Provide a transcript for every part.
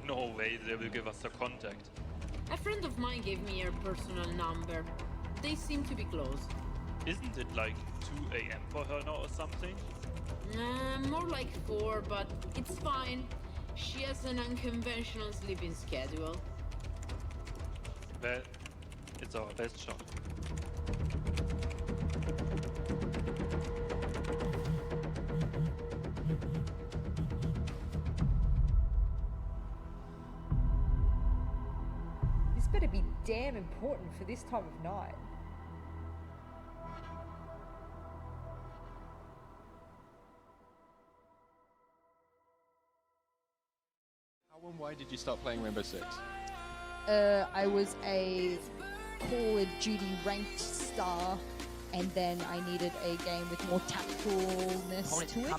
No way they will give us the contact. A friend of mine gave me her personal number. They seem to be close. Isn't it like 2 a.m. for her now or something? More like 4, but it's fine. She has an unconventional sleeping schedule. Well, it's our best shot. This better be damn important for this time of night. How and why did you start playing Rainbow Six? I was a Call of Duty ranked star, and then I needed a game with more tactfulness to it.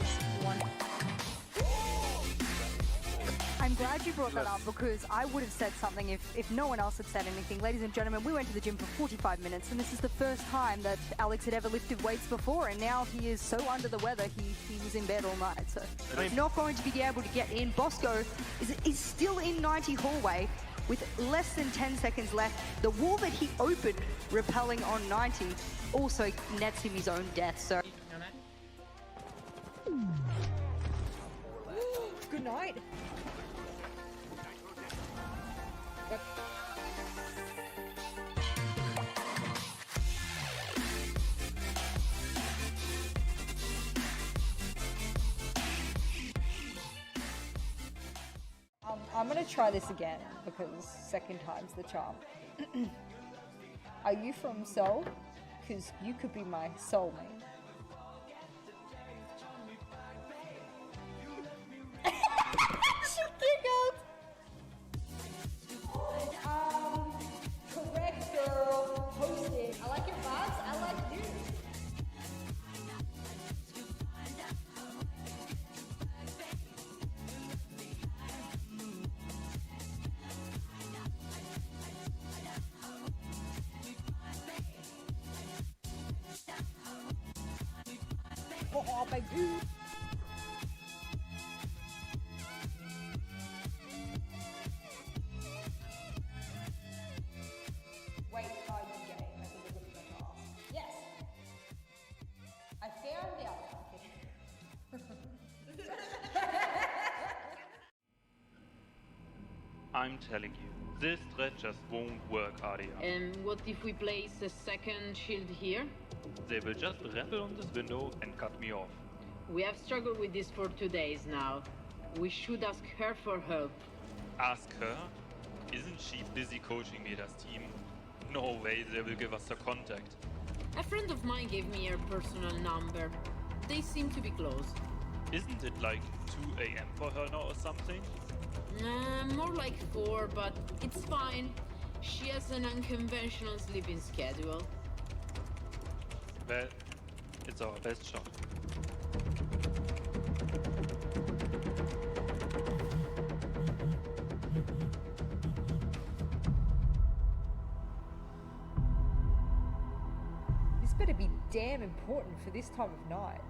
I'm glad you brought that up because I would have said something if no one else had said anything. Ladies and gentlemen, we went to the gym for 45 minutes, and this is the first time that Alex had ever lifted weights before, and now he is so under the weather, he was in bed all night, so he's not going to be able to get in. Bosco is still in 90 hallway with less than 10 seconds left. The wall that he opened, repelling on 90, also nets him his own death, so... Good night. I'm gonna try this again because second time's the charm. Are you from Seoul? Because you could be my soulmate. She giggled! Correct, girl. Hosting. I like your vibes. I like you. Oh, baby. Wait, are you gay? I think we're looking at ask. Yes. I found the I'm telling you, this threat just won't work, Aria. And what if we place a second shield here? They will just rappel on this window and cut me off. We have struggled with this for 2 days now. We should ask her for help. Ask her? Isn't she busy coaching Meda's team? No way they will give us the contact. A friend of mine gave me her personal number. They seem to be close. Isn't it like 2 a.m. for her now or something? More like 4, but it's fine. She has an unconventional sleeping schedule. Well, it's our best shot. This better be damn important for this time of night.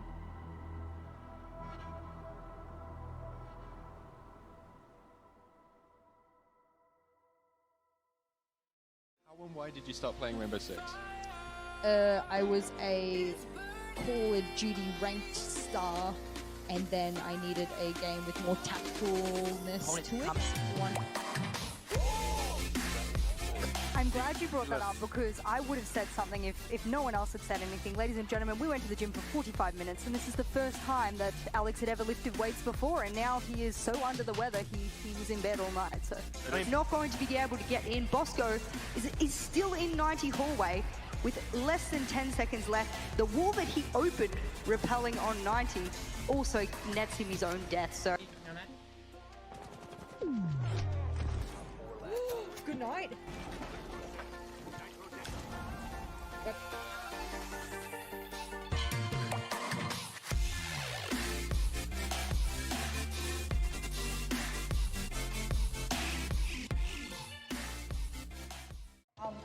How and why did you start playing Rainbow Six? I was a Call of Duty ranked star, and then I needed a game with more tactfulness to it. I'm glad you brought that up because I would have said something if no one else had said anything. Ladies and gentlemen, we went to the gym for 45 minutes, and this is the first time that Alex had ever lifted weights before, and now he is so under the weather, he was in bed all night, so he's not going to be able to get in. Bosco is still in 90 hallway with less than 10 seconds left. The wall that he opened, repelling on 90, also nets him his own death, so... Good night.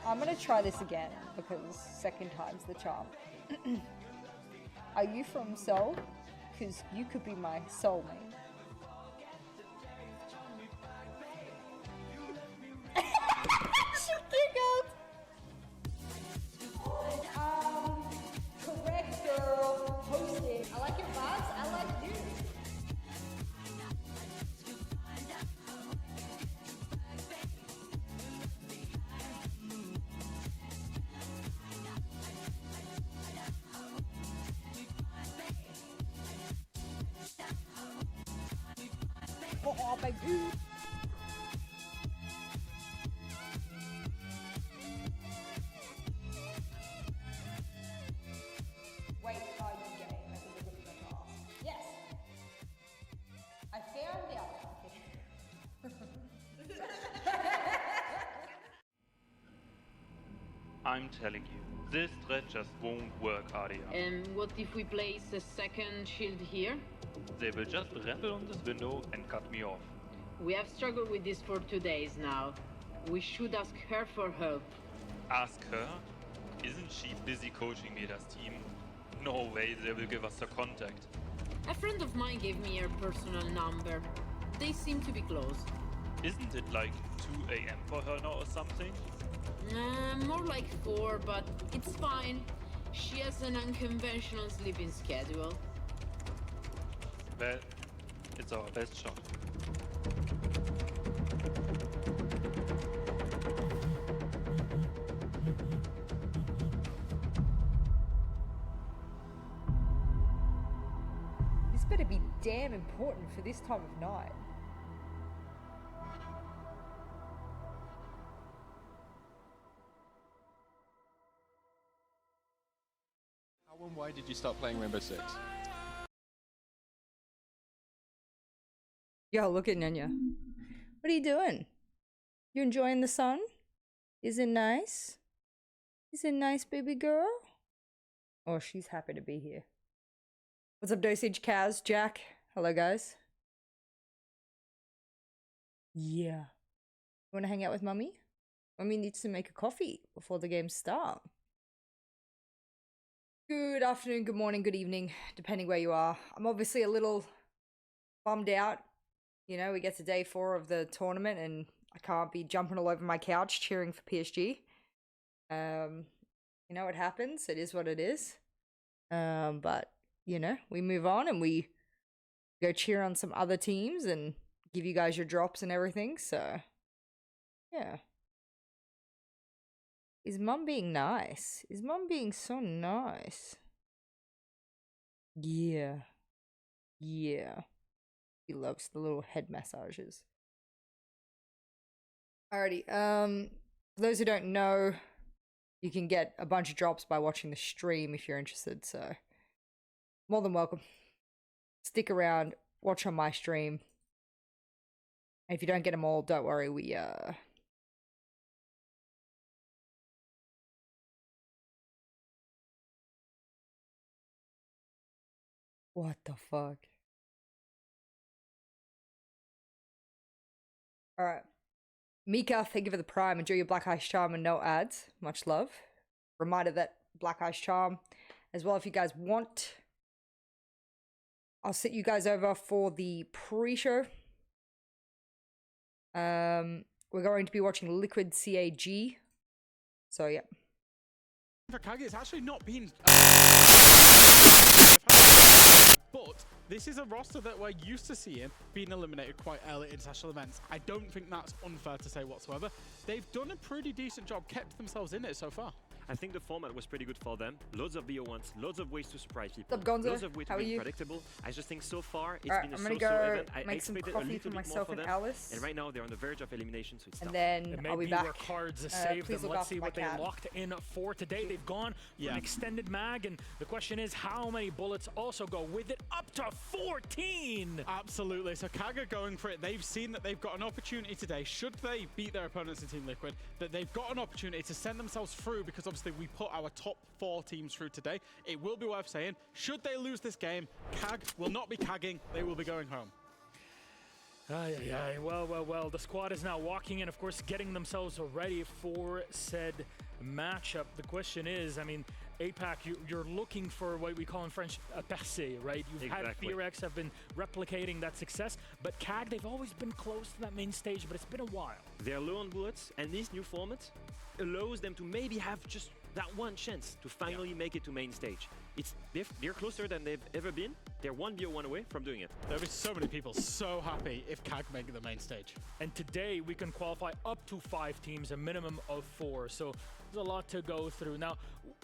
I'm gonna try this again because second time's the charm. Are you from Seoul? Because you could be my soulmate. Oh, baby. Wait, are you gay? I think it was my class. Yes. I found out. I'm telling you, this threat just won't work, Adia. And what if we place a second shield here? They will just rappel on this window and cut me off. We have struggled with this for 2 days now. We should ask her for help. Ask her? Isn't she busy coaching Meda's team? No way they will give us her contact. A friend of mine gave me her personal number. They seem to be close. Isn't it like 2 AM for her now or something? More like 4, but it's fine. She has an unconventional sleeping schedule. Well, it's our best shot. This better be damn important for this time of night. How and why did you start playing Rainbow Six? Yo, look at Nanya. What are you doing? You enjoying the sun? Is it nice? Is it nice, baby girl? Oh, she's happy to be here. What's up, Dosage, Kaz, Jack? Hello, guys. Yeah. You want to hang out with Mummy? Mummy needs to make a coffee before the games start. Good afternoon, good morning, good evening, depending where you are. I'm obviously a little bummed out. You know, we get to day 4 of the tournament and I can't be jumping all over my couch cheering for PSG. You know, it happens. It is what it is. But, you know, we move on and we go cheer on some other teams and give you guys your drops and everything. So, yeah. Is Mum being nice? Is Mum being so nice? Yeah. Yeah. He loves the little head massages. Alrighty, for those who don't know, you can get a bunch of drops by watching the stream if you're interested, so more than welcome. Stick around, watch on my stream. And if you don't get them all, don't worry, we what the fuck? Alright. Mika, thank you for the prime. Enjoy your Black Ice Charm and no ads. Much love. Reminder that Black Ice Charm, as well, if you guys want, I'll sit you guys over for the pre-show. We're going to be watching Liquid CAG. So, yeah. For Kage, it's actually not been... But this is a roster that we're used to seeing being eliminated quite early in international events. I don't think that's unfair to say whatsoever. They've done a pretty decent job, kept themselves in it so far. I think the format was pretty good for them. Loads of BO1s, loads of ways to surprise people. What's up, Gonzo? Loads of ways to be predictable. I just think so far it's been a so-so event. I make some expected a coffee little for bit myself more for and them. Alice. And right now they're on the verge of elimination, so it's And tough. then It may I'll be be back. where cards have saved them. Let's see what they locked in for today. They've gone for an extended mag, and the question is how many bullets also go with it, up to 14. Absolutely. So Kaga going for it. They've seen that they've got an opportunity today, should they beat their opponents in Team Liquid, that they've got an opportunity to send themselves through, because obviously we put our top 4 teams through today. It will be worth saying, should they lose this game, Kag will not be cagging, they will be going home. Well, the squad is now walking in, of course, getting themselves ready for said matchup. The question is, I mean, APAC, you're looking for what we call in French a percée, right? You've had Fearex have been replicating that success, but CAG, they've always been close to that main stage, but it's been a while. They're low on bullets, and this new format allows them to maybe have just that one chance to finally make it to main stage. they're closer than they've ever been. They're 1v1 away from doing it. There'll be so many people so happy if CAG make the main stage. And today we can qualify up to 5 teams, a minimum of 4. So there's a lot to go through. Now,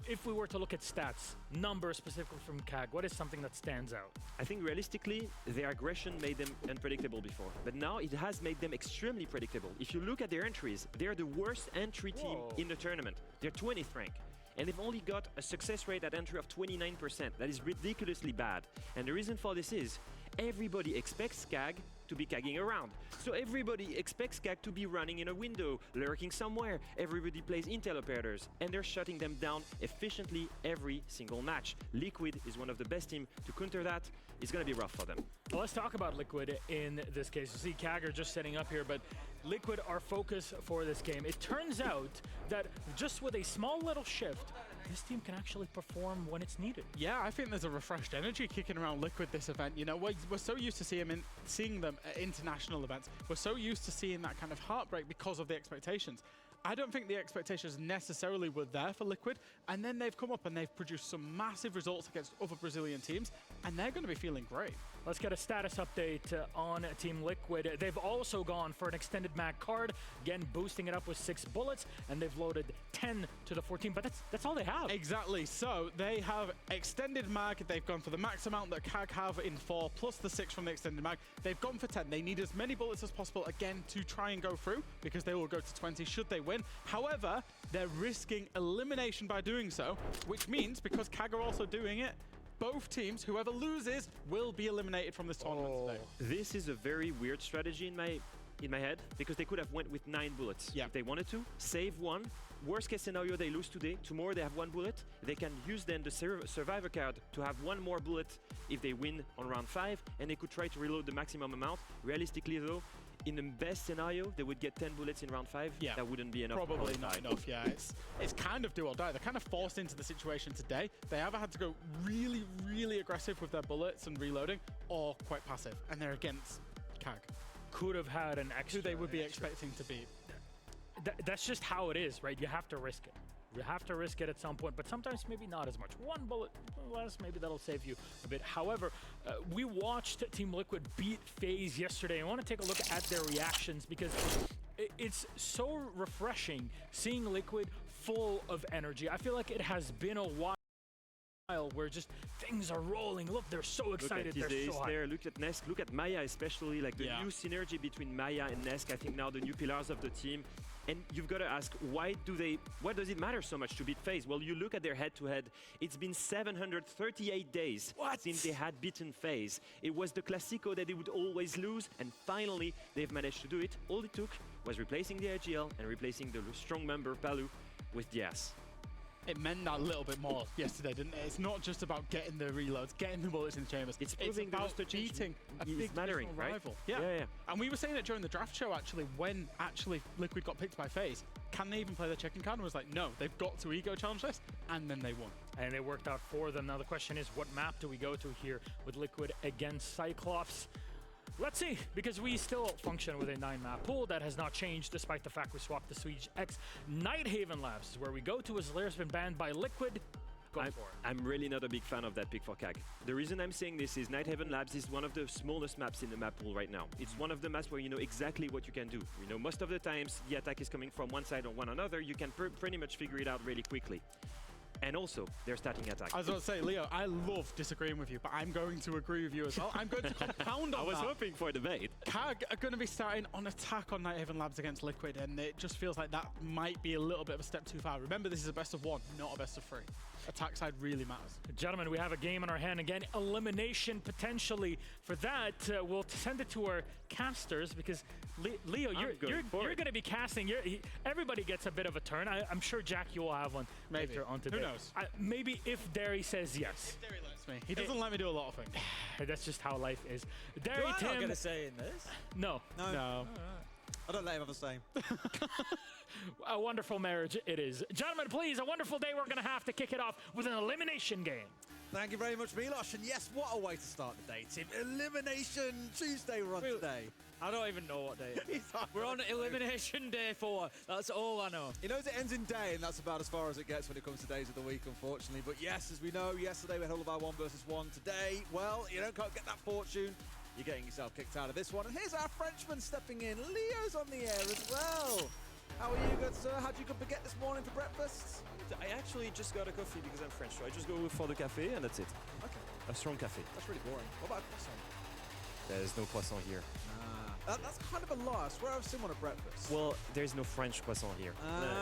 if we were to look at stats, numbers specifically from CAG, what is something that stands out? I think realistically, their aggression made them unpredictable before, but now it has made them extremely predictable. If you look at their entries, they're the worst entry team in the tournament. They're 20th rank. And they've only got a success rate at entry of 29%. That is ridiculously bad. And the reason for this is everybody expects CAG to be cagging around. So everybody expects CAG to be running in a window, lurking somewhere. Everybody plays intel operators, and they're shutting them down efficiently every single match. Liquid is one of the best teams to counter that. It's going to be rough for them. Well, let's talk about Liquid in this case. You see CAG are just setting up here, but Liquid are focus for this game. It turns out that just with a small little shift, this team can actually perform when it's needed. Yeah, I think there's a refreshed energy kicking around Liquid this event. You know, we're so used to seeing them at international events. We're so used to seeing that kind of heartbreak because of the expectations. I don't think the expectations necessarily were there for Liquid, and then they've come up and they've produced some massive results against other Brazilian teams, and they're going to be feeling great. Let's get a status update on Team Liquid. They've also gone for an extended mag card, again boosting it up with 6 bullets, and they've loaded 10 to the 14, but that's all they have. Exactly, so they have extended mag, they've gone for the max amount that CAG have in 4, plus the 6 from the extended mag. They've gone for 10. They need as many bullets as possible, again, to try and go through, because they will go to 20 should they win. However, they're risking elimination by doing so, which means, because CAG are also doing it, both teams, whoever loses, will be eliminated from this tournament today. This is a very weird strategy in my head, because they could have went with 9 bullets if they wanted to, save 1. Worst case scenario, they lose today. Tomorrow they have 1 bullet. They can use then the survivor card to have 1 more bullet if they win on round 5, and they could try to reload the maximum amount. Realistically though, in the best scenario, they would get 10 bullets in round 5. Yeah, that wouldn't be enough. Probably not enough, yeah. It's kind of do or die. They're kind of forced into the situation today. They either had to go really, really aggressive with their bullets and reloading, or quite passive, and they're against CAG. Could have had an extra. Who they would be expecting to beat. That's just how it is, right? You have to risk it. You have to risk it at some point, but sometimes maybe not as much. 1 bullet less, maybe that'll save you a bit. However, we watched Team Liquid beat FaZe yesterday. I want to take a look at their reactions, because it's so refreshing seeing Liquid full of energy. I feel like it has been a while where just things are rolling. Look, they're so excited. Look at they're so high. there. Look at Nesk. Look at Maya, especially. Like the new synergy between Maya and Nesk. I think now the new pillars of the team. And you've got to ask, why does it matter so much to beat FaZe? Well, you look at their head-to-head. It's been 738 days since they had beaten FaZe. It was the Classico that they would always lose, and finally they've managed to do it. All it took was replacing the IGL and replacing the strong member Palu with Diaz. It meant that little bit more yesterday, didn't it? It's not just about getting the reloads, getting the bullets in the chambers. It's proving about beating a big mattering, right? rival. Yeah. And we were saying it during the draft show, actually, when Liquid got picked by FaZe. Can they even play their checking card? And was like, no, they've got to ego challenge this, and then they won. And it worked out for them. Now the question is, what map do we go to here with Liquid against Cyclops? Let's see, because we still function with a 9-map pool. That has not changed despite the fact we swapped the Swedish X. Nighthaven Labs is where we go to, as Lair's been banned by Liquid. I'm really not a big fan of that pick for CAG. The reason I'm saying this is Nighthaven Labs is one of the smallest maps in the map pool right now. It's one of the maps where you know exactly what you can do. You know, most of the times the attack is coming from one side or one another. You can pretty much figure it out really quickly. And also, their starting attack. I was going to say, Leo, I love disagreeing with you, but I'm going to agree with you as well. I'm going to compound on I was that. hoping for a debate. CAG are going to be starting on attack on Nighthaven Labs against Liquid, and it just feels like that might be a little bit of a step too far. Remember, this is a best of 1, not a best of 3. Attack side really matters. Gentlemen, we have a game in our hand again. Elimination potentially. For that, we'll send it to our casters, because Leo, you're going to be casting. Everybody gets a bit of a turn. I'm sure Jack, you will have one later on today. Who knows? Maybe if Derry says yes. If Derry lets me. He doesn't let me do a lot of things. That's just how life is. Derry, I'm Tim. not going to say in this. No. I don't let him have the same. A wonderful marriage it is. Gentlemen, please, a wonderful day. We're going to have to kick it off with an elimination game. Thank you very much, Milosh. And yes, what a way to start the day, Tim. Elimination Tuesday we're on today. I don't even know what day it is. We're on Elimination Day 4. That's all I know. He knows it ends in day, and that's about as far as it gets when it comes to days of the week, unfortunately. But yes, as we know, yesterday we had all of our 1 versus 1. Today, well, you don't quite get that fortune. You're getting yourself kicked out of this one. And here's our Frenchman stepping in. Leo's on the air as well. How are you, good sir? How'd you go baguette this morning for breakfast? I actually just got a coffee because I'm French, so I just go for the cafe and that's it. Okay. A strong cafe. That's really boring. What about croissant? There's no croissant here. That's kind of a lie. I swear I've seen one at breakfast. Well, there's no French croissant here.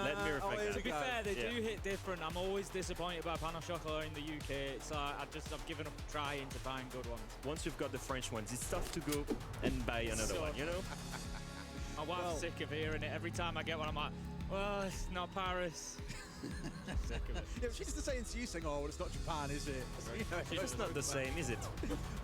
Let me reflect that. To be fair, they do hit different. I'm always disappointed by pain au chocolat in the UK. So I've given up trying to find good ones. Once you've got the French ones, it's tough to go and buy another one, you know? My wife's sick of hearing it. Every time I get one, I'm like, well, it's not Paris. Sick of it. Yeah, she's just saying to you, saying, oh, well, it's not Japan, is it? You know, It's not the same, is it?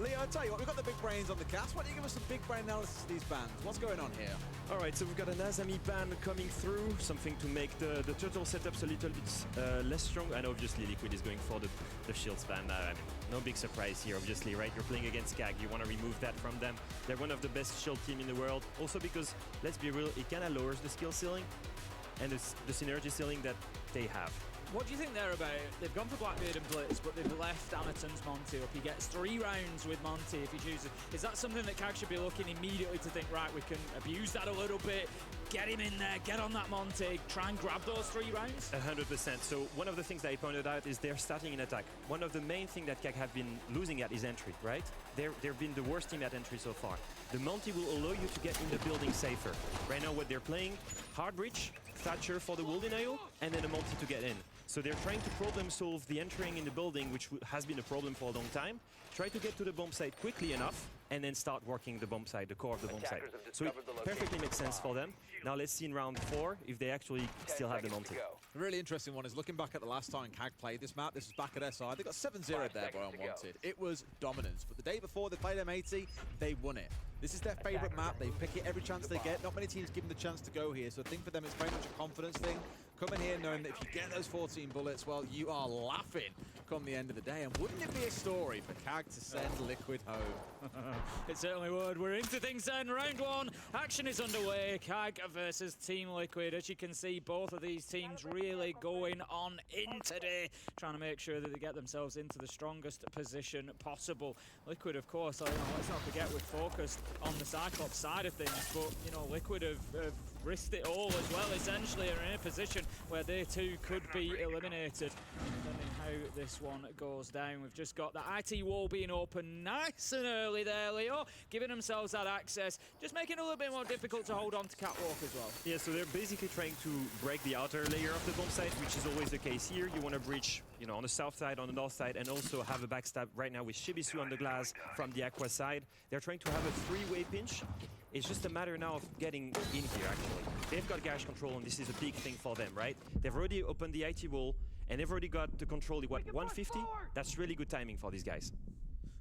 Leo, I'll tell you what, we've got the big brains on the cast. Why don't you give us some big brain analysis of these bands? What's going on here? All right, so we've got an Azami ban coming through, something to make the total setups a little bit less strong. And obviously Liquid is going for the shields ban. I mean, no big surprise here, obviously, right? You're playing against CAG. You want to remove that from them. They're one of the best shield team in the world. Also because, let's be real, it kind of lowers the skill ceiling and the synergy ceiling that they have. What do you think they're about? They've gone for Blackbeard and Blitz, but they've left Anaton's Monty up. He gets 3 rounds with Monty if he chooses. Is that something that CAG should be looking immediately to think, right, we can abuse that a little bit, get him in there, get on that Monty, try and grab those 3 rounds? 100%. So one of the things that I pointed out is they're starting in attack. One of the main things that CAG have been losing at is entry, right? They've been the worst team at entry so far. The Monty will allow you to get in the building safer. Right now what they're playing, hard breach, Thatcher for the wall denial, and then a Monty to get in. So they're trying to problem solve the entering in the building, which has been a problem for a long time. Try to get to the bomb site quickly enough, and then start working the bomb site, the core of the bomb site. So it perfectly makes sense for them. Now let's see in round 4 if they actually still have the Monty. The really interesting one is looking back at the last time CAG played this map. This was back at SI. They got 7-0 there by Unwanted. It was dominance. But the day before they played M80, they won it. This is their favourite map. They pick it every chance they get. Not many teams give them the chance to go here. So I think for them it's very much a confidence thing. Coming here knowing that if you get those 14 bullets, well, you are laughing come the end of the day. And wouldn't it be a story for CAG to send Liquid home? It certainly would. We're into things then. Round 1. Action is underway. CAG versus Team Liquid. As you can see, both of these teams really going on in today, trying to make sure that they get themselves into the strongest position possible. Liquid, of course, let's not forget, we're focused on the Cyclops side of things, but, you know, Liquid have risked it all as well, essentially, are in a position where they too could be eliminated. Depending how this one goes down. We've just got the IT wall being open nice and early there, Leo, giving themselves that access, just making it a little bit more difficult to hold on to Catwalk as well. Yeah, so they're basically trying to break the outer layer of the bomb site, which is always the case here. You want to breach, you know, on the south side, on the north side, and also have a backstab right now with Shibisu on the glass from the Aqua side. They're trying to have a 3-way pinch. It's just a matter now of getting in here, actually. They've got garage control, and this is a big thing for them, right? They've already opened the IT wall, and they've already got the control at, what, 150? That's really good timing for these guys.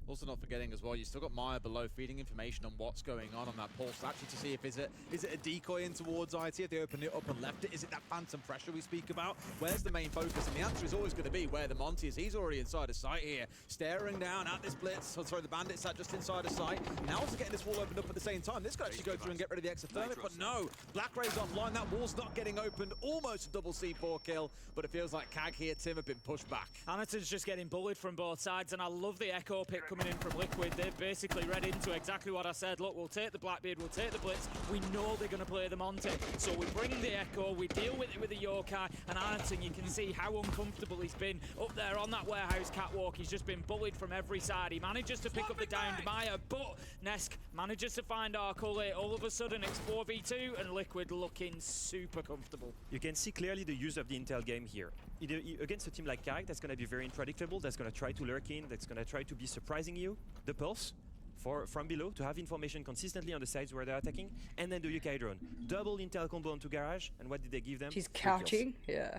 Also not forgetting as well, you still got Maya below feeding information on what's going on that pulse, actually to see if is it a decoy in towards IT, if they opened it up and left it, is it that phantom pressure we speak about? Where's the main focus? And the answer is always going to be where the Monty is. He's already inside a site here, staring down at this blitz, sorry, the bandits are just inside a site. Now also getting this wall opened up at the same time. This could actually go through and get rid of the exothermic, but no, Black Ray's offline, that wall's not getting opened, almost a double C4 kill, but it feels like CAG here, Tim, have been pushed back. Anaton's just getting bullied from both sides, and I love the echo pick coming in from Liquid. They've basically read into exactly what I said. Look, we'll take the Blackbeard, we'll take the Blitz. We know they're going to play the Monty. So we bring the Echo, we deal with it with the Yokai, and Anaton, you can see how uncomfortable he's been up there on that warehouse catwalk. He's just been bullied from every side. He manages to pick up the downed Maya, but Nesk manages to find Arcole. All of a sudden, it's 4v2, and Liquid looking super comfortable. You can see clearly the use of the intel game here. Against a team like CAG, that's going to be very unpredictable, that's going to try to lurk in, that's going to try to be surprising you. The pulse from below to have information consistently on the sides where they're attacking, and then the Yokai drone. Double intel combo onto garage, and what did they give them? She's couching, yeah.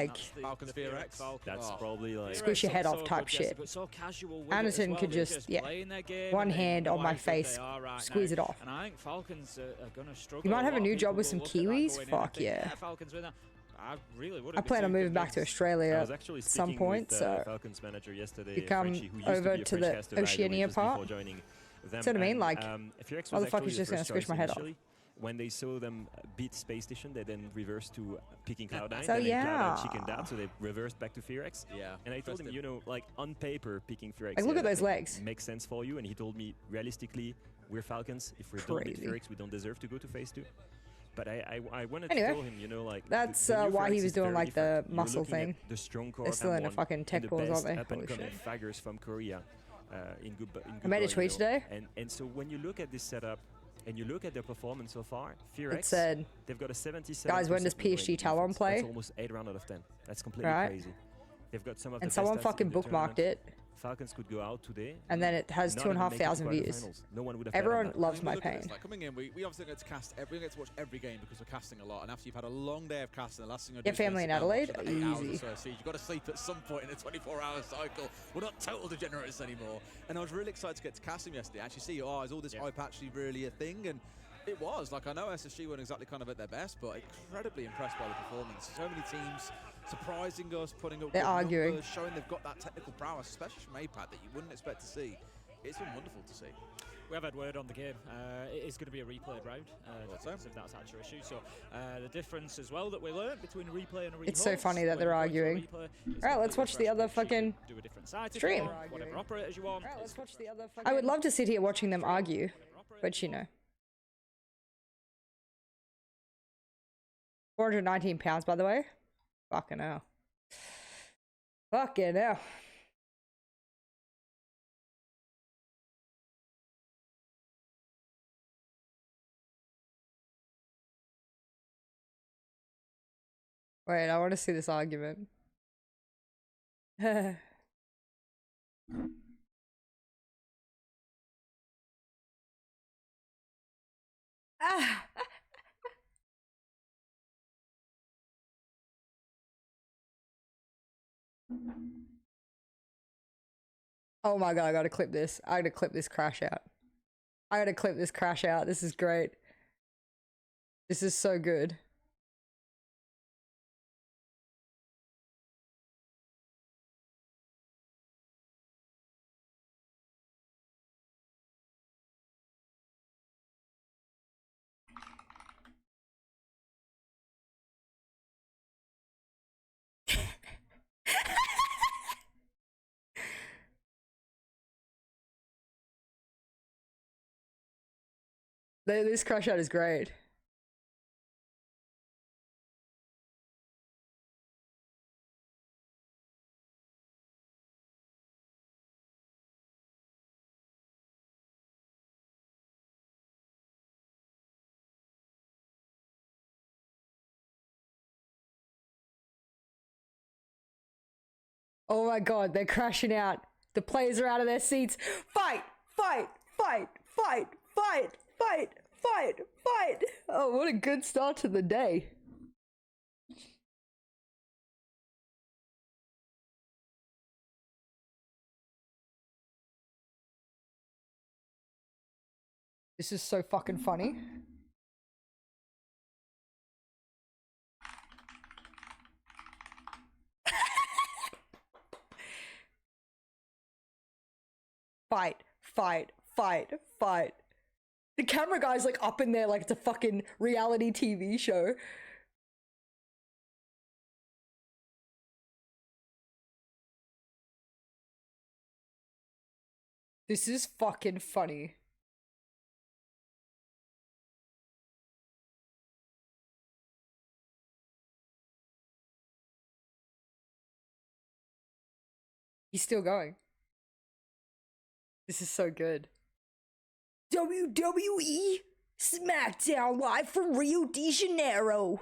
like Falcon's Fear X. That's Oh. probably like squish your head off type shit. Anderson could just, yeah, one hand on my face, squeeze it off. And I think Falcons are going to struggle. You might have a lot new of job people with some will look at that Kiwis? going in. Fuck I think, yeah. Falcons win that. I really would. I plan on moving back to I Australia was actually at some speaking point, with so Falcons manager yesterday, you come Frenchie, who used over to to be a the Frenchcaster, by the way, Oceania just before part. joining them. See what I mean? And, Like, FRX was motherfucker's actually just the gonna first squish my choice head off. initially. when they saw them beat Space Station, they then reversed to picking Cloud9. So and then yeah. Cloud9 chickened out, so they reversed back to Fearx. Yeah. And I told him, you know, like on paper, picking Fearx. Like, look at those legs. Makes sense for you. And he told me, realistically, we're Falcons. If we don't beat Crazy. Fearx, we don't deserve to go to phase 2. But I wanted Anyway, to tell him, you know, like that's the new why he Fearx was is doing very like the different. You're muscle looking at thing. The strong core They're still in the M1 fucking tech and the balls, aren't best they? up and Holy coming shit. faggers from Korea. In good, I made a going, tweet you know. today. And so when you look at this setup and you look at their performance so far, Fearx, It said, they've got a 77%. guys, when does win rate PSG in Talon defense. play? That's almost 8 round out of 10. That's completely Right. crazy. They've got some of And the someone best stats fucking in the bookmarked tournament. it. Falcons could go out today. And then it has not 2,500 even make it to views. quarterfinals. No one would have bet on Everyone that. loves I mean, my look at this, pain. like, coming in, we obviously get to cast. We get to watch every game because we're casting a lot. And after you've had a long day of casting, the last thing I do Get is go family in sit down and watch Adelaide? for 8 hours Easy. or so of Siege. You've got to sleep at some point in a 24-hour cycle. We're not total degenerates anymore. And I was really excited to get to cast him yesterday. Actually see, oh, is all this hype actually really a thing? And it was. Like, I know SSG weren't exactly kind of at their best, but incredibly impressed by the performance. So many teams surprising us, putting up They're good arguing. numbers, showing they've got that technical prowess, especially from APAC, that you wouldn't expect to see. It's been wonderful to see. We have had word on the game. It is going to be a replayed round. So. If that's actual issue. So the difference as well that we learned between a replay and a replay. It's so funny that they're arguing. Alright, let's watch the other fucking do a different site stream. whatever operators you want. Let's watch the other fucking... I would love to sit here watching them argue, but you know. £419, by the way. Fucking hell. Fucking hell. Wait, I want to see this argument. Ah. Oh my god, I gotta clip this. I gotta clip this crash out. I gotta clip this crash out. This is great. This is so good. This crash out is great. Oh my god, they're crashing out. The players are out of their seats. Fight! Fight! Fight! Fight! Fight! Fight! Fight! Fight! Oh, what a good start to the day. This is so fucking funny. Fight, fight, fight, fight. The camera guy's like up in there like it's a fucking reality TV show. This is fucking funny. He's still going. This is so good. WWE SmackDown live from Rio de Janeiro.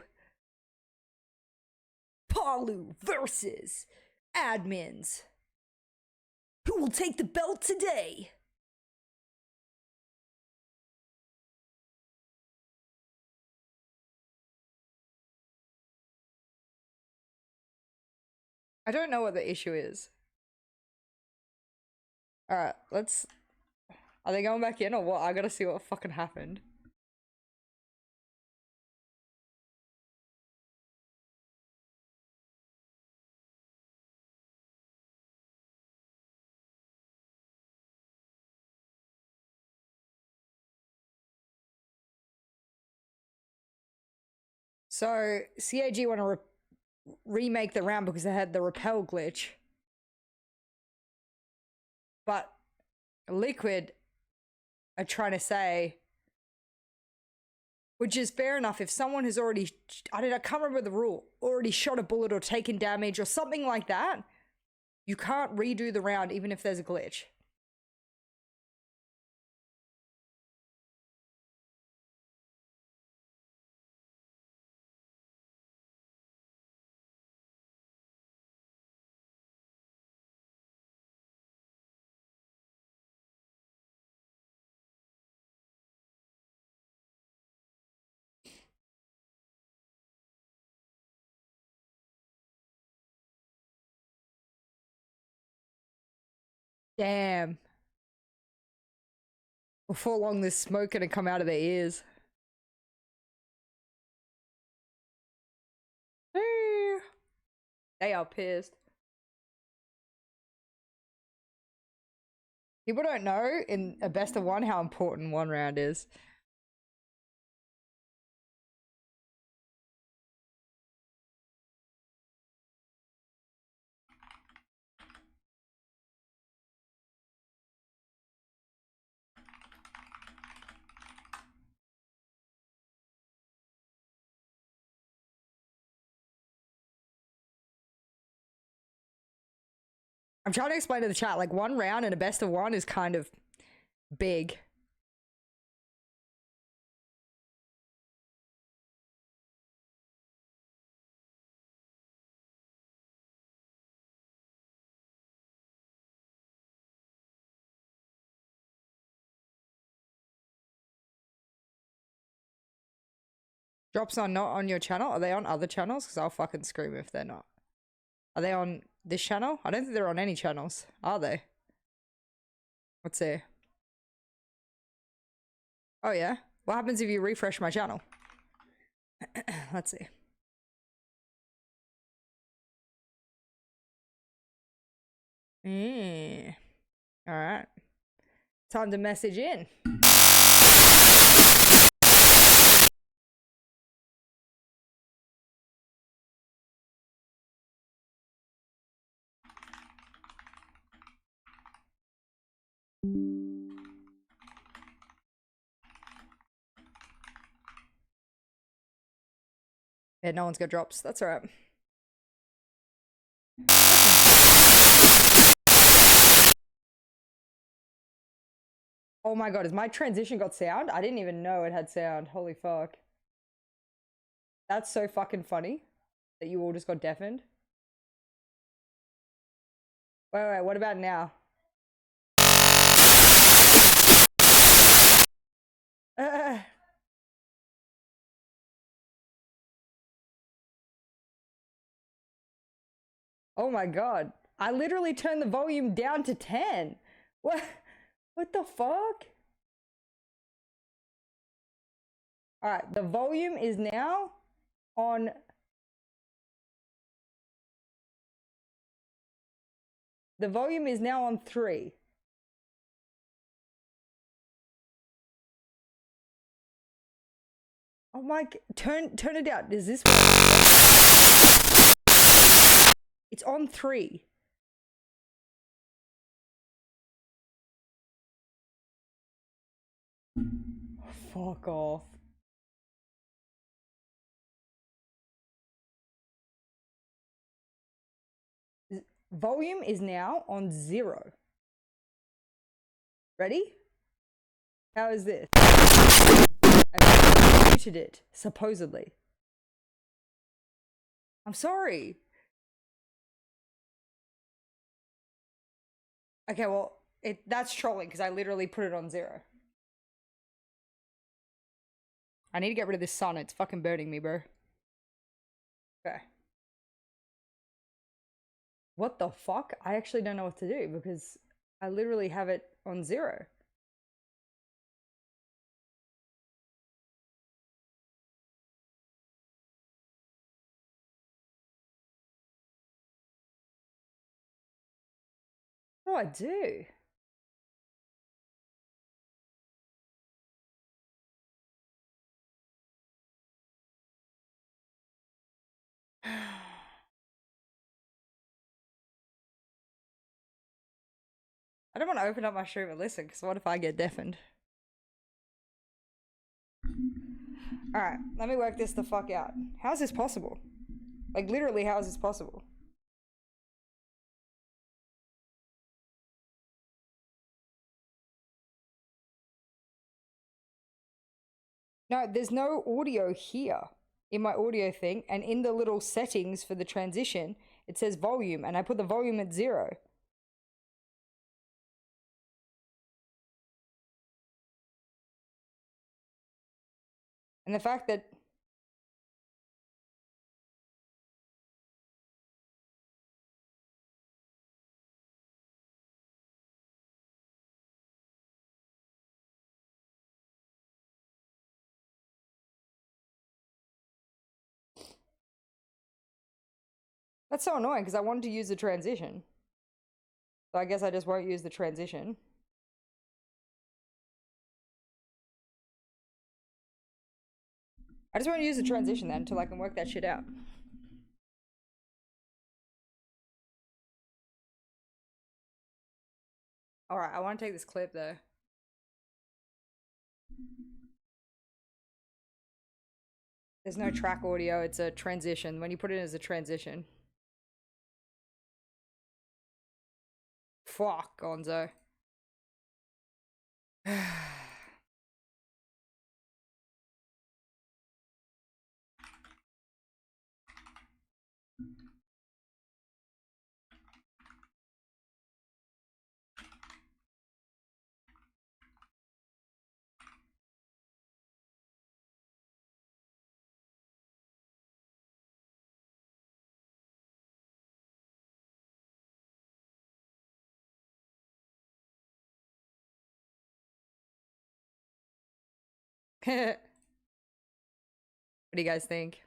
Palu versus admins. Who will take the belt today? I don't know what the issue is. Alright, let's... Are they going back in or what? I gotta see what fucking happened. So CAG want to remake the round because they had the repel glitch. But Liquid are trying to say, which is fair enough, if someone has already, I can't remember the rule, already shot a bullet or taken damage or something like that, you can't redo the round even if there's a glitch. Damn. Before long, there's smoke gonna come out of their ears. They are pissed. People don't know in a best of one how important one round is. I'm trying to explain to the chat, like, one round in a best of one is kind of big. Drops are not on your channel? Are they on other channels? Because I'll fucking scream if they're not. Are they on this channel? I don't think they're on any channels. Are they? Let's see. Oh yeah? What happens if you refresh my channel? Let's see. Alright. Time to message in. Yeah, no one's got drops. That's alright. Oh my god, has my transition got sound? I didn't even know it had sound. Holy fuck. That's so fucking funny that you all just got deafened. Wait, what about now? Oh my god. I literally turned the volume down to 10. What the fuck? Alright, the volume is now on... The volume is now on 3. Oh my... Turn it down. Is this what... It's on 3. Fuck off. Volume is now on 0. Ready? How is this? I've muted it, supposedly. I'm sorry. Okay, well, that's trolling because I literally put it on 0. I need to get rid of this sun. It's fucking burning me, bro. Okay. What the fuck? I actually don't know what to do because I literally have it on 0. What do I do? I don't want to open up my stream and listen, because what if I get deafened? Alright, let me work this the fuck out. How is this possible? Like, literally, how is this possible? No, there's no audio here in my audio thing, and in the little settings for the transition, it says volume, and I put the volume at 0. And the fact that that's so annoying, because I wanted to use the transition. So I guess I just won't use the transition. I just want to use the transition then until I can work that shit out. Alright, I want to take this clip though. There's no track audio, it's a transition. When you put it as a transition. Fuck, Gonzo. What do you guys think?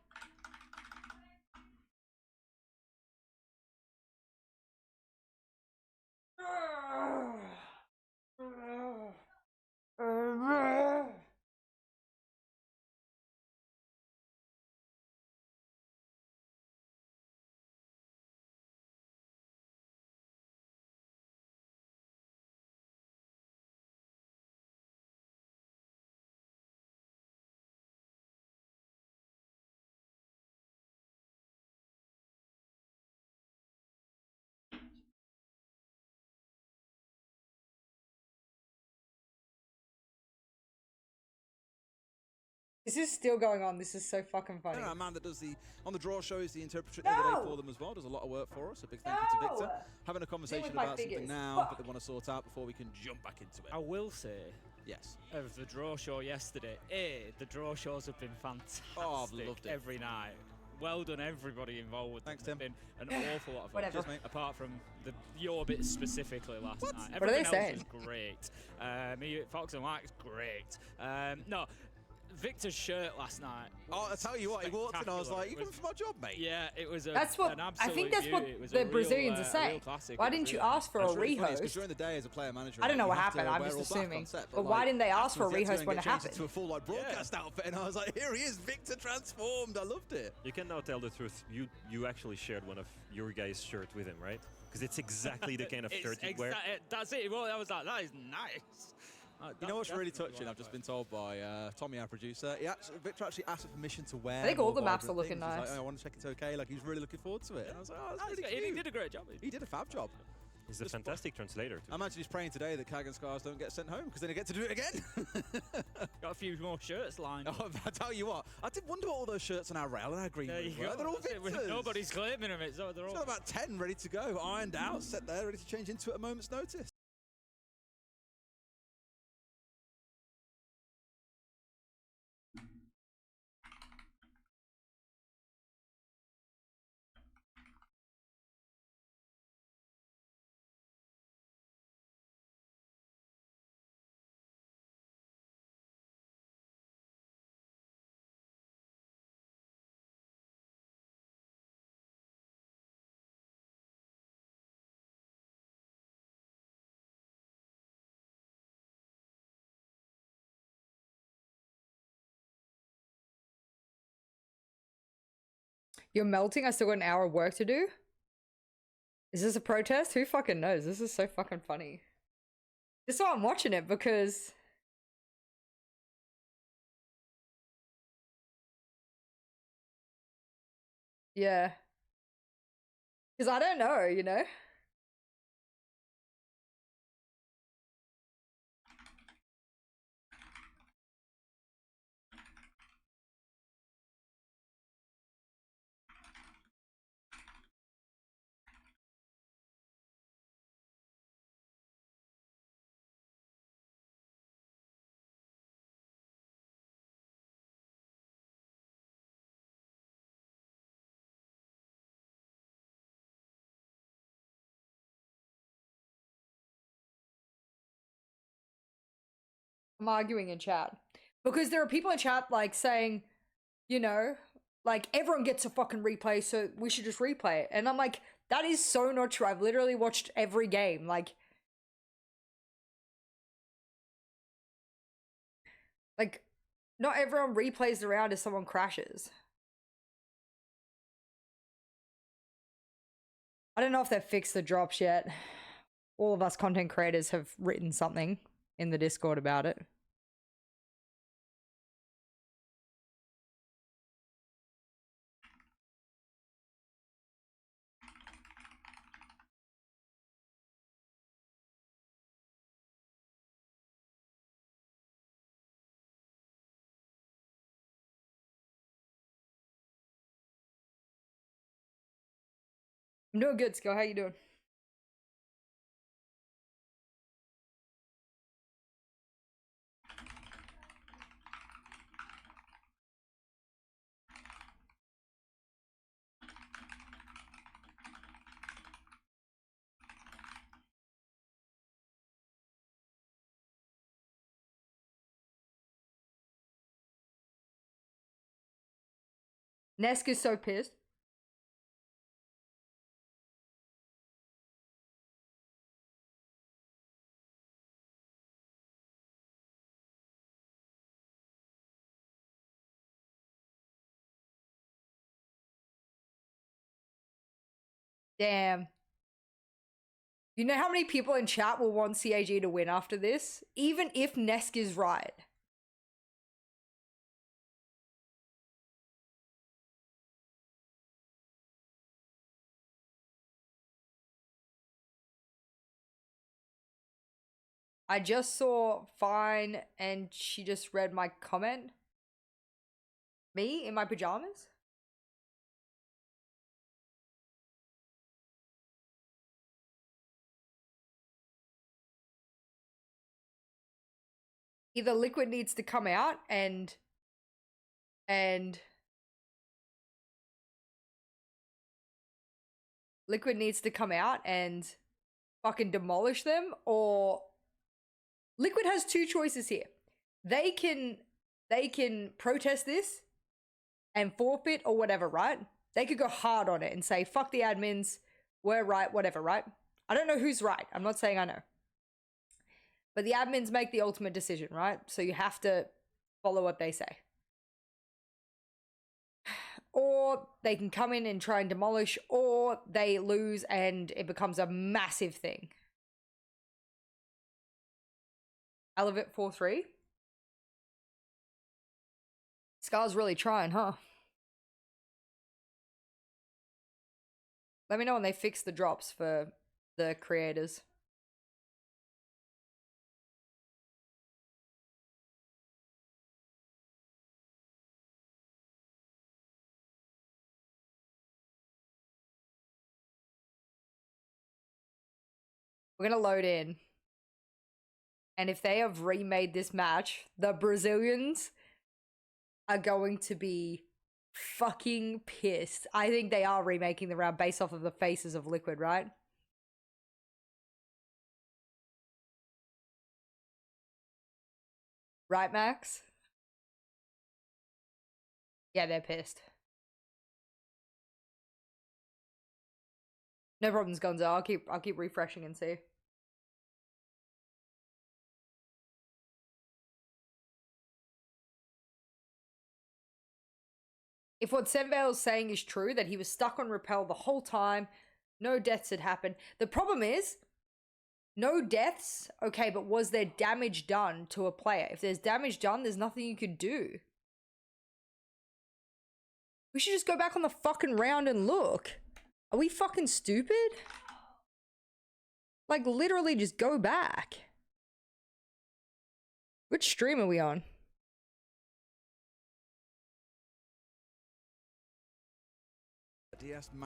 This is still going on. This is so fucking funny. A man that does on the draw shows the interpreter of the day for them as well. Does a lot of work for us. A big thank you to Victor. Having a conversation about something now that they want to sort out before we can jump back into it. I will say, yes, of the draw show yesterday, the draw shows have been fantastic. Oh, I've loved it. Every night. Well done, everybody involved with Thanks, them. Tim. It's been an awful lot of fun. Whatever. Cheers, mate. Apart from your bit specifically last night. What are they Everything saying? else was great. Me, Fox and Mike, great. No, Victor's shirt last night. Oh, I tell you what, he walked in, I was like, "You coming for my job, mate?" Yeah, it was. That's what an I absolute think. That's what beauty. It was the a real, Brazilians are real saying. classic. Why It was didn't you really ask for a It's really funny, 'cause rehost? during the day as a player manager, I don't know you what have to happened. I'm wear just all black assuming. on set, But why didn't they ask for a afterwards, you had to rehost when it get changed happened? into a full like broadcast outfit, and I was like, "Here he is, Victor transformed." I loved it. You can now tell the truth. You actually shared one of your guys' shirt with him, right? Because it's exactly the kind of shirt you wear. That's it. Well, I was like, that is nice. You know what's really touching? I've just been told by Tommy, our producer. Victor actually asked for permission to wear. I think all more the maps are vibrant looking things. He's nice. like, I want to check it's okay. Like, he's really looking forward to it. And I was like, "Oh, that's really He cute." did a great job. He did a fab job. He's a fantastic translator, too. I imagine he's praying today that Kagan Scars don't get sent home, because then he get to do it again. Got a few more shirts lined. Oh, I tell you what, I did wonder what all those shirts on our rail and our green There you were. go. They're all That's it. Victor's. Nobody's claiming them. So they're all. Got about 10 ready to go, ironed out, set there, ready to change into at a moment's notice. You're melting? I still got an hour of work to do? Is this a protest? Who fucking knows? This is so fucking funny. That's why I'm watching it, because yeah. Because I don't know, you know? I'm arguing in chat. Because there are people in chat, like, saying, you know, like, everyone gets a fucking replay, so we should just replay it. And I'm like, that is so not true. I've literally watched every game. Like, not everyone replays the round if someone crashes. I don't know if they've fixed the drops yet. All of us content creators have written something in the Discord about it. I'm doing good, Skill. How you doing? Nesk is so pissed. Damn. You know how many people in chat will want CAG to win after this? Even if Nesk is right. I just saw Fine and she just read my comment. Me in my pajamas? Either Liquid needs to come out and Liquid needs to come out and fucking demolish them, or Liquid has two choices here. They can protest this and forfeit or whatever, right? They could go hard on it and say, fuck the admins, we're right, whatever, right? I don't know who's right. I'm not saying I know. But the admins make the ultimate decision, right? So you have to follow what they say. Or they can come in and try and demolish, or they lose and it becomes a massive thing. Elevate 4-3. Scar's really trying, huh? Let me know when they fix the drops for the creators. We're gonna load in. And if they have remade this match, the Brazilians are going to be fucking pissed. I think they are remaking the round based off of the faces of Liquid, right? Right, Max? Yeah, they're pissed. No problems, Gonzo. I'll keep refreshing and see. If what Senvale's saying is true, that he was stuck on Repel the whole time, no deaths had happened. The problem is, No deaths? Okay, but was there damage done to a player? If there's damage done, there's nothing you could do. We should just go back on the fucking round and look. Are we fucking stupid? Like, literally just go back. Which stream are we on?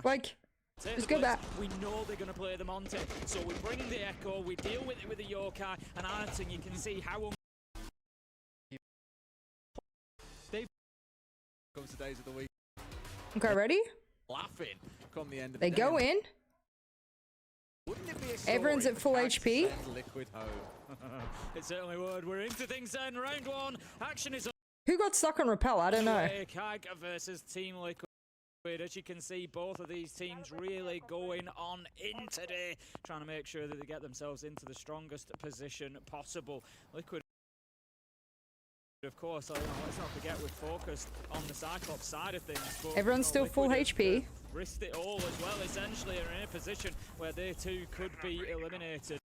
Like, just go back. We know they're going to play the Monte, so we bring the Echo, we deal with it with the Yokai, and I think you can see how Comes the days of the week. Okay, ready? Laughing come the end of They the go day. in. Wouldn't it be a story Everyone's at for full Kag to HP. send Liquid home? it certainly would. We're into things then. Round one. Action is Who got stuck on rappel? I don't know. underway. Kag versus Team Liquid. As you can see, both of these teams really going on in today, trying to make sure that they get themselves into the strongest position possible. Liquid, of course, let's not forget we're focused on the Cyclops side of things. But, Everyone's still full Liquid HP. have risked it all as well, essentially, are in a position where they too could be eliminated.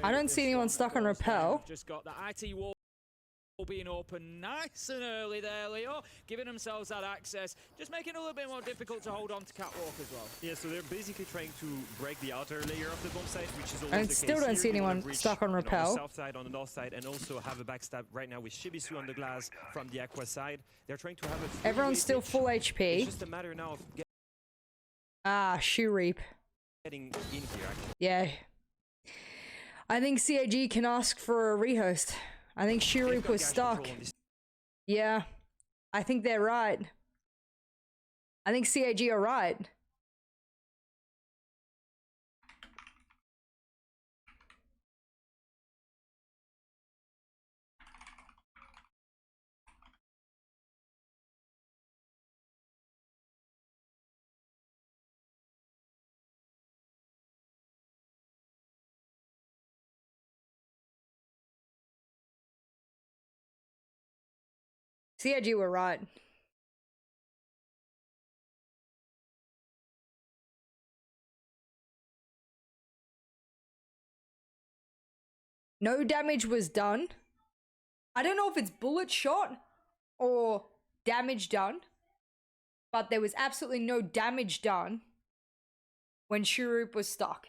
I don't see anyone stuck on rappel. Just got the IT wall being open nice and early there, Leo, giving themselves that access, just making it a little bit more difficult to hold on to Catwalk as well. Yeah, so they're basically trying to break the outer layer of the bomb site, which is always I the case. still don't Here see you wanna anyone breach, stuck on you know, rappel. the south side, on the north side, and also have a backstab right now with Shibisu on the glass from the Aqua side. They're trying to have a Everyone's still breach. full It's HP. just a matter now of Ah, shoe reap. getting in here, actually. Yeah. I think CAG can ask for a rehost. I think shoe They've reap got was gash stuck. control on this. Yeah. I think they're right. I think CAG are right. CIG were right. No damage was done. I don't know if it's bullet shot or damage done, but there was absolutely no damage done when Shurup was stuck.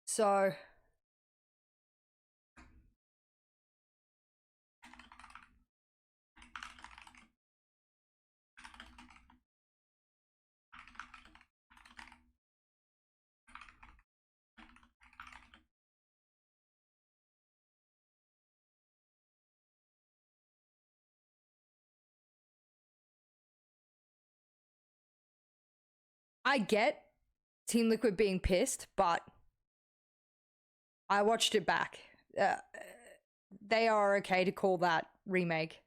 So I get Team Liquid being pissed, but I watched it back. They are okay to call that remake.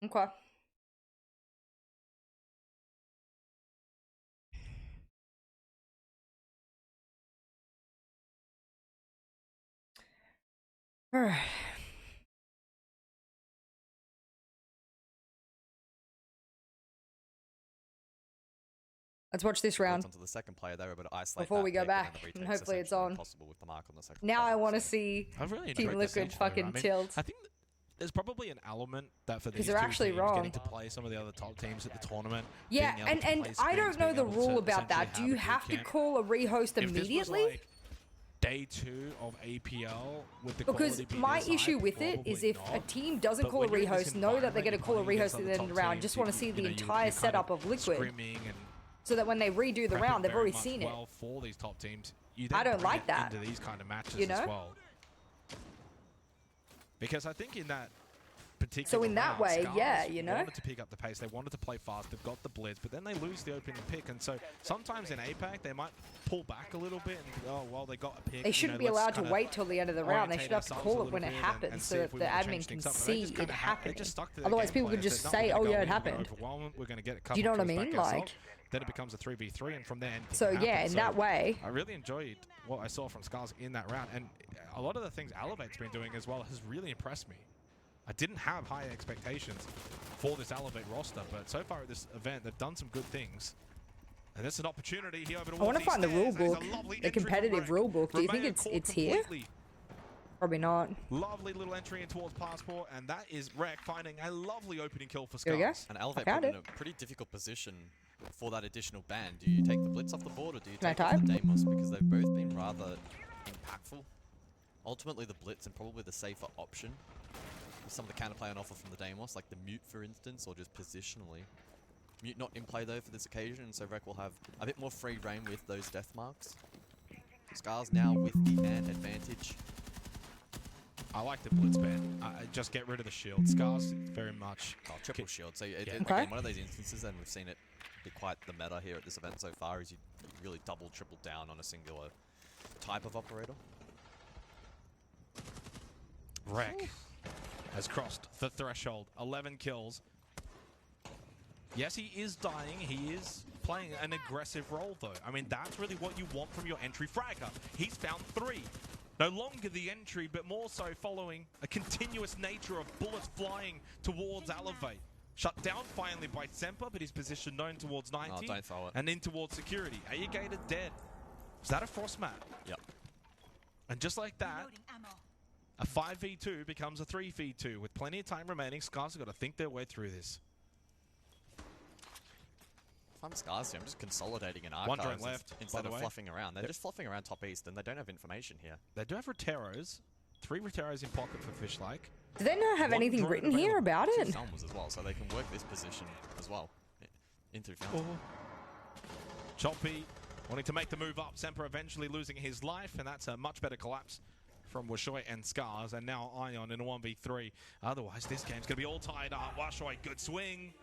Okay. All right. Let's watch this round onto the second player, they were able to isolate before that we go pick, and then back, the and retake's hopefully it's essentially on. impossible with the mark on the second Now player, I want to so- see I've really Team enjoyed this Liquid each player. fucking I mean, tilt. I think there's probably an element that for 'Cause these they're two actually teams wrong. getting to play some of the other top teams at the tournament. Yeah, being able to and play I screens, don't know being the able rule to about that. Do essentially you a have to boot camp. call a rehost If this was immediately? like day 2 of APL with the Because quality being my this high, issue with it is probably if a not. team doesn't But call a when you're in this rehost, know that they're going to environment, call a you're playing against rehost at the other end of top the round. teams, Just want to see you the know, entire you're kind setup of Liquid, screaming and so that when they redo the prepping round, they've very already much seen it. well for these top teams. You I then don't bring like it that, into these kind of matches you know? as well. Because I think in that particular So in that round, way, Scars yeah, you know? wanted to pick up the pace. They wanted to play fast. They've got the blitz, but then they lose the opening pick. And so sometimes in APAC, they might pull back a little bit and oh, well, they got a pick. They shouldn't be let's allowed to kinda wait till the end of the round. They should have to ourselves call a it when it little bit happens and so see that if we the wanna admin change can things up. But they see just it kinda happening. they just stuck to their Otherwise, game people plan could and just said, say, we're oh, gonna yeah, go it in, we're gonna happened. overwhelm them, we're going to get a couple Do you know what I kills mean? back ourselves. Like, then it becomes a 3v3, and from there, anything so can yeah, happen. in So that way. I really enjoyed what I saw from Scars in that round, and a lot of the things Elevate's been doing as well has really impressed me. I didn't have high expectations for this Elevate roster, but so far at this event, they've done some good things. And it's an opportunity here over I want to find the rule book, the competitive rule book. Do you think it's here? Probably not. Lovely little entry in towards Passport, and that is Rek finding a lovely opening kill for Here we go. Scars. And Elevate found put in it. a pretty difficult position for that additional ban. Do you take the Blitz off the board or do you Can I take off type? the Deimos? Because they've both been rather impactful. Ultimately, the Blitz and probably the safer option. With some of the counterplay on offer from the Deimos, like the Mute, for instance, or just positionally. Mute not in play, though, for this occasion, so Rek will have a bit more free reign with those death marks. Scars now with the ant advantage. I like the Blitz ban. Just get rid of the shield. Scars very much. Oh, triple shield. So Yeah. again, one of those instances, and we've seen it be quite the meta here at this event so far, is you really double, triple down on a singular type of operator. Rek has crossed the threshold. 11 kills. Yes, he is dying. He is playing an aggressive role, though. I mean, that's really what you want from your entry fragger. He's found 3. No longer the entry, but more so following a continuous nature of bullets flying towards Elevate. Shut down finally by Semper, but his position known towards 90. Oh, don't throw it. And in towards security. Aegator dead. Is that a Frostmat? Yep. And just like that, a 5v2 becomes a 3v2. With plenty of time remaining, Scars have got to think their way through this. If I'm Scars here, I'm just consolidating an One archive drone left, instead by the of way. fluffing around. They're just fluffing around top east, and they don't have information here. They do have Roteros. 3 Roteros in pocket for Fishlike. Do they not have One anything drone written here available. about Two it? Selmas as well, so they can work this position as well. Into Oh. Choppy wanting to make the move up. Semper eventually losing his life, and that's a much better collapse from Washoy and Scars, and now Ion in a 1v3. Otherwise, this game's going to be all tied up. Washoy, good swing.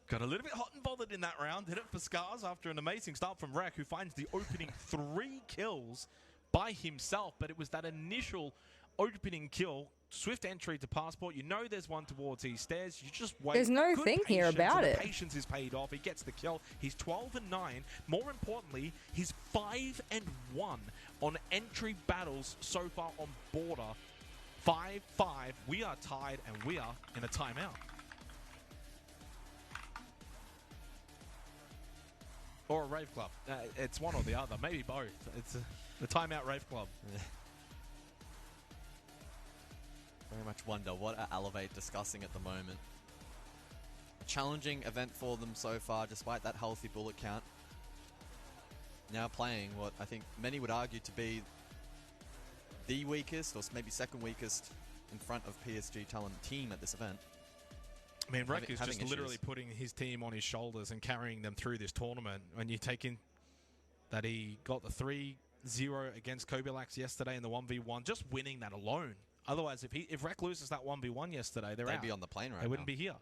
Got a little bit hot and bothered in that round. Hit it for Scars after an amazing start from Rek, who finds the opening 3 kills by himself. But it was that initial opening kill, swift entry to Passport. You know there's one towards East Stairs. You just wait. There's no Good thing here patience, about and the it. patience is paid off. He gets the kill. He's 12-9. More importantly, he's 5-1 on entry battles so far on Border. 5-5. We are tied, and we are in a timeout. Or a rave club. It's one or the other. Maybe both. It's the timeout rave club. Very much wonder what are Elevate discussing at the moment. A challenging event for them so far, despite that healthy bullet count. Now playing what I think many would argue to be the weakest, or maybe second weakest, in front of PSG talent team at this event. I mean, Rek is having just literally issues. putting his team on his shoulders and carrying them through this tournament. When you take in that he got the 3-0 against Kobilax yesterday in the 1v1, just winning that alone. Otherwise, if Rek loses that 1v1 yesterday, they'd They'd be on the plane right They wouldn't now. be here.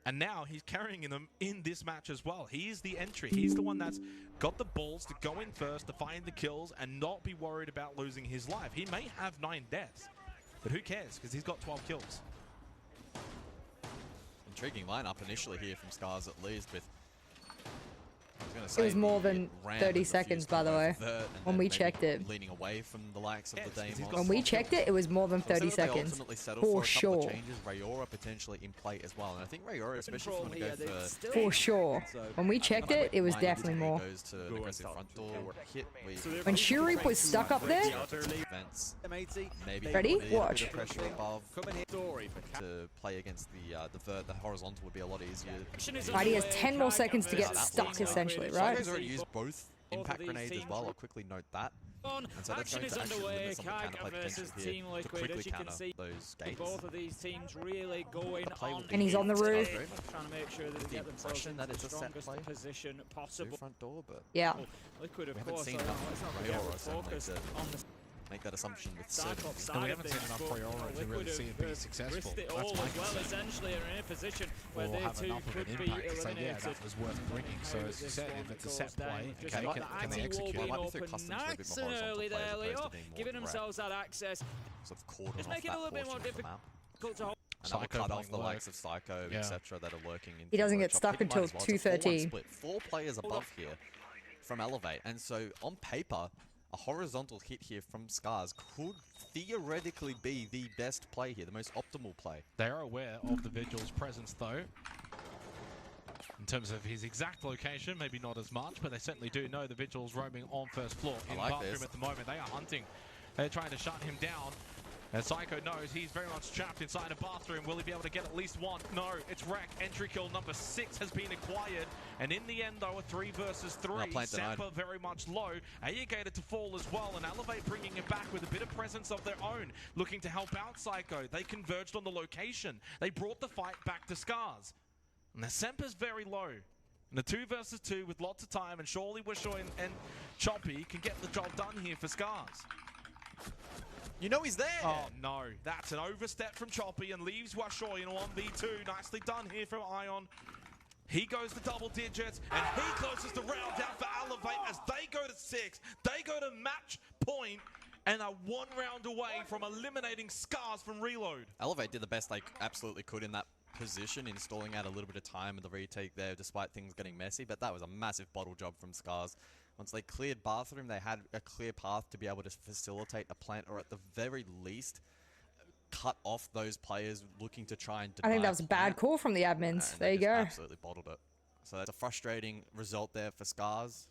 And now he's carrying them in this match as well. He is the entry. He's the one that's got the balls to go in first, to find the kills, and not be worried about losing his life. He may have 9 deaths, but who cares? Because he's got 12 kills. Intriguing lineup initially here from Scars at least, with It was more than 30 seconds, by the way, when we checked it. Leaning away from the likes of the Deimos. When we checked it, it was more than 30 seconds. For sure. Changes, Rayora potentially in play as well, and I think Rayora, especially if you want to go for... For sure. When we checked it, it was definitely more. Goes to an aggressive front door hit. When Shurip was stuck up there, maybe ready? a bit of Watch. pressure above to play against the horizontal would be a lot easier. Right, he has 10 more seconds to get stuck, essentially, right? He's already used both impact grenades as well. I'll quickly note that. And so that's going to actually limit some of the counterplay potential here to quickly counter those gates. Both of these teams really going on. And he's on the roof. Trying to make sure that they get themselves in that the it's a set strongest play. position possible. Front door, but Yeah. Liquid, of we haven't course, seen let's enough not from forget, Rayora we're certainly focused to on the make that assumption with Cyclops certainty. side And we of haven't seen things, enough but priority to Liquid really see it be have successful. risked it That's all my as well, concern. essentially, are in a position where Or they have too enough of could an be impact to say, yeah, eliminated. that was worth bringing. So as you said, if it's a set play, Just okay, got can the they IT wall execute? being Might be through open customs for a bit nice more and horizontal early play as there, opposed Leo, to being more giving direct. themselves that access. Sort of cordon It's off making it a that little bit more portion of the map. difficult to hold. And that will Psycho cut off playing the work. likes of Psycho, Yeah. etc. that are lurking in. He doesn't get Workshop. stuck Keep in until mind as well, it's a 4-1 2:13. split. 4 players above here from Elevate, and so on paper, a horizontal hit here from Scars could theoretically be the best play here, the most optimal play. They are aware of the Vigil's presence, though. In terms of his exact location, maybe not as much, but they certainly do know the Vigil's roaming on first floor. In like bathroom this. at the moment, they are hunting. They're trying to shut him down. And Psycho knows he's very much trapped inside a bathroom. Will he be able to get at least one? No, it's Wreck. Entry kill number 6 has been acquired. And in the end, though, a 3 versus 3. plant denied. Sampa very much low. Aegator to fall as well. And Elevate bringing it back with a bit of presence of their own. Looking to help out Psycho. They converged on the location. They brought the fight back to Scars. And the Sempa's very low. And the 2 versus 2 with lots of time. And surely Wisho and Choppy can get the job done here for Scars. You know he's there! Oh no, that's an overstep from Choppy and leaves Washoy in 1v2. Nicely done here from Ion. He goes to double digits and he closes the round out for Elevate as they go to 6. They go to match point and are 1 round away from eliminating Scars from Reload. Elevate did the best they absolutely could in that position, installing out a little bit of time in the retake there despite things getting messy, but that was a massive bottle job from Scars. Once they cleared bathroom, they had a clear path to be able to facilitate a plant, or at the very least, cut off those players looking to try and I think that was a bad call from the admins. There you go. Absolutely bottled it. So that's a frustrating result there for Scars,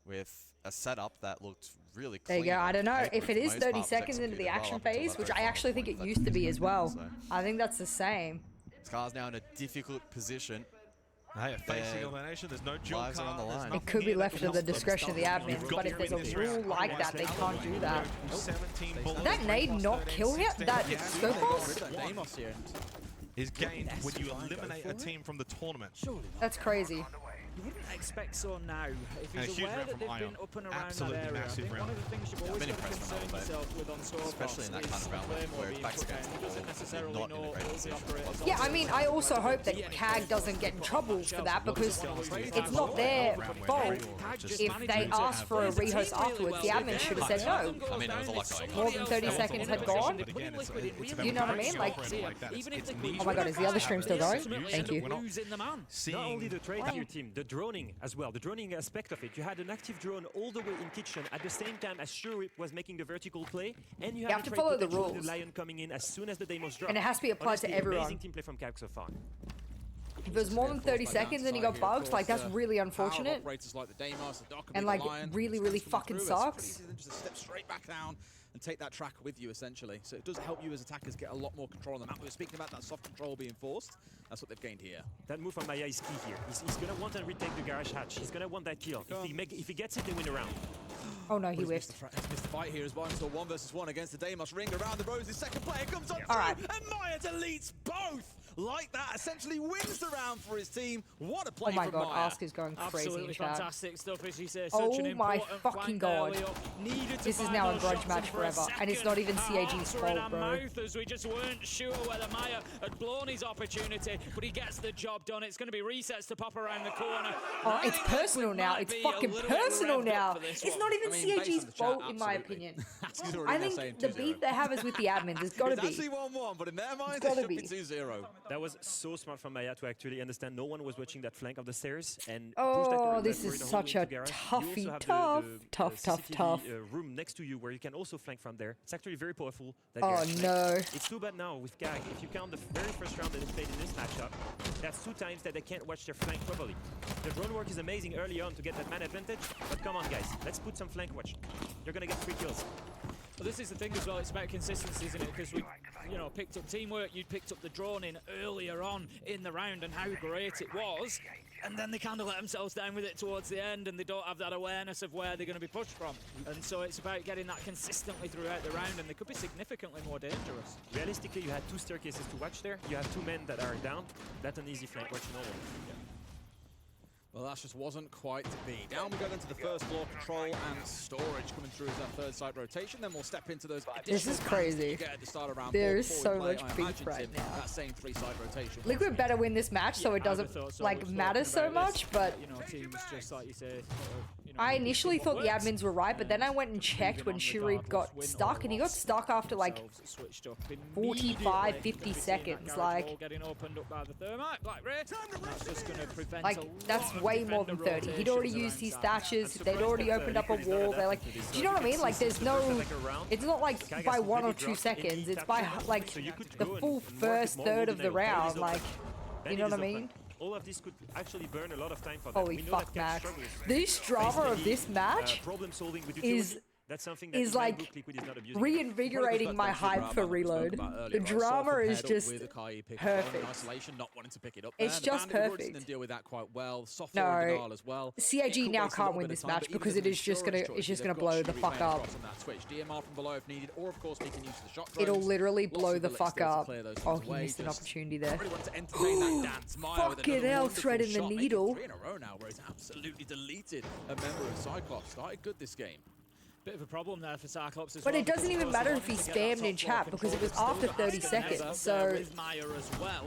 with a setup that looked really There clean. you go. I don't know on paper if for it the is most 30 part, was seconds into the executed well action up until phase, that which very I final actually think point it that used to be didn't as well. so I think that's the same. Scars now in a difficult position. Hey, facing elimination, there's no jump lives are on the line. It could be left to the discretion of the admins, but if there's a rule like that, they can't do that. Did that nade not kill him? That scope pulse? Deimos here. Is gained when you eliminate a team from the tournament. That's crazy. You wouldn't expect so now. If And a he's huge aware round that from they've been Ion. up and around Absolutely that area, I massive think one round. of the things you've always been got to impressed from concern Elevate. yourself with on Scorebox Especially in that is kind of round Claymore where it's being backs put against down. the He doesn't wall, necessarily not in a know great all the position. operators. Yeah, I mean, I also hope that CAG doesn't get in trouble for that because it's not their fault. If they asked for a rehost afterwards, the admin should have said no. I mean, there was a lot going on. More than 30 seconds had gone. You know what I mean? Like, oh my god, is the other stream still going? Thank you. Not only the trade of your team, the droning as well, the droning aspect of it. You had an active drone all the way in kitchen at the same time as Shurip was making the vertical play, and you have the to trade follow the potential of rules. The Lion coming in as soon as the demos drop. And it has to be applied to Honestly, everyone. Amazing team play from CAG so far. If it was more than 30 seconds and he got bugged, like that's really unfortunate. Operators like the Deimos, the Doc, And like really, really fucking sucks. It's pretty easy to just step straight back down and take that track with you, essentially. So it does help you as attackers get a lot more control on the map. We were speaking about that soft control being forced. That's what they've gained here. That move from Maya is key here. He's going to want to retake the garage hatch. He's going to want that kill. If he gets it, they win a round. Oh no, he He's whiffed. missed the fight here as well. Until 1 versus 1 against the Deimos. Ring around the roses. Second player comes up. All right. And Maya deletes both. Like that, essentially wins the round for his team. What a play Oh my from god, Maya. Ask is going crazy Absolutely in chat. fantastic stuff, as you say. Oh Such an my important fucking flank there, god. Leo. Needed to This is find now a those grudge shots match in for a forever, and it's not even second. CAG's Hearts were in fault, our bro. mouth as we just weren't sure whether Maya had blown his opportunity, but he gets the job done. It's going to be resets to pop around the corner. Oh, it's personal now. It's fucking personal now. It's not even I mean, based on CAG's the chat, fault, in my absolutely. opinion. He's already I there saying think the 2-0. beef they have is with the admins. It's gotta It's be. actually 1-1, but in their minds, gotta it should be be. 2-0. That was so smart from Maya to actually understand no one was watching that flank of the stairs and Oh, push that corridor this corridor is all such the way a to garage. toughy, You also have tough, the tough. CCTV, room next to you where you can also flank from there. It's actually very powerful. That Oh garage flank. no. It's too bad now with CAG. If you count the very first round that they played in this matchup, that's 2 times that they can't watch their flank properly. The drone work is amazing early on to get that man advantage, but come on guys, let's put some flank watch. You're gonna get 3 kills. Well, this is the thing as well, it's about consistency, isn't it? Because we, picked up teamwork, you'd picked up the drone in earlier on in the round and how great it was. And then they kind of let themselves down with it towards the end and they don't have that awareness of where they're going to be pushed from. And so it's about getting that consistently throughout the round and they could be significantly more dangerous. Realistically, you had 2 staircases to watch there. You have 2 men that are down. That's an easy flank watch in all. Well, that just wasn't quite to be. Down we go into the first floor, control and storage coming through as our third side rotation. Then we'll step into those This is crazy. At the start of round There's four, so play, much I beef imagine, right Tim, now. that same three-side rotation. Liquid better win this match, so it doesn't like matter so much. But you know, teams just like you say. I initially thought the admins were right, but then I went and checked when Shuri got stuck, and he got stuck after like 45, 50 seconds. Like, getting opened up by the thermite. That's just going to prevent that's way more than 30. He'd already used his thatches. They'd already opened up a wall. They're like, do you know what I mean? Like, there's no. It's not like by 1 or 2 seconds. It's by like the full first third of the round. Like, you know what I mean? All of this could actually burn a lot of time for them. Holy fuck, Max. This drama of this match is like reinvigorating my hype for Reload. The drama is just perfect. It's just perfect. No, CIG now can't win this match because it's just gonna blow the fuck up. It'll literally blow the fuck up. Oh, he missed an opportunity there. Fucking hell, threading the needle. Absolutely deleted a member of Cyclops. Started good this game. Bit of a problem there for Cyclops as but well. It doesn't even matter if he spammed in chat because it was after 30 seconds, so... With Maya as well.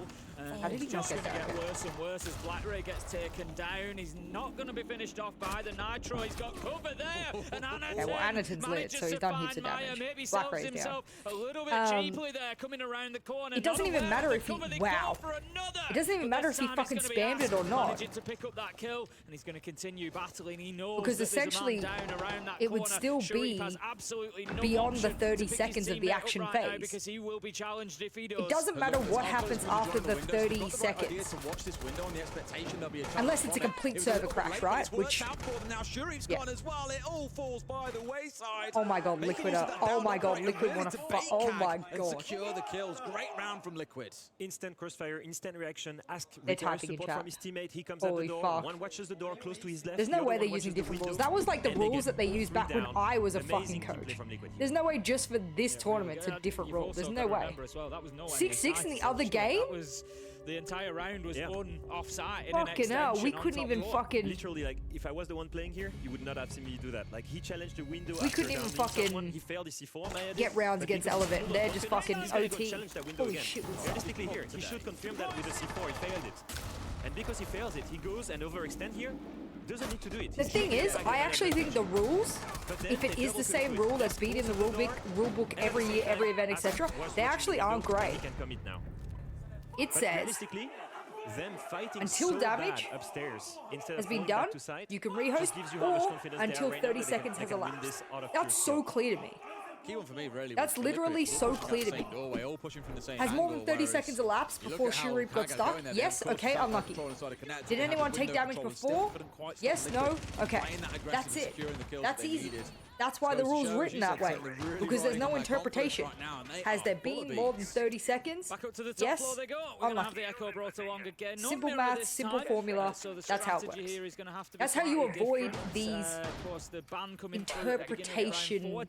How did he not get that? Get worse and worse as Black Ray gets taken down. He's not going to be finished off by the Nitro. He's got cover there. And Okay, well, Anaton's lit, so he's done heaps of damage. Maybe Black Ray's down. A little bit cheaply there, coming around the corner. It doesn't even matter if he... Wow. It doesn't even matter if he fucking spammed it or not. To pick up that kill, and he's going to continue battling. He knows because essentially, it would still be beyond the 30 seconds of the action phase. Because he will be challenged if he does. It doesn't matter what happens after the 30 seconds. Unless it's a complete server crash, right? Which, yeah. Oh my god, Liquid. Oh my god, Liquid wanna fuck. Oh my god. Secure the kills. Great round from Liquid. Instant crossfire, instant reaction. Ask support from his teammate. He comes at the door. Fuck. One watches the door close to his left. There's no way they're using different rules. That was like the rules that they used back when I was a fucking coach. There's no way just for this tournament it's a different rule. There's no way. 6-6 in the other game? The entire round was won offside. Fucking hell, we couldn't even fucking... Literally, like, if I was the one playing here, you would not have seen me do that. Like, he challenged the window. We couldn't even fucking he failed his C4. get rounds against Elevate, and they're just fucking OT. Holy shit. Realistically here, he should confirm that with the C4, he failed it. And because he fails it, he goes and overextend here. Doesn't need to do it. The thing is, I actually think the rules, if it is the same rule that's been in the rule book every year, every event, etc., they actually aren't great. It says, until damage has been done, you can rehost, or until 30 seconds has elapsed. That's so clear to me. Key one for me, really. That's literally so clear to me. Has more than 30 seconds elapsed before Shuri got stuck? Yes, okay, unlucky. Did anyone take damage before? Yes, no? Okay. That's it. That's easy. That's why the rule's written that way. Because there's no interpretation. Has there been more than 30 seconds? Yes, unlucky. Simple maths, simple formula. That's how it works. That's how you avoid these interpretation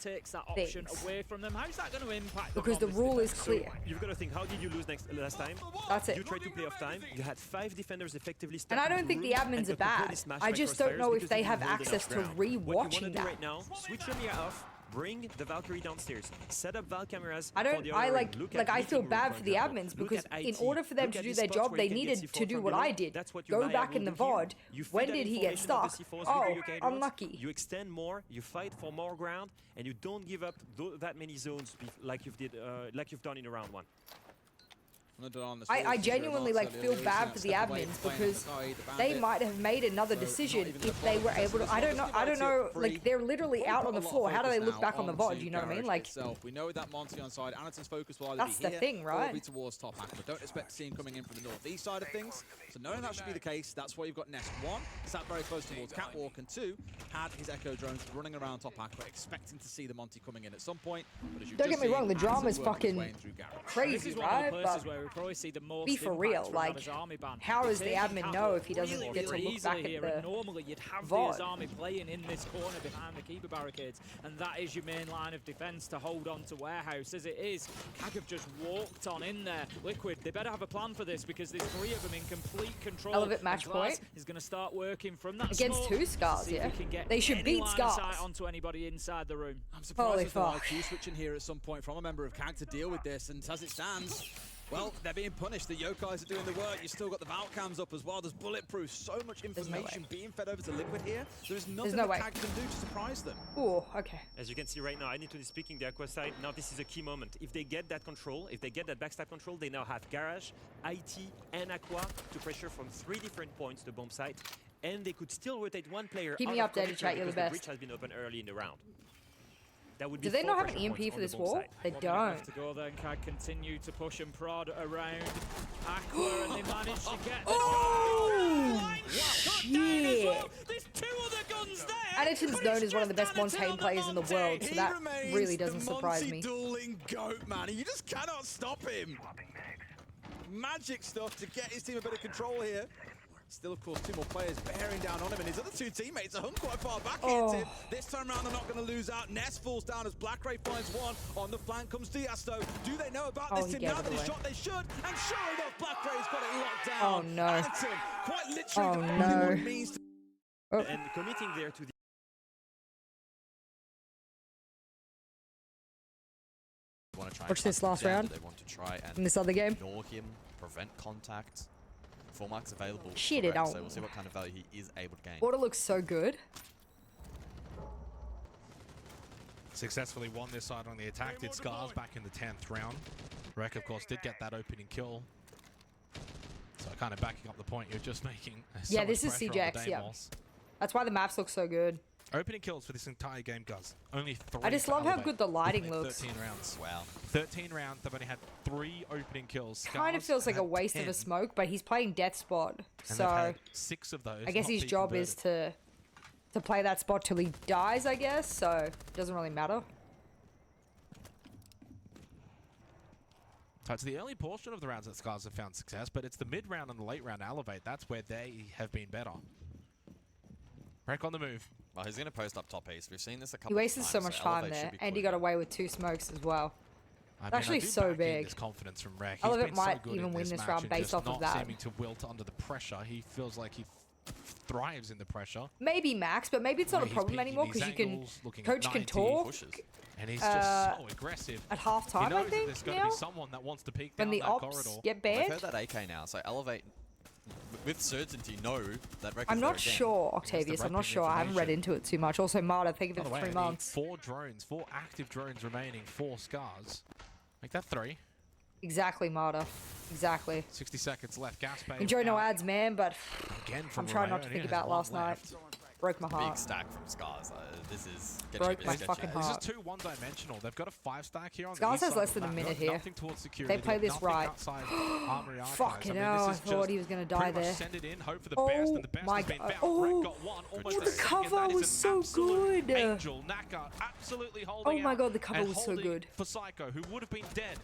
things. Away from them. How's that going to impact because the rule is clear. So you've got to think, how did you lose last time? That's it. You tried to play off time. You had 5 defenders effectively. And I don't think the admins are bad. I just don't know if they have access to re-watching that. Right now, switch your mirror off. Bring the Valkyrie downstairs. Set up Val cameras. I feel bad for the admins because in order for them to do their job, they needed to do what I did. Go back in the VOD. When did he get stuck? Oh, unlucky. You extend more. You fight for more ground, and you don't give up that many zones like you've done in round 1. I genuinely feel bad for the admins because they might have made another decision if they were able to. I don't know. Like, they're literally out on the floor. How do they look back on the VOD? You know what I mean? Like, we know that Monty on side. Anaton's focus will either that's be the here thing, right? or be towards top hacker. Don't expect to see him coming in from the northeast side of things. So knowing that should be the case, that's why you've got Nest 1 sat very close towards Catwalk, and 2 had his Echo drones running around top hacker, expecting to see the Monty coming in at some point. But as don't get me wrong, the drama's fucking crazy, right? But where we probably see the most Be for impact real, from like, that Azami ban. how does the Taking admin Capo know if he doesn't really, get to really look easily back at here, the and normally you'd have VOD? the Azami playing in this corner behind the keeper barricades, and that is your main line of defense to hold on to Warehouse. As it is, Kag have just walked on in there. Liquid, they better have a plan for this because there's 3 of them in complete control. Elevate match point. Is going to start working from that against smoke 2 Scars, see if yeah. we can get They should any beat line of Scars. sight onto anybody inside the room. I'm surprised Holy there's no fuck. IQ switching here at some point from a member of CAG to deal with this, and as it stands, well, they're being punished. The Yokais are doing the work. You've still got the Valk cams up as well. There's bulletproof. So much no information way. being fed over to Liquid here. There's nothing no that way. CAG can do to surprise them. Oh, okay. As you can see right now, I need to be speaking the Aqua side. Now this is a key moment. If they get that control, if they get that backstab control, they now have Garage, IT, and Aqua to pressure from 3 different points the bomb site. And they could still rotate 1 player Keep out me of updated, coverage chat, you're the because best. breach has been open early in the round. That would be Do they 4 not have an pressure EMP points for on the this bomb wall? site. They 1 minute left don't. to go then. CAG continue to push and prod around Aqua, and they managed to get the Oh, shit! shit. There's 2 other guns there. Addington's but known it's as one of the just best Addington Montaigne on the players in the Montaigne. world, so He that remains really doesn't the surprise Monty me. dueling goat, man. You just cannot stop him. Magic stuff to get his team a bit of control here. Still, of course, 2 more players bearing down on him, and his other 2 teammates are hung quite far back here, Tim. This time around, they're not going to lose out. Ness falls down as Black Ray finds 1. On the flank comes Diasto. Do they know about this, he Tim? gave Now it that he's away. shot, they should. And sure enough, Black Ray's got it locked down. Oh, no. Addington, quite literally Oh, defining no. what it means to And committing there to the Want to try Watch and this hunt him last down, round. They want to try and In this other game. ignore him, prevent contact. 4 marks available. Shit, for it Rex, don't. so we'll see what kind of value he is able to gain. Water looks so good. Successfully won this side on the attack. Did Scars back in the 10th round. Rek, of course, did get that opening kill. So kind of backing up the point you're just making. So Yeah, much this is pressure on the CJX, yeah. Deimos. That's why the maps look so good. Opening kills for this entire game, guys. Only 3. I just for love how Elevate. good the lighting They've looks. 13 rounds. Wow. 13 rounds, they've only had 3 opening kills. Kind of Scars feels like a had waste of 10, a smoke, but he's playing death spot, and so they've had 6 of those. I guess not his be job is converted. to play that spot till he dies, I guess, so it doesn't really matter. So it's the early portion of the rounds that Scars have found success, but it's the mid round and the late round Elevate. That's where they have been better. Rek on the move. Well, he's going to post up top east. We've seen this a couple He wasted of so times. much time Elevate should there, be and he quick. got away with 2 smokes as well. I It's actually I do so back in big. this confidence from Rek. He's Elevate been so might good even in win this this match round and based just off of not that. seeming to wilt under the pressure. He feels like he thrives in the pressure. Maybe Max, but maybe it's not a He's problem peaking anymore these because you can. angles, looking at Coach can 90 talk Pushes. And he's just so aggressive. at He halftime, knows I that think. there's going to Now, be someone that wants to peek when down the that ops corridor. get Well, they've banned. heard that AK now, so Elevate, with certainty, know that Rek I'm is there not again. sure, Octavius. I'm not repping sure. I haven't read information. into it too much. Also, Marta, thank you By for the way, the 3 only months. 4 drones, 4 active drones remaining, 4 Scars. Make that 3. Exactly, Marta. Exactly. 60 seconds left. Gas bay Enjoy no out ads, man, but again from I'm trying not Romeo, to and think he about has 1 last night. left. Broke my Big heart. stack from Scars. This is getting Broke a bit my sketchy. fucking This heart. is too one-dimensional. They've got a 5 stack here on Scars the has east less side than a of the map. minute They've got here. Nothing towards security. They play They've this nothing right. outside Armory Archives. Fucking I mean, hell, I this is thought just he was going to die pretty much there. send it in, hope for the Oh best, and the best my has been God. found. Oh. Rek got 1, almost The a second. cover That is was an so absolute good. Angel Naka absolutely holding Oh my out God, the cover and was so holding good. for Psycho, who would have been dead.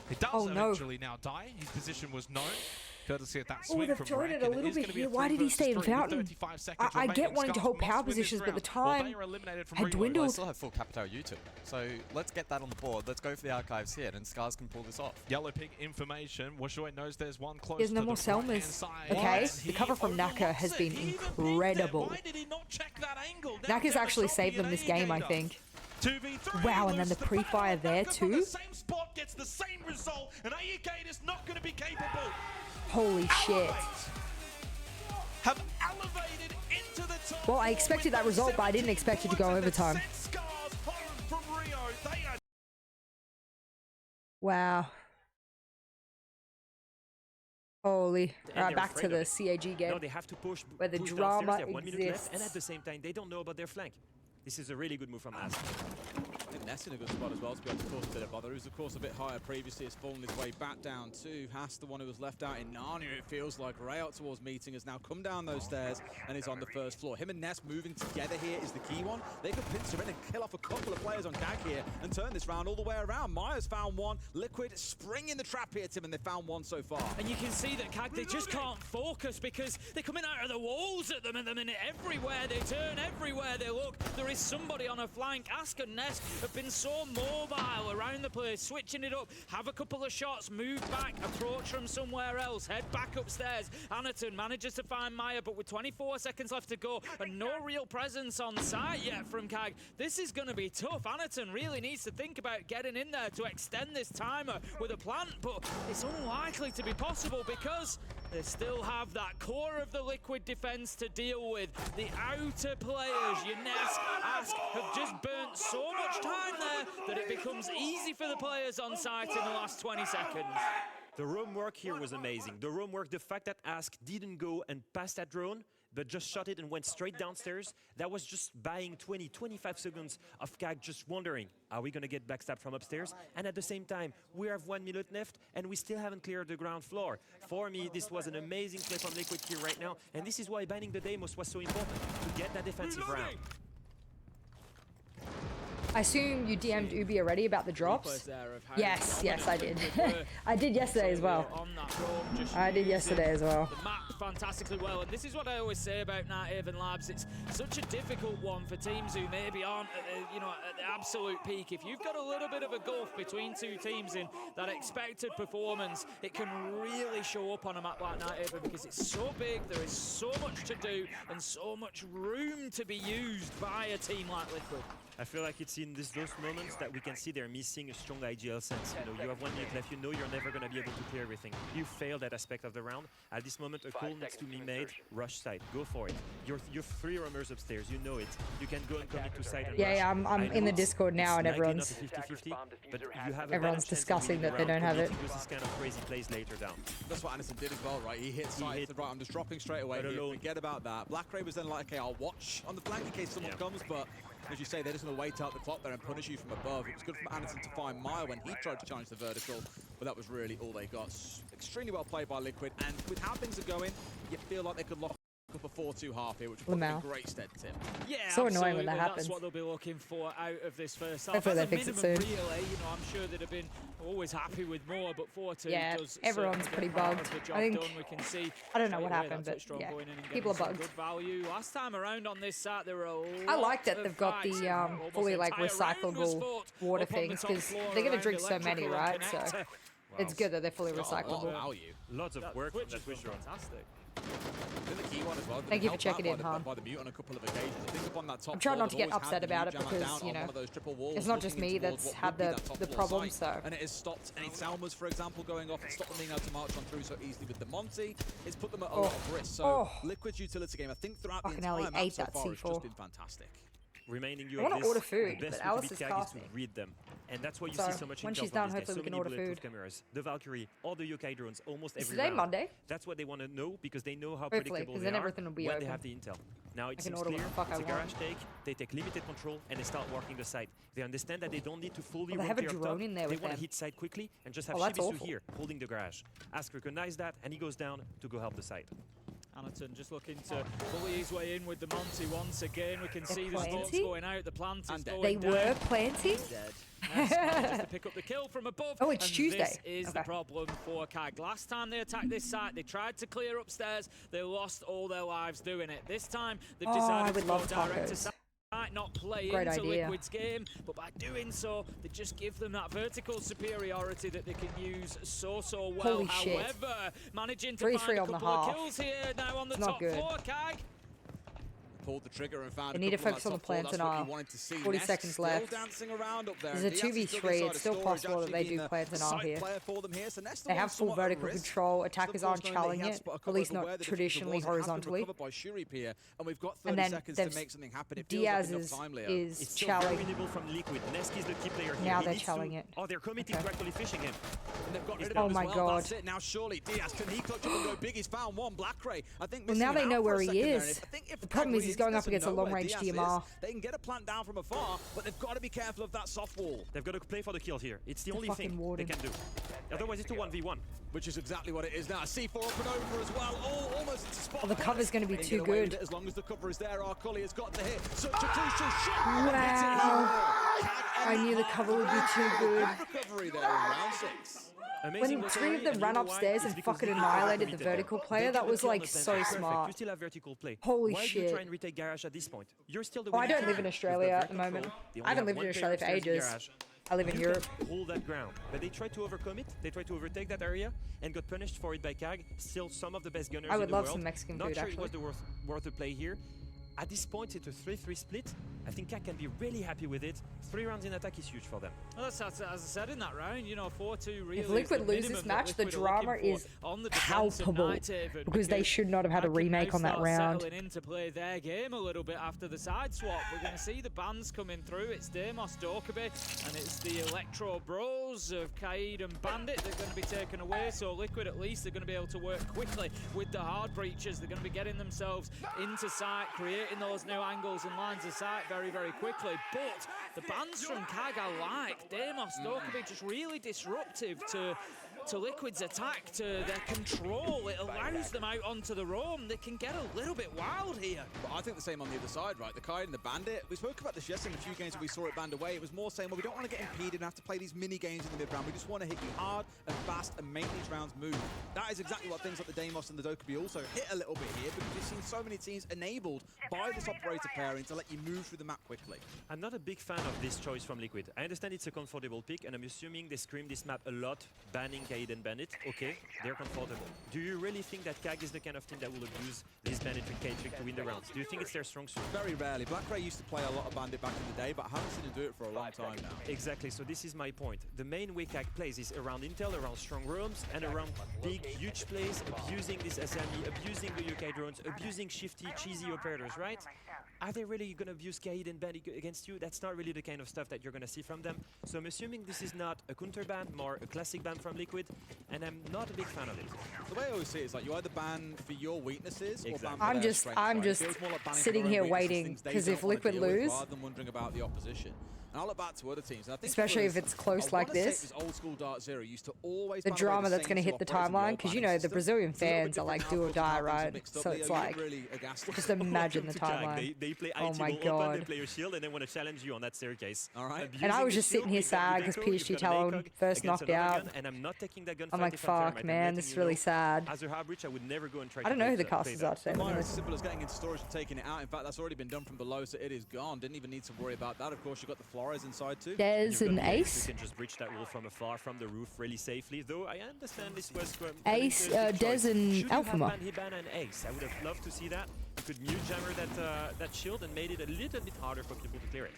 He does Oh, no. eventually now die. His position was known. Courtesy of that Oh, swing they've from thrown Rek, it a and little is bit gonna be a here. Why did he 3 stay in versus 3 with Fountain? 35 seconds I get remaining. wanting to Scars hold power must win this positions, but the round, or time they are eliminated from had reload. Well, dwindled. they still have full Capital U2. So let's get that on the board. Let's go for the archives here, and Scars can pull this off. Yellow Pig information. Washoe knows there's one close There's to no the more right-hand Selmas. side. Okay, And the he cover from Naka has overlooks been it. He even peeked incredible. there. Why did he not check that angle? Down Naka's there, actually the saved them this game, I Gator. think. 2v3. Wow, and then loses the pre-fire battle. there Naka from too. The same spot gets the same result, and AEK is not going to be capable. Holy shit. Elevate have elevated into the top. Well, I expected that result, but I didn't expect it to go points, and overtime. they've sent Scars home from Rio. They are Wow. Holy. And Alright, they're back to afraid the of it. CAG game. No, they have to push. where the push drama downstairs. They have 1 minute left, and exists. at the same time, they don't know about their flank. This is a really good move from As. I think Ness in a good spot as well to be able to cause a bit of bother. He was, of course, a bit higher previously. Has fallen his way back down to Haas, the one who was left out in Narnia. It feels like Ray out towards meeting has now come down those stairs and is on the first floor. Him and Ness moving together here is the key one. They could pincer in and kill off a couple of players on Gag here and turn this round all the way around. Myers found one. Liquid springing the trap here, Tim, and they found one so far. And you can see that CAG, they just can't focus because they're coming out of the walls at them at the minute. Everywhere they turn, everywhere they look, there is somebody on a flank. Ask and Ness have been so mobile around the place, switching it up, have a couple of shots, move back, approach from somewhere else, head back upstairs. Anaton manages to find Maya, but with 24 seconds left to go and no real presence on site yet from CAG, this is going to be tough. Anaton really needs to think about getting in there to extend this timer with a plant, but it's unlikely to be possible because they still have that core of the Liquid defense to deal with. The outer players, Younes, Ask, have just burnt so much time there that it becomes easy for the players on site in the last 20 seconds. The roam work here was amazing. The roam work, the fact that Ask didn't go and pass that drone, but just shot it and went straight downstairs, that was just buying 20, 25 seconds of CAG just wondering, are we going to get backstabbed from upstairs? And at the same time, we have 1 minute left and we still haven't cleared the ground floor. For me, this was an amazing play from Liquid here right now, and this is why banning the Deimos was so important, to get that defensive round. I assume you DM'd Ubi already about the drops? Yes, I did. I did yesterday as well. I did yesterday as well. The map fantastically well, and this is what I always say about Nighthaven Labs. It's such a difficult one for teams who maybe aren't at the, at the absolute peak. If you've got a little bit of a gulf between two teams in that expected performance, it can really show up on a map like Nighthaven because it's so big, there is so much to do, and so much room to be used by a team like Liquid. I feel like it's in those moments that we can see they're missing a strong IGL sense. You have 1 minute left, you know you're never going to be able to clear everything. You failed that aspect of the round. At this moment, a call needs to be made. Rush site, go for it. You're 3 roamers upstairs, you know it. You can go and commit to site and rush. Yeah, I'm in the Discord now and everyone's 50-50, but you have everyone's discussing that they don't have it. This kind of crazy plays later down. That's what Anderson did as well, right? He hit site, said, right, I'm just dropping straight away here, forget about that. Black Ray was then like, okay, I'll watch on the flank in case someone comes, but as you say, they're just going to wait out the clock there and punish you from above. It was good from Anderson to find Maya when he tried to challenge the vertical, but that was really all they got. Extremely well played by Liquid, and with how things are going, you feel like they could lock up a 4-2 half here, which would put them in great stead, Tim. Yeah, so annoying when that happens. That's what they'll be looking for out of this first half. Hopefully they fix it soon. Really, I'm sure they'd have been always happy with more, but 4-2 does everyone's pretty bugged. I think, we can see I don't know what happened, but yeah, people are bugged. Good value. Last time around on this site, there were a lot I like that they've got the fully like recyclable water things because they're gonna drink so many, right? So it's good that they're fully recyclable. Lots of work from that Twitch drone. Fantastic. The key one as well. Thank you for checking in, Han. By the mute on a couple of occasions. I think upon that top I'm trying not to floor, get upset about it because, it's not just me that's had the problem, so. And it has stopped any Salmas, for example, going off and stopped them being able to march on through so easily with the Monty. It's put them at a lot of risk. So Liquid's utility game, I think throughout the entire map so far, has just been fantastic. Remaining you I want of to order this, food, the best but Alice way to is beat CAG is to casting. read them. And that's why you So, see so much when intel she's from done, these guys. hopefully So we can many order bulletproof food. cameras, the Valkyrie, all the yokai drones, almost Is every today round. Monday? That's what they want to know because they know how Hopefully, predictable 'cause they then are everything will be when open. they have the intel. Now it can seems order what clear, the fuck it's I a garage take, they take limited control and they start working the site. They understand that they don't need to fully they roam have a clear up drone top. in there They with want to them. hit site quickly and just have Oh, that's Shibisu awful. here, holding the garage. Ask recognize that and he goes down to go help the site. Anaton just looking to bully his way in with the Monty once again. We can see the smokes planting? going out, the plant is going They down. were planting? Dead. Just to pick up the kill from above. Oh, it's and Tuesday. This is Okay. the problem for CAG. Last time they attacked this site, they tried to clear upstairs. They lost all their lives doing it. This time, they've I decided would to go love direct to tacos. site. Might not play Great into idea. Liquid's game, but by doing so, they just give them that vertical superiority that they can use so well. Holy shit. However, managing to 3-3 find a on the couple of half. kills here now on the It's not top good. floor, CAG. Pulled the trigger and found They a need to couple focus on on that the top floor. plants That's and what you R. wanted to see. 40 Nest seconds still left. dancing around up there. There's a Diaz is still 2v3. inside It's a still storage, possible that actually they being do the plants and R site here. player for them here. So Nest the They one have full somewhat at vertical risk. control. Attackers Of course, aren't knowing that challenging he had it, spot a at couple least of aware not that traditionally defensive walls and has been horizontally. recovered by Shurip here, and we've got 30 And then seconds to there's make something happen. It feels like Diaz enough time, Leo. is It's still challing. very winnable from Liquid. Neski is the key player here. Now He they're needs challing to, it. Oh, they're committing to actually fishing him. And they've got rid of Oh him my as well. God. That's it. Now surely Diaz, can he clutch up and go big? He's found one. Black Ray, I think Well, missing now him they out know for a where he second there, and is. I think if The problem is Agri he's going up against a long-range DMR. They can get a plant down from afar, but they've got to be careful of that soft wall. They've got to play for the kill here. It's the only thing they can do. Otherwise, it's a 1v1. Which is exactly what it is now. C4 up and over as well. Oh, almost into spot. Oh, the cover's going to be They too get away with good. it as long as the cover is there, our Cully has got to hit. Such a crucial shot. Wow. I knew the cover would be too good. Recovery there in round 6. When 3 of them ran upstairs and fucking annihilated the vertical player, that was like so smart. You still have vertical play. Holy Why shit. do you try and retake garage at this point? You're still the Oh, I don't live in Australia at the moment. I haven't lived in Australia for ages. I live in You Europe. can hold that ground, but they tried to overcome it. They tried to overtake that area and got punished for it by CAG. Still some of the best gunners I would in the love world. some Mexican Not food, sure actually. it was worth the play here. At this point, it's a 3-3 split. I think CAG can be really happy with it. 3 rounds in attack is huge for them. Well, that's as I said in that round, you know, 4-2 really. If Liquid lose this match, the drama is palpable because they should not have had a remake on that round. Settling in to play their game a little bit after the side swap. We're going to see the bands coming through. It's Deimos, Dokkaebi, and it's the Electro Bros of Kaid and Bandit that are going to be taken away. So Liquid, at least, they're going to be able to work quickly with the hard breaches. They're going to be getting themselves into sight, creating those new angles and lines of sight very, very quickly. But the bands from CAG I like. Deimos, Dokkaebi just really disruptive to Liquid's attack, to their control. It allows them out onto the roam. They can get a little bit wild here. But I think the same on the other side, right? The Kaid and the Bandit. We spoke about this yesterday in a few games when we saw it band away. It was more saying, well, we don't want to get impeded and have to play these mini games in the mid round. We just want to hit you hard and fast and make these rounds move. That is exactly what things like the Deimos and the Dokkaebi also hit a little bit here, because we've seen so many teams enabled by this operator pairing to let you move through the map quickly. I'm not a big fan of this choice from Liquid. I understand it's a comfortable pick, and I'm assuming they scream this map a lot, banning Kaid and Bandit. Okay, they're comfortable. Do you really think that CAG is the kind of team that will abuse this Bandit and Kaid trick to win the rounds? Do you think it's their strong suit? Very rarely. Black Ray used to play a lot of Bandit back in the day, but I haven't seen him do it for a long time now. Exactly, so this is my point. The main way CAG plays is around intel, around strong roams, and around big, huge plays, abusing this SME, abusing the UK drones, abusing shifty, cheesy operators, right? Are they really going to abuse Kaid and Bandit against you? That's not really the kind of stuff that you're going to see from them. So I'm assuming this is not a counter ban, more a classic ban from Liquid, and I'm not a big fan of it. The way I always see it is like you either ban for your weaknesses or ban for I'm their just strengths, I'm right? just It feels more like banning for sitting their own here weaknesses, waiting, things they because don't if wanna Liquid deal with, lose, rather than wondering about the opposition. And I look back to other teams, and I think especially it was, if it's close I like wanna say this, it was old school Dart Zero used to always the ban away drama the that's same going to two hit the operators in timeline, your because you banning know the system. Brazilian It's a little bit fans are like different do or how die, coaching happens right? mixed up So there. it's You get like really aghast. just imagine the Welcome to CAG. timeline. They play Oh IT my will open, god! they play your shield, and they want to challenge you on that staircase. All right. And I was just sitting here sad because PSG Talon first knocked out. And I'm not taking that gunfight. I'm like, fuck, man, this is really sad. As a hard breach, I would never go and try. I don't know who the casters are today. Mine is as simple as getting into storage and taking it out. In fact, that's already been done from below, so it is gone. Didn't even need to worry about that. Of course, you've got the Flores inside too. There's an ace. You can just breach that wall from afar, from the roof, really safely. Though I understand this was Ace, Dez, and Alphama. Hiban and Ace. I would have loved to see that. You could mute jammer that shield and made it a little bit harder for people to clear it.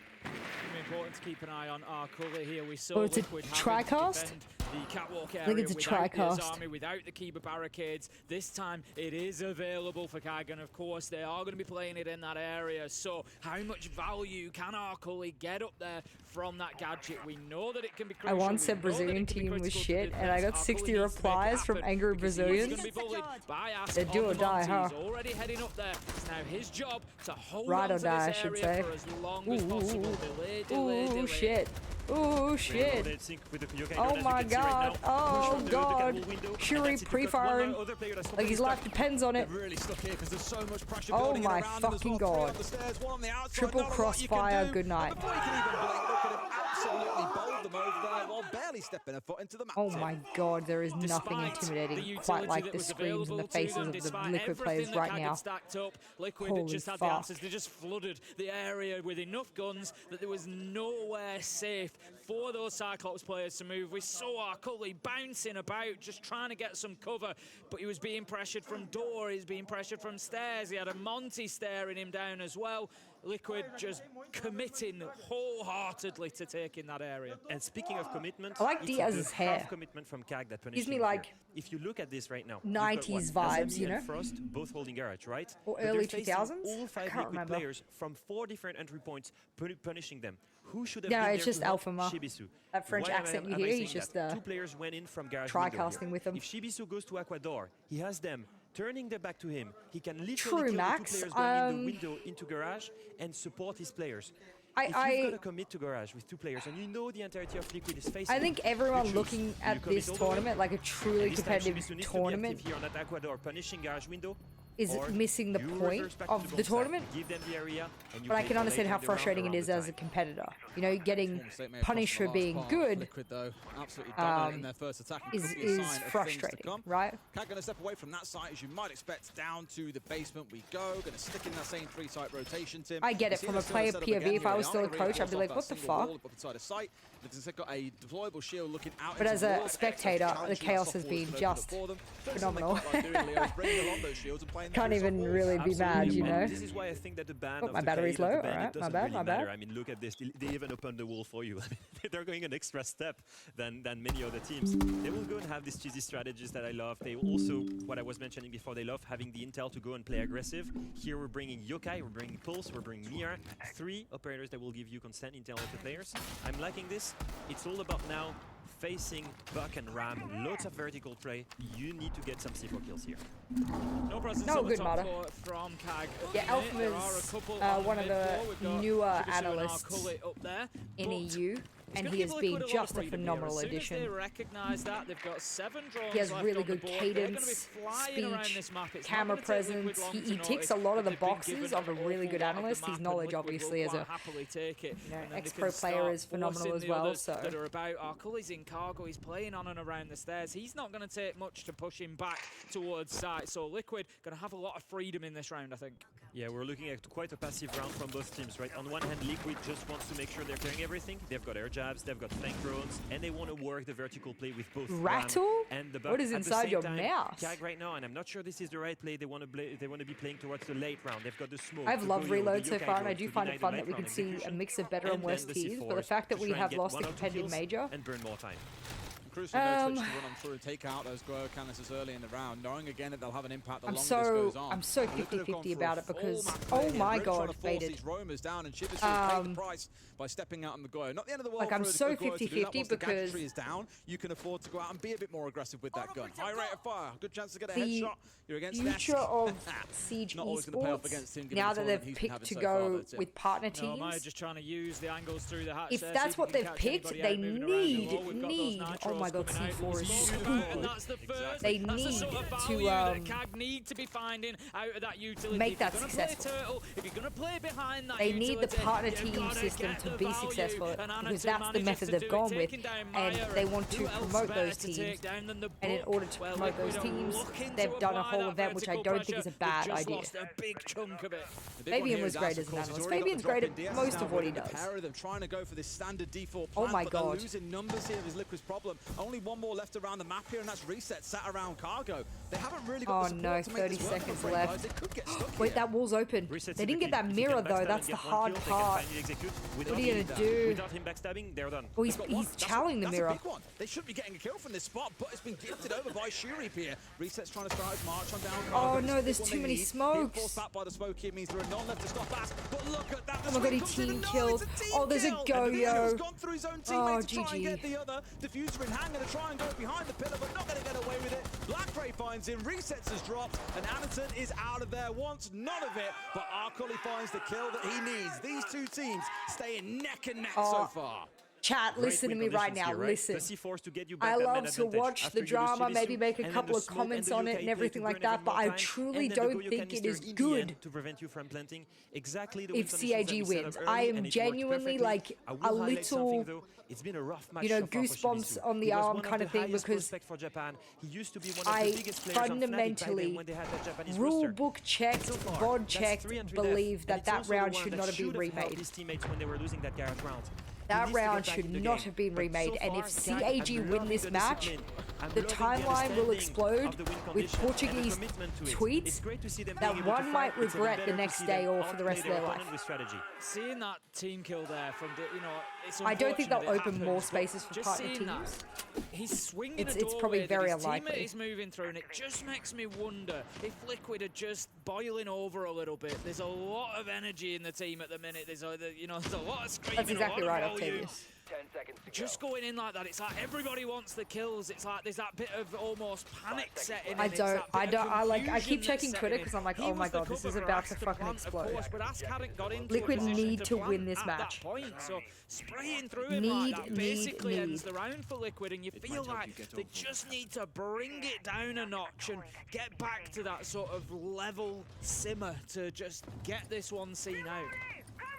Important to keep an eye on our colour here. We saw Oh, it's a Liquid tri-cast? the catwalk area I think it's a without the tri-cast. army, without the Kiba barricades. This time it is available for CAG, and of course they are going to be playing it in that area. So how much value can our Cully get up there from that gadget? We know that it can be crucial. I once said Brazilian team was shit, and I got 60 replies from angry Brazilians. They're do or die, huh? He's already heading up there. It's now his job to hold Ride on or to die, I this should area say. for as long as possible. Delay, Ooh, shit. Ooh, shit. Oh my god. Oh god. Shuri pre-firing. Like his life depends on it. Really stuck here because there's so much pressure Oh building my around them as fucking well. 3 god. on the stairs, 1 on the outside. Triple Not a lot you can crossfire, do. good night. Before you can even blink, look at him absolutely bowled them over there while barely stepping a foot into the map. Oh my god, there is nothing intimidating quite like the screams and the faces of the Liquid players right now. Liquid Holy just had fuck. the answers. They just flooded the area with enough guns that there was nowhere safe for those Cyclops players to move. We saw our Cully bouncing about, just trying to get some cover, but he was being pressured from door, he was being pressured from stairs, he had a Monty staring him down as well. Liquid just committing wholeheartedly to taking that area. And speaking of commitment, I like it's Diaz's the hair. half commitment from CAG that Gives punished me him like here. If you look at this right now, 90s you've got what? vibes, you Azami know? and Frost both holding garage, right? Or But early they're facing 2000s? all 5 Can't Liquid remember. players from 4 different entry points punishing them. Who should have Yeah, been it's there just to help Alphama. Shibisu? That French Why accent you am I hear, saying he's just that? 2 players went in from garage tri-casting window with here. them. If Shibisu goes to Aquador, he has them turning their back to him, he can literally True, kill the Max. two players going in the window into garage and support his players. If you've got to commit to garage with two players and you know the entirety of Liquid is facing, I think everyone looking at this tournament, like a truly competitive tournament, here on that Aquador or punishing garage window, is missing the point of the tournament. Give them the area, and But I can understand how frustrating it is as a competitor. You know, getting punished for being good Liquid, though, absolutely dominating their first attack is frustrating, right? Cat going to step away from that site, as you might expect. Down to the basement we go. Going to stick in that same 3-site rotation, Tim. I get it. From a player POV, if I was still a coach, I'd be like, what the fuck? But as a spectator, the chaos has been just phenomenal. Can't even really be mad, you know? This is why I think that the ban my battery's low. Alright, my bad, my bad. I mean, look at this. They even opened the wall for you. They're going an extra step than many other teams. They will go and have these cheesy strategies that I love. They also, what I was mentioning before, they love having the intel to go and play aggressive. Here we're bringing Yokai, we're bringing Pulse, we're bringing Niar. 3 operators that will give you constant intel of the players. I'm liking this. It's all about now facing Buck and Ram, lots of vertical play. You need to get some C4 kills here. No presence No on the good top matter. floor from Kag. Yeah, Elfman's one of the newer analysts up there, in EU, and he has been just a phenomenal addition. They recognize that they've got 7 drones He has left really on the good board. They're gonna be cadence, flying around speech, this map. It's camera not gonna take Liquid presence. long He to ticks notice a lot of that the they've been boxes given of a really good awful lot of analyst. the His map, knowledge, and Liquid obviously, will as a quite happily take it. And then they ex-pro can player start is phenomenal forcing as the well. others So that are about. Our Cully's in cargo. He's playing on and around the stairs. He's not going to take much to push him back towards site. So Liquid going to have a lot of freedom in this round, I think. Yeah, we're looking at quite a passive round from both teams, right? On one hand, Liquid just wants to make sure they're clearing everything. They've got air jabs, they've got flank drones, and they want to work the vertical play with both Rattle? Ram and the Buck. What is At the inside same your time, mouse? Kag right now, and I'm not sure this is the right play. They want to be playing towards the late round. They've got the smoke. I've the loved Goyo, Reload the so Yokai far, and I drone do to find deny it fun the that we late can round see a execution, mix of better and then worse the teams. But the C4s fact that to we try and have get lost 1 a or 2 competitive kills major. and burn more time. Crucial no switch to run on through and take out those Goyo canisters early in the round, knowing again that they'll have an impact the longer this goes on. I'm so 50-50 about it because, oh my god, faded. Roamers down and Chivas pay the price by stepping out on the Goyo. Not the end of the world. Like, I'm so 50-50 because the is down, you can afford to go out and be a bit more aggressive with that gun. High rate of fire, good chance to get a headshot. You're against future of Siege Esports, now that they've picked to go with partner teams. No, just trying to use the angles through the hatch. If that's what they've picked, they need. Oh my god, C4 is so good. They need to be finding out of that utility. Make that successful. If you're going to play behind that they need the partner team system to be successful because that's the method they've gone with, and they want to promote those teams. And in order to promote those teams, they've done a whole event which I don't think is a bad idea. Fabian was great as an analyst. Fabian's great at most of what he does. Trying to go for this standard default oh my god. Losing numbers here is Liquid's problem. Only one more left around the map here, and that's Reset sat around cargo. They haven't really got the no, support to make 30 this work, seconds afraid, left. guys. They could get stuck Wait, here. that wall's open. They didn't get that mirror though. That's the hard part. What are you gonna do? Without him backstabbing, they're done. Oh, he's challenging the mirror. That's a big one. They should be getting a kill from this spot, but it's been gifted over by Shuri here. Reset's trying to start his march on down cargo. Oh no, there's too many smokes. Forced back by the smoke here means there are none left to stop that. But look at that. Oh my god, he team killed. Oh, there's a Goyo. Gone through his own Oh, teammate to try and GG. get the other. Diffuser in hand, going to try and go behind the pillar, but not going to get away with it. Blackray finds him, Resets has dropped, and Anderson is out of there. Wants none of it, but Arcully finds the kill that he needs. These two teams staying neck and neck so far. Chat, listen to me right now. Listen. I love to watch the drama, maybe make a couple of comments on it and everything like that, but I truly don't think it is good to prevent you from planting exactly the if CAG wins. I am genuinely like a little, you know, goosebumps on the arm kind of thing because I fundamentally, rule book checked, VOD checked, believe that that round should not have been remade. That round should not have been remade, and if CAG win this match, the timeline will explode with Portuguese tweets that one might regret the next day or for the rest of their life. Seeing that team kill there from the, you know, it's I don't think they'll unfortunate open it more happens, spaces for just partner seeing teams. That, he's swinging It's probably very unlikely. He's moving through, and it just makes me wonder if Liquid are just boiling over a little bit. There's a lot of energy in the team at the minute. There's a, you know, there's a lot of screaming. That's exactly a lot right, of volume. Octavius. just going in like that, it's like everybody wants the kills. It's like there's that bit of almost panic setting in. I keep checking Twitter because I'm like, oh my god, this is about to fucking explode. Liquid need to win this match. So spraying through him like that basically ends the round for Liquid, and you feel like they just need to bring it down a notch and get back to that sort of level simmer to just get this one seen out.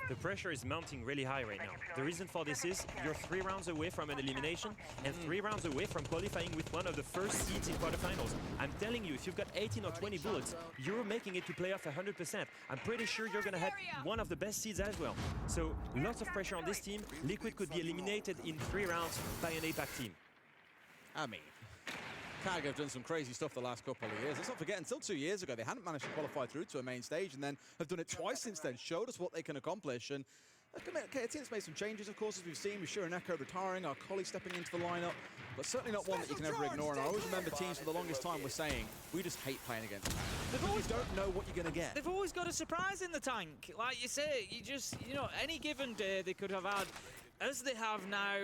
The pressure is mounting really high right now. The reason for this is you're 3 rounds away from an elimination and 3 rounds away from qualifying with one of the first seeds in quarterfinals. I'm telling you, if you've got 18 or 20 bullets, you're making it to playoff 100%. I'm pretty sure you're going to have one of the best seeds as well. So lots of pressure on this team. Liquid could be eliminated in 3 rounds by an APAC team. I mean, CAG have done some crazy stuff the last couple of years. Let's not forget, until 2 years ago, they hadn't managed to qualify through to a main stage, and then have done it twice since then, showed us what they can accomplish. And okay, the team's made some changes, of course, as we've seen, with Echo retiring, our colleague stepping into the lineup, but certainly not one that you can ever ignore. And I always remember teams for the longest time were saying, we just hate playing against them. They always don't know what you're going to get. They've always got a surprise in the tank. Like you say, any given day they could have had, as they have now,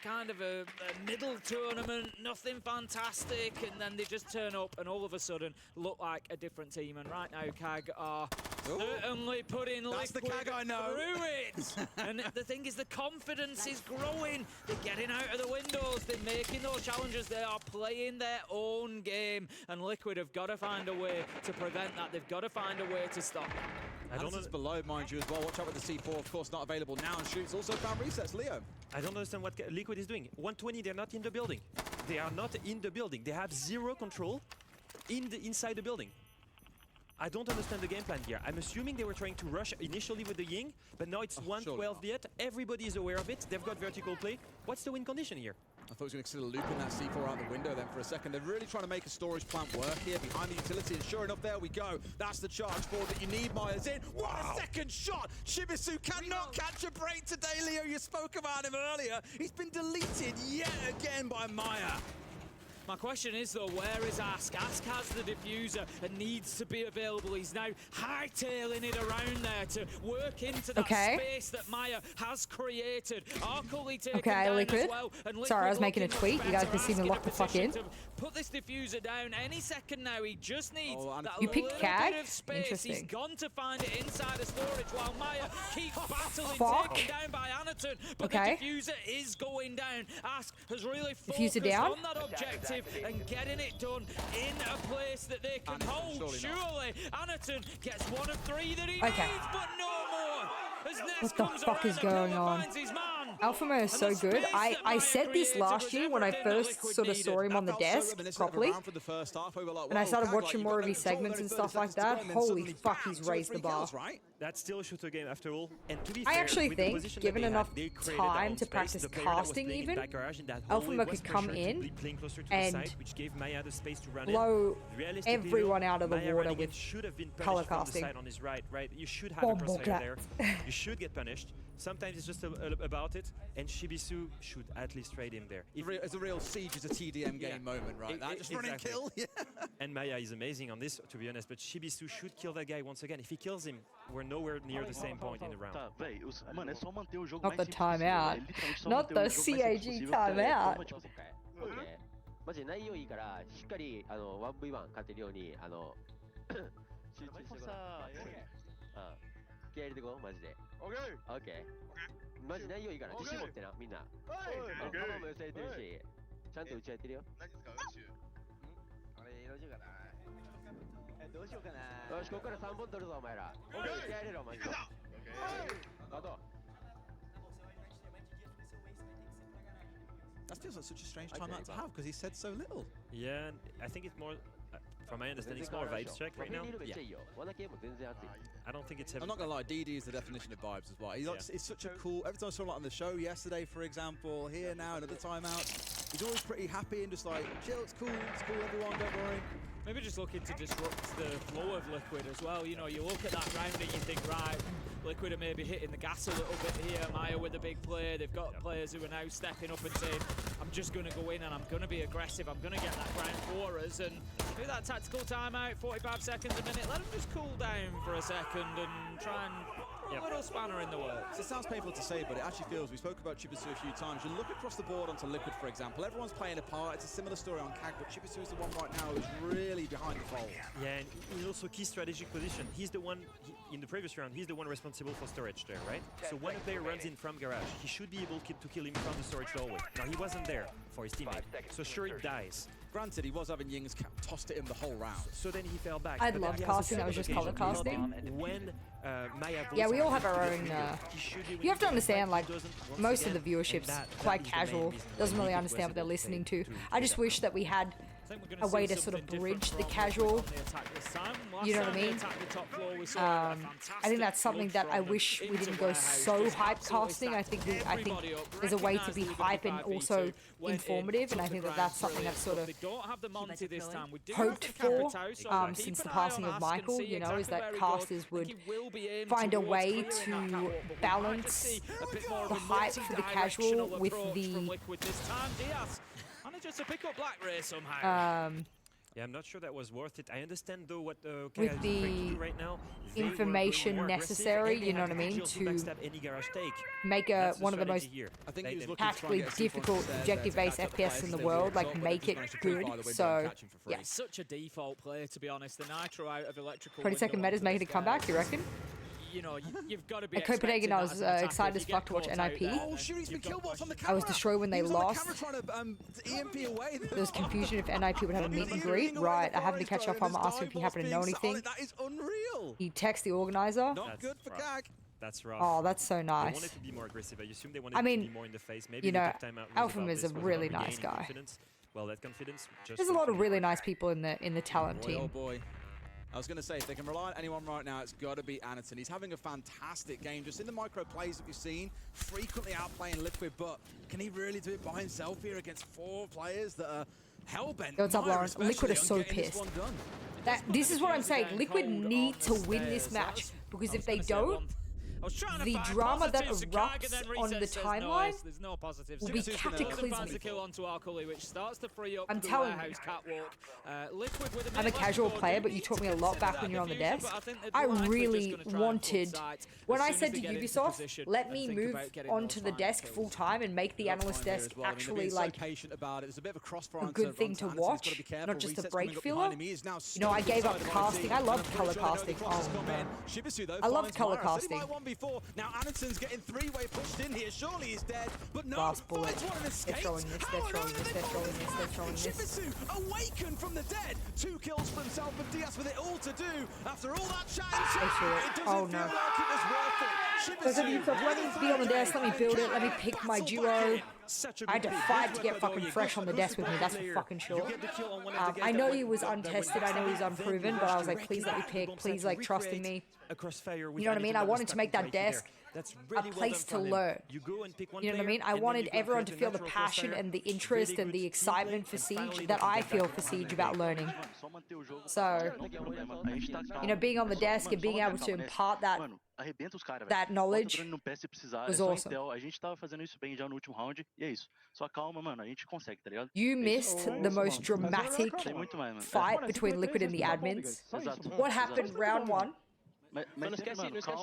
kind of a middle tournament, nothing fantastic, and then they just turn up and all of a sudden look like a different team. And right now, CAG are certainly putting Liquid the CAG I know. through it. And the thing is, the confidence is growing. They're getting out of the windows. They're making those challenges. They are playing their own game. And Liquid have got to find a way to prevent that. They've got to find a way to stop that. Anderson's below, mind you, as well. Watch out with the C4, of course, not available now, and shoots also found resets. Leo. I don't understand what Liquid is doing. 120, they're not in the building. They are not in the building. They have 0 control inside the building. I don't understand the game plan here. I'm assuming they were trying to rush initially with the Ying, but now it's 112 yet. Everybody is aware of it. They've got vertical play. What's the win condition here? I thought he was going to consider looping that C4 out the window then for a second. They're really trying to make a storage plant work here behind the utility, and sure enough, there we go. That's the charge forward that you need. Maya's in. What a second shot! Shibisu cannot catch a break today, Leo. You spoke about him earlier. He's been deleted yet again by Maya. My question is, though, where is Ask? Ask has the diffuser and needs to be available. He's now hightailing it around there to work into that space that Maya has created. Arcoli taken down Liquid. as well. And Liquid, sorry, I was making a tweet. You guys can see me lock the fuck in. Put this diffuser down any second now. He just needs that you picked CAG? bit of space. Interesting. He's gone to find it inside the storage while Maya keeps battling, taken down by Anaton. But the diffuser is going down. Ask has really focused on that objective and getting it done in a place that they can hold. Surely Anaton gets 1 of 3 that he needs, but no more. As what the fuck is going on? Alphamo is so good. I said this last year when I first sort of saw him on the desk properly, and I started watching more of his segments and stuff like that. Holy fuck, he's raised the bar. That's still a shooter game after all. And to be I fair, actually with the think, position given that they enough had, they created their time own to space. practice The player that was casting playing in even, back garage in that hallway Alphamo was could come pressured to in be playing closer to and the side, which gave Maya the space to run blow in. Realistically, everyone out of the Maya water running with in should have been color punished from the casting. side on his right. You should have a crossfire there. You should get punished. Sometimes it's just about it, and Shibisu should at least trade him there. It's a real siege, it's a TDM game moment, right? Just run and kill. And Maya is amazing on this, to be honest, but Shibisu should kill that guy once again. If he kills him, we're nowhere near the same point in the round. Not the timeout. Not the CAG timeout. マジで内容いいからしっかり1v1 勝てるように集中してください。気合入れてこうマジで。オッケー。マジ内容いいから自信持ってなみんな。ママも寄せれてるしちゃんと打ち合えてるよ。何ですか宇宙？俺どうしようかな。どうしようかな。よしここから3本取るぞお前ら。気合入れろマジで。あと。That feels like such a strange timeout to have because he said so little. Yeah, I think it's more, from my understanding, it's more vibes check right now. Yeah. I don't think it's. I'm not gonna lie, DD is the definition of vibes as well. He's such a cool. Every time I saw him on the show yesterday, for example, here now another timeout, he's always pretty happy and just like, chill, it's cool, everyone, don't worry. Maybe just looking to disrupt the flow of Liquid as well. You know, you look at that round and you think, right, Liquid are maybe hitting the gas a little bit here. Maya with a big play. They've got players who are now stepping up and saying, I'm just going to go in and I'm going to be aggressive. I'm going to get that round for us. And maybe that tactical timeout, 45 seconds a minute. Let them just cool down for a second and try and A little spanner in the works. It sounds painful to say, but it actually feels, we spoke about Chibisu a few times. You look across the board onto Liquid, for example, everyone's playing a part. It's a similar story on CAG, but Chibisu is the one right now who's really behind the fold. Yeah, and he's also key strategic position. He's the one, in the previous round, he's the one responsible for storage there, right? So when a player runs in from garage, he should be able to kill him from the storage doorway. Now, he wasn't there for his teammate, so sure it dies. Granted, he was having Ying's tossed at him the whole round. So then he fell back. I'd love casting, that was just color casting. When Maya Yeah, we all have our own. You have to understand, like, most of the viewership's quite casual, doesn't really understand what they're listening to. I just wish that we had a way to sort of bridge the casual. You know what I mean? I think that's something that I wish we didn't go so hype casting. I think there's a way to be hype and also informative, and I think that that's something I've sort of hoped for since the passing of Michael. You know, is that casters would find a way to balance the hype for the casual with the Just to pick up Black Ray somehow. Yeah, I'm not sure that was worth it. I understand though what with the right now, information necessary, you know what I mean, to make one of the most tactically difficult objective-based FPS in the world, like make it good. So, yeah. It's such a default play, to be honest. The Nitro out of electrical. 22nd meta's making a comeback, you reckon? You know, you've got to be at Copenhagen, I was excited as fuck to watch NIP. Oh, shoot, he's been killed from the camera. I was destroyed when they lost. EMP away. There was confusion if NIP would have a meet and greet. Right, I happened to catch up on him, asked him if he happened to know anything. That is unreal. He texted the organizer. Not good for CAG. That's rough. Oh, that's so nice. They wanted to be more aggressive. I assume they wanted to be more in the face. Maybe you know, Alpha is a really nice guy. Well, that confidence just there's a lot of really nice people in the talent team. Oh boy. I was going to say, if they can rely on anyone right now, it's got to be Anaton. He's having a fantastic game. Just in the micro plays that we've seen, frequently outplaying Liquid, but can he really do it by himself here against 4 players that are hell-bent? What's up, Lawrence? Liquid are so pissed. This is what I'm saying. Liquid need to win this match, because if they don't, the drama that erupts on the timeline will be cataclysmic. I'm telling you. I'm a casual player, but you taught me a lot back when you're on the desk. I really wanted, when I said to Ubisoft, let me move onto the desk full time and make the analyst desk actually like a good thing to watch, not just a break filler. You know, I gave up casting. I loved color casting. Oh man, I loved color casting. Now Anaton's getting 3-way pushed in here. Surely he's dead, but no. Last bullet. They're throwing this. They're throwing this. They're throwing this. They're throwing this. Chibisu awakened from the dead. 2 kills for himself, and Diaz with it all to do. After all that change, it doesn't feel like it was worth it. Because of Ubisoft, let me be on the desk. Let me build it. Let me pick my duo. I had to fight to get fucking fresh on the desk with me, that's for fucking sure. I know he was untested, I know he's unproven, but I was like, please let me pick, please like trust in me. You know what I mean? I wanted to make that desk a place to learn. You know what I mean? I wanted everyone to feel the passion and the interest and the excitement for Siege that I feel for Siege about learning. So, you know, being on the desk and being able to impart that knowledge was awesome. You missed the most dramatic fight between Liquid and the admins. What happened round 1? Oh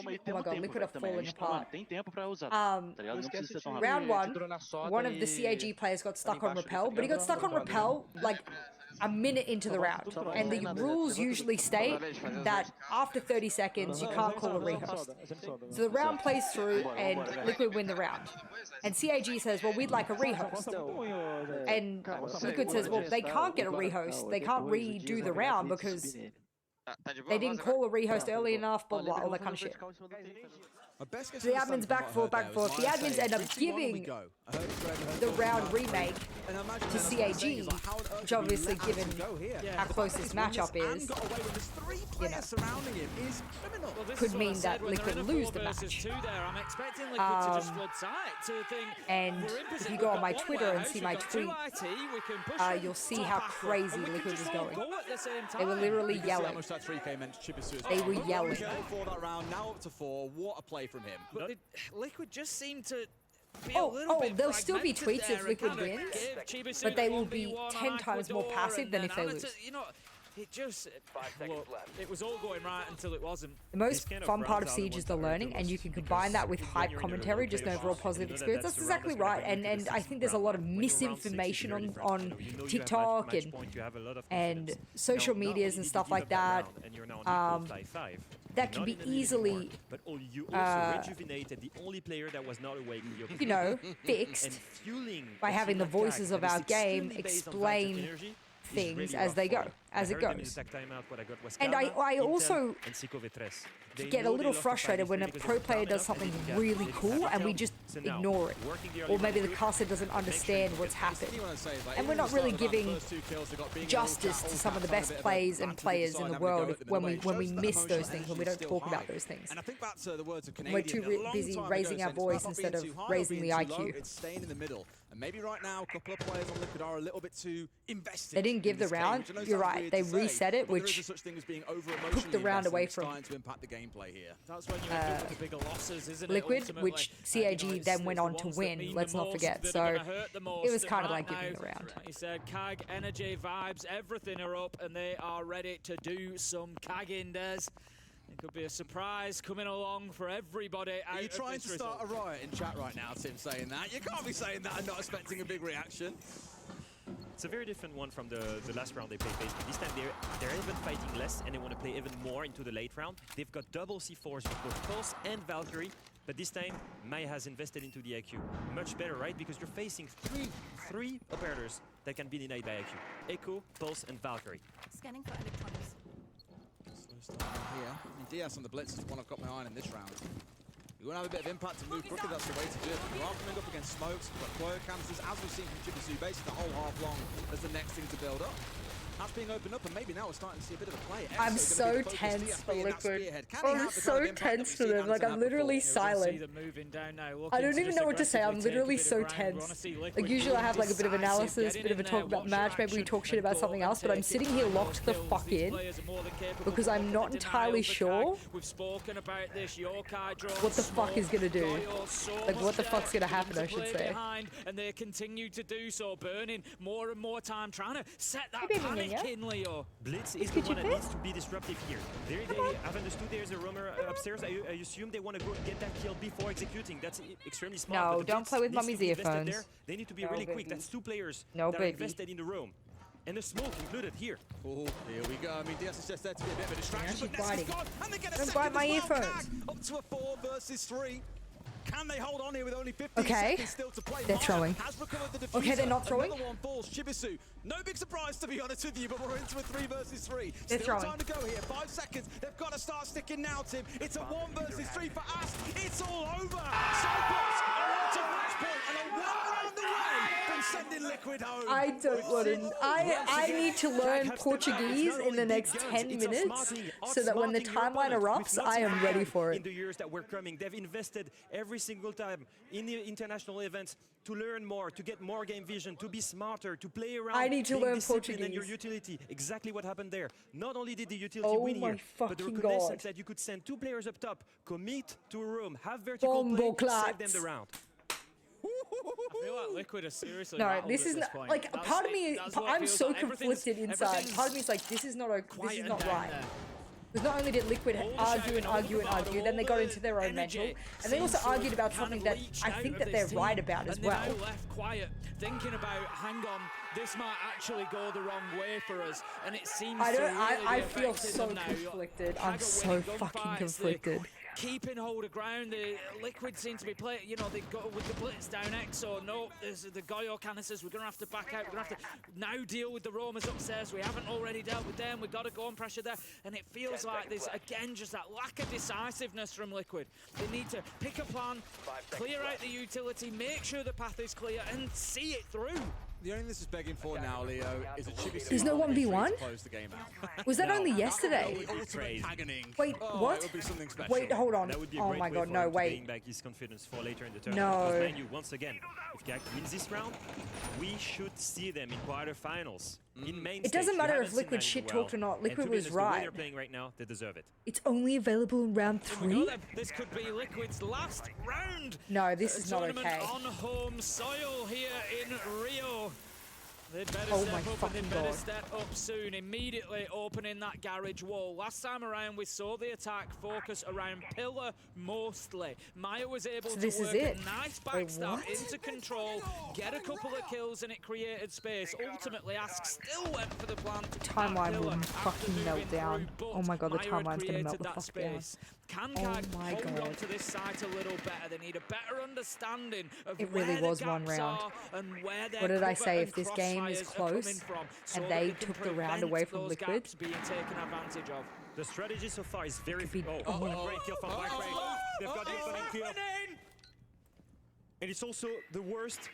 my god, Liquid are falling apart. Round 1, one of the CAG players got stuck on Repel, but he got stuck on Repel like a minute into the round. And the rules usually state that after 30 seconds, you can't call a rehost. So the round plays through and Liquid win the round. And CAG says, well, we'd like a rehost. And Liquid says, well, they can't get a rehost. They can't redo the round because they didn't call a rehost early enough, blah, blah, all that kind of shit. The admins back and forth. The admins end up giving the round remake to CAG, which obviously, given how close this matchup is, you know, could mean that Liquid lose the match. And if you go on my Twitter and see my tweet, you'll see how crazy Liquid was going. They were literally yelling. They were yelling. Now up to 4. What a play from him. But Liquid just seemed to be a little bit there'll still be tweets if Liquid wins, but they will be 10 times more passive than if they lose. You know, it just look, it was all going right until it wasn't. The most fun part of Siege is the learning, and you can combine that with hype commentary, just an overall positive experience. That's exactly right, and I think there's a lot of misinformation on TikTok and social medias and stuff like that. That can be easily, the only player that was not awake, you know, fixed by having the voices of our game explain things as they go, as it goes. And I also get a little frustrated when a pro player does something really cool and we just ignore it. Or maybe the caster doesn't understand what's happened. And we're not really giving justice to some of the best plays and players in the world when we miss those things, when we don't talk about those things. And I think that's the words of We're too busy raising our voice instead of raising the IQ. It's staying in the middle. And maybe right now, a couple of players on Liquid are a little bit too invested. They didn't give the round. You're right. They reset it, which took the round away from to impact the gameplay here. That's when you end up with the bigger losses, isn't it? Liquid, which CAG then went on to win. Let's not forget. So it was kind of like giving the round. He said, CAG, energy, vibes, everything are up, and they are ready to do some CAGing, Des. It could be a surprise coming along for everybody. Are you trying to start a riot in chat right now, Tim, saying that? You can't be saying that and not expecting a big reaction. It's a very different one from the last round they played basically. This time they're even fighting less and they want to play even more into the late round. They've got double C4s with both Pulse and Valkyrie, but this time Maya has invested into the IQ. Much better, right? Because you're facing three operators that can be denied by IQ. Echo, Pulse, and Valkyrie. Scanning for electronics. Here. I mean, DS on the Blitz is the one I've got my eye on in this round. You want to have a bit of impact to move quickly, that's the way to do it. You are coming up against smokes, but Cloyo canisters, as we've seen from Chibisu, basically the whole half long as the next thing to build up. That's being opened up, and maybe now we're starting to see a bit of a play. I'm so tense for Liquid. I'm so tense for them. Like, I'm literally silent. I don't even know what to say. I'm literally so tense. Like, usually I have like a bit of analysis, a bit of a talk about the match. Maybe we talk shit about something else, but I'm sitting here locked the fuck in because I'm not entirely sure what the fuck is gonna do. Like, what the fuck's gonna happen, I should say. And they continue to do so, burning more and more time, trying to set that panic in, Leo. Blitz is the one that needs to be disruptive here. They have understood there's a roamer upstairs. I assume they want to go get that kill before executing. That's extremely smart. No, don't play with Mummy's earphones. They need to be really quick. That's two players that are invested in the room. And the smoke included here. Oh, here we go. I mean, DS is just there to be a bit of a distraction. But Ness is gone, and they get a don't second bite my as well. earphones. Up to a 4 versus 3. Can they hold on here with only 15 okay. seconds still to play? They're throwing. The okay, they're not throwing. Another one falls. Chibisu. No big surprise, to be honest with you, but we're into a 3 versus 3. They're still throwing. time to go here. 5 seconds. They've got to start sticking now, Tim. It's a 1 versus 3 for Ast. It's all over. Cyclops are on to match point and a 1 round away from sending Liquid home. I don't want to. I need to learn Portuguese in the next 10 minutes so that when the timeline erupts, I am ready for it. In the years that were coming, they've invested every single time in the international events to learn more, to get more game vision, to be smarter, to play around. I need to learn Portuguese. And your utility. Exactly what happened there. Not only did the utility win here, but the reconnaissance that you could send 2 players up top, commit to a room, have vertical play, save them the round. I feel like Liquid are seriously no, this is not like a part of me. I'm so conflicted inside. Part of me is like, this is not this is not right. Because not only did Liquid argue and argue and argue, then they got into their own mental, and they also argued about something that I think that they're right about as well. And they left quiet, thinking about, hang on, this might actually go the wrong way for us, and it seems I feel so conflicted. I'm so fucking conflicted. Keeping hold of ground, the Liquid seem to be playing, you know, they go with the blitz down X, so no, there's the Goyo canisters, we're going to have to back out, we're going to have to now deal with the roamers upstairs, we haven't already dealt with them, we've got to go and pressure there, and it feels like there's, again, just that lack of decisiveness from Liquid. They need to pick a plan, clear out the utility, make sure the path is clear, and see it through. The only thing this is begging for now, Leo, is a Chibisu. There's no 1v1? Was that only yesterday? Wait, what? Wait, hold on. Oh my god, no, wait. Gain back his confidence for later in the tournament. No. Mind you, once again, if CAG wins this round, we should see them in quarterfinals. In main it doesn't stage. matter if Liquid shit talked or not. Liquid was right. The way they're playing right now, they deserve it. It's only available in round 3. This could be Liquid's last round. No, this is not okay. On home soil here in Rio. They'd better Oh step my up and fucking they'd better God. step up soon, immediately opening that garage wall. Last time around we saw the attack focus around pillar mostly. Maya was able So to this is work it? a nice Wait, backstab what? into control, get a couple of kills and it created space. Ultimately Ask still went for the plant. Timeline will Pillar after fucking moving melt down. through, Oh my God, the Maya had timeline's gonna melt created the that fuck down. space. Can Oh Kag my hold on God. to this site a little better? They need a better understanding of It where really the was one gaps round. are and where their What did I cover say? and If this game is crossfires are coming close from, so and that they can took the round prevent away from those Liquid, gaps being taken advantage of. The strategy so far is very... Could be- Oh, great kill from Black Ray. They've got the opening kill. And it's also the worst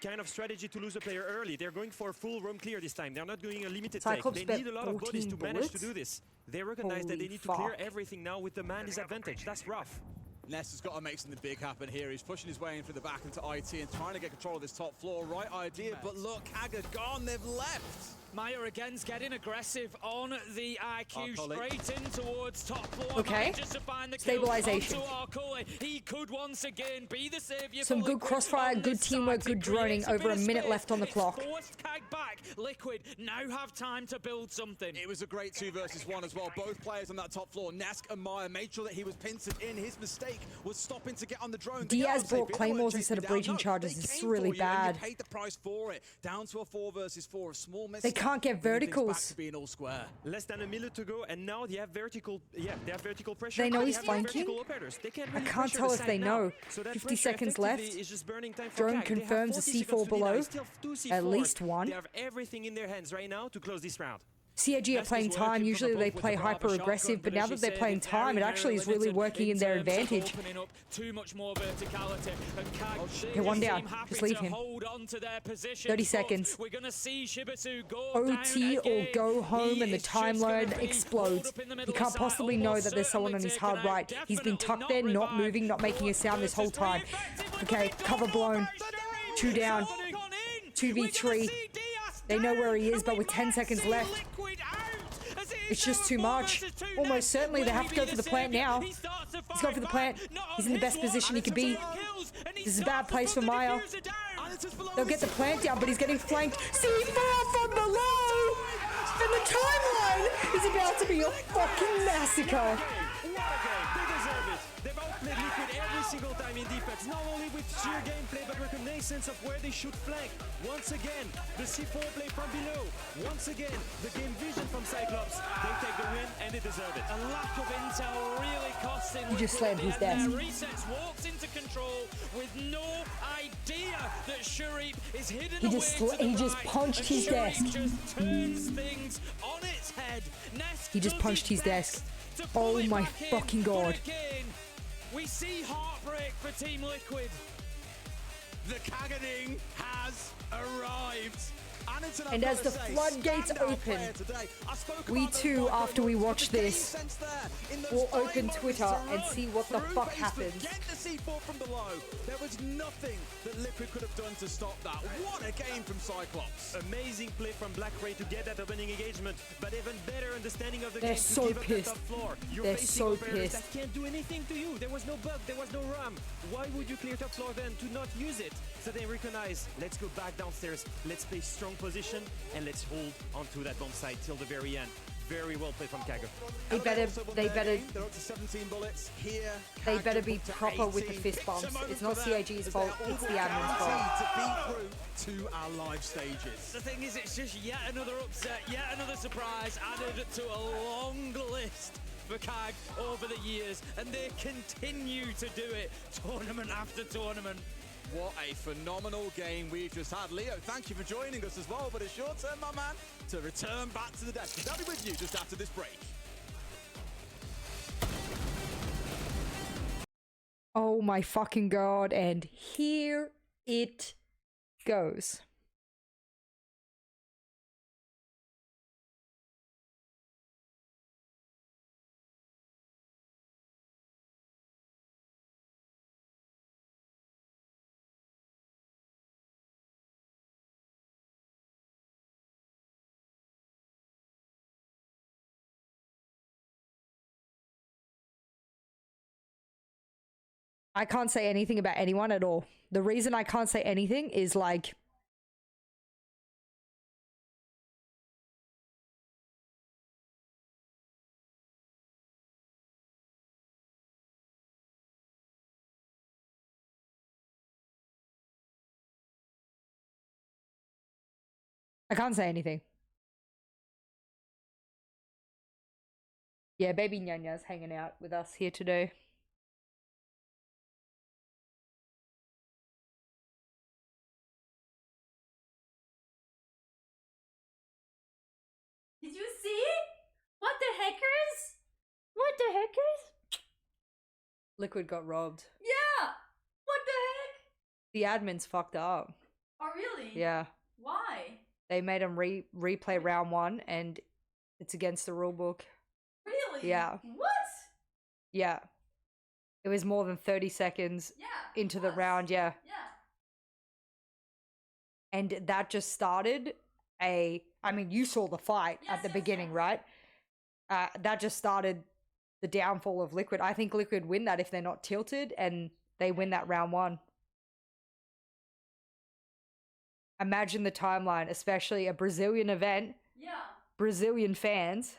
kind of strategy to lose a player early. They're going for a full roam clear this time. They're not doing a limited take. Cyclops They need a lot of bet bodies to 14 manage to bullets? do this. They recognize that Holy they need to clear fuck. everything now with the man disadvantage. That's rough. Ness has got to make something big happen here. He's pushing his way in through the back into IT and trying to get control of this top floor. Right idea, but look, Haggard gone. They've left. Maya again's getting aggressive on the IQ, straight in towards top floor. Okay. Manages to find the Stabilization. kill onto Arcole. He could once again be the savior. some for good Liquid crossfire, on good this teamwork, site. good It droning. creates a Over bit a of minute space. left on the It's clock. forced Kag back. Liquid now have time to build something. It was a great 2 versus 1 as well. Both players on that top floor, Nesk and Maya, made sure that he was pincered in. His mistake was stopping to get on the drone. Diaz brought claymores instead of breaching charges. It's really bad. You paid the price for it. Down to a 4 versus 4. A small miss. They can't get verticals. Back to being all square. Less than a minute to go, and now they have vertical. Yeah, they have vertical pressure. They know and he's have flanking? vertical operators. They can't I really can't pressure tell the if site they now. know. So that 50 pressure seconds left. effectively is just burning time for Drone Kag. They have confirms 40 a C4 seconds to below. They still have 2 C4s. At least one. They have everything in their hands right now to close this round. CIG are playing time. Usually they play hyper aggressive, but now that they're playing time, it actually is really working in their advantage. Too much more verticality. And Kag, Okay, one down. Just leave him. hold on to their positions, 30 but seconds. We're gonna see Shibisu go OT down or again. go home He and the is just gonna timeline be explodes. pulled up in the He middle can't of site, possibly know almost that there's someone on certainly his hard taken out. right. He's been Definitely tucked not there, not revived. moving, not making a sound this whole time. Okay, cover blown. 2 down. 2v3. They know where he is, but with 10 seconds left, it's just too much. Almost certainly they have to go for the plant now. He's going for the plant. He's in the best position he could be. This is a bad place for Maya. They'll get the plant down, but he's getting flanked. C4 from below! And the timeline is about to be a fucking massacre. They deserve it. They've outplayed Liquid every single time in defense, not only with sheer gameplay, but reconnaissance of where they should flank. Once again, the C4 play from below. Once again, the game vision from Cyclops. They take the win, and they deserve it. A lack of intel really costing. He just slammed his desk. Resets, walks into control with no idea that Shurip is hidden He just away to the he just right, punched and his Shurip desk. just turns things on its head. Nesk He just does punched his desk. to pull Oh it my back in, fucking but God. again, we see heartbreak for Team Liquid. The Kaganing has arrived. And as the floodgates open, we too, after we watch this, will open Twitter and see what the fuck happens. Get the C4 from below. There was nothing that Liquid could have done to stop that. What a game from Cyclops. Amazing play from Black Ray to get that opening engagement, but even better understanding of the They're game so to give up pissed. the top floor. You're They're facing so operators pissed. that can't do anything to you. There was no bug, there was no ram. Why would you clear top floor then to not use it? So they recognize, let's go back downstairs, let's play strong position, and let's hold onto that bomb site till the very end. Very well played from Kago. They better They're up to 17 bullets here. they better be proper with the fist bumps. It's not CIG's fault, it's the admin's fault. To be through to our live stages. The thing is, it's just yet another upset, yet another surprise added to a long list for Kag over the years, and they continue to do it tournament after tournament. What a phenomenal game we've just had. Leo, thank you for joining us as well, but it's your turn, my man, to return back to the desk. I'll be with you just after this break. Oh my fucking God, and here it goes. I can't say anything about anyone at all. The reason I can't say anything is like I can't say anything. Yeah, baby Nyanya's hanging out with us here today. Did you see it? What the heckers? What the heckers? Liquid got robbed. Yeah. What the heck? The admins fucked up. Oh really? Yeah. Why? They made them replay round 1 and it's against the rule book. Really? Yeah. What? Yeah. It was more than 30 seconds into the round, yeah. Yeah. And that just started I mean, you saw the fight at the beginning, right? That just started the downfall of Liquid. I think Liquid win that if they're not tilted and they win that round 1. Imagine the timeline, especially a Brazilian event. Yeah. Brazilian fans.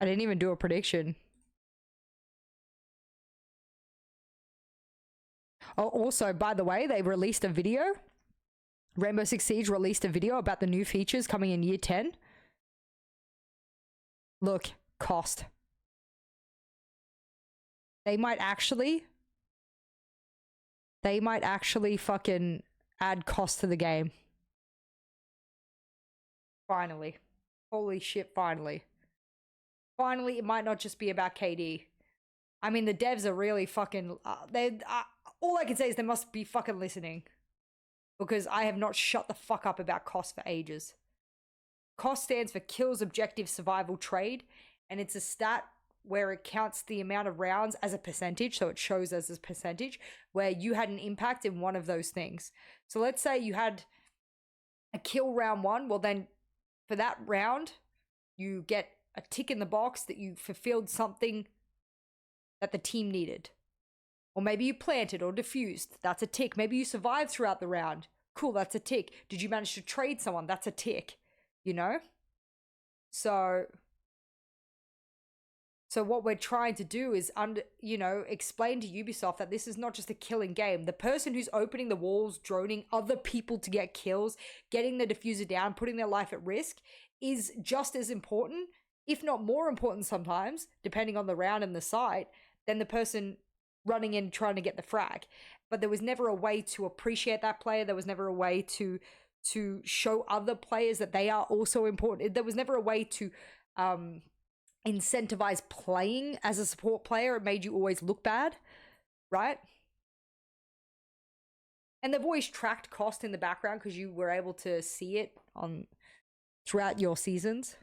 I didn't even do a prediction. Oh, also, by the way, they released a video. Rainbow Six Siege released a video about the new features coming in Year 10. Look, cost. They might actually fucking add cost to the game. Finally. Holy shit, finally. Finally, it might not just be about KD. I mean, the devs are really fucking... all I can say is they must be fucking listening. Because I have not shut the fuck up about cost for ages. Cost stands for Kills, Objective, Survival, Trade. And it's a stat where it counts the amount of rounds as a percentage. So it shows as a percentage where you had an impact in one of those things. So let's say you had a kill round 1. Well, then for that round, you get a tick in the box that you fulfilled something that the team needed. Or maybe you planted or diffused. That's a tick. Maybe you survived throughout the round. Cool, that's a tick. Did you manage to trade someone? That's a tick. You know? So what we're trying to do is, explain to Ubisoft that this is not just a killing game. The person who's opening the walls, droning other people to get kills, getting the diffuser down, putting their life at risk is just as important, if not more important sometimes, depending on the round and the site, than the person running in trying to get the frag. But there was never a way to appreciate that player. There was never a way to show other players that they are also important. There was never a way to incentivize playing as a support player. It made you always look bad, right? And they've always tracked cost in the background because you were able to see it on throughout your seasons.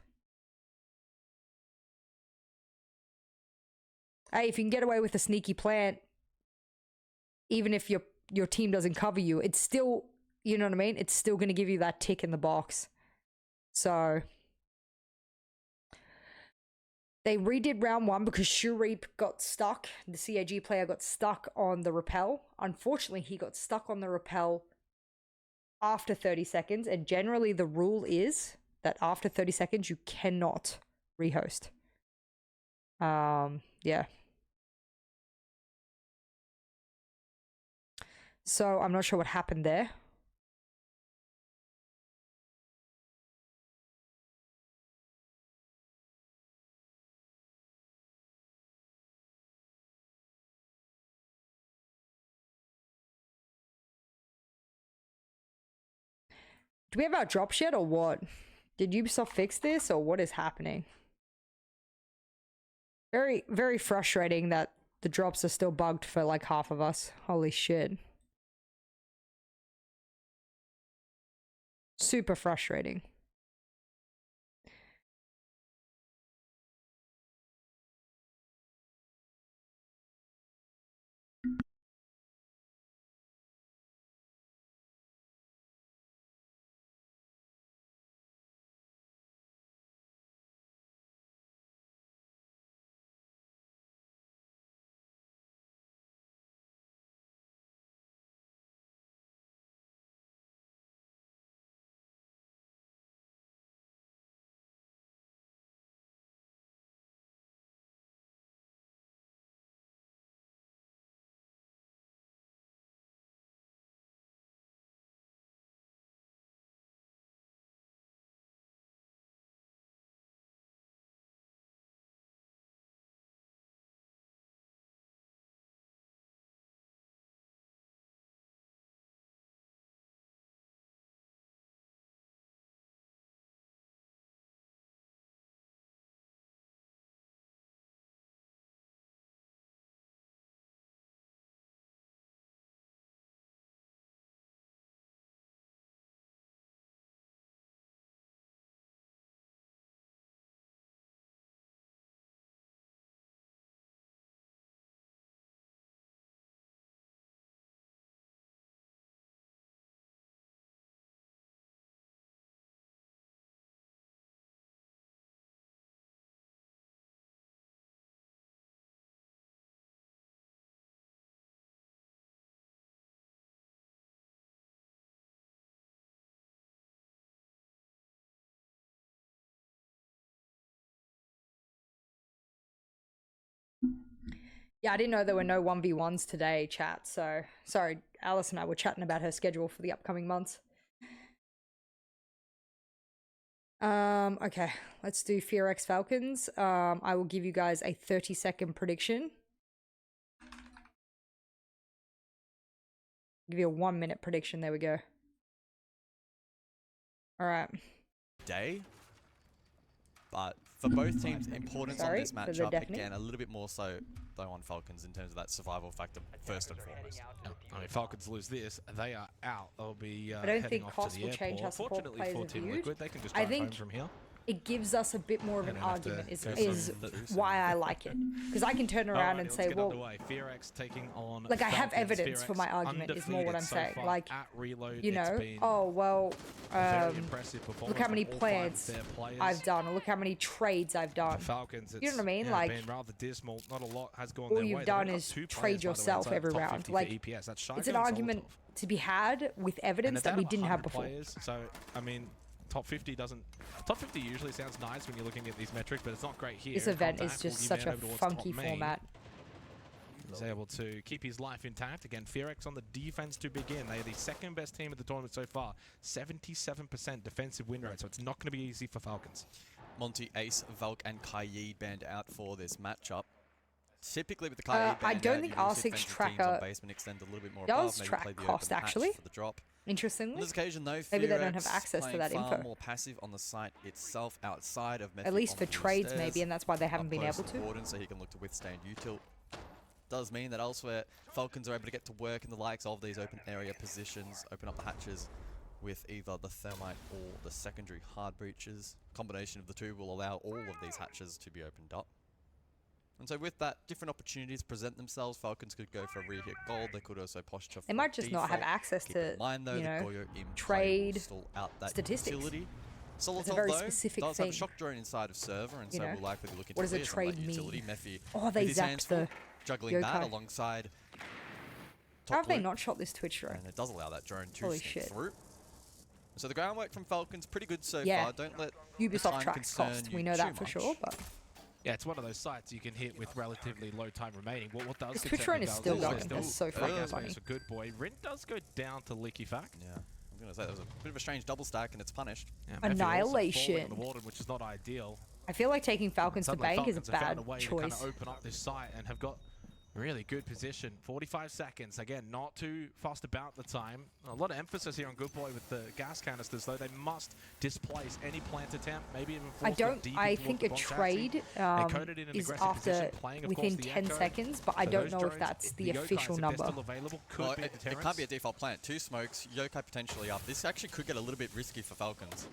Hey, if you can get away with a sneaky plant, even if your team doesn't cover you, it's still, you know what I mean? It's still going to give you that tick in the box. So they redid round 1 because Shureep got stuck. The CAG player got stuck on the rappel. Unfortunately, he got stuck on the rappel after 30 seconds. And generally, the rule is that after 30 seconds, you cannot rehost. Yeah. So I'm not sure what happened there. Do we have our drops yet or what? Did Ubisoft fix this or what is happening? Very, very frustrating that the drops are still bugged for like half of us. Holy shit. Super frustrating. Yeah, I didn't know there were no 1v1s today, chat. So, sorry, Alice and I were chatting about her schedule for the upcoming months. Okay, let's do FearX Falcons. I will give you guys a 30-second prediction. Give you a 1-minute prediction. There we go. All right. Day. But for both teams, importance on this matchup, again, a little bit more so though on Falcons in terms of that survival factor first and foremost. I mean, Falcons lose this, they are out. They'll be I don't think off cost to the will change how airport. support Fortunately players for are Team viewed. Liquid, they can just I drive home think from here. it gives us a bit more of an argument is go why I like it. Because I can turn around and say, well, FearX taking on like I have Falcons. evidence for my argument is more what I'm saying. So like, at reload, you know, oh, well, look how many plants I've done, or look how many trades I've done. Falcons, you know what I mean? Yeah, like, been rather dismal. Not a lot has gone all their you've way. done is trade yourself every round. Like, it's an argument to be had with evidence that we didn't have before. So, I mean, top 50 doesn't... Top 50 usually sounds nice when you're looking at these metrics, but it's not great here. This event is just such a funky format. He's able to keep his life intact. Again, FearX on the defense to begin. They are the second best team at the tournament so far. 77% defensive win rate, so it's not going to be easy for Falcons. Monty, Ace, Valk, and Kayi banned out for this matchup. Typically with the Kayi I don't think R6 Tracker extend a little bit more does above, track cost, actually. For the drop. Interestingly. On this occasion, though, maybe they don't have access to that far info. more passive on the site itself, outside of at least for trades, maybe, and that's why they haven't been able to. So he can look to withstand util. Does mean that elsewhere, Falcons are able to get to work in the likes of these open area positions, open up the hatches with either the thermite or the secondary hard breaches. Combination of the two will allow all of these hatches to be opened up. And so with that, different opportunities present themselves. Falcons could go for a re-hit gold. They could also posture for they might just not have access to, you know, trade statistics. Solitov, it's a very though, specific does thing. have a shock drone inside of server, and you so know, we'll likely be looking what to does a clear some of trade that utility. mean? Mephi, Oh, they with his hands zapped the full, juggling that yokai. alongside. How have they not shot this Twitch drone? And it does allow that drone to Holy sneak shit. through. So the groundwork from Falcons pretty good so Yeah. far. Don't let Ubisoft tracks cost. We know that for sure, but yeah, it's one of those sites you can hit with relatively low time remaining. What does this Twitch drone is still going. That's so fucking funny. It's a good boy. Rin does go down to Licky Fact. Yeah. I was going to say, there was a bit of a strange double stack, and it's punished. Yeah, Annihilation. The Warden, which is not ideal. I feel like taking Falcons to bank is a bad choice. To kind of open up this site and have got really good position. 45 seconds. Again, not too fast about the time. A lot of emphasis here on Good Boy with the gas canisters, though. They must displace any plant attempt, maybe even I think a trade is after within 10 seconds, but I don't know if that's the official number. Well, it can't be a default plant. 2 smokes, yokai potentially up. This actually could get a little bit risky for Falcons.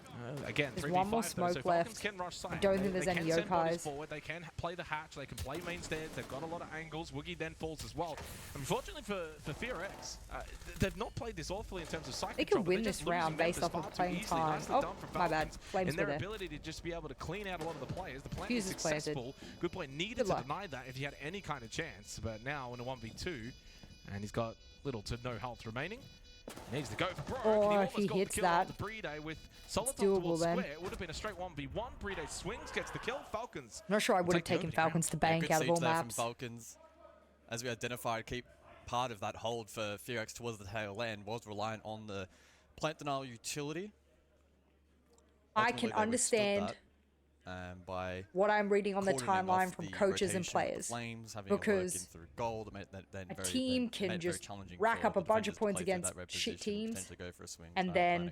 Again, there's one more smoke left. I don't think there's any yokais. They can play the hatch, they can play main stairs, they've got a lot of angles. Woogie then falls as well. Unfortunately for FearX, they've not played this awfully in terms of cycle. They could win this round based off of playing time. Oh, my bad. Flames in were their there. ability to just be able to clean out a lot of the players. The plan Fuse is is planted. successful. Good Boy needed to deny that if he had any kind of chance, but now in a 1v2, and he's got little to no health remaining. He needs to go for broke. Or if he hits that, with it's doable then. It would have been a straight 1v1. Bride swings, gets the kill. Falcons. I'm not sure I would have taken Falcons to bank out of all maps. From Falcons, as we identified, keep part of that hold for FearX towards the tail end was reliant on the plant denial utility. I can understand by what I'm reading on the cordoning timeline off from the coaches and rotation of the players, Flames, having because through gold, a team can just rack up a bunch of points against shit teams, and then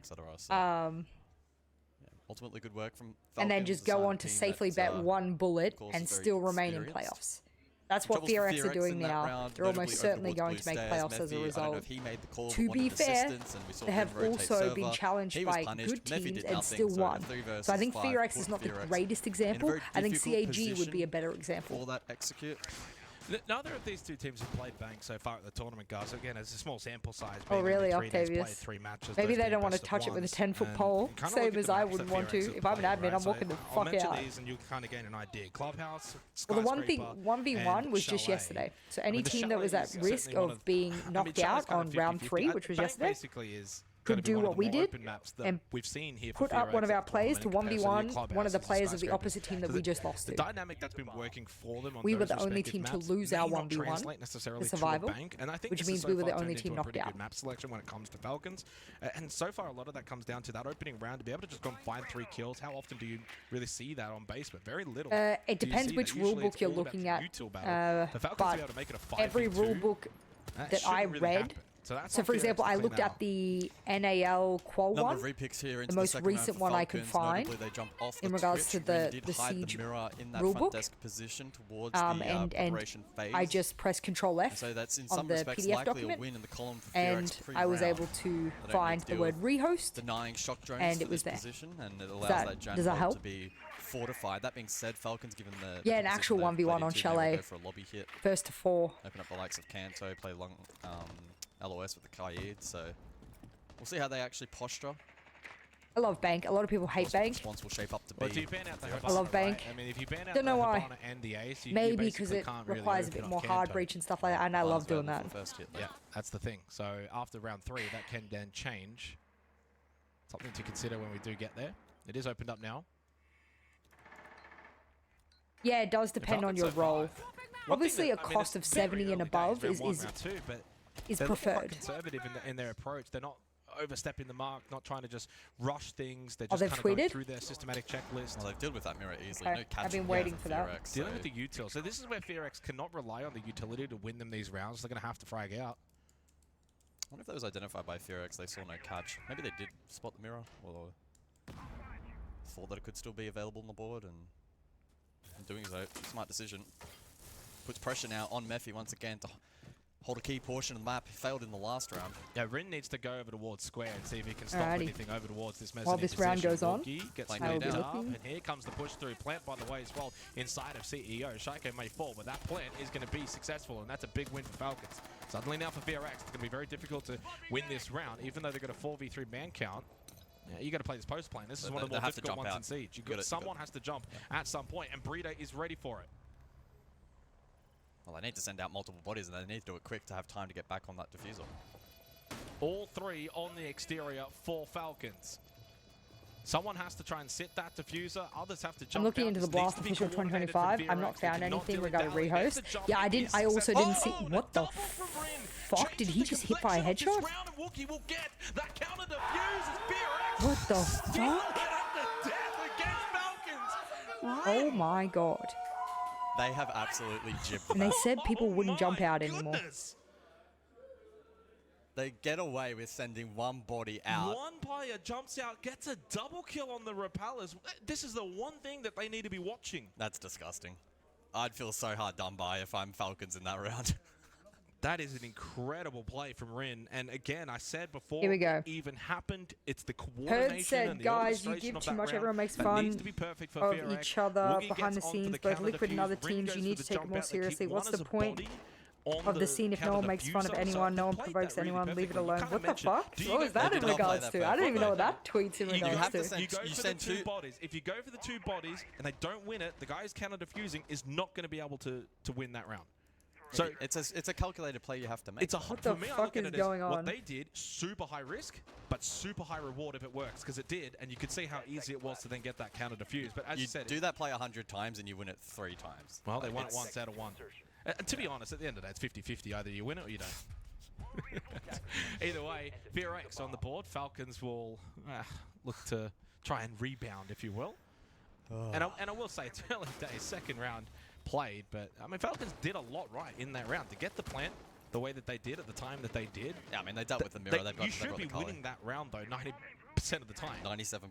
ultimately good work from Falcons, and then just go on to safely bet one bullet and still remain in playoffs. That's what FearX are doing now. They're almost certainly going to make playoffs as a result. To be fair, they have also been challenged by good teams and still won. So I think FearX is not the greatest example. I think CAG would be a better example. For that execute. Neither of these two teams have played bank so far at the tournament, guys. Again, it's a small sample size. Oh, really, only 3 days Octavius? played, 3 matches, Maybe those they being don't want to best of touch it with a ones. 10-foot And pole, kind of same look at as the I maps wouldn't that want to. FearX have If I'm an played, admin, right? I'm walking the I'll fuck mention out. these and you'll kind of gain an idea. Clubhouse, Well, the one thing, Skyscraper, 1v1 and was just Chalet. yesterday. So I mean, any the team that was Chalet at is risk certainly one of being knocked Chalet's out kind on of round 50-50. 3, which was Bank yesterday, basically is could do what we did and we've seen here put up one of our players to 1v1 one of the players of the opposite team that we just lost to. The dynamic that's been working for them on We were those the only team to maps lose our may not 1v1 translate necessarily the survival, to a bank, and I think which this means has we so were the far only turned team into a knocked pretty out. good map selection when it comes to Falcons, and so far a lot of that comes down to that opening round to be able to just go and find 3 kills. How often do you really see that on base? But very little. It depends which rulebook you're looking at, but every rulebook that I read. So for example, I looked at the NAL Qual Number one, of repicks here into the most second round recent for one I could Falcons. find Notably, they jump off in the regards Twitch. to Rin the did hide Siege mirror in that front rulebook. desk position towards And the preparation phase. I just pressed Control F So that's in on some the respects PDF likely document, a win in the column for and Fearex I was pre-round. able to They don't find need to the deal word with rehost, denying shock drones and to it was this there. position, and it allows Does that that Jan help? to be fortified. That being said, Falcons, given the Yeah, an position actual they've 1v1 played on into, they will Chalet. go for a lobby hit. First to 4. Open up the likes of Kanto, play long LOS with the Kaid, so we'll see how they actually posture. I love Bank. A lot of people hate Bank. Response will shape up to Well, be. do you ban out the I love Hibana, Bank. right? I mean, if you ban out Don't know the why. Hibana and the Ace, you Maybe because it can't really requires a open bit up more Kanto. hard breach and stuff like that, and I love doing that. Yeah, that's the thing. So after round 3, that can then change. Something to consider when we do get there. It is opened up now. Yeah, it does depend on your role. Obviously, a cost of 70 and above is they're preferred. quite conservative in their approach. They're not overstepping the mark, not trying to just rush things. They're Oh, just they've kind of going tweeted? through their systematic checklist. Well, they've dealt with that mirror easily. Okay, No catch. I've been waiting for that. Fearex, Dealing so with the util. So this is where Fearex cannot rely on the utility to win them these rounds. They're going to have to frag out. I wonder if that was identified by Fearex. They saw no catch. Maybe they did spot the mirror, or thought that it could still be available on the board, and in doing so, smart decision. Puts pressure now on Mephi once again to hold a key portion of the map. Failed in the last round. Yeah, Rin needs to go over towards square and see if he can stop Alrighty. anything over towards this mezzanine While this round position. goes on, Wookie gets I split will be up, looking. and here comes the push through. Plant, by the way, as well, inside of CEO. Shaiko may fall, but that plant is going to be successful, and that's a big win for Falcons. Suddenly now for VRX, it's going to be very difficult to win this round, even though they've got a 4v3 man count. Yeah, you got to play this post plane. This is one of the more difficult ones in Siege. Someone has to jump at some point, and Brito is ready for it. Well, they need to send out multiple bodies, and they need to do it quick to have time to get back on that diffuser. All 3 on the exterior for Falcons. Someone has to try and sit that diffuser. Others have to jump. I'm looking out. into the This needs Blast to be official coordinated 2025. from I've not VRX. They found cannot anything dilly-dally. regarding If rehost. the jump Yeah, I is didn't. I also successful- didn't see. What the fuck? Did he just hit by a headshot? Round, and Wookie will get that counter defuse as VRX. What the fuck? Oh my god. They have absolutely jibbed And them they out. said people wouldn't jump out anymore. They get away with sending one body out. One player jumps out, gets a double kill on the repellers. This is the one thing that they need to be watching. That's disgusting. I'd feel so hard done by if I'm Falcons in that round. That is an incredible play from Rin. And again, I said before Here we go. it even happened, it's the coordination Herd said, and the guys, you orchestration give of too that much. round Everyone makes that fun needs to be perfect for of VRX. each other Woogie behind the gets onto scenes, the both counter Liquid and other defuse. Rin teams. goes You for need the to take it jump more out. They seriously. keep What's one the as a point body on of the scene if no counter one makes fun of diffuser? anyone, no one They played provokes that really anyone, leave it perfectly. You alone? kinda What the mentioned, fuck? do you What was go that for in the regards jump to? out I don't there? even know what that tweet's in You regards have to. to you go for the 2 bodies. If you go for the 2 bodies and they don't win it, the guy who's counter diffusing is not going to be able to win that round. So it's a calculated play you have to make. It's a What for the me, I fuck look at is it as going what on? they did, super high risk, but super high reward if it works, because it did, and you could see how easy it was to then get that counter diffuse. But as you said, do that play 100 times and you win it 3 times. well, they won it once out of 1. And to be honest, at the end of the day, it's 50-50. Either you win it or you don't. Either way, VRX on the board. Falcons will look to try and rebound, if you will. And I will say, it's early days, second round played, but I mean, Falcons did a lot right in that round to get the plant the way that they did at the time that they did. Yeah, I mean, they dealt with the mirror. You should be winning that round, though, 90% of the time. 97%.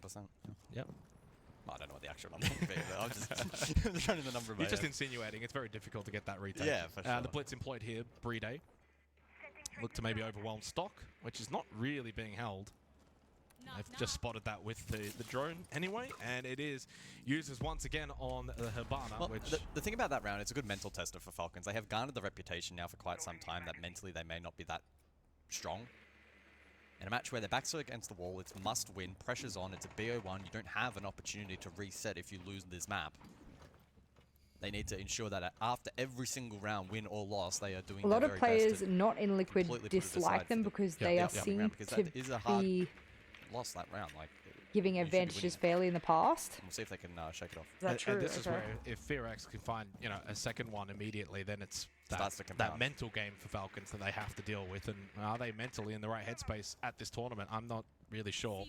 Yep. I don't know what the actual number would be, but I'm just running the number in my You're just head. insinuating. It's very difficult to get that retake. Yeah, for sure. The blitz employed here, Bride. Look to maybe overwhelm stock, which is not really being held. They've just spotted that with the drone anyway, and it is users once again on the Hibana, Well, which... the thing about that round, it's a good mental tester for Falcons. They have garnered the reputation now for quite some time that mentally they may not be that strong. In a match where their backs are against the wall, it's must win, pressure's on, it's a BO1, you don't have an opportunity to reset if you lose this map. they need to ensure that after every single round, win or loss, they are doing A lot their of very best players to not in Liquid completely put it aside dislike for them the- because yeah, they the are upcoming round, seen because to that is a hard be loss that round. Like giving you should be advantages winning. fairly in the past. We'll see if they can shake it off. Is that true? And this is Okay. where if FearX can find, you know, a second one immediately, then it's Starts to that compound. mental game for Falcons that they have to deal with. And are they mentally in the right headspace at this tournament? I'm not really sure.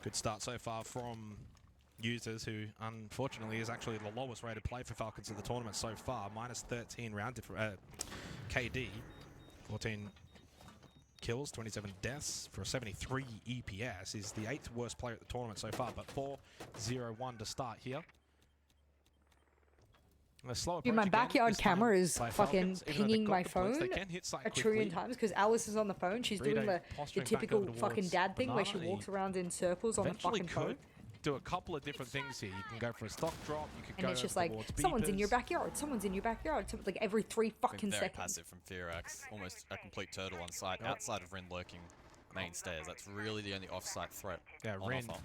Good start so far from users, who unfortunately is actually the lowest rated play for Falcons in the tournament so far. Minus 13 round KD, 14 kills, 27 deaths for a 73 EPS. Is the 8th worst player at the tournament so far, but 4-0-1 to start here. A slow Dude, my approach again, backyard this time camera is by fucking Falcons. Even though they've pinging got my the points, phone they can hit site a trillion quickly. times because Alice is on the phone. She's doing the posturing back typical over fucking towards dad thing where she Banana. walks around in circles on the Eventually fucking phone. could do a couple of different things here. You can go for a stock drop. You could And go it's just like, towards someone's in your beepers. backyard, someone's in your backyard. Like every 3 Been fucking very seconds. passive from FearX. Almost a complete turtle on site. Outside of Rin lurking main stairs. That's really the only off-site threat. Yeah, on Rin. offer.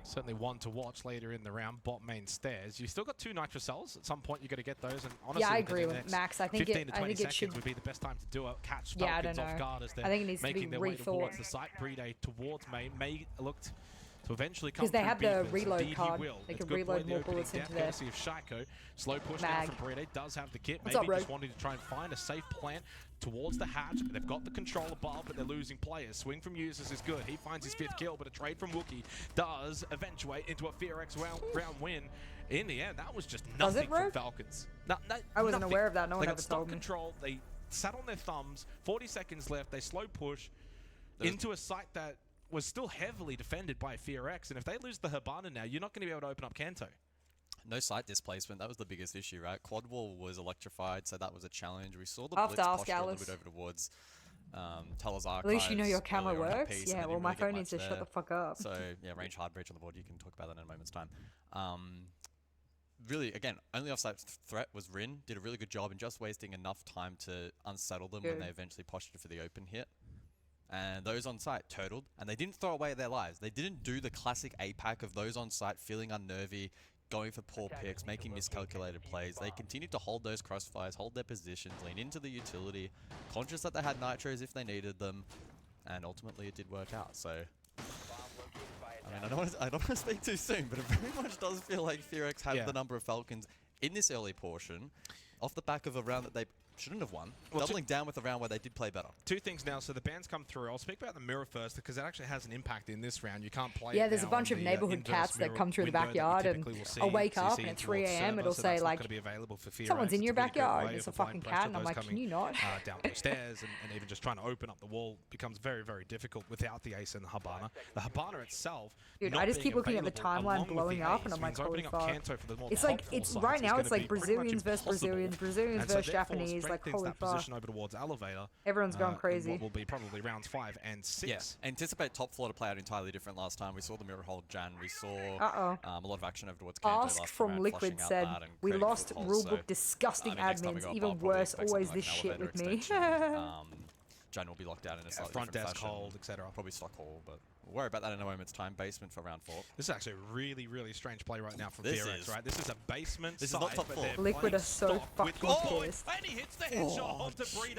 Certainly one to watch later in the round. Bot main stairs. You still got 2 nitro cells. At some point, you got to get those. And honestly, Yeah, I within agree the with next Max. I think 15 to 20 it seconds should would be the best time to do it. Catch Yeah, I Falcons don't off know. guard as they're I think it needs to be making their way rethought. towards the site. Brede towards main. May looked to eventually come Because they through have the beepers. reload Indeed, he card. will. They It's can good reload play, the more opening bullets death, into there. courtesy of Shaiko. Slow push Mag. down from Brede. Does have the kit. What's Maybe up, just Rogue? wanting to try and find a safe plant towards the hatch. They've got the control above, but they're losing players. Swing from users is good. He finds his 5th kill, but a trade from Wookie does eventuate into a FearX round win. In the end, that was just Does it, nothing from Rogue? Falcons. I wasn't nothing. aware of that. No one They ever got stock told me. control. They sat on their thumbs. 40 seconds left. They slow push into a site that was still heavily defended by FearX. And if they lose the Habana now, you're not going to be able to open up Kanto. No site displacement. That was the biggest issue, right? Quad wall was electrified, so that was a challenge. We saw the I'll have to blitz ask posture a little Alice. bit over towards Teller's Archives. At least you know your camera earlier on that works. piece, and Yeah, they didn't well, my really get phone much needs to shut there. the fuck up. So, yeah, range hard breach on the board. You can talk about that in a moment's time. Really, again, only offside threat was Rin. Did a really good job in just wasting enough time to unsettle them when Good. they eventually postured for the open hit. And those on site turtled, and they didn't throw away their lives. They didn't do the classic APAC of those on site feeling unnervy, going for poor picks, making miscalculated plays. They continued to hold those crossfires, hold their positions, lean into the utility, conscious that they had nitros if they needed them, and ultimately it did work out. So, I mean, I don't want to speak too soon, but it very much does feel like FearX had the number of Falcons in this early portion, off the back of a round that they shouldn't have won, doubling down with a round where they did play better. 2 things now. So the bans come through. I'll speak about the mirror first because it actually has an impact in this round. You can't play. Yeah, it there's a now bunch on of the, neighborhood inverse cats that mirror come through the window that we backyard, and typically will see. I'll wake up CC and at towards 3 a.m. server, it'll so say that's not like, gonna be available for FearX. someone's in It's your a pretty good backyard. way It's a of applying fucking pressure. cat, and I'm Those like, can coming, you not? down those stairs and even just trying to open up the wall becomes very, very difficult without the ace and the Habana. The Habana itself, Dude, not I just being keep looking at the available timeline along with blowing the up, ace and I'm like, means holy opening up fuck. Kanto for the more It's like, helpful it's sides right is now, gonna it's like be pretty much Brazilians versus impossible. Brazilians, Brazilians And so versus therefore Japanese. Like, strengthens holy that fuck. position over towards Elevator. Everyone's going in crazy. what will be probably rounds 5 and 6. Yeah, anticipate top floor to play out entirely different last time. We saw the mirror hold Jan. We saw Uh-oh. a lot of action over towards Kanto Ask last from round, Liquid flushing out said, that and we creating lost footholds. So, rulebook disgusting next time we admins. go Even above, probably worse, expect always something this like shit an with elevator me. extension. Jan will be locked out in a slightly front different desk fashion. hold, etc. Probably stock hall, but we'll worry about that in a moment's time. Basement for round 4. This is actually a really, really strange play right now from This FearX, is- right? This is a basement This is side, not top but 4. they're Liquid playing are so stock with- fucking pissed. And he hits the headshot onto Brede.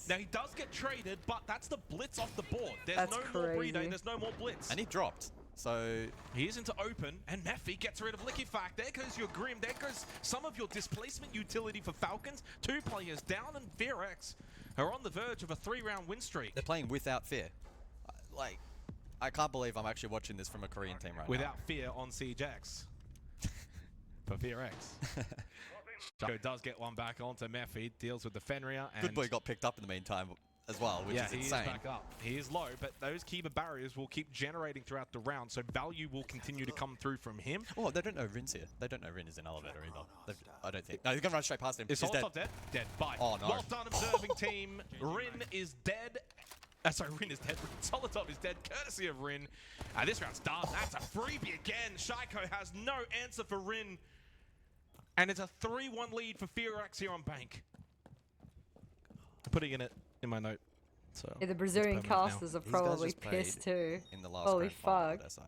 Now, he does get traded, but that's the blitz off the board. There's That's no more crazy. Brede, there's no more blitz. And he dropped. So he is into open, and Mephi gets rid of Liquifact. There goes your Grim. There goes some of your displacement utility for Falcons. 2 players down, and FearX are on the verge of a 3-round win streak. they're playing without fear. Like, I can't believe I'm actually watching this from a Korean team right Without fear on CJX. For FearX. Shaco does get one back onto Mephi, deals with the Fenrir. now. And Good boy got picked up in the meantime as well, which yeah, is he insane. is back up. He is low, but those Kiba barriers will keep generating throughout the round, so value will continue to come through from him. Oh, they don't know Rin's here. They don't know Rin is in elevator either. I don't think. No, he's going to run straight past him. Is He's dead. Solotov dead? Dead. Bye. Oh, no. Well done, observing team. Rin is dead. Sorry, Rin is dead. Solotov is dead, courtesy of Rin. This round's done. That's a freebie again. Shaiko has no answer for Rin. And it's a 3-1 lead for FearX here on Bank. I'm putting in it in my note. So Yeah, the it's Brazilian permanent now. casters are These guys probably just played pissed too. in the last Holy grand final fuck. at SI.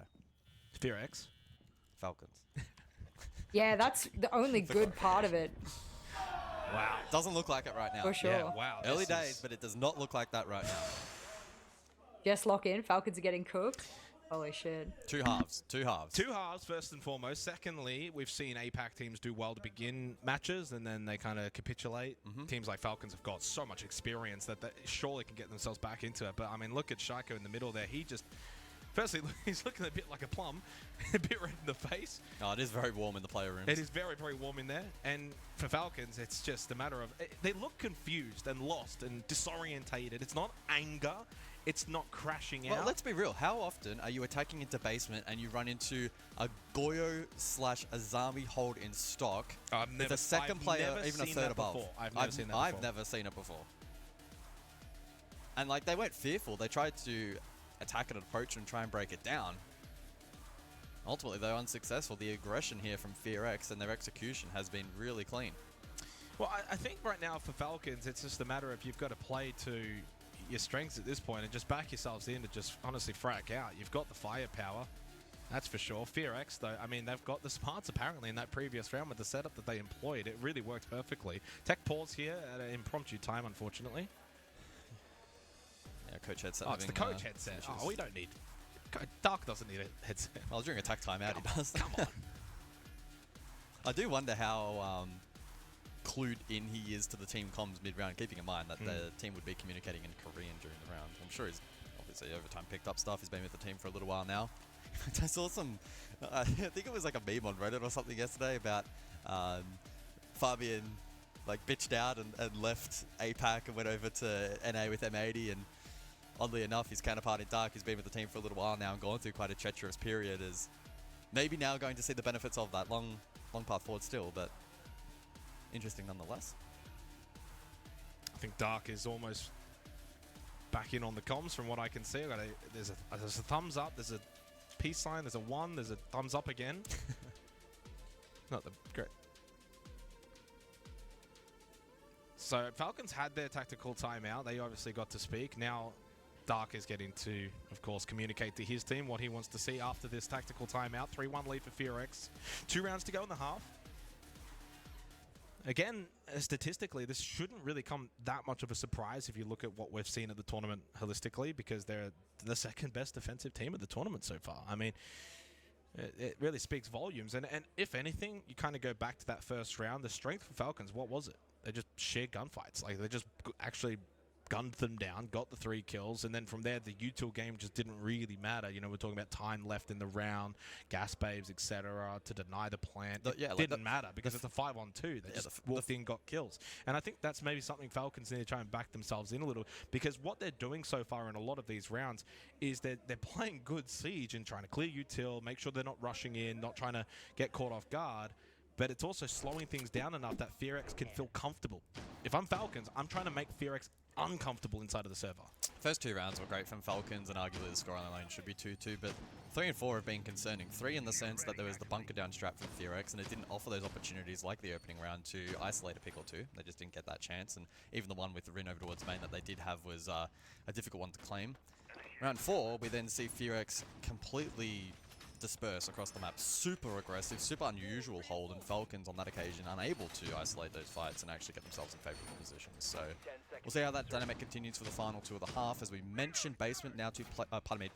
Fear X. Falcons. Yeah, that's the only good part of it. Wow. Doesn't look like it right now. For sure. Yeah, wow. Early this days, is- but it does not look like that right now. Just lock in. Falcons are getting cooked. Holy shit. Two halves. Two halves. Two halves, first and foremost. Secondly, we've seen APAC teams do well to begin matches, and then they kind of capitulate. Teams like Falcons have got so much experience that they surely can get themselves back into it. But, I mean, look at Shaiko in the middle there. He just... Firstly, he's looking a bit like a plum, a bit red in the face. Oh, it is very warm in the player rooms. It is very, very warm in there. And for Falcons, it's just a matter of... They look confused and lost and disorientated. It's not anger. It's not crashing out. Well, let's be real. How often are you attacking into basement and you run into a Goyo/Azami hold in stock with a second player, even a third above? I've never seen that before. I've never seen it before. And, like, they weren't fearful. They tried to attack and approach and try and break it down. Ultimately, they're unsuccessful. The aggression here from Fear X and their execution has been really clean. Well, I think right now for Falcons, it's just a matter of you've got to play to your strengths at this point and just back yourselves in to just honestly frack out. You've got the firepower, that's for sure. Fear X, though, I mean, they've got the smarts apparently in that previous round with the setup that they employed. It really worked perfectly. Tech pause here at an impromptu time, unfortunately. Yeah, coach headset. Oh, it's the coach headset. Oh, we don't need... Dark doesn't need a headset. Well, during attack timeout, he does. Come on. I do wonder how clued in he is to the team comms mid-round, keeping in mind that the team would be communicating in Korean during the round. I'm sure he's obviously over time picked up stuff. He's been with the team for a little while now. I saw some, I think it was like a meme on Reddit or something yesterday about Fabian like bitched out and left APAC and went over to NA with M80, and oddly enough, his counterpart in Dark, who's been with the team for a little while now and gone through quite a treacherous period, is maybe now going to see the benefits of that long path forward still, but interesting nonetheless. I think Dark is almost back in on the comms from what I can see. There's a thumbs up, there's a peace sign, there's a 1, there's a thumbs up again. Not the great. So Falcons had their tactical timeout. They obviously got to speak. Now Dark is getting to, of course, communicate to his team what he wants to see after this tactical timeout. 3-1 lead for Fear X. 2 rounds to go in the half. Again, statistically, this shouldn't really come that much of a surprise if you look at what we've seen at the tournament holistically, because they're the second best defensive team at the tournament so far. I mean, it really speaks volumes. And if anything, you kind of go back to that first round. The strength for Falcons, what was it? They just shared gunfights. Like, they just actually gunned them down, got the 3 kills, and then from there the util game just didn't really matter. You know, we're talking about time left in the round, gas babes, etc., to deny the plant. It didn't matter because it's a 5-on-2. They just walked in, got kills. And I think that's maybe something Falcons need to try and back themselves in a little, because what they're doing so far in a lot of these rounds is they're playing good siege and trying to clear util, make sure they're not rushing in, not trying to get caught off guard. But it's also slowing things down enough that Fear X can feel comfortable. If I'm Falcons, I'm trying to make Fear X uncomfortable inside of the server. First 2 rounds were great from Falcons, and arguably the score on the lane should be 2-2, but 3 and 4 have been concerning. 3 in the sense that there was the bunker down strat from Fear X, and it didn't offer those opportunities like the opening round to isolate a pick or 2. They just didn't get that chance, and even the one with the Rin over towards main that they did have was a difficult one to claim. Round 4, we then see Fear X completely disperse across the map. Super aggressive, super unusual hold, and Falcons on that occasion unable to isolate those fights and actually get themselves in favorable positions. So we'll see how that dynamic continues for the final 2 of the half. As we mentioned, basement now to play,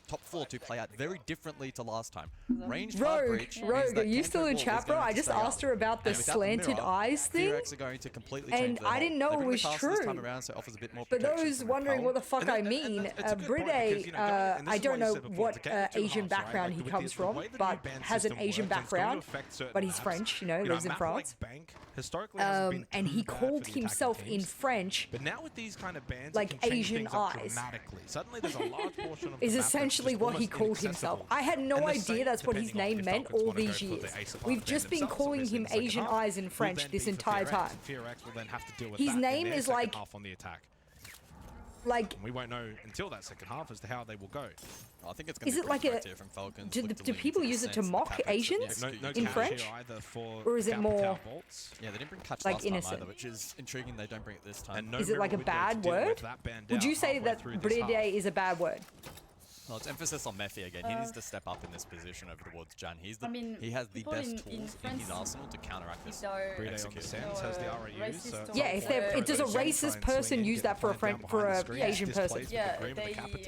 top 4 to play out very differently to last time. Ranged hard breach. Rogue, are you still in chat, bro? I just asked her about the slanted eyes thing, Fear-X are going to completely and I didn't know it was true. This time around, so it offers a bit more For those wondering what the fuck I mean, Bride, I don't know what Asian background he comes from, but has an Asian background, but he's French, you know, lives in France. And he called himself in French, but now with these kind of bans, like Asian eyes. Suddenly there's a large portion of is essentially what he called himself. I had no idea that's what his name meant all these years. We've just been calling him Asian eyes in French this entire time. His name is like Like, we won't know until that second half as to how they will go. I think it's going is to it be like a? here from Falcons. Do people use it to mock Asians in French? Or is it more Yeah, they didn't bring catch like last time innocent? either, which is intriguing. They don't bring it this time. Is it like a bad word? Would you say that Bride is a bad word? Well, it's emphasis on Mephi again. He needs to step up in this position over towards Jan. He's the, I mean, he has the people best in tools in his arsenal to counteract this. Bride understands, has the RAU, so Yeah, if does a racist person use that for a Asian person? Yeah,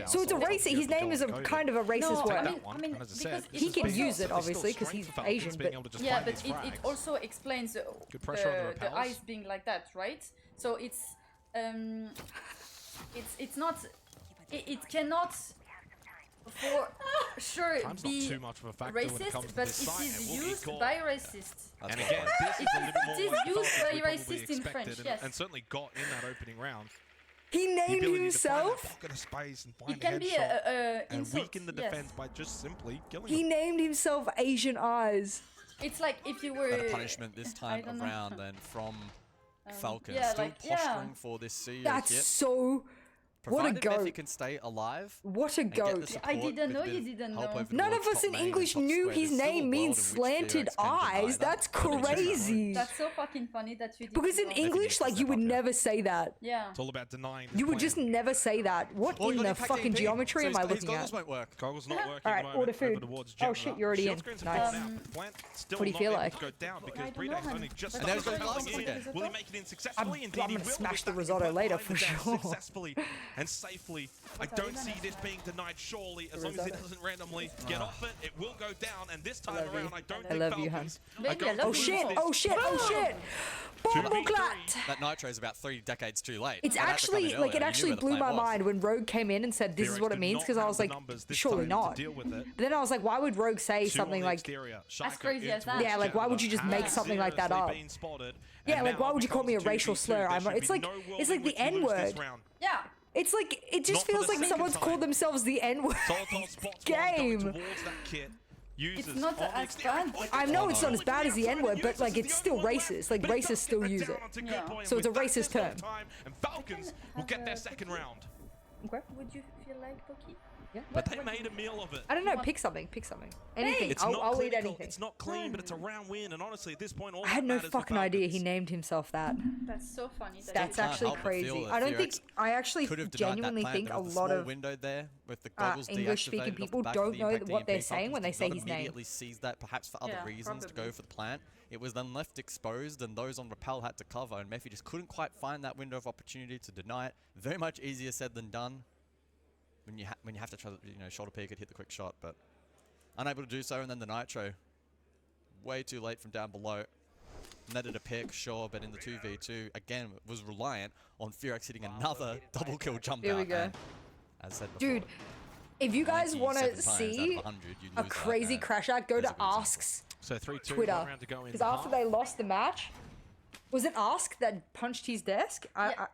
So it's a racist. His name is a kind of a racist word. I mean, because he can use it obviously because he's Asian, but yeah, but it also explains the eyes being like that, right? So it's not it cannot for sure be racist, but it is used by racists. And again, this is a little bit more It is like used by we probably racists in French, expected, yes. and certainly got in that opening round. He The named ability to find that himself. pocket of space and find It can a be headshot a and insult, weaken the yes. defense by just simply killing He them. named himself Asian Eyes. It's like if you were Better punishment this time don't know. around than from Falcons. yeah, Still like, yeah. posturing for this series. That's yet. so. What a Provided goat. Mephi can stay alive. What a and get the goat. support I didn't know with a you bit of didn't help know. over None of towards us top in main and English top knew square. his There's still a name world means in which slanted VRX can deny eyes. that. That's But in general, crazy. That's so fucking funny that you did. Because in English, like you would never say that. Yeah. It's all about denying this You would plan. just never say that. What Well, in he got the impact fucking DP, geometry so am I his looking goggles at? won't work. Goggles not working. All right, at the moment, order food. over towards Oh Gemma. shit, you're already Shield in. screens are Nice. falling out. Plant still What do you not feel able like? to go down because I don't Bride know, has only man. just But there's started those going glasses in. again. Will he make it in successfully? I'm Indeed, he gonna will. smash With the that risotto revive later line for down sure. Successfully and safely. I don't see this being denied surely, as long as it Risotto. doesn't randomly get off it. It will go down, and this time love you. around, I don't I think love you, Falcons Baby, are I going love Oh to you shit, lose oh this. shit, oh shit! Bomboclat! That Nitro is about 3 decades too late. It's It had to come in actually, like, earlier. it You knew actually where the blew plan my was. mind when Rogue came in and said, this is VRX what it did means, not because I have was the like, numbers this surely time to not. deal with it. But then I was like, why would Rogue say Two on something the like, exterior. That's Shaiko crazy in as that. towards Yeah, like, why would Gemma. you just make Has something like that seriously up? been spotted, Yeah, and like, why now would you call me a becomes racial 2v2. slur? There I'm- should it's be like- no world it's like in the which you lose this N-word. round. Yeah. It's like, it just Not for feels the like second someone's time. called themselves the N-word. Solitol spots one going Game. towards that kit. Uses It's not on the as exterior. bad. I know Oh, it's no. not as bad as the N-word, but like it's still racist. Like racists still use it. Yeah. So it's a racist term. And Falcons will get their second round. Okay. Would you feel like Poki? Yeah. But they made a meal of it. I don't know. Pick something. Pick something. Anything. It's I'll not eat clinical, anything. It's not clean, but it's a round win. And honestly, at this point, all I had that no matters for fucking idea he Falcons. named himself that. That's so funny. That's Can't actually help but feel crazy. that I don't VRX think. I actually could have denied that genuinely plan. think There a was lot small of window there with the goggles English-speaking deactivated off people the back don't of the know impact what they're DMP. saying when they Falcons say did his not name. immediately seized that, perhaps for other Yeah, reasons, to probably. go for the plant. It was then left exposed, and those on rappel had to cover, and Mephi just couldn't quite find that window of opportunity to deny it. Very much easier said than done. When you have to try to, shoulder peek it, hit the quick shot, but unable to do so. And then the Nitro, way too late from down below. Netted a pick, sure, but in the 2v2 again was reliant on VRX hitting another double kill jump Here we out. go. And, as said before, Dude, if you guys want 97 to times out see of 100, you a lose that, crazy and crash out, go there's to a good example. Ask's So 3-2, Twitter. one round to go in Because the after half. they lost the match, was it Ask that punched his desk?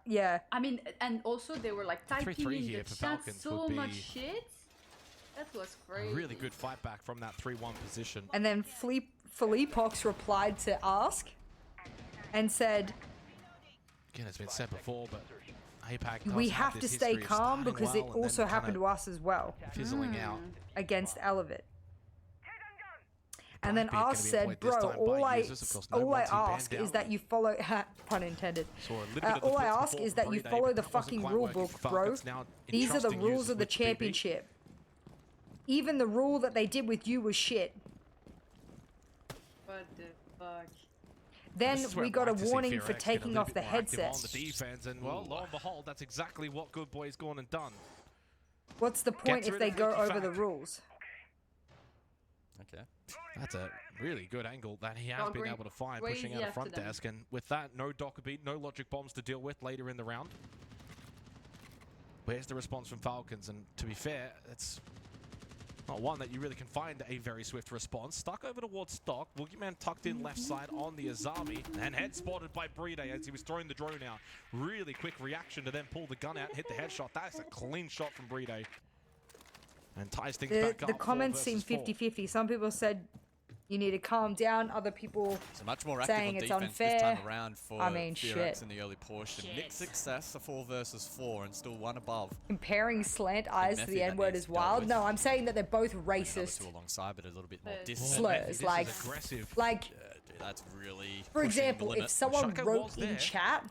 Yeah. I mean, and also they were like typing 3-3 in here the for chat Falcons so would much be shit. That was A crazy. really good fight back from that 3-1 position. And then Felipox replied to Ask and said, Again, it's been said before, but APAC does we have to this stay history of calm starting because well it and then also happened kinda to us as well. fizzling out. Against Elevate. And then Brightbeard gonna Ask be said, employed this bro, time by all I users, of course, no all I multi-band ask down. is that you follow, pun intended. Saw a little bit of the All I blitz ask before is that you Bride, follow but the that wasn't fucking quite rule working book, for bro. Falcons. Now These are the entrusting rules users of the with BB. championship. Even the rule that they did with you was shit. What the fuck? Then This is where we I'd got a like to see warning VRX for get a taking little off bit the more active headset. on the defense, and well, lo and behold, that's exactly what Good Boy's gone and done. What's the point Gets if rid they of go Leaky over the Fact. rules? Okay. That's a really good angle that he has been Going able to find, crazy pushing out a after front them. desk, and with that, no Docker beat, no logic bombs to deal with later in the round. Where's the response from Falcons? And to be fair, it's not one that you really can find a very swift response. Stuck over towards Stock. Boogeyman tucked in left side on the Azami. And head spotted by Bride as he was throwing the drone out. Really quick reaction to then pull the gun out and hit the headshot. That's a clean shot from Bride. And ties things back up. The 4 comments seem versus 4. 50-50. Some people said You need to calm down. Other people So much more active saying on it's defense unfair. this time around for I mean, Fearex shit. in the early portion. Mixed success, a 4 versus 4, and still one above. Comparing slant eyes to Method the that N-word needs is to be dealt wild. with. No, I'm saying that they're both Another racist two alongside, but a little bit more distant. slurs. Like, aggressive. like, Yeah, dude, that's really for pushing the example, limit. if someone Shaiko wrote was in there. chat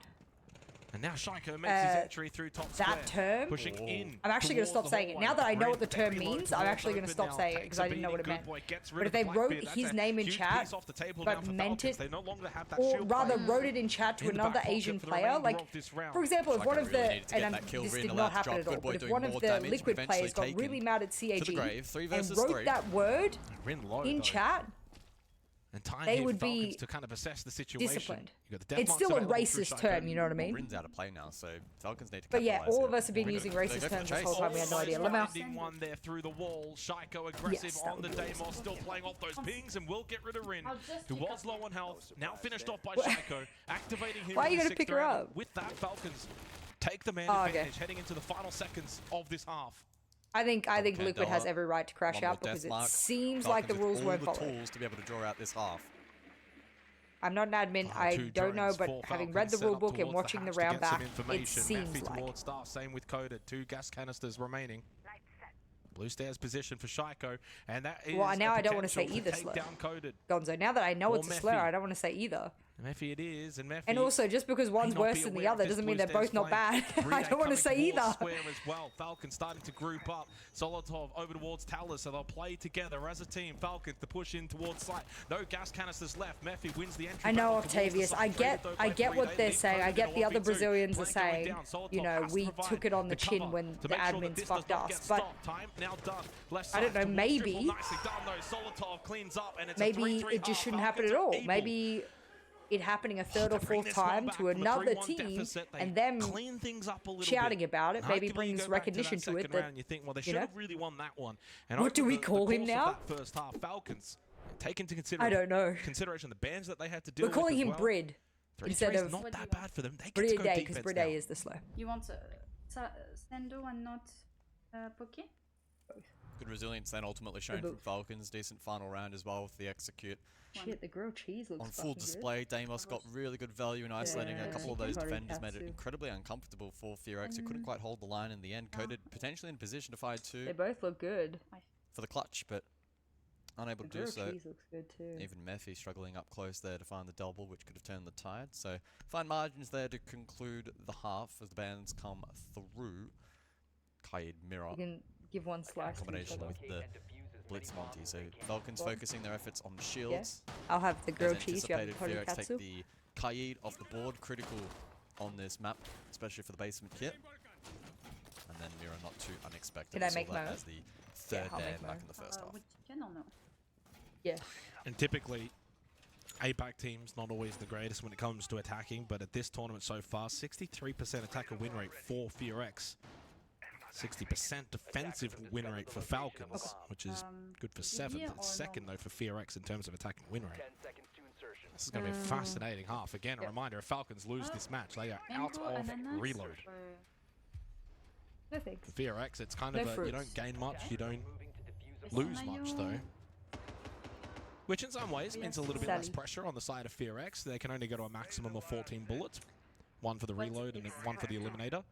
And now Shaiko makes his entry through top square. that term, pushing in. I'm actually going to stop towards the saying it. hallway. Now that I know what the Very term low means, I'm towards actually going to open stop now. saying it Takes because a I didn't know what it beating. meant. Good boy gets rid But of if they Blackbeard. wrote That's his a name in huge chat, piece off the table now but for meant Falcons. it, They no longer have that or shield rather player wrote it in chat to in the another back pocket Asian for the player, remainder like, of this round. for example, if Shaiko one of really the, needed to get and that kill. this Really did allowed not to happen drop. at all, Good boy but if doing one of more the damage, Liquid but players got eventually really mad at to the CAG grave. 3 and versus wrote 3. that word Rin low, in though. chat, And time they here would for Falcons be to kind of assess the situation. disciplined. You got the death It's marks still a available through racist Shaiko. term, you know what I mean? Rin's out of play now, so Falcons need to But yeah, capitalize all here. of us have been Rin- using they racist go for the terms this chase. whole time. We had no idea. Lamau. Finding one there through the wall. Shaiko aggressive Yes, that on the would be Daymar, awesome. still playing off those pings and will get rid of Rin, I'll just who pick was up low one. on health. Now finished off by What? Shaiko, activating him Why are in you the gonna sixth pick her round. up? With that, Falcons take the man Oh, okay. advantage heading into the final seconds of this half. I think Liquid has every right to crash One more out because death it mark. seems Falcons like the with rules all weren't the followed. tools to be able to draw out this half. I'm not an admin. I Two don't know, drones but for having Falcons read the set rule up book and towards watching the hatch to round get some back, it information. seems Mephi like. towards start, same with Coded. 2 gas canisters remaining. Blue stairs position for Shaiko, and that is Well, now a I don't want to say potential either take slur. down Coded. Gonzo, now that I know Or it's a slur, Mephi. I don't want to say either. Mephi it is, and Mephi. And also, just because one's may not worse be than the aware of other this doesn't blue mean they're stairs both not flank. bad. I Brune don't want to coming say towards either. Square as well. Falcons starting to group up. Solotov over towards Talus, so they'll play together as a team. Falcons to push in towards site. No gas canisters left. Mephi wins the entry. I know, battle towards the Octavius. side. I get, Traded though I by get three. what They they're lead saying. I Coded get in the a other 1v2. Brazilians are Flank going saying, down. Solotov you know, has to we provide took it on the chin cover when to the make sure that admins this fucked does not us. get But stopped. Time now done. Left I don't side know, towards maybe- Triple, nicely done though. Solotov cleans up, and it's a maybe 3-3 it just half. shouldn't happen Falcons at are all. able Maybe it happening a third or to bring fourth this one time back to from a another 3-1 team deficit. They and them clean things up a little shouting bit. about it And maybe arguably brings go back to recognition that to it second that, round, you think, well, they you should know? have really won that one. And What do over we the call him course of now? that first half, Falcons take into I don't know. consideration the bans that they had to deal We're with calling as him well. Brid 3-3 instead is of not that bad for them. They get to go Bride because defense Bride now. is the slow. You want Sendo and not Poké? Good resilience then ultimately shown from Falcons. Decent final round as well with the execute. Shit, the grilled cheese looks On full fucking display, Deimos got really good value in isolating a Yeah, couple of those Hikari defenders, made it Katsu. incredibly uncomfortable for Fearex, who couldn't quite hold the line in the end. Coded potentially in position to find They 2 both look good. for the clutch, but unable The to do grilled so. cheese looks good too. Even Mephi struggling up close there to find the double, which could have turned the tide. So fine margins there to conclude the half as the bands come through. Kaid Mirror You can give one slice to each combination other. with the Blitz Monty. So Falcons focusing their efforts on shields. I'll have the As grilled cheese. You have the anticipated, Fearex katsu. take the Kaid off the board, critical on this map, especially for the basement kit. And then Mirror not too unexpected. Can I We saw make that Mo? as the third I'll ban make back Mo. in the first half. With chicken or no? Yeah. And typically, APAC teams not always the greatest when it comes to attacking, but at this tournament so far, 63% attacker win rate for Fearex. 60% defensive win rate for Falcons, which is good for 7th. It's second, though, for Fearex in terms of attacking win rate. This is going to be a fascinating half. Again, a reminder, if Falcons lose this match, they are out of reload. No thanks. For Fearex, it's kind No of a, you fruits. don't gain much, you don't lose much, though. Which in some ways means a little bit less Sally. pressure on the side of Fearex. They can only go to a maximum of 14 bullets. 1 for the reload and 1 for the eliminator.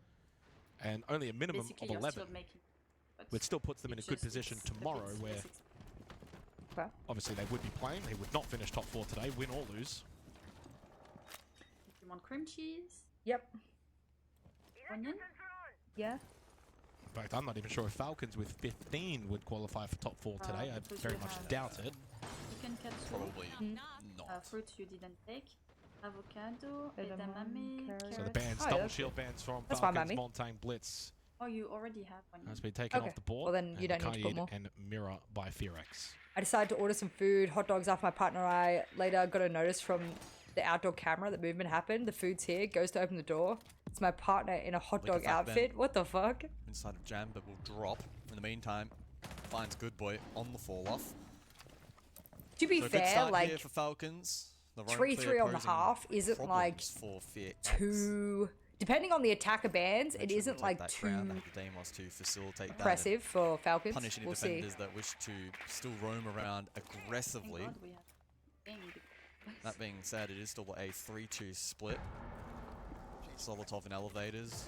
And only a minimum Basically, of you're 11. still making, but Which still puts them in a it's good just- position it's- tomorrow it's- where Okay. obviously they would be playing. They would not finish top 4 today, win or lose. If you want cream cheese, Yep. onion, Yeah. In fact, I'm not even sure if Falcons with 15 would qualify for top 4 today. I because very we much have, doubt it. chicken katsu, Probably not. fruit you didn't take, avocado, Edamame, edamame, So the carrot. bans, Oh, double that's shield bans from That's fine by Falcons, me. Montaigne Blitz Oh, you already have onion. has been taken Okay. off the board. Well, then you and don't need to put Kaid more. and Mirror by Fearex. I decided to order some food, hot dogs after my partner and I later got a notice from the outdoor camera that movement happened. The food's here, goes to open the door. It's my partner in a hot Lick dog of that, Ben. outfit. What the fuck? Inside of Jam, but will drop. In the meantime, finds Good Boy on the fall off. To be So a good fair, start like here for Falcons. The roam 3-3 clear on the posing half isn't like problems for Fearex. too depending on the attacker bans, it Eventually isn't we'll like take that too crown. They have the Deimos to facilitate that impressive for Falcons. and punish any We'll see. defenders that wish to still roam around aggressively. That being said, it is still a 3-2 split. Solotov in elevators.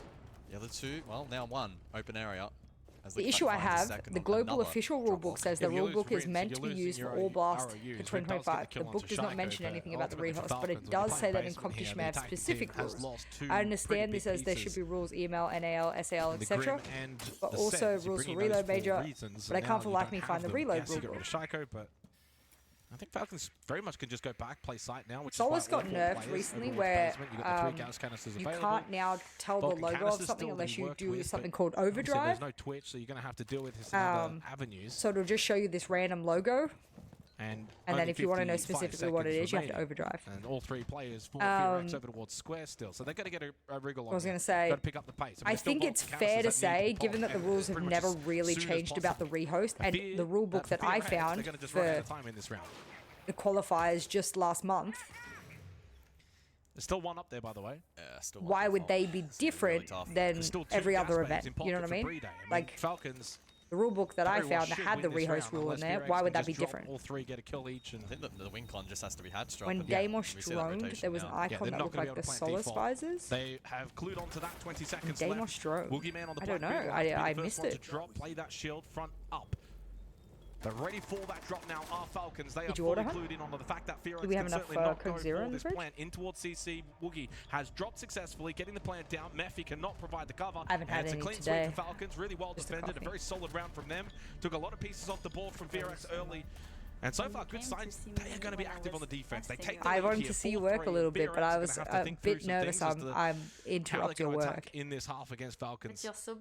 The other two, well, now one open area. As The issue I have, the global official rulebook says the rulebook is meant to be used for all blast for 2025. The book does not mention anything about the rehost, but it does say that in competition may have specific rules. I understand this as there should be rules EML, NAL, SAL, etc. But also rules for reload major, but I can't for life me find the reload rulebook. I think Falcons very much can just go back, play site now. Which Solus is why got nerfed recently where you can't now tell the logo of something unless you do something called overdrive. There's no Twitch, so you're going to have to deal with some other avenues. So it'll just show you this random logo. And then if you want to know specifically what it is, you have to overdrive. And all three players fall Fearex over towards square still, so they're going to get a wriggle on. I was going to say, pick up the pace. I think it's fair to say, given that the rules have never really changed about the rehost, and the rule book that I found for the qualifiers just last month. There's still one up there, by the way. Still why would they be different than every other event? You know what I mean? Like Falcons. The rule book that I found that had the rehost rule in there. Why would that be different? All three get a kill each, and I think the win con just has to be Hadstrop. When Deimos droned, there was an icon that looked like the Solus visors. They have glued onto that. 20 seconds Deimos left. drone. Boogeyman on the I don't know. I missed it. To drop, play that shield front up. They're ready for that drop now. Our Falcons, they are you order fully her? glued in onto the fact that Fearex Do we have can enough certainly not go Code Zero for in the this fridge? plant in towards CC. Woogie has dropped successfully, getting the plant down. Mephi cannot provide the cover. I haven't had it's any a clean today. sweep for Falcons. Really well defended. A very solid round from them. Took a lot of pieces off the board from Fearex early. And so far, good signs. They are going to be active on the defense. They take the I lead wanted here, to see you 4-3. work a little bit, but I Fearex was gonna have to a think through bit some nervous. things as to I'm how interrupt they're your gonna work. attack in this half against Falcons. You're so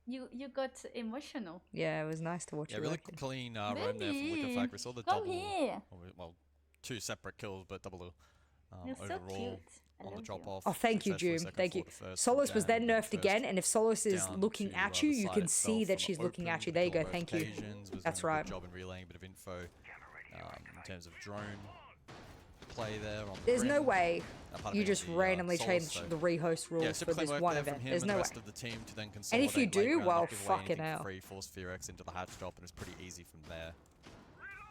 you got emotional. Yeah, it was nice to watch you really working. clean roam there from Liquefact. We saw the Come double, here. well, two separate kills, but double You're so overall cute. on the drop off. Oh, thank you, June. Thank you. Solus was then nerfed again, and if Solus is looking at you, you can see that she's looking at you. There you go. Thank you. That's right. Good job in relaying a bit of info in terms of drone play there. On the There's no rim. way Apart you from just the, randomly Solus, change so- the rehost rules Yeah, for super this clean work one there from event. him There's and no the way. rest of the team to then And if you consolidate do, late round, well, not give away fucking anything hell. free, force Fearex into the hatch drop, and it's pretty easy from there.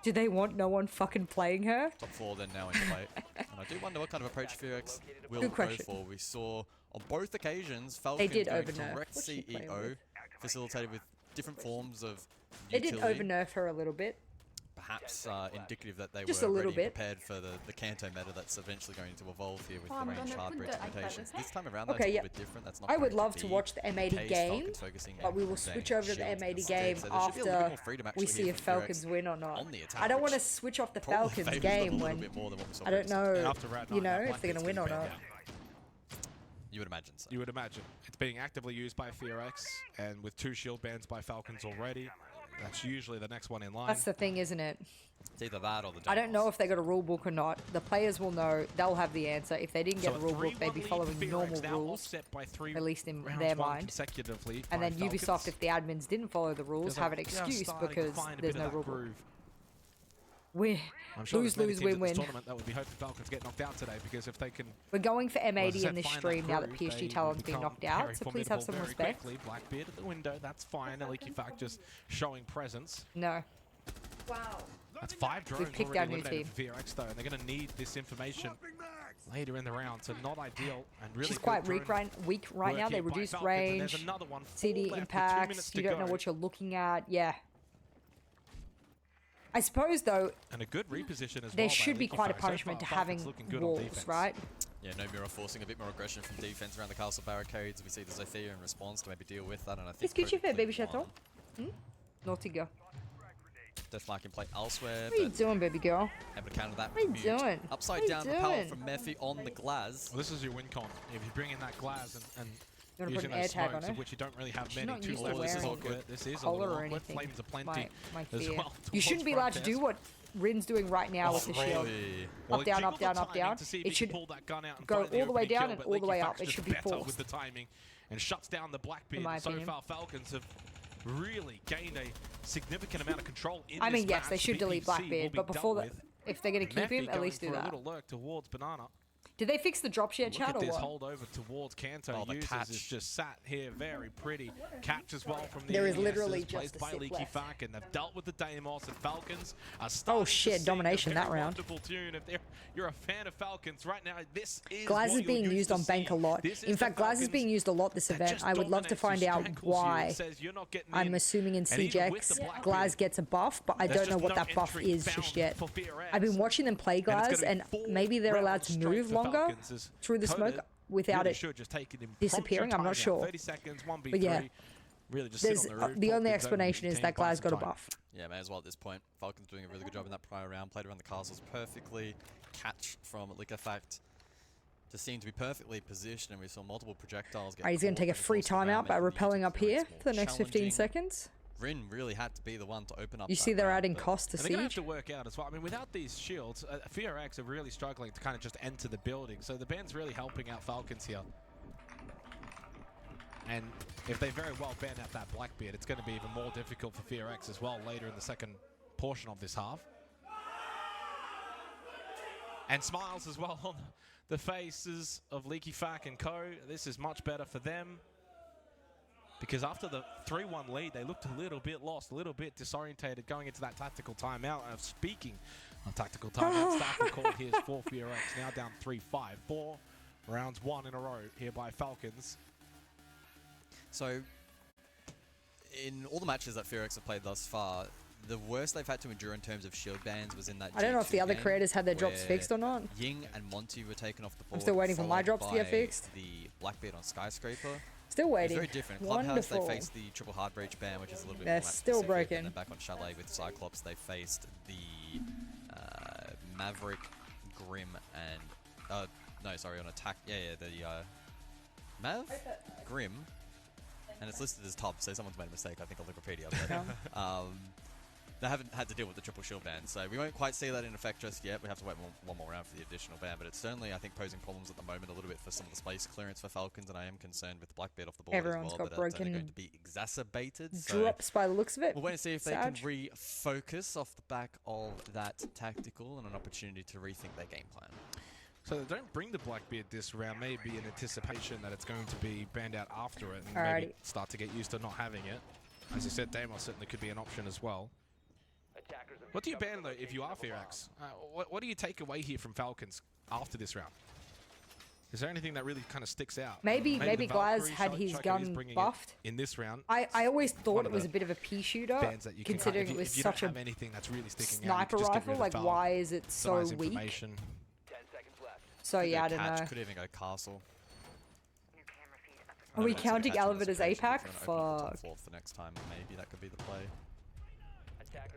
Do they want no one fucking playing her? Top 4 then now in play. And I do wonder what kind of approach Fearex will Good go question. for. We saw on both occasions Falcons did going overnerf. direct What's she playing CEO, with? facilitated with different forms of They did utility. overnerf her a little bit. Perhaps indicative that they Just were a little ready and bit. prepared for the Kanto meta that's eventually going to evolve here with Oh, the I'm range gonna hardware put the iPad expectations. with This time around, though, Okay, it's a yeah. little bit different. That's not I going would love to be watch the M80 case. game, Falcons focusing but we will on switch staying over to the shield M80 instead. game So there should be a little bit after more freedom we actually see here if from Fearex Falcons win or not. on the attack, I don't want to which switch off the probably Falcons favours game them a when little bit more than what we saw I don't previously. know, After round you 9, know, that if they're going to win or not. You would imagine so. You would imagine. It's being actively used by Fearex, and with 2 shield bans by Falcons already, that's usually the next one in line. That's the thing, isn't it? It's either that or the I don't know if they got a rule book or not. The players will know. They'll have the answer. If they didn't get a rule book, they'd be following normal rules, at least in their mind. Consecutively And then by Ubisoft, Falcons. if the admins didn't follow the rules, They're have an just excuse starting to because find a there's bit no of that rule book. groove. We're I'm sure lose, there's many lose, teams win, at this win. tournament that would be hoping Falcons get knocked out today, because if they can, We're going for well, as I M80 said, in this find stream now that groove, PSG they Talon's been become knocked very out, so please have some formidable respect. very quickly. Blackbeard at the window, that's fine. Liquefact just showing presence. No. Wow. That's 5 drones We've picked already our new eliminated for Fearex though, and they're going to need this information later in the round, so not ideal. And really She's good quite drone weak right now. work They here by reduced Falcons, and there's range, another one, 4 CD left with 2 impacts, minutes you to don't know go. what you're looking at. Yeah. I suppose, though, And a good reposition as there well by should be quite a Liquefact. So punishment to far, having Falcons looking good on walls, defense. right? Yeah, no Mirror forcing a bit more aggression from defense around the castle barricades. We see the Zothea in response to maybe deal with that, and I think Qu'est-ce que tu fais, Proto baby played chaton? one. Naughty girl. Deathmark can play elsewhere, What are you but doing, baby girl? able to counter that What are with you Mute. doing? Upside What are down you repel doing? from Mephi on the glass. Well, this is your win con. If you bring in that glass and You wanna put using an air those tag smokes, on of her? which you don't really have She's many, not 2 used to left. This is wearing awkward. This is a collar little or awkward. anything. Flames are plenty My as fear. well. You shouldn't be allowed to do what Rin's doing right now with the shield. Well, Up, down, he up, down, jiggled the up, down. timing to see if It he should could pull that gun out and go find the all the way opening down kill, and but all the way Liquefact up. It just should be better forced. with the timing and shuts down the Blackbeard. In my And so opinion. far, Falcons have really gained a significant amount of control in I mean, this yes, match. they should delete BPC will Blackbeard, be but before dealt that, with. if they're going to keep Mephi him, at going least do for a that. little lurk towards Banana. Did they fix the drops yet, Look chat, at or this what? hold over towards Kanto. The Users catch. is just sat here very pretty. Catch as well from the There is AESs, literally placed just a by sip Leaky left. Fack, and they've dealt with the Deimos and Falcons. Are Oh starting to shit, sing domination a that very round. wonderful tune. If you're a fan of Falcons right now, this is Glaz what is being you're used to on Bank a see. lot. This In is the fact, Glaz is Falcons being used a lot this that event. just I would love to dominates find you, out strangles you, why. says you're not getting I'm in. assuming in And even with CJX, the Blackbeard, Glaz gets a buff, but I there's don't know just what no that buff entry is found just yet. for VRX. I've been watching them play And it's gonna Glaz, be and 4 maybe they're allowed rounds to straight move for longer Falcons as through the smoke Coda without really it should just take an impromptu disappearing. I'm not timeout. sure. 30 seconds, 1v3. But yeah, Really just sit there's on the roof, the talk only things over explanation with is the that team, buy Glaz some got a time. buff. Yeah, may as well at this point. Falcons doing a really good job in that prior round. Played around the castles perfectly. Catch from Liquefact just seemed to be perfectly positioned, and we saw multiple projectiles get Alright, he's going to caught take a in the free course of the round, timeout by making the rappelling up here experience for the more next 15 challenging. seconds. Rin really had to be the one to open up You that see they're round, adding but- cost to And they're going to have Siege. to work out as well. I mean, without these shields, VRX are really struggling to kind of just enter the building. So the band's really helping out Falcons here. And if they very well ban out that Blackbeard, it's going to be even more difficult for VRX as well later in the second portion of this half. And smiles as well on the faces of Leaky Fack and co. This is much better for them. Because after the 3-1 lead, they looked a little bit lost, a little bit disorientated going into that tactical timeout. Speaking of tactical timeout, staff record here is for VRX, now down 3-5. 4 rounds, 1 in a row here by Falcons. So, in all the matches that VRX have played thus far, the worst they've had to endure in terms of shield bans was in that I don't know if the G2 other game creators had their drops where fixed or not. Ying and Monty were taken off the board. I'm still waiting for my followed drops to get by fixed. The Blackbeard on Skyscraper. Still It was waiting. very different. Clubhouse, Wonderful. they faced the triple hard breach ban, which is a little bit They're more match still specific, broken. And then back on Chalet with Cyclops, they faced the Maverick, Grim, and no, sorry, on attack. Yeah, the Mav, Grim, and it's listed as top, so someone's made a mistake, I think, on Wikipedia. But, they haven't had to deal with the triple shield ban, so we won't quite see that in effect just yet. We have to wait one more round for the additional ban, but it's certainly, I think, posing problems at the moment a little bit for some of the space clearance for Falcons, and I am concerned with the Blackbeard off the board Everyone's as well, got that it's only broken going to be exacerbated. So drops by the looks of it. we'll wait and see if they Sag. can refocus off the back of that tactical and an opportunity to rethink their game plan. So they don't bring the Blackbeard this round, maybe in anticipation that it's going to be banned out after it and maybe Alrighty. start to get used to not having it. As you said, Deimos certainly could be an option as well. What do you ban, though, if you are VRX? What do you take away here from Falcons after this round? Is there anything that really kind of sticks out? Maybe the Glaz Valkyrie had his Shocker is gun bringing it buffed. in this round. I always One thought of it was the a bit of a pea shooter, bands that you can considering kind of, it was if you such don't a have anything that's really sticking sniper out, you can just get rifle. rid of Like, Valk. why is it It's so nice weak? information. So yeah, I don't Catch know. could even go castle. Are we Catch counting in this Elevator's situation if APAC? you wanna open up the top Fuck. fourth for next time. Maybe that could be the play.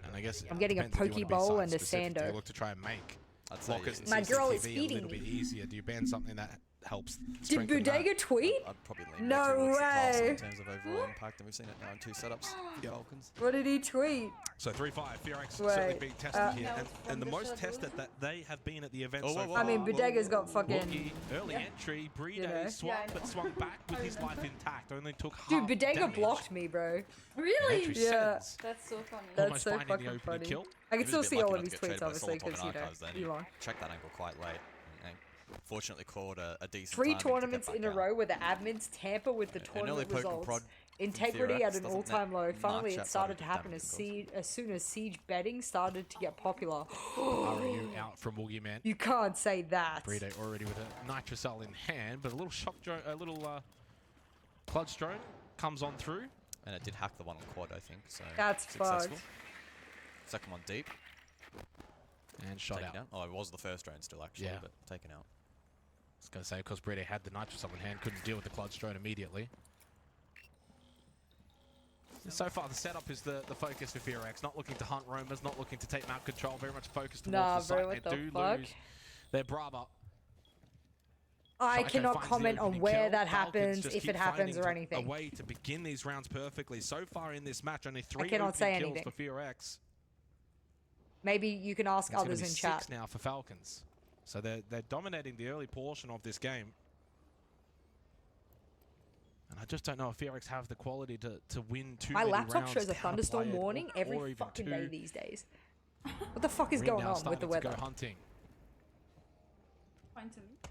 And I guess I'm getting a depends if you Poke wanna be Bowl and a site-specific. Do you Sando. look to try and make I'd say Lockers and My girl is CCTV a feeding little bit me. easier? Do you ban something that helps Did strengthen that? Bodega tweet? I'd probably lean No more towards the castle way. in terms of overall impact, and we've seen it now in 2 setups for Falcons. What did he tweet? So 3-5, VRX certainly Wait, being tested here, no, and the most tested that they have been at the event so far. I mean, Bodega's got fucking. Wookie, early entry, Brede You know. swung, Yeah, I but know. swung back with his life intact. Only took Dude, half Bodega damage. blocked me, bro. Really? Entry Yeah. sends. That's so funny. That's Almost so finding the fucking opening funny. kill. I can He was still a bit see lucky all not of to his get traded tweets, by obviously, Solotov because in you know, Archives then. Elon. Checked that angle quite late. And fortunately caught a decent 3 timing to get tournaments back in a out. row where the admins tamper with the An early tournament poke and results. prod Integrity VRX at an doesn't all-time net low. much Finally, it outside started of to the happen damage as soon as Siege betting started to get popular. RU out from Woogie Man. You can't say that. Brede already with a Nitrocell in hand, but a little shock drone, a little Clutch drone comes on through. And it did hack the one on quad, I think. So That's successful. fucked. Second one deep. And shot Taken out. Oh, it was the first drone still, actually, Yeah. but taken out. I was going to say, because Brede had the Nitrocell in hand, couldn't deal with the Clutch drone immediately. So far, the setup is the focus for VRX. Not looking to hunt roamers, not looking to take map control, very much focused towards Nah, the site. bro, what They the do fuck? lose their Brava. I Psycho cannot finds the comment on opening where kill. that Falcons happens, just if keep it happens, or finding anything. A way to begin these rounds perfectly. So far in this match, only 3 cannot say opening kills anything. for VRX. Maybe you can ask It's gonna others be in 6 chat. now for Falcons. So they're dominating the early portion of this game. And I just don't know if VRX have the quality to win too My many laptop rounds shows a down thunderstorm play it, warning or every even fucking two. day these days. What the fuck is Rin going now on with the starting to weather? go hunting. Fine to me.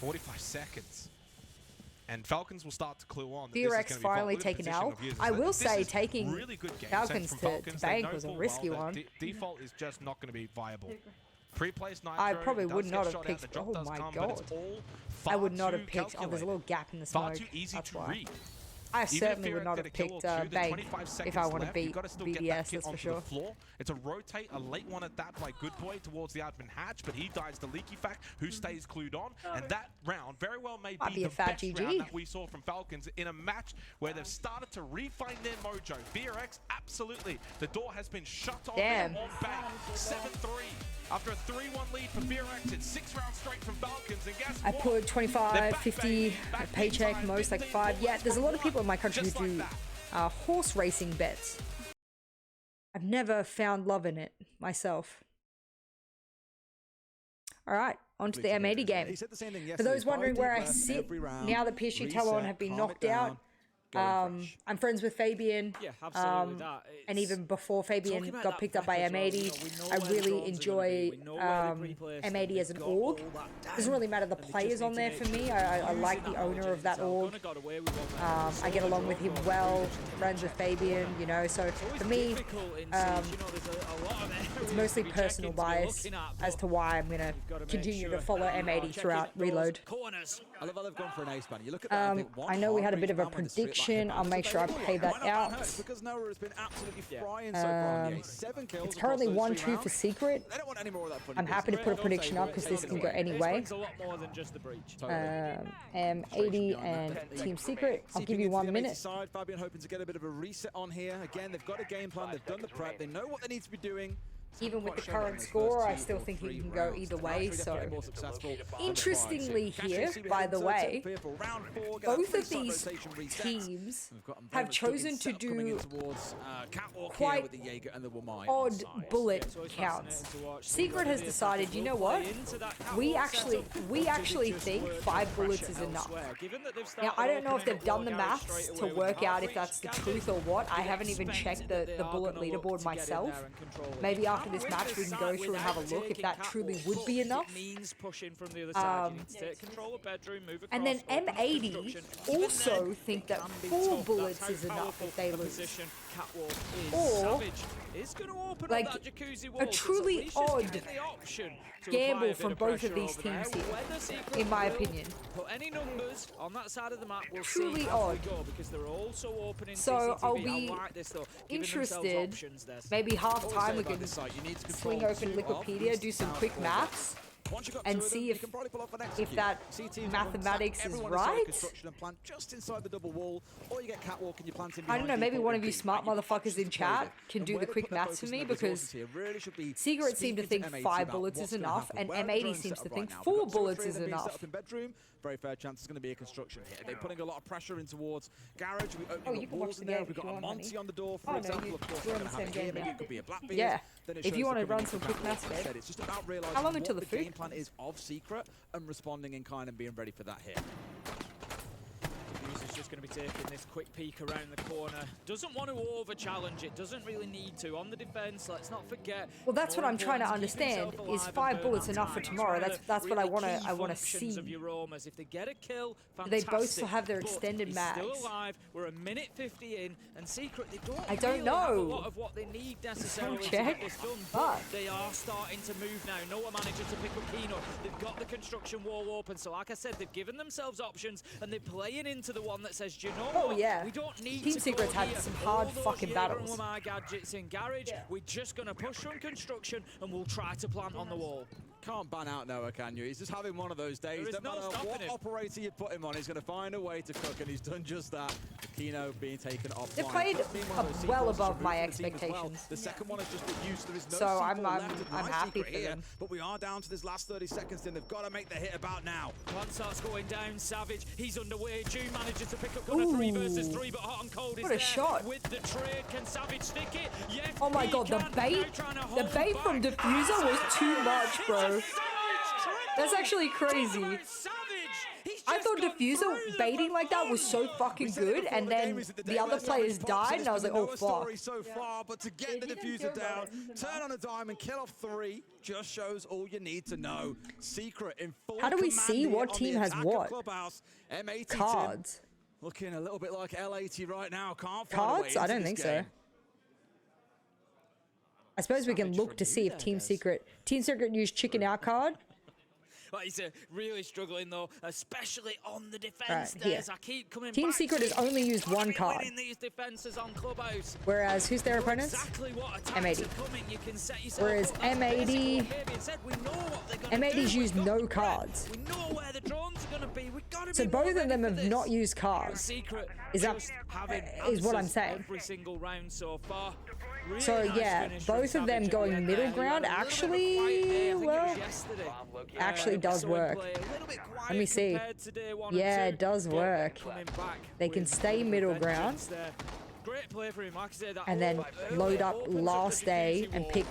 45 seconds. And Falcons will start to clue on. T-Rex finally taken out. I will say taking really good Falcons to bank was a risky one. Default is just not going to be viable. Pre-placed Nitro. I probably does would get not have shot out, picked. the drop Oh does my come, but it's god! all I far would not too have picked. Oh, there's a little gap in the Far smoke. too easy That's to why. read. I Even if certainly would Virak not get have a kill picked or two, then Bang 25 if seconds I want to left, beat you've got to still get BDS. that kit That's for onto sure. the floor. It's a rotate, a late one at that by Good Boy towards the admin hatch, but he dies to Leaky Fact, who stays clued on. And that round very well may Might be be a the fat best GG. round that we saw from Falcons in a match where they've started to refine their mojo. VRX, absolutely. The door has been shut on Damn. them on Bang. 7-3. After a 3-1 lead for VRX, it's 6 rounds straight from Falcons. And guess I what? put 25, They're back, 50 baby. Back a paycheck, time. most like Big 5. Yeah, forwards there's a lot of from people in my country who just like do that. horse racing bets. I've never found love in it myself. All right, on to the M80 game. He said the same thing For yesterday. those wondering where I 5 deep left sit, every round, now that PSG reset, Talon have been calm knocked it down, out, go fresh. I'm friends with Fabian. Yeah, absolutely. And even before Fabian about got that picked up by pack as well, M80, you know, we know I where the really drones are enjoy gonna be, we know where they pre-placed them, M80 as they've an got org. all that down, Doesn't really matter the and they just players need on to there make for sure me. they're I using like the that owner of that opportunity. org. Gonna got away with one there. I get along with him well, friends with Fabian, you know, so for me, it's mostly personal bias as to why I'm going to continue to follow M80 throughout Reload. I love how they've gone for an ace ban. You look at that, I think one I know we had a hard bit of a reach ban when the strip prediction. like I'll make sure I pay that Why not out. ban her? Because Noah has been absolutely frying so far on the ace. 7 kills It's across currently those 1-2 3 for rounds. Secret. They don't want any more of that funny I'm happy to business. put a prediction up because this can go any way. A lot more than just the breach. M80 and Team Secret. I'll give you 1 minute. Side, Fabian hoping to get a bit of a reset on here. Again, they've got a game plan. They've done the prep. They know what they need to be doing. Even with the current score, I still think he can go either way. So, interestingly here, by the way, both of these teams have chosen to do quite odd bullet counts. Secret has decided, you know what? We actually think 5 bullets is enough. Now, I don't know if they've done the maths to work out if that's the truth or what. I haven't even checked the bullet leaderboard myself. Maybe after this match we can go through and have a look if that truly would be enough. And then M80 also think that 4 bullets is enough if they lose. Or like a truly odd gamble from both of these teams here, in my opinion. Put any numbers on that side of the map, we'll Truly see how odd. they go because they're all so open in So CCTV. I'll I be like this, though, giving interested. themselves options there. Maybe half time we can swing open Wikipedia, do some quick maths, and see if that mathematics is right. Just inside the double wall, or you get catwalk and you plant in I don't know, behind maybe default one and of you beat. smart motherfuckers in chat can do the quick maths for me, because Secret seem to think 5 bullets is enough, and M80 seems to think 4 bullets is enough. Very fair chance it's going to be a construction here. They're putting a lot of pressure in towards Garage. You can watch the game We've if you got a want, Monty honey. on the door, for Oh, no, example. Of course, we're we're on going the to same have it here. game Maybe now. it could be a Blackbeard. Yeah. Then it If you shows want to the run coming some in quick back. maths, Like I babe. said, it's just about realizing How long until what the food game plan is of Secret and responding in kind and being ready for that hit. He's just going to be taking this quick peek around the corner. Doesn't want to over-challenge it. Doesn't really need to. On the defense, let's not forget. Well, that's what I'm trying to understand. Is 5 bullets enough for tomorrow? That's what I want to see. Of your Romas. If they get a kill, Do they both still fantastic, have their but extended he's mags? Still alive. We're a minute 50 in, and Secret, they don't I don't really have a know. lot of what they need necessarily to check. get this done, but they are starting to move now. Noah manager to pick up Kino. They've got the construction wall open, so like I said, they've given themselves options, and they're playing into the one that says, do you know what? Yeah. We don't need Team to Secret's go had here. some hard All those fucking year battles. and my gadgets in Garage. We're just going to push from construction, and we'll try to plant on the wall. Can't ban out Noah, can you? He's just having one of those days. There is No no matter stopping what him. operator you put him on, he's going to find a way to cook, and he's done just that. Kino being taken off. They played well above my expectations. The second one is just a use. There is no So C4 I'm left at I'm my happy Secret for here, them. but we are down to this last 30 seconds, and they've got to make the hit about now. One starts going down, Savage, he's underway. June manages to pick up Gunner 3 versus 3, but Hot and Cold is What a there shot. with the trade. Can Savage stick it? Yes, Oh my he god, the can. bait! Now trying to The hold bait back. from Diffuser was too much, bro. That's actually crazy. I thought Diffuser baiting like that was so fucking good, and then the other players died, and I was like, oh fuck. So far, but to get the diffuser down, turn on a dime and kill off 3 just shows all you need to know. Secret in full How do we command see here what on team the has attack of what? Clubhouse. M80 team Cards. looking a little bit like L80 right now. Can't find a way Cards? into I don't this think game. so. I suppose we can look to see if Team Secret used chicken out card. Well, he's really struggling though, especially on the defense. Right, I keep coming Team back Secret has only used one card. these defenses on Clubhouse. Whereas who's their opponents? Exactly what M80. you can set yourself Whereas up. M80's used no cards. We know where the drones are gonna be. We gotta So be both more of ready them for have this. not used cards. Secret Is that is what I'm answers saying? Every single round so far. Really So nice yeah, finish from both of them Savage going at the middle end there. ground He had a little bit of a quiet day, I actually, think it well, was yesterday. actually does So work. play a little bit quiet Let me see. compared to day one and Yeah, two. it does But work. coming back They can with stay middle ground vengeance there. Great play for him, like I said, that and then early load up opens last the day defensive and wall. pick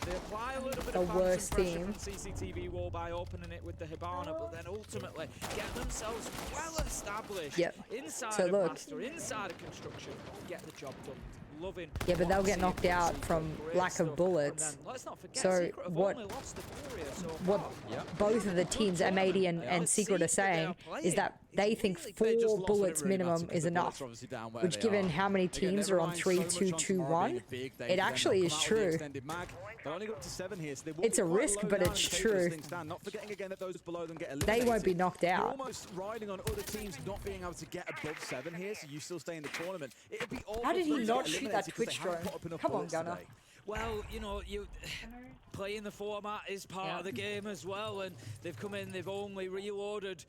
They apply a little bit the of phantom worst pressure team. from CCTV wall by opening it with the Hibana, but then ultimately get themselves well established inside So of look. Master, inside of construction, get the job done. Loving. Yeah, but they'll get watching knocked out Secret. from Great lack stuff. of bullets. And then, let's not forget, So Secret have what only lost to Courier so what far. both of the teams, M80 and Secret, are saying is that they think 4 bullets minimum is enough. Which, given how many teams are on 3-2-2-1, it actually is true. It's a risk, but it's true. They won't be knocked You're out. almost riding on other teams not being able to get above 7 here, so you still stay in the tournament. It'd be awful How did he for them to not get shoot eliminated that because they Twitch haven't drone? put up enough Come on, bullets Gunner. today. Well, you know, playing the format is part of the game as well, and they've come in, they've only reloaded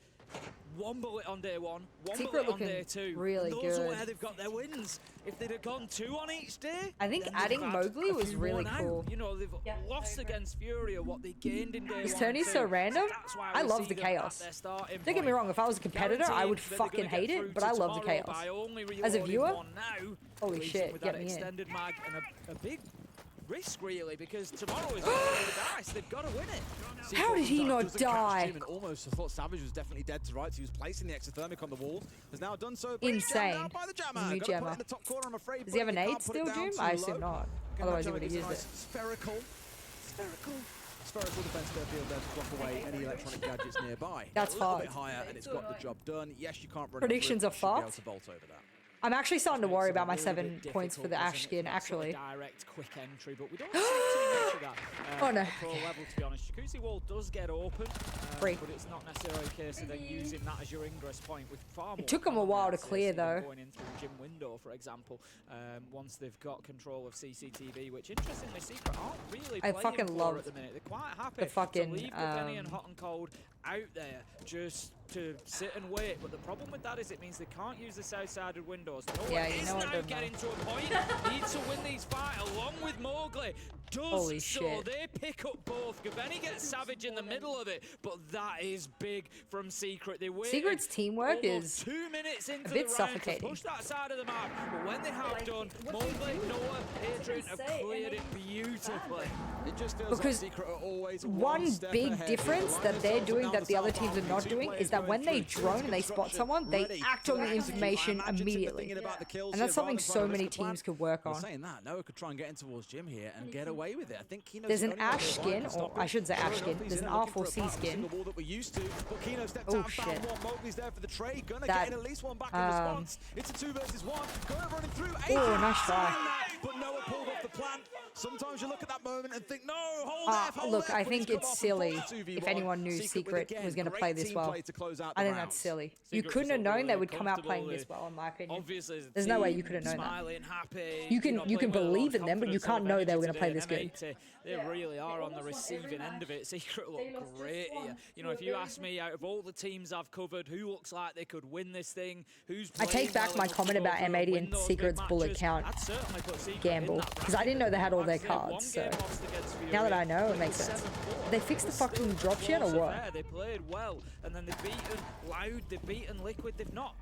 1 bullet on day 1, 1 Secret bullet on looking day 2. really and those are good. where they've got their wins. If they'd have gone 2 on each day, I think then they'd adding have had Mowgli a was few more really now. cool. You know, they've lost against Furia what they gained in day 1. This tourney's so random. I love the chaos. Don't get me wrong, if I was a competitor, I would fucking hate it, but I love the chaos. As a viewer, holy shit, get me in. Extended mag and a big risk really, because tomorrow is the dice. They've got to win it. How did he not die? And almost thought Savage was definitely dead to rights. He was placing the exothermic on the wall. Has now done so. Insane. By the jammer. New Gotta put it jammer. in the top corner, I'm afraid, Does he have but an you 8 can't put it still, down Doom? too I assume low. not. Can Otherwise he now would have take a used nice it. Spherical defense field there to block away any electronic gadgets nearby. That's a little bit fucked. higher and it's got the job done. Yes, you can't run Predictions it are through, but you fucked. should be able to vault over that. I'm actually starting to worry about my 7 points for the Ash skin, actually. Direct, quick entry, but we don't see too much of that. Oh, no. At pro level, to be honest. Jacuzzi wall does get open, Free. but it's not necessarily a case of then using that as your ingress point with far more. It took them a while to clear, though. Going in through the gym window, for example, once they've got control of CCTV, which interestingly, Secret aren't really I playing fucking for love at the minute. They're quite happy the fucking, to leave Penny and Hot and Cold out there just to sit and wait, but the problem with that is it means they can't use the south-sided windows. No Yeah, one you is know what now they're getting to a point. Needs to win these fights along with Mowgli. Does Holy so. shit. They pick up both. Gaveni gets Savage in the middle of it, but that is big from Secret. They waited Secret's teamwork almost is 2 minutes into a bit the round to suffocating. push that side of the map, but when they have done, Mowgli, Noah, Adrian have cleared it beautifully. It just feels Because like Secret are always one step big ahead. difference that they're doing that the other teams are not doing is that when they drone and they spot someone, they act on the information immediately. And that's something so many teams could work on. Saying that, Noah could try and get in towards Jim here and get away with it. I think Kino's There's the an only one Ash that can skin, stop or I it. shouldn't say Ash Sure skin, enough, he's there's in an looking for a R4C path to skin. the wall that we're used to, but Kino stepped Oh, out and found shit. one. Mowgli's there for the trade. Gonna That, getting at least one back in response. It's a 2 versus 1. Gonna running through. Oh, nice try. But Noah pulled off the plan. Sometimes you look at that moment and think, no, hold left, hold Look, left, I but he's think come it's off and silly forced 2v1. if anyone knew Secret again, was going to great play this team well. play to close out I the think that's rounds. silly. You Secret couldn't have just known really they would come out comfortable. playing this well, in my opinion. Obviously, as a There's no way team, you could have known that. smiling, happy, You can playing with a lot believe of in them, but you confidence, a lot can't of know they were energy going to play today. this good. M80, they really are on the receiving end of it. Secret look great here. You know, if you ask me, out of all the teams I've covered, who looks like they could win this thing, who's I take back my comment about M80 and Secret's bullet count gamble, because I didn't know they had all their cards, so now that I know, it makes sense. Did they fix the fucking drops yet, or what? They played well, and then they've beaten Loud, they've beaten Liquid, they've not,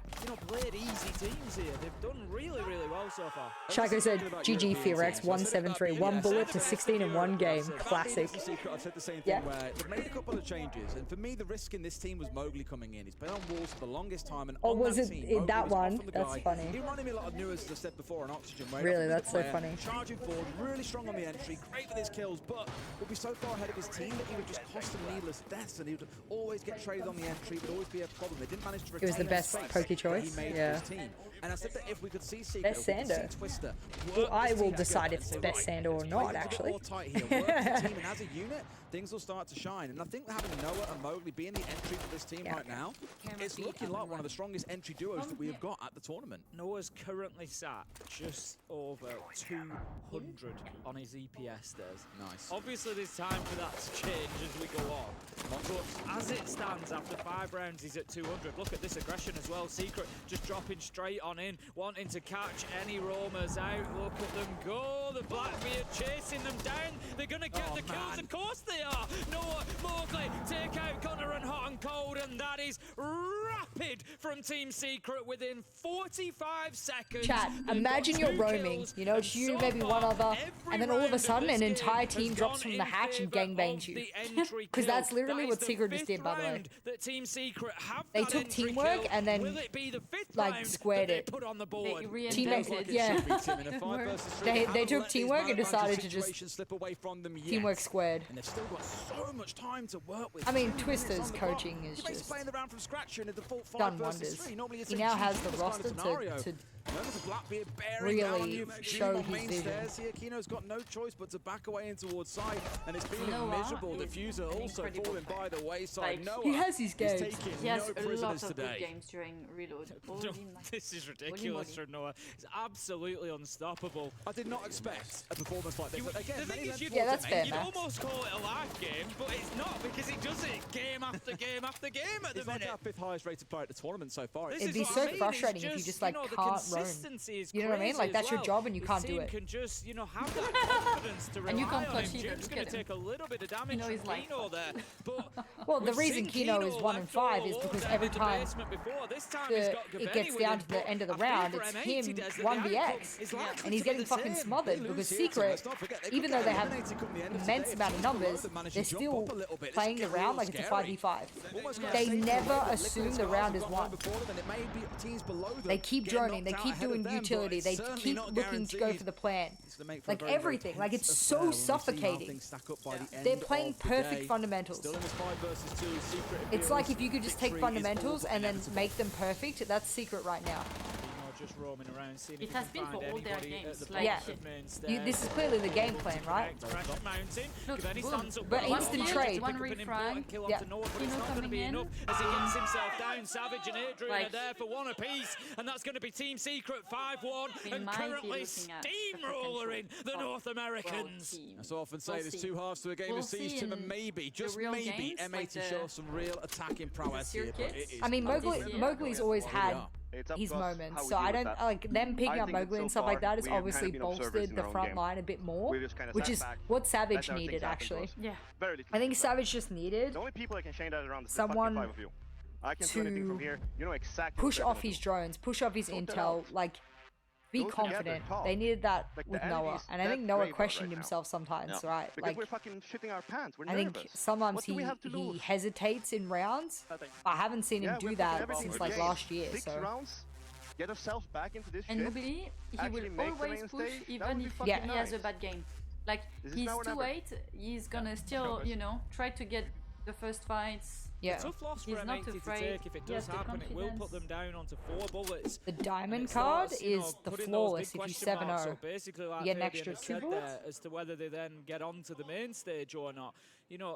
played easy teams here. They've done really, really well so far. Shaco said, GG Fearex 173, 1 bullet to 16 in 1 game. Classic. I've said the same thing Yeah. where they've made a couple of changes, and for me, the risk in this team was Mowgli coming in. He's been on walls for the longest time, and Oh, on was that it team, in Mowgli that was one? often the That's guy. funny. He reminded me a lot of Nuas, as I said before, on Oxygen. Where Really, he's a that's so player, funny. Charging forward, really strong on the entry, great with his kills, but would be so far ahead of his team that he would just cost them needless deaths, and he would always get traded on the entry. It would always be a problem. They didn't manage to retain It was the that best space pokey that choice, he made yeah. for his team. And I said that if we could see Secret, Best if we could Sander. see Twister, Well, work I this will team decide together if it's and say, best right, Sander or play not, with this actually. A bit more tight here. Work as a team and as a unit, things will start to shine. And I think having Noah and Mowgli being the entry for this team right now, it's looking like one of the strongest entry duos that we have got at the tournament. Noah's currently sat just over 200 on his EPS there. Nice. Obviously, there's time for that to change as we go on. But as it stands, after 5 rounds, he's at 200. Look at this aggression as well. Secret just dropping straight on in, wanting to catch any roamers out. Look at them go. The Blackbeard chasing them down. They're going to get the kills. Of course they are. Noah, Mowgli, take out Gunner and Hot and Cold, and that is rapid from Team Secret within 45 seconds. Chat, imagine you're roaming, you know, it's you, maybe one other, and then all of a sudden an entire team drops from the hatch and gangbangs you. Because that's literally what Secret just did, by the way. They took teamwork and then, like, squared it. Teamwork, yeah. They took teamwork and decided to just teamwork squared. And they've still got so much time to work with. I mean, Twister's coaching is just playing the round from scratch in a default 5 done versus wonders. 3. Normally it's He a now has cheap the kind of roster scenario. to Blackbeard bearing down on really you, show on his main vision. stairs here. Kino's got no choice but to back away in towards side, and it's feeling Noah miserable. is Diffuser an also incredible falling by the wayside. Like, Noah he has his games. is taking He has no a lot prisoners of good today. games during reload. This is ridiculous for Noah. It's absolutely unstoppable. I did not expect a performance like this. Again, The thing is, you'd, Yeah, that's fair, you'd Max. almost call it a live game, but it's not because he does it game after game after game at the He's like minute. our 5th highest rated player at the tournament so far. This It'd is be what so I mean, frustrating it's if you just, like, the can't roam. consistency is You know what I mean? crazy Like, as that's your well. job and you His can't do team it. can just, have that confidence to rely And you can't on touch him. either, Jim's look going at to take a little bit of damage Kino from is like Kino there. But Well, the we've reason seen Kino is 1 and 5 is left because all every down in the time basement before. This time he's got it Gaveni gets with down him, to the but end of the I feel round, for it's M80 him does that 1vx, the outcome and he's getting fucking smothered because Secret, even though they have immense amount of numbers, they're still playing the round like it's a 5v5. They never assume the round is won. They keep droning, they keep doing utility, they keep looking to go for the plan. Like everything, like it's so suffocating. They're playing perfect fundamentals. It's like if you could just take fundamentals and then make them perfect, that's Secret right now. Just roaming around, seeing It if has he can been for find all their anybody games, at the like- Yeah. bottom of main This is stairs. clearly the game plan, right? Pressure mounting. Look, Gaveni boom. stands up But well. instant He trade. pick One up an important refrag. kill Yeah. onto Noah, but Kino it's not going to coming be in. enough as he gets himself down. Savage and Adrian are Like- there for one apiece, and that's going to be Team Secret 5-1, We and might be currently looking at the steamrolling the potential North top Americans. team. I so often say We'll there's see. 2 halves to a game We'll of Siege see Tim, and in maybe, the just real maybe, games, M80 like the- shows some real attacking prowess here. But circuits. it is I mean, Not this year. Mowgli's always had his moments, so I don't like them picking up Mowgli and stuff like that has obviously bolstered the front line a bit more, which is what Savage needed actually. Yeah. I think Savage just needed The only people that can change that around is someone the fucking 5 of you. I can do anything from to here. You know exactly push what off his drones, push off his Sort that intel, out. like be Go together, confident. talk. They needed that Like, the with Noah, enemy's and I think that Noah graveyard questioned right now. himself sometimes, right? Because Like we're fucking shitting our pants. We're I think nervous. sometimes What do we have to he lose? hesitates in rounds. I haven't seen him Yeah, do we're that putting everything since to like gain. last year. 6 So rounds, get ourselves back into this And shit. Mowgli, he actually will make the always main push stage, that even would be if fucking he has a nice. bad game. Like, This is he's now or never. 2-8, he's gonna still, try to get the first fights. Yeah. Tough loss for He's not M80 to afraid. take. If it He does has the happen, it will put confidence. them down onto 4 bullets. the diamond It card starts, is the putting those flawless big if you question marks 7-0. up, basically like You get an Fabian extra has 2 said bullets. there, as to whether they then get onto the main stage or not.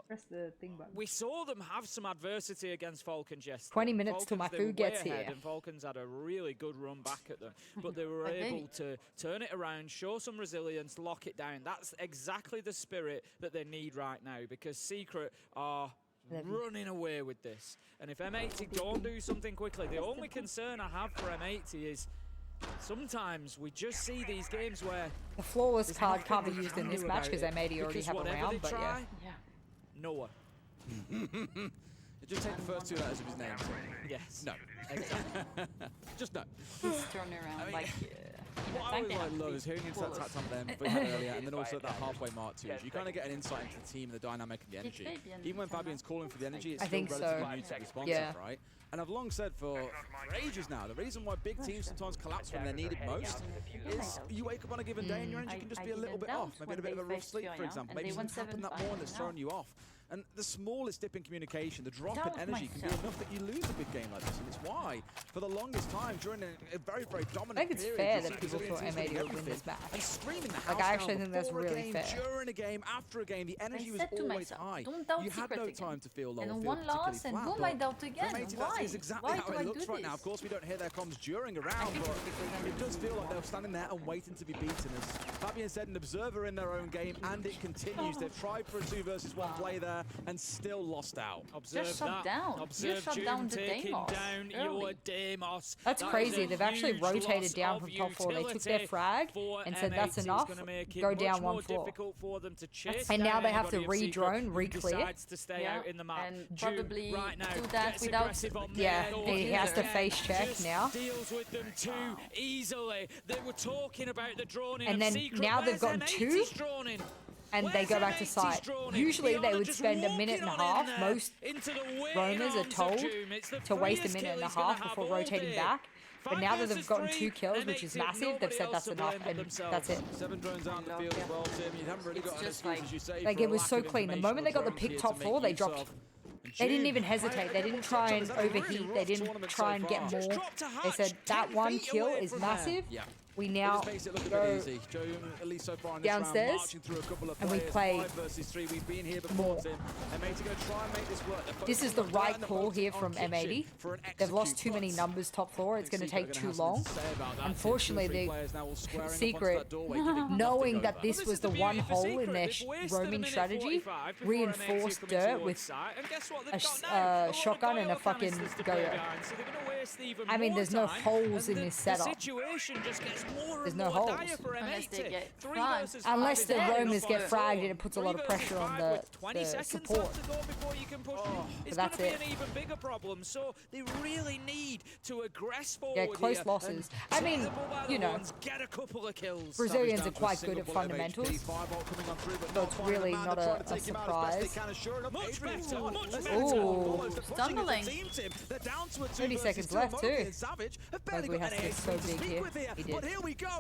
Press the thing button. We saw them have some adversity against Falcons yesterday. 20 minutes till my Falcons, they were food gets way ahead, here. And Falcons had a really good run back at them, but they were But they- able to turn it around, show some resilience, lock it down. That's exactly the spirit that they need right now, because Secret are running away with this. And if M80 don't do something quickly, the only concern I have for M80 is sometimes we just see these games where The flawless there's card nothing can't be we used can in this do match about because it, they already because have a whatever round, they but yeah. try, Yeah. Noah. Just take the first 2 letters of his name. Yes. No. Exactly. Just no. His turnaround, like, What I always like love is hearing into that tactic on them we had earlier, and then also at that halfway mark too. You kind of get an insight into the team, the dynamic, and the energy. Even when Fabian's calling for the energy, it's I still think so. relatively new to responsive, Yeah. right? And I've long said for ages now, the reason why big teams sometimes collapse when they're needed most is you wake up on a given day and your energy can just be a little bit off. Maybe a bit of a rough sleep, for example. Maybe something's happened that morning that's thrown you off. And the smallest dip in communication, the drop in energy can be enough that you lose a big game like this. And it's why, for the longest time, during a very, very dominant I think it's period, fair you that see people Brazilian thought teams M80 winning would win everything this match. and screaming the house Like, I actually down think that's before a really game, fair. during a game, after a game. The energy was said to always myself, high. don't doubt You had Secret no again. time to feel low. And or feel one loss, particularly and flat, boom, but I doubt again. for M80, Why? That is exactly Why how do it I looks do right now. this? Of course, we don't hear their comms during a round, but it does feel like they're standing there and waiting to be beaten. As Fabian said, an observer in their own game, and it continues. They've tried for a 2 versus 1 play there and still lost out. Just shut down. Observe shut June down the taking Deimos down early. your Deimos. That's That crazy. is a They've actually huge rotated loss down of from top 4. They took their utility frag for and said M80. that's It's enough. gonna make it Go much down more 1 floor. difficult for them to chase And now down they have to anybody of Secret re-drone, who re-clear. decides to stay out in the map. And June probably right now do that gets without. aggressive on Yeah, main he has to again, face check just now. deals with them too easily. They were talking about the droning And of then Secret. now they've Where's gotten M80's 2? droning? And they go back to site. Usually they would spend a minute and a half. Most roamers are told to waste a minute and a half before rotating back. But now that they've gotten 2 kills, which is massive, they've said that's enough, and that's it. 7 drones out in the field as well, Tim. You haven't really got an excuse, as you say, Like, for it a was lack so of clean. The information moment they or got the drones pick here top to 4, make they use dropped. of. They didn't even hesitate. They didn't try and overheat. They didn't try and get more. They said that 1 kill is massive. We now go downstairs and we play more. This is the right call here from M80. They've lost too many numbers top 4. It's going to take too long. Unfortunately, the Secret, knowing that this was the one hole in their roaming strategy, reinforced Dirt with a shotgun and a fucking go-go. I mean, there's no holes in this setup. There's no holes. Unless they get fragged. Unless the roamers get fragged and it puts a lot of pressure on the support. But that's it. An even bigger problem, so they really need to aggress forward. Yeah, close losses. I mean, you know, get a couple of kills. Brazilians are quite good at fundamentals, so it's really not a surprise. Much better, much better. Ooh, Stumbling. 30 seconds left too. Maybe has to get so big here. He did.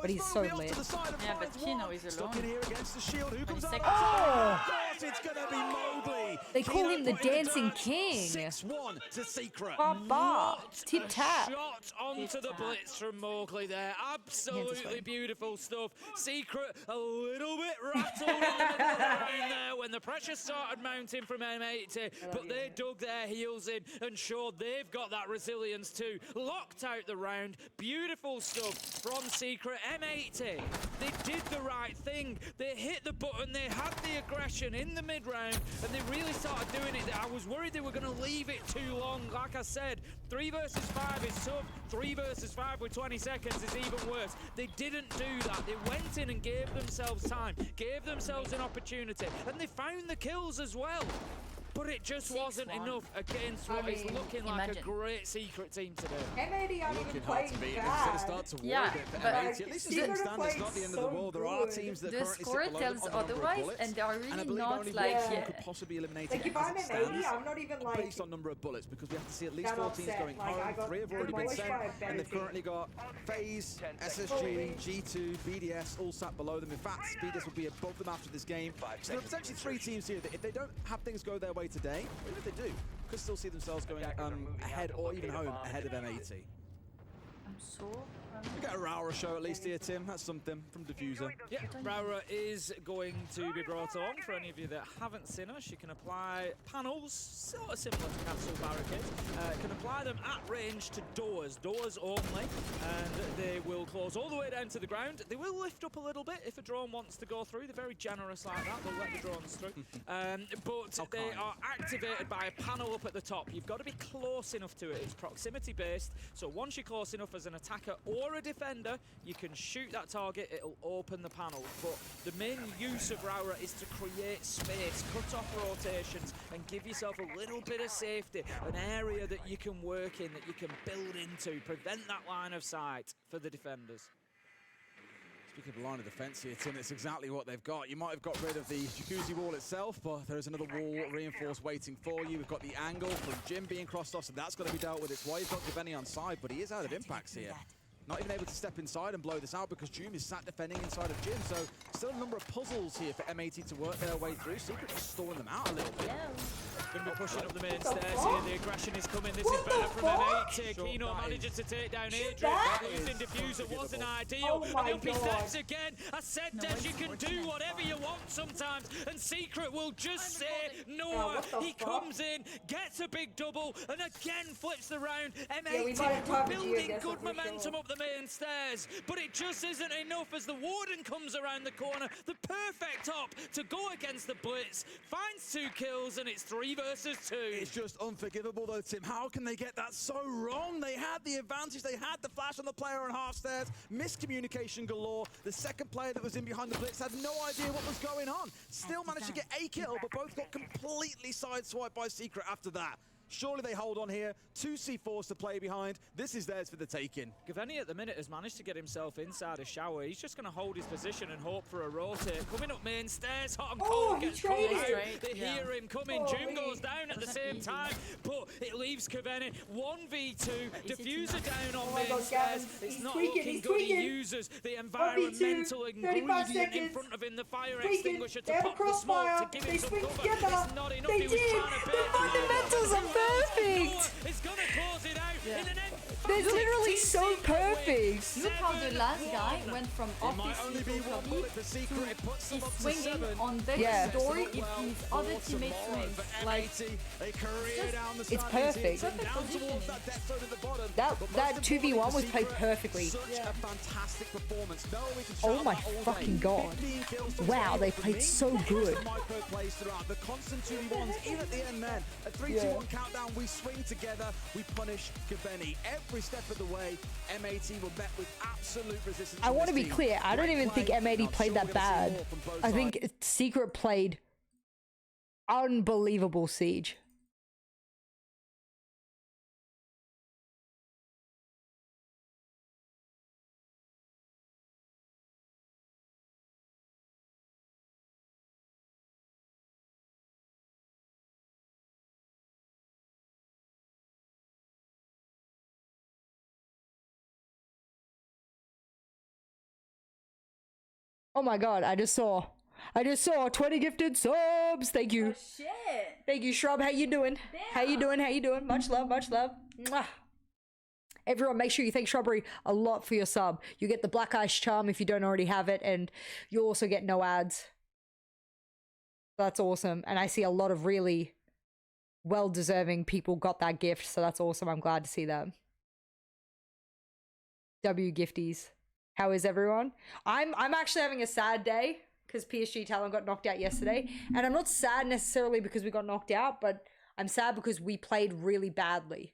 But he's so lit. Yeah, but Kino is alone. 20 seconds. Oh! It's gonna be Mowgli. They call him the Dancing King. 6-1 to Secret. Ba-ba. Tip tap. Shot onto the blitz from Mowgli there. Absolutely beautiful stuff. Secret a little bit rattled in the middle of the round there when the pressure started mounting from M80, but they dug their heels in and showed they've got that resilience too. Locked out the round. Beautiful stuff from Secret. M80, they did the right thing. They hit the button. They had the aggression in the mid-round, and they really started doing it. I was worried they were going to leave it too long. Like I said, 3 versus 5 is tough. 3 versus 5 with 20 seconds is even worse. They didn't do that. They went in and gave themselves time, gave themselves an opportunity, and they found the kills as well. But it just wasn't enough against what is looking like a great Secret team today. M80 aren't even playing Start to Yeah, but but at least it's understand it's not the end of the world. There are teams that the currently score sit below tells them on the number of otherwise, bullets, and they are and I really believe not only like. one team could possibly eliminate Like, it if as I'm it an stands, 80, I'm not even like based on number of bullets, because we have to see at least that 4 teams upset. going Like, I home. got 3 have already been demolished sent, by a better and they've team. currently got FaZe, SSG, G2, BDS all sat below them. In fact, BDS will be above them after this game. So there are potentially 3 teams here that if they don't have things go their way today, or even if they do, could still see themselves going ahead or even home ahead of M80. I'm so. We get a Raura show at least here, Tim. That's something from Diffuser. Yeah, Raura is going to be brought on. For any of you that haven't seen her, she can apply panels, sort of similar to Castle Barricades. Can apply them at range to doors only, and they will close all the way down to the ground. They will lift up a little bit if a drone wants to go through. They're very generous like that. They'll let the drones through. But they are activated by a panel up at the top. You've got to be close enough to it. It's proximity based, so once you're close enough as an attacker or a defender, you can shoot that target, it'll open the panel. But the main use of Raura is to create space, cut off rotations, and give yourself a little bit of safety, an area that you can work in, that you can build into, prevent that line of sight for the defenders. Speaking of line of defense here, Tim, it's exactly what they've got. You might have got rid of the jacuzzi wall itself, but there is another wall reinforced waiting for you. We've got the angle from Jim being crossed off, so that's got to be dealt with. It's why you've got Gaveni on side, but he is out of impacts here. not even able to step inside and blow this out because Doom is sat defending inside of Jim. So still a number of puzzles here for M80 to work their way through. Secret just stalling them out a little bit. Going to be pushing up the main stairs here. The aggression is coming. This is better from M80. Kino manages to take down Adrian. Using diffuser wasn't ideal. And up he steps again. I said that you can do whatever you want sometimes. And Secret will just say no. He comes in, gets a big double, and again flips the round. M80 building good momentum up the main stairs. But it just isn't enough as the Warden comes around the corner. The perfect op to go against the Blitz. Finds 2 kills, and it's 3 versus 2. It's just unforgivable though, Tim. How can they get that so wrong? They had the advantage. They had the flash on the player on half stairs. Miscommunication galore. The second player that was in behind the Blitz had no idea what was going on. Still managed to get a kill, but both got completely sideswiped by Secret after that. Surely they hold on here. 2 C4s to play behind. This is theirs for the taking. Gaveni at the minute has managed to get himself inside a shower. He's just going to hold his position and hope for a rotate. Coming up main stairs, hot and cold gets called out. They hear him coming. June goes down at the same time, but it leaves Gaveni 1v2. Diffuser down on main stairs. It's not looking good. He uses the environmental ingredient in front of him, the fire extinguisher, to pop the smoke to give him some cover. It's not enough. He was trying to bait. Fundamentals are perfect. It's gonna close it out in an end. They're literally so perfect. Look how the last guy went from office to Kobe to swinging on back story if his other teammates swing. Like, it's perfect. That 2v1 was played perfectly. Such a fantastic performance. Oh my fucking god. Wow, they played so good. The constant 2v1s, even at the end then. A 3-2-1 countdown, we swing together, we punish Gaveni. Every step of the way, M80 were met with absolute resistance. I want to be clear, I don't even think M80 played that bad. I think Secret played unbelievable Siege. Oh my god, I just saw 20 gifted subs. Thank you. Oh, shit. Thank you, Shrub. How you doing? Damn. How you doing? How you doing? Much love, much love. Mwah. Everyone, make sure you thank Shrubbery a lot for your sub. You get the Black Ice Charm if you don't already have it, and you also get no ads. That's awesome. And I see a lot of really well-deserving people got that gift, so that's awesome. I'm glad to see that. W Gifties. How is everyone? I'm actually having a sad day because PSG Talon got knocked out yesterday. And I'm not sad necessarily because we got knocked out, but I'm sad because we played really badly.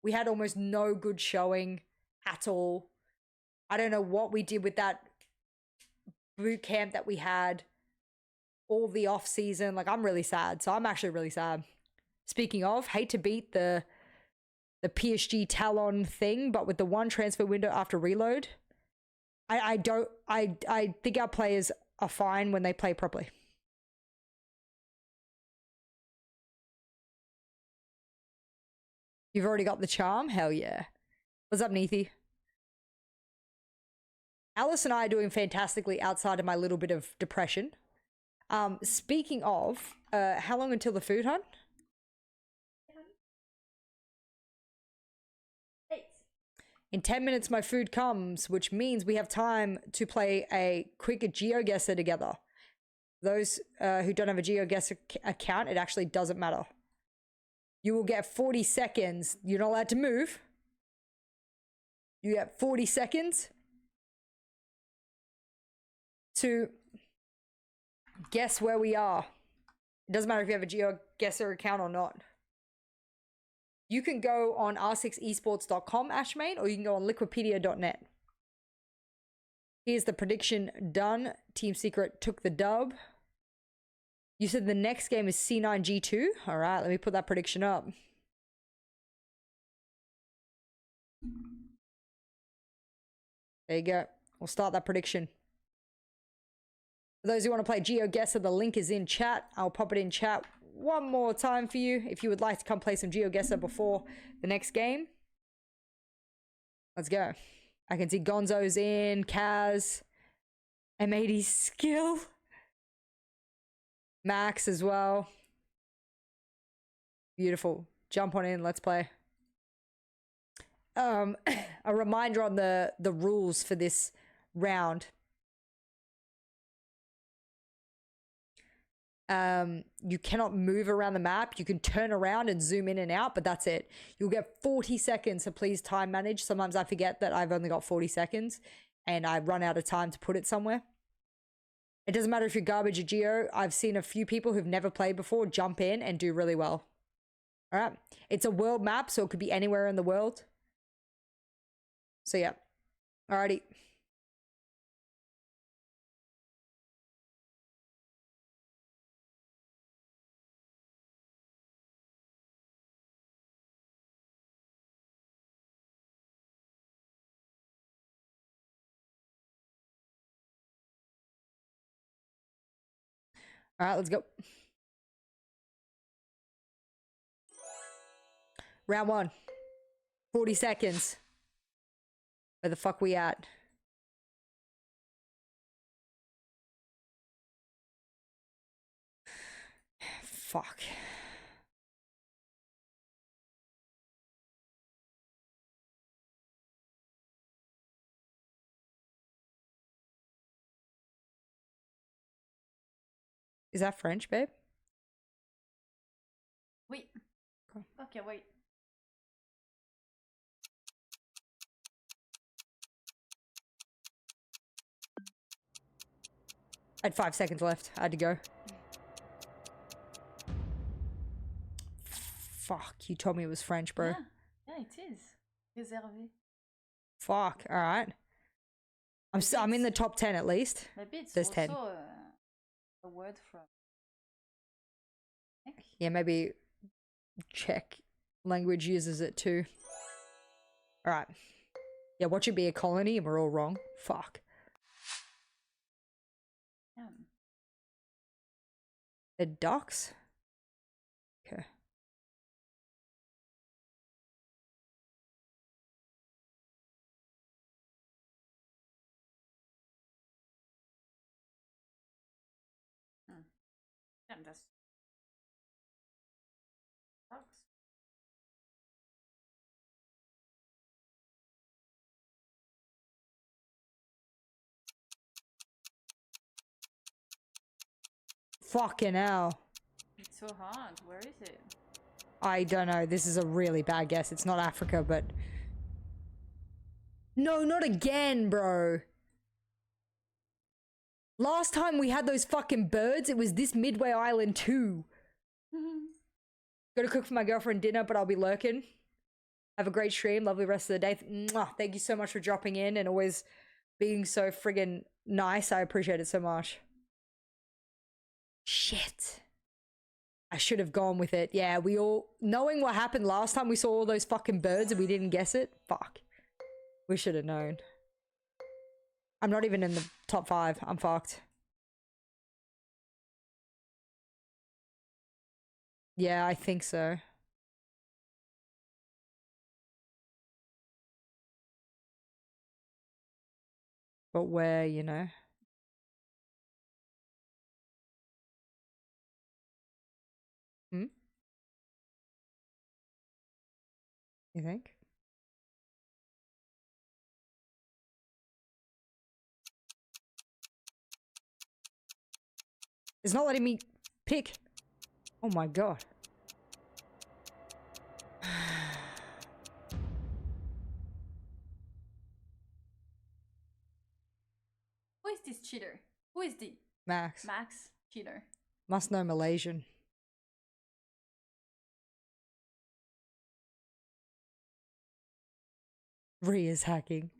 We had almost no good showing at all. I don't know what we did with that boot camp that we had all the off season. Like, I'm really sad. So I'm actually really sad. Speaking of, hate to beat the PSG Talon thing, but with the one transfer window after reload, I think our players are fine when they play properly. You've already got the charm? Hell yeah. What's up, Neethi? Alice and I are doing fantastically outside of my little bit of depression. Speaking of, how long until the food hunt? In 10 minutes, my food comes, which means we have time to play a quick GeoGuessr together. Those who don't have a GeoGuessr account, it actually doesn't matter. You will get 40 seconds. You're not allowed to move. You get 40 seconds to guess where we are. It doesn't matter if you have a GeoGuessr account or not. You can go on r6esports.com, Ashmain, or you can go on liquipedia.net. Here's the prediction done. Team Secret took the dub. You said the next game is C9G2? All right, let me put that prediction up. There you go. We'll start that prediction. For those who want to play GeoGuessr, the link is in chat. I'll pop it in chat one more time for you if you would like to come play some GeoGuessr before the next game. Let's go. I can see Gonzo's in, Kaz, M80's skill, Max as well. Beautiful. Jump on in, let's play. A reminder on the rules for this round. You cannot move around the map. You can turn around and zoom in and out, but that's it. You'll get 40 seconds, so please time manage. Sometimes I forget that I've only got 40 seconds and I run out of time to put it somewhere. It doesn't matter if you're garbage or geo. I've seen a few people who've never played before jump in and do really well. All right. It's a world map, so it could be anywhere in the world. So yeah. Alrighty. All right, let's go. Round 1. 40 seconds. Where the fuck we at? Fuck. Is that French, babe? Oui. Cool. Okay, wait. I had 5 seconds left. I had to go. Fuck, you told me it was French, bro. Yeah, it is. Réservé. Fuck, alright. I'm in the top 10 at least. Maybe it's There's also 10. a word from... Yeah, maybe Czech language uses it too. Alright. Yeah, watch it be a colony and we're all wrong. Fuck. They're ducks? Okay. Yeah, that's... Dogs. Fucking hell. It's so hard. Where is it? I don't know. This is a really bad guess. It's not Africa, but... No, not again, bro. Last time we had those fucking birds, it was this Midway Island too. Gotta cook for my girlfriend dinner, but I'll be lurking. Have a great stream. Lovely rest of the day. Mwah. Thank you so much for dropping in and always being so friggin' nice. I appreciate it so much. Shit. I should have gone with it. Yeah, we all... Knowing what happened last time we saw all those fucking birds and we didn't guess it. Fuck. We should have known. I'm not even in the top 5. I'm fucked. Yeah, I think so. But where, you know? Hmm? You think? It's not letting me pick. Oh my god. Who is this cheater? Who is the... Max. Max cheater. Must know Malaysian. Ria's hacking.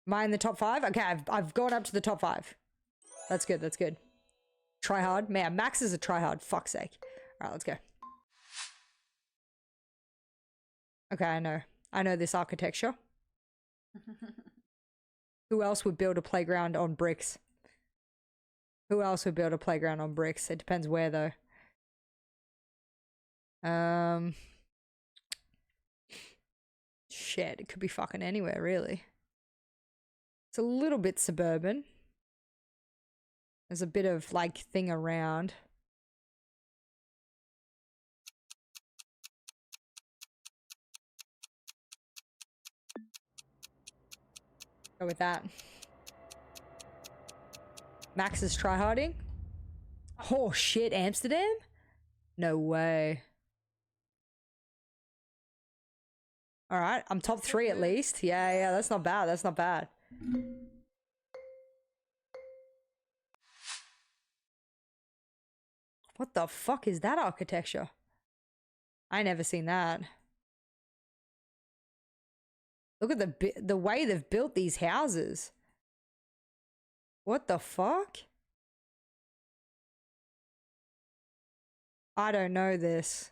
Am I in the top 5? Okay, I've gone up to the top 5. That's good, that's good. Try hard? Man, Max is a try hard. Fuck's sake. Alright, let's go. Okay, I know. I know this architecture. Who else would build a playground on bricks? Who else would build a playground on bricks? It depends where, though. Shit, it could be fucking anywhere, really. It's a little bit suburban. There's a bit of like thing around. Go with that. Max is tryharding. Oh shit, Amsterdam? No way. Alright, I'm top 3 at least. Yeah, that's not bad. That's not bad. What the fuck is that architecture? I never seen that. Look at the way they've built these houses. What the fuck? I don't know this.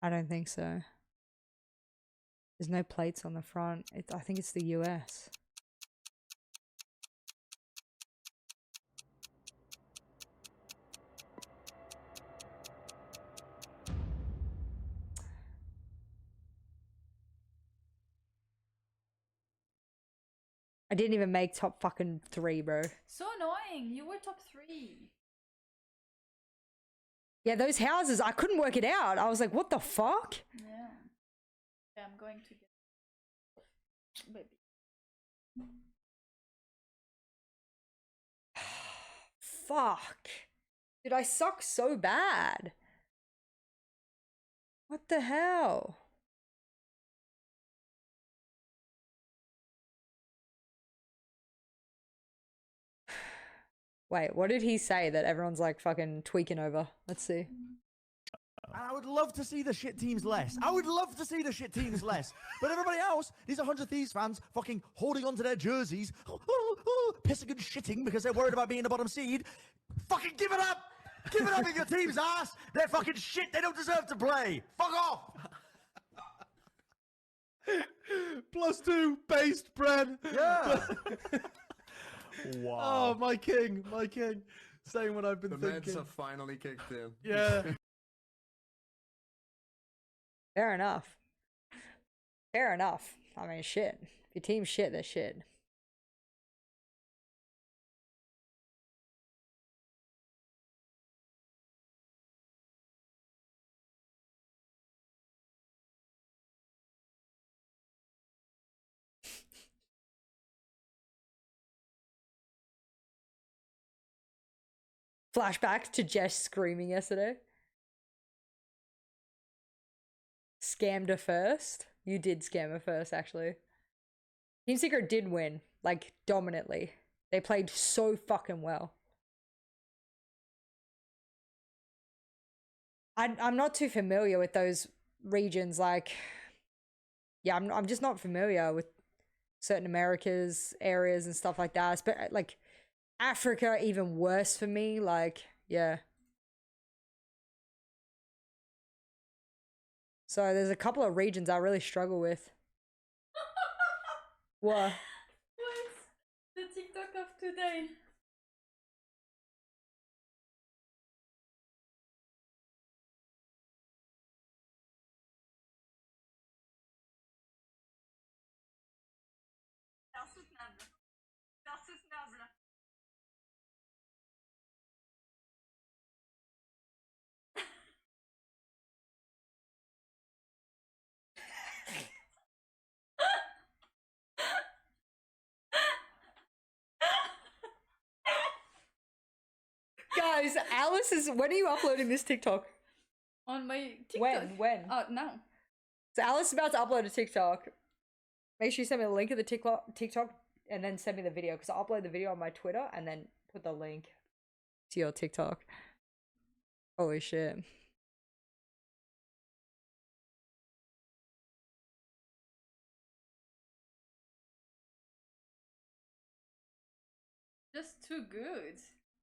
I don't think so. There's no plates on the front. I think it's the US. I didn't even make top fucking 3, bro. So annoying. You were top 3. Yeah, those houses, I couldn't work it out. I was like, what the fuck? Yeah. Yeah, I'm going to get baby. Fuck. Dude, I suck so bad. What the hell? Wait, what did he say that everyone's like fucking tweaking over? Let's see. I would love to see the shit teams less. I would love to see the shit teams less. But everybody else, these 100 Thieves fans, fucking holding onto their jerseys, pissing and shitting because they're worried about being the bottom seed. Fucking give it up! Give it up in your team's ass! They're fucking shit. They don't deserve to play. Fuck off! +2 based bread. Yeah. Wow. Oh, my king. Saying what I've been thinking. The meds have finally kicked in. Yeah. Fair enough. Fair enough. I mean, shit. If your team's shit, they're shit. Flashback to Jess screaming yesterday. Scammed her first. You did scam her first, actually. Team Secret did win, like, dominantly. They played so fucking well. I'm not too familiar with those regions, like... Yeah, I'm just not familiar with certain Americas, areas and stuff like that. But, like... Africa, even worse for me, like, yeah. So there's a couple of regions I really struggle with. What? What's the TikTok of today? Guys, Alice is... When are you uploading this TikTok? On my TikTok. When? Now. So Alice is about to upload a TikTok. Make sure you send me the link of the TikTok and then send me the video, because I'll upload the video on my Twitter and then put the link to your TikTok. Holy shit. Just too good.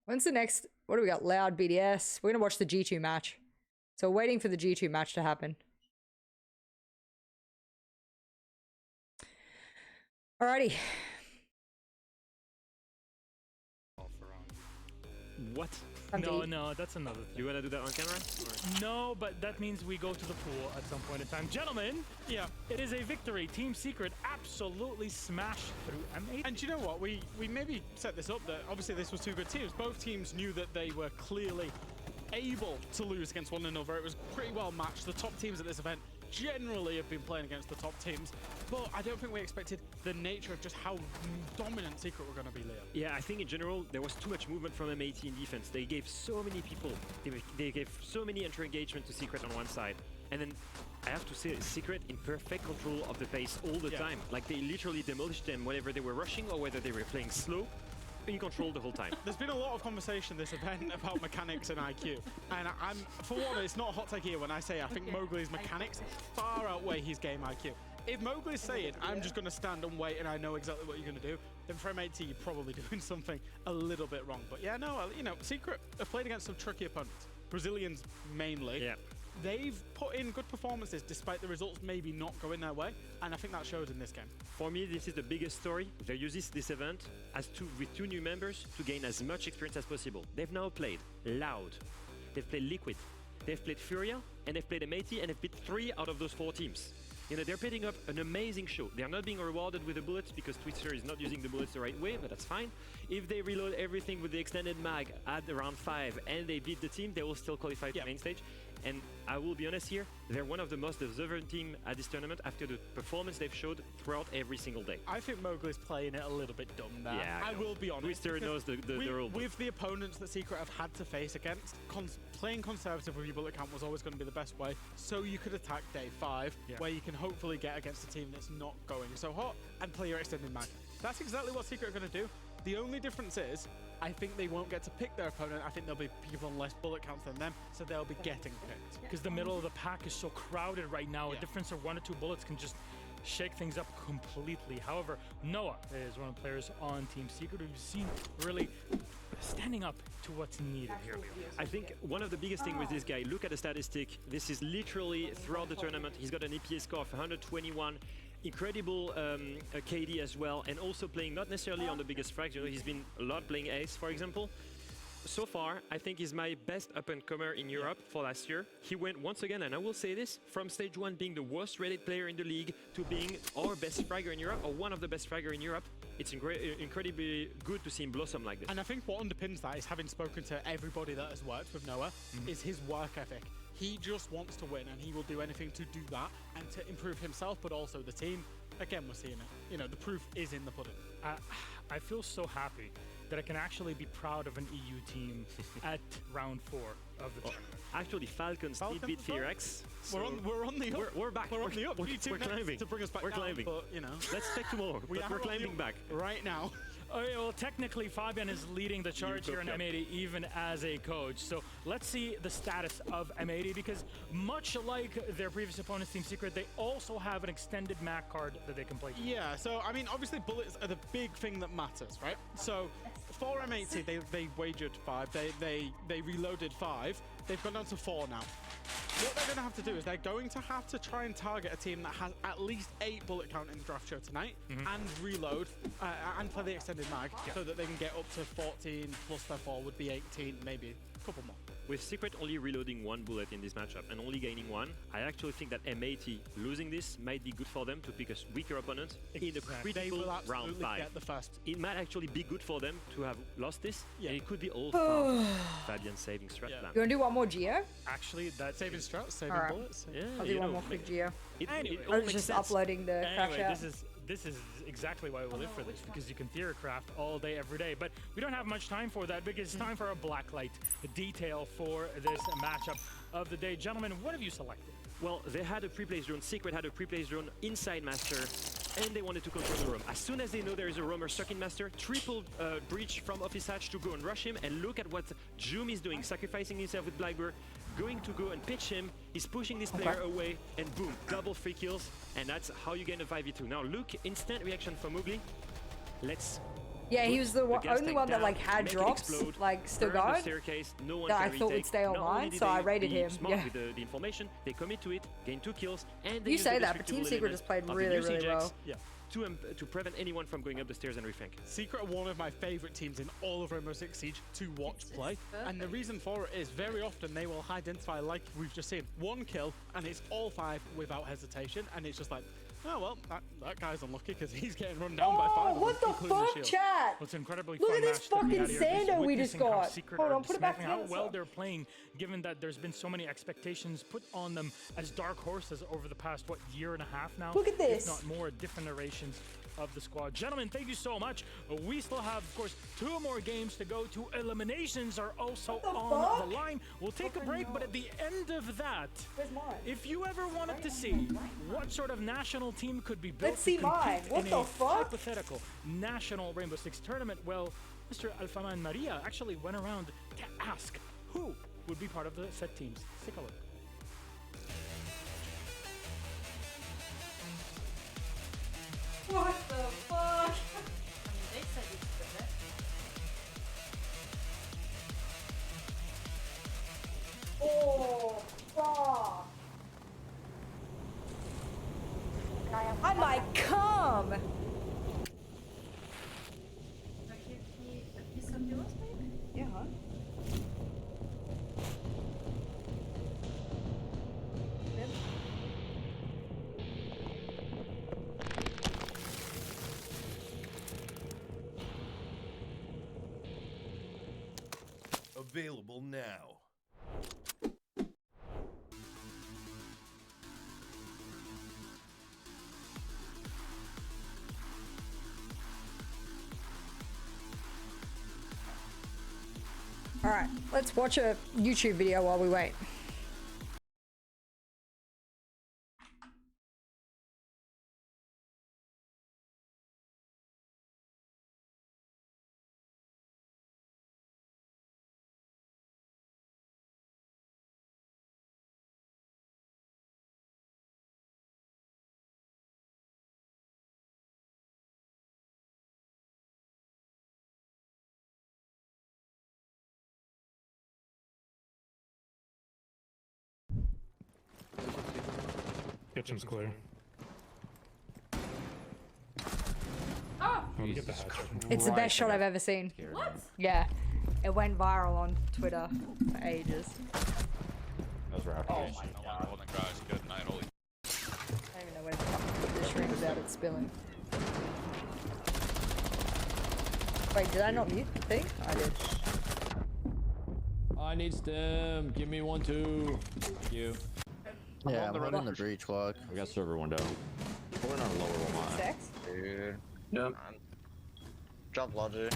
When's the next... What do we got? Loud BDS. We're going to watch the G2 match. So we're waiting for the G2 match to happen. Alrighty. What? No, that's another thing. You wanna do that on camera? Or? No, but that means we go to the pool at some point in time. Gentlemen, yeah, it is a victory. Team Secret absolutely smashed through M8. And you know what? We maybe set this up that obviously this was two good teams. Both teams knew that they were clearly able to lose against one another. It was pretty well matched. The top teams at this event generally have been playing against the top teams, but I don't think we expected the nature of just how dominant Secret were going to be, Leo. Yeah, I think in general there was too much movement from M80 in defense. They gave so many people, they gave so many entry engagement to Secret on one side, and then I have to say Secret in perfect control of the pace all the time. Like they literally demolished them whether they were rushing or whether they were playing slow. In control the whole time. There's been a lot of conversation this event about mechanics and IQ, and I'm, for one, it's not a hot take here when I say I think Mowgli's mechanics far outweigh his game IQ. If Mowgli's saying, I'm just going to stand and wait and I know exactly what you're going to do, then for M80 you're probably doing something a little bit wrong. But yeah, no, you know, Secret have played against some tricky opponents, Brazilians mainly. Yeah. They've put in good performances despite the results maybe not going their way, and I think that showed in this game. For me, this is the biggest story. They use this event with two new members to gain as much experience as possible. They've now played Loud, they've played Liquid, they've played Furia, and they've played M80, and they've beat 3 out of those 4 teams. You know, they're putting up an amazing show. They're not being rewarded with the bullets because Twister is not using the bullets the right way, but that's fine. If they reload everything with the extended mag at around 5 and they beat the team, they will still qualify to main stage. And I will be honest here, they're one of the most deserving team at this tournament after the performance they've showed throughout every single day. I think Mowgli's playing it a little bit dumb there. Yeah, I will be honest. Twister knows the rule. With the opponents that Secret have had to face against, playing conservative with your bullet count was always going to be the best way, so you could attack day 5, where you can hopefully get against a team that's not going so hot and play your extended mag. That's exactly what Secret are going to do. The only difference is, I think they won't get to pick their opponent. I think there'll be people on less bullet counts than them, so they'll be getting picked. Because the middle of the pack is so crowded right now, a difference of 1 or 2 bullets can just shake things up completely. However, Noah is one of the players on Team Secret who we've seen really standing up to what's needed here, Leo. I think one of the biggest things with this guy, look at the statistic. This is literally throughout the tournament. He's got an EPS score of 121. Incredible KD as well, and also playing not necessarily on the biggest frags. You know, he's been a lot playing Ace, for example. So far, I think he's my best up-and-comer in Europe for last year. He went once again, and I will say this, from stage 1 being the worst rated player in the league to being our best fragger in Europe, or one of the best fragger in Europe. It's incredibly good to see him blossom like this. And I think what underpins that is having spoken to everybody that has worked with Noah, is his work ethic. He just wants to win, and he will do anything to do that and to improve himself, but also the team. Again, we're seeing it. You know, the proof is in the pudding. I feel so happy that I can actually be proud of an EU team at round 4 of the tournament. Actually, Falcons did beat T-Rex. So we're on the up. We're back. We're on the up. We're climbing. To bring us back we're down, climbing. But, you know. Let's take tomorrow. We're climbing back. Right now. Okay, well, technically, Fabian is leading the charge here in M80, even as a coach. So let's see the status of M80, because much like their previous opponents, Team Secret, they also have an extended MAC card that they can play. Yeah, so, I mean, obviously bullets are the big thing that matters, right? So, for M80, they wagered 5. They reloaded 5. They've gone down to 4 now. What they're going to have to do is they're going to have to try and target a team that has at least 8 bullet count in the draft show tonight and reload and play the extended mag so that they can get up to 14 plus their 4 would be 18, maybe a couple more. With Secret only reloading 1 bullet in this matchup and only gaining 1, I actually think that M80 losing this might be good for them to pick a weaker opponent in a critical round 5. Get the first. It might actually be good for them to have lost this, and it could be all Fabian's saving strat plan. You want to do one more Geo? Actually, that's saving strats, saving bullets. Yeah, I'll do one more quick Geo. Anyway, I was just uploading the crash out. This is exactly why we live for this, because you can theorycraft all day, every day. But we don't have much time for that, because it's time for a blacklight detail for this matchup of the day. Gentlemen, what have you selected? Well, they had a pre-placed drone. Secret had a pre-placed drone inside Master, and they wanted to control the roam. As soon as they know there is a roamer stuck in Master, triple breach from Office Hatch to go and rush him, and look at what Jum is doing, sacrificing himself with Blackbird, going to go and pitch him. He's pushing this player away, and boom, double 3 kills, and that's how you gain a 5v2. Now look, instant reaction from Mowgli. Let's... Yeah, he was the only one that like had drops, like still going. No one that I thought would stay online, so I rated him. Yeah. With the information, they commit to it, gain 2 kills, and they you say that, but Team Secret has played really, really well. Yeah. to prevent anyone from going up the stairs and reflank. Secret are one of my favorite teams in all of Rainbow Six Siege to watch play, and the reason for it is very often they will identify, like we've just seen, one kill and it's all 5 without hesitation, and it's just like, oh well, that guy's unlucky because he's getting run down by 5 of them, what the including fuck, Shield. chat? What's incredibly Look fun at this match that we fucking had here is Sando we just witnessing how got. Secret Hold are on, put it back dismantling how together, well sir. they're playing, given that there's been so many expectations put on them as dark horses over the past, what, year and a half now? Look at this. If not more, different iterations of the squad. Gentlemen, thank you so much. We still have, of course, 2 more games to go. 2 eliminations are also on the line. We'll take a break, but at the end of that, if you ever wanted to see what sort of national team could be built Let's see to compete mine. What in the a fuck? hypothetical national Rainbow Six tournament, well, Mr. Alphaman Maria actually went around to ask who would be part of the set teams. Take a look. What the fuck? I mean, they said it's the best. Oh, fuck. I might come. Yeah, huh? Available now. All right, let's watch a YouTube video while we wait. Kitchen's clear. Oh! It's the best shot I've ever seen. What? Yeah, it went viral on Twitter for ages. Those were Oh my god. Oh my gosh, good night, holy. I don't even know where to fucking put this stream without it spilling. Wait, did I not mute the thing? I did. I need stem. Give me 1, 2. Thank you. Yeah, I'm running the breach walk. We got server window. We're in our lower one. Sex? Dude. Yep. Jump logic.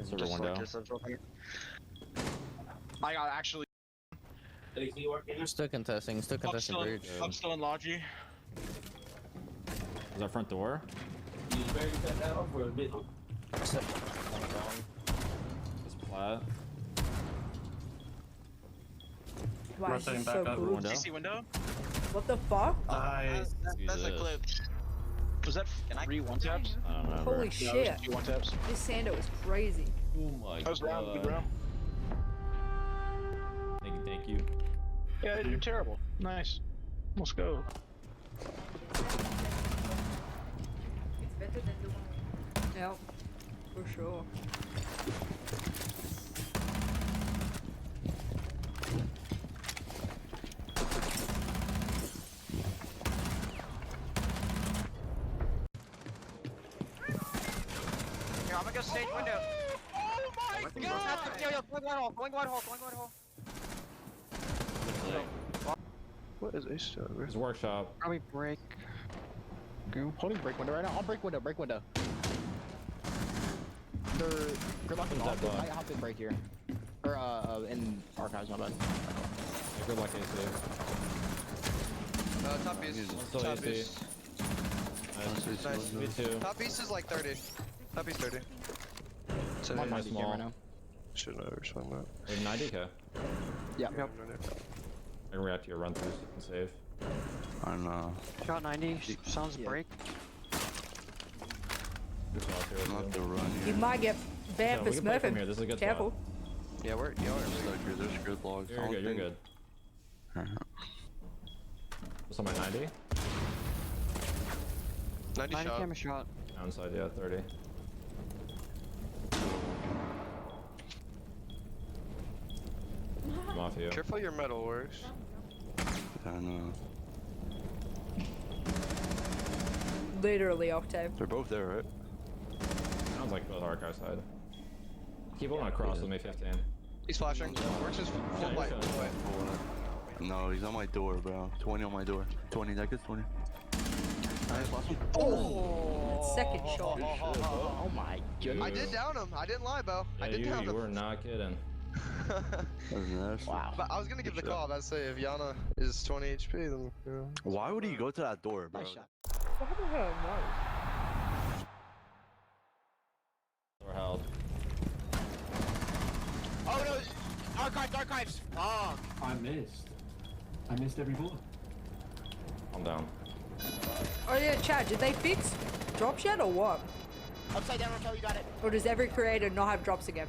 Server window. I got actually. Still contesting breach. I'm still in Logi. Is our front door? It's flat. Why is this so cool? CC window. What the fuck? That's a clip. Was that 3 1-taps? I don't know. Holy shit. 2 1-taps. This Sando is crazy. Oh my god. That was round, good round. Thank you. Yeah, you're terrible. Nice. Let's go. It's better than the one. Yep, for sure. Here, I'm gonna go stage window. Oh my god! Yo, going wide hole, going wide hole, going wide hole. What is this? It's workshop. Probably break. Okay, holding break window right now. I'll break window, break window. They're gridlock and off. I hop in break here. Or in archives, my bad. Good luck, AC. Top east. Still Top AC. east. Nice. Me too. Top east is like 30. Top east 30. So my small. Right now. Should know or something like that. We have 90k. Yeah. Yep. I can react to your run throughs and save. I know. Shot 90. Sounds break. Not the run You here. might get banned Yeah, for we can play from smurfing. here. This is a good Careful. spot. Yeah, we're Stuck here. There's grid logs. You're good. You're good. What's on my 90? 90 shot. camera shot. Downside, yeah, 30. Mafia. Careful your metal works. I know. Literally, Octave. They're both there, right? Sounds like both archive side. Keep on across with me, 15. He's flashing. Works is full white. No, he's on my door, bro. 20 on my door. 20 seconds, 20. Oh, second shot. Oh my goodness. I did down him. I didn't lie, Bo. Yeah, I did down you him. were not kidding. That's nasty. Wow. But I was gonna give the call. I'd say if Yana is 20 HP, then yeah. Why would he go to that door, bro? Nice shot. What the hell was? Or held. Oh no! Archives! Fuck! I missed every bullet. I'm down. Oh yeah, Chad, did they fix drops yet or what? Upside down, Raquel, you got it. Or does every creator not have drops again?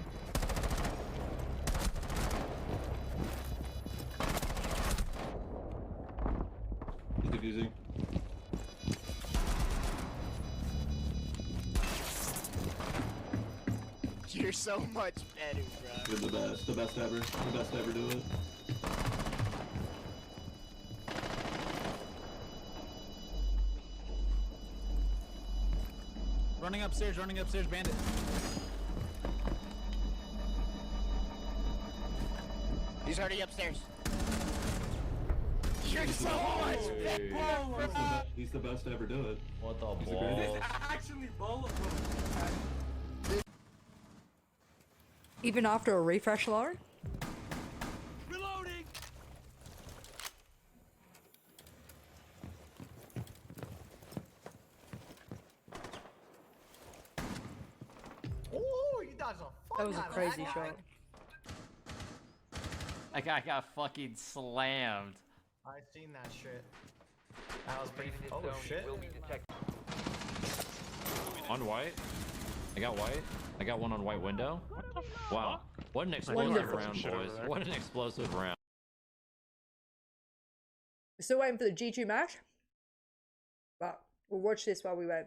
Easy. You're so much better, bro. You're the best ever to ever do it. Running upstairs, bandit. He's already upstairs. You're so much better. He's the best to ever do it. What the He's balls? the Actually, bulletproof. Even after a refresh, Lauren? Reloading. Oh, you dodged a fuck That was a out of crazy that. shot. That guy got fucking slammed. I seen that shit. That was pretty. Oh shit. On white. I got white. I got one on white window. Wow. What an explosive Wonderful. round, boys. What an explosive round. Still waiting for the G2 match. But we'll watch this while we wait.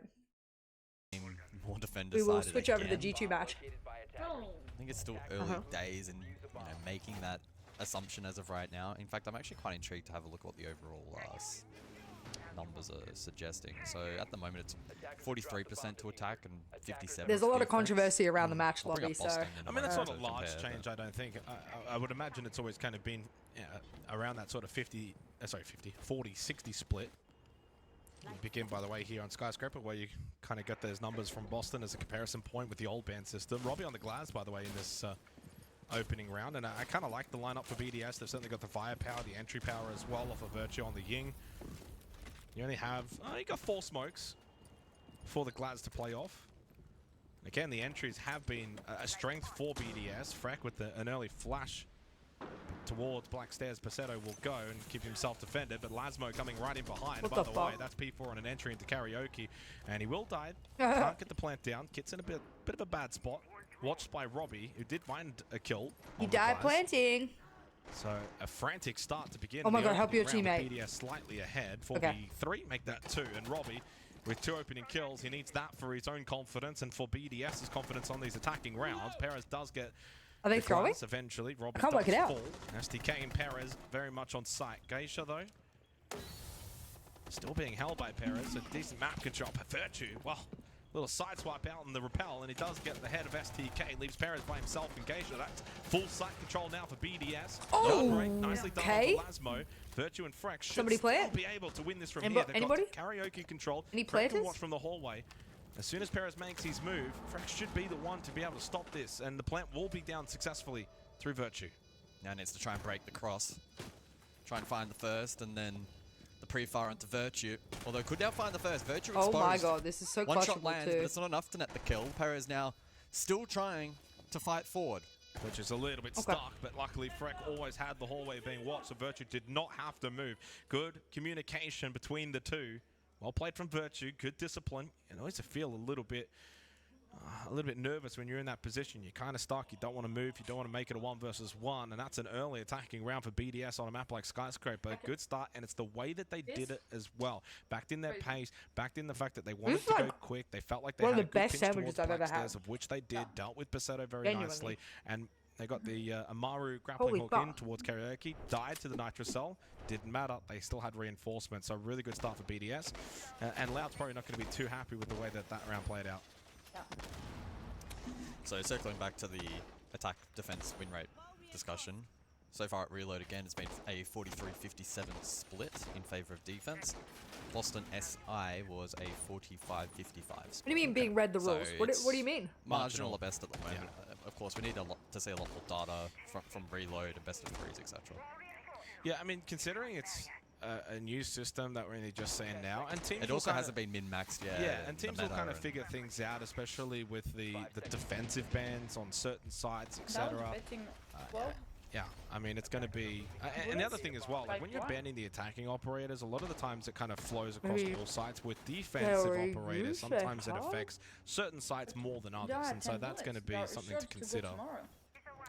More defender We will sided switch over to the again. G2 match. I think it's still early days and making that assumption as of right now. In fact, I'm actually quite intrigued to have a look at what the overall numbers are suggesting. So at the moment, it's 43% to attack and 57%. There's a lot of defense. controversy around the match I'll bring lobby, up so. Boston in I mean, that's moment not a to large compare, change, I don't think. I would imagine it's always kind of been around that sort of 40-60 split. You begin, by the way, here on Skyscraper, where you kind of get those numbers from Boston as a comparison point with the old band system. Robbie on the glass, by the way, in this opening round, and I kind of like the lineup for BDS. They've certainly got the firepower, the entry power as well off of Virtue on the Ying. You only have, you got 4 smokes for the Glads to play off. Again, the entries have been a strength for BDS. Freck with an early flash towards Black Stairs. Pasetto will go and keep himself defended, but Lasmo coming right in behind. What By the the way, fuck? that's P4 on an entry into karaoke, and he will die. Can't get the plant down. Kit's in a bit of a bad spot. Watched by Robbie, who did find a kill. He on the died glass. planting. So a frantic start to begin. Oh my the God, help your opening round with teammate. BDS slightly ahead for Okay. the 3, make that 2, and Robbie with 2 opening kills. He needs that for his own confidence and for BDS's confidence on these attacking rounds. Perez does get Are they the throwing? glass eventually. Robbie I can't work does it out. fall. STK and Perez very much on site. Geisha though, still being held by Perez. A decent map control. Virtue, well, little side swipe out on the rappel, and he does get the head of STK. Leaves Perez by himself and Geisha. That's full site control now for BDS. Oh, Great. Nicely done okay. for Lasmo. Virtue and Freck should Somebody play still it? be able to win this from Anybody- here. They've anybody? got karaoke control. Any Freck can players? watch from the hallway. As soon as Perez makes his move, Freck should be the one to be able to stop this, and the plant will be down successfully through Virtue. Now needs to try and break the cross. Try and find the first, and then the pre-fire onto Virtue. Although could now find the first. Virtue Oh exposed. my God, this is so One shot clutchable lands, too. but it's not enough to net the kill. Perez now still trying to fight forward. Which is a little bit stuck, but luckily Freck always had the hallway being watched, so Virtue did not have to move. Good communication between the two. Well played from Virtue, good discipline. And always feel a little bit a little bit nervous when you're in that position. You're kind of stuck. You don't want to move. You don't want to make it a 1 versus 1. And that's an early attacking round for BDS on a map like Skyscraper. Good start, and it's the way that they did it as well. Backed in their pace, backed in the fact that they wanted to go quick. They felt like they had a good pinch towards Blackstairs, of which they did. Dealt with Pasetto very nicely. And they got the Amaru grappling hook in towards Karaoke. Died to the Nitrocell. Didn't matter. They still had reinforcement. So really good start for BDS. And Loud's probably not going to be too happy with the way that that round played out. Yeah. So circling back to the attack defense win rate discussion. So far at Reload again, it's been a 43-57 split in favor of defense. Boston SI was a 45-55 split. What do you mean being read the rules? What do you mean? Marginal at best at the moment. Of course, we need to see a lot more data from Reload and best of threes, etc. Yeah, I mean, considering it's a new system that we're only just seeing now, and teams it also hasn't been min-maxed yet. Yeah, and teams will kind of figure things out, especially with the defensive bans on certain sites, etc. Yeah, I mean, it's going to be... and the other thing as well, like when you're banning the attacking operators, a lot of the times it kind of flows across all sites. With defensive operators, sometimes it affects certain sites more than others, and so that's going to be something to consider.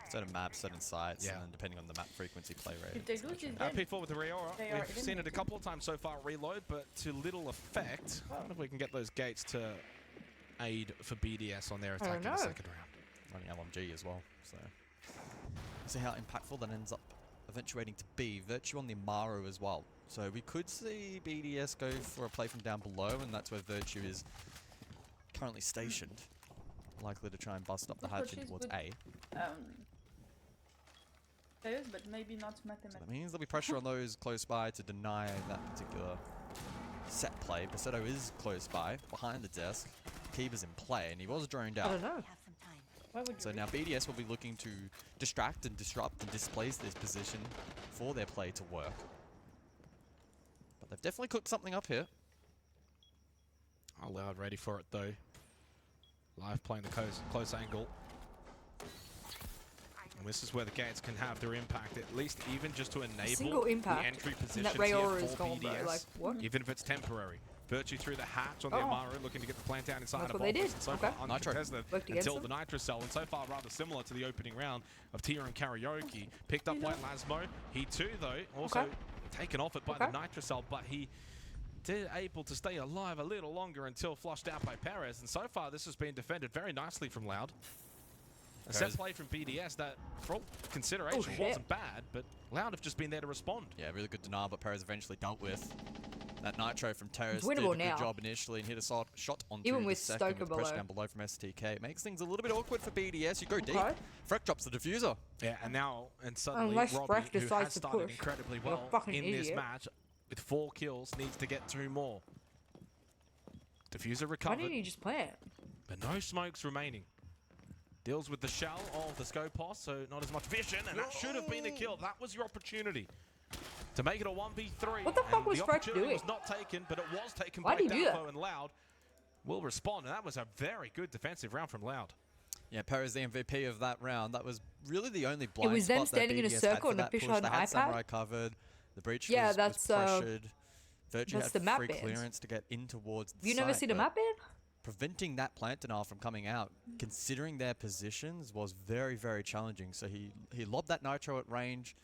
Certain maps, certain sites, and then depending on the map frequency, play rate. P4 with the Riora. We've seen it a couple of times so far Reload, but to little effect. I wonder if we can get those gates to aid for BDS on their attack in the second round. Running LMG as well, so... see how impactful that ends up eventuating to be. Virtue on the Amaru as well. So we could see BDS go for a play from down below, and that's where Virtue is currently stationed. Likely to try and bust up the hatch in towards A. But maybe not mathematics. So that means there'll be pressure on those close by to deny that particular set play. Pasetto is close by, behind the desk. Kiba's in play, and he was droned out. I don't know. So now BDS will be looking to distract and disrupt and displace this position for their play to work. But they've definitely cooked something up here. Loud ready for it though. Live playing the close angle. And this is where the gates can have their impact, at least even just to enable the entry positions here for BDS, like, what? even if it's temporary. Virtue through the hatch on the Amaru, looking to get the plant down inside That's of what they did. So far uncontested until the Nitrocell, and so far rather similar to the opening round of Tia and Karaoke. Picked up by Lasmo. He too, though, also taken off it by the Nitrocell, but he did able to stay alive a little longer until flushed out by Perez, and so far this has been defended very nicely from Loud. A set play from BDS that, for all consideration, wasn't bad, but Loud have just been there to respond. Yeah, really good denial, but Perez eventually dealt with. That Nitro from Terrace did a good job initially and hit a shot onto even the with second with pressure down below from STK. It makes things a little bit awkward for BDS. You go deep. Freck drops the diffuser. Yeah, and suddenly Robbie, who has started incredibly well in this match, with 4 kills, needs to get 2 more. Diffuser recovered. Why didn't you just play it? But no smokes remaining. Deals with the shell of the Scopos, so not as much vision, and that should have been a kill. That was your opportunity to make it a 1v3. What the fuck was Freck doing? The opportunity was not taken, but it was taken by Dalfo, and Loud will respond, and that was a very good defensive round from Loud. Yeah, Perez the MVP of that round. That was really the only blind spot. It was them standing in a BDS circle and the Fisher had an iPad. Samurai covered. The breach was pressured. Virtue had free clearance to get in towards the site. You never seen a map ban? Preventing that plant denial from coming out, considering their positions, was very, very challenging. So he lobbed that Nitro at range.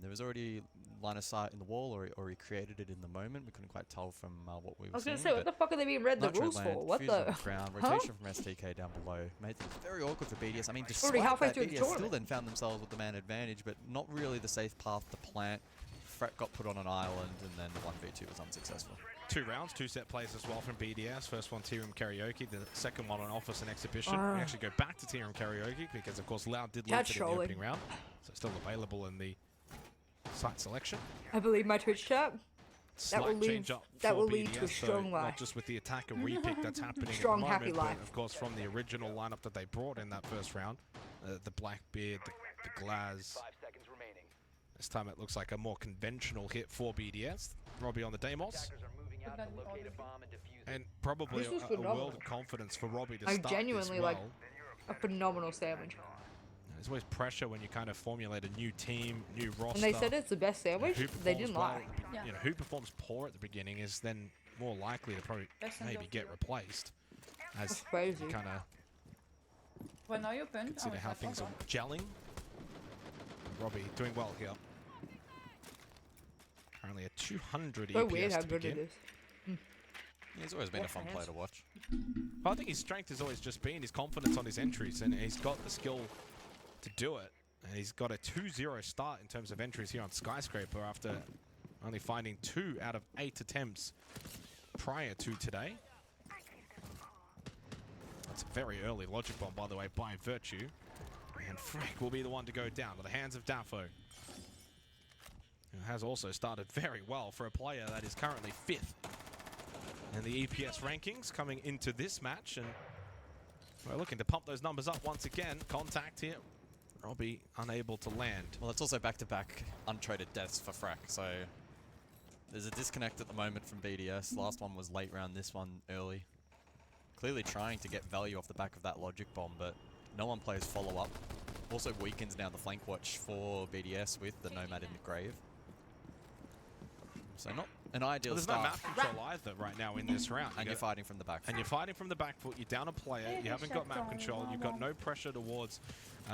There was already line of sight in the wall, or he created it in the moment. We couldn't quite tell from what we were seeing. I was going to say, what the fuck are they being read the rules for? What the? Ground, rotation from STK down below made things very awkward for BDS. I mean, despite that, BDS still then found themselves with the man advantage, but not really the safe path to plant. Freck got put on an island, and then the 1v2 was unsuccessful. 2 rounds, 2 set plays as well from BDS. First one, Tia and Karaoke. The second one on Office and Exhibition. We actually go back to Tia and Karaoke because, of course, Loud did lead it in the opening round. So still available in the site selection. I believe my Twitch chat. That will lead to a strong life. Not just with the attacker repick that's happening strong, at the moment, happy life. But of course from the original lineup that they brought in that first round. The Blackbeard, the Glaz. This time it looks like a more conventional hit for BDS. Robbie on the Deimos. And probably a world of confidence for Robbie to start genuinely this well. Like a phenomenal sandwich. There's always pressure when you kind of formulate a new team, new roster. And they said it's the best sandwich. They didn't lie. You know, who performs poor at the beginning is then more likely to probably maybe get replaced. As crazy. kind of When are you open? consider how things are gelling. Robbie doing well here. Currently at 200 So EPS weird how to good begin. it is. He's always been a fun player to watch. But I think his strength has always just been his confidence on his entries, and he's got the skill to do it. And he's got a 2-0 start in terms of entries here on Skyscraper after only finding 2 out of 8 attempts prior to today. That's a very early logic bomb, by the way, by Virtue. And Frank will be the one to go down to the hands of Daffo, who has also started very well for a player that is currently 5th in the EPS rankings coming into this match. And we're looking to pump those numbers up once again. Contact here. Robbie unable to land. Well, it's also back-to-back untraded deaths for Frack, so there's a disconnect at the moment from BDS. Last one was late round, this one early. Clearly trying to get value off the back of that logic bomb, but no one plays follow-up. Also weakens now the flank watch for BDS with the Nomad in the grave. So not an ideal There's start. no map control either right now in this round. And you're fighting from the back foot. And you're fighting from the back foot. You're down a player. You haven't got map control. You've got no pressure towards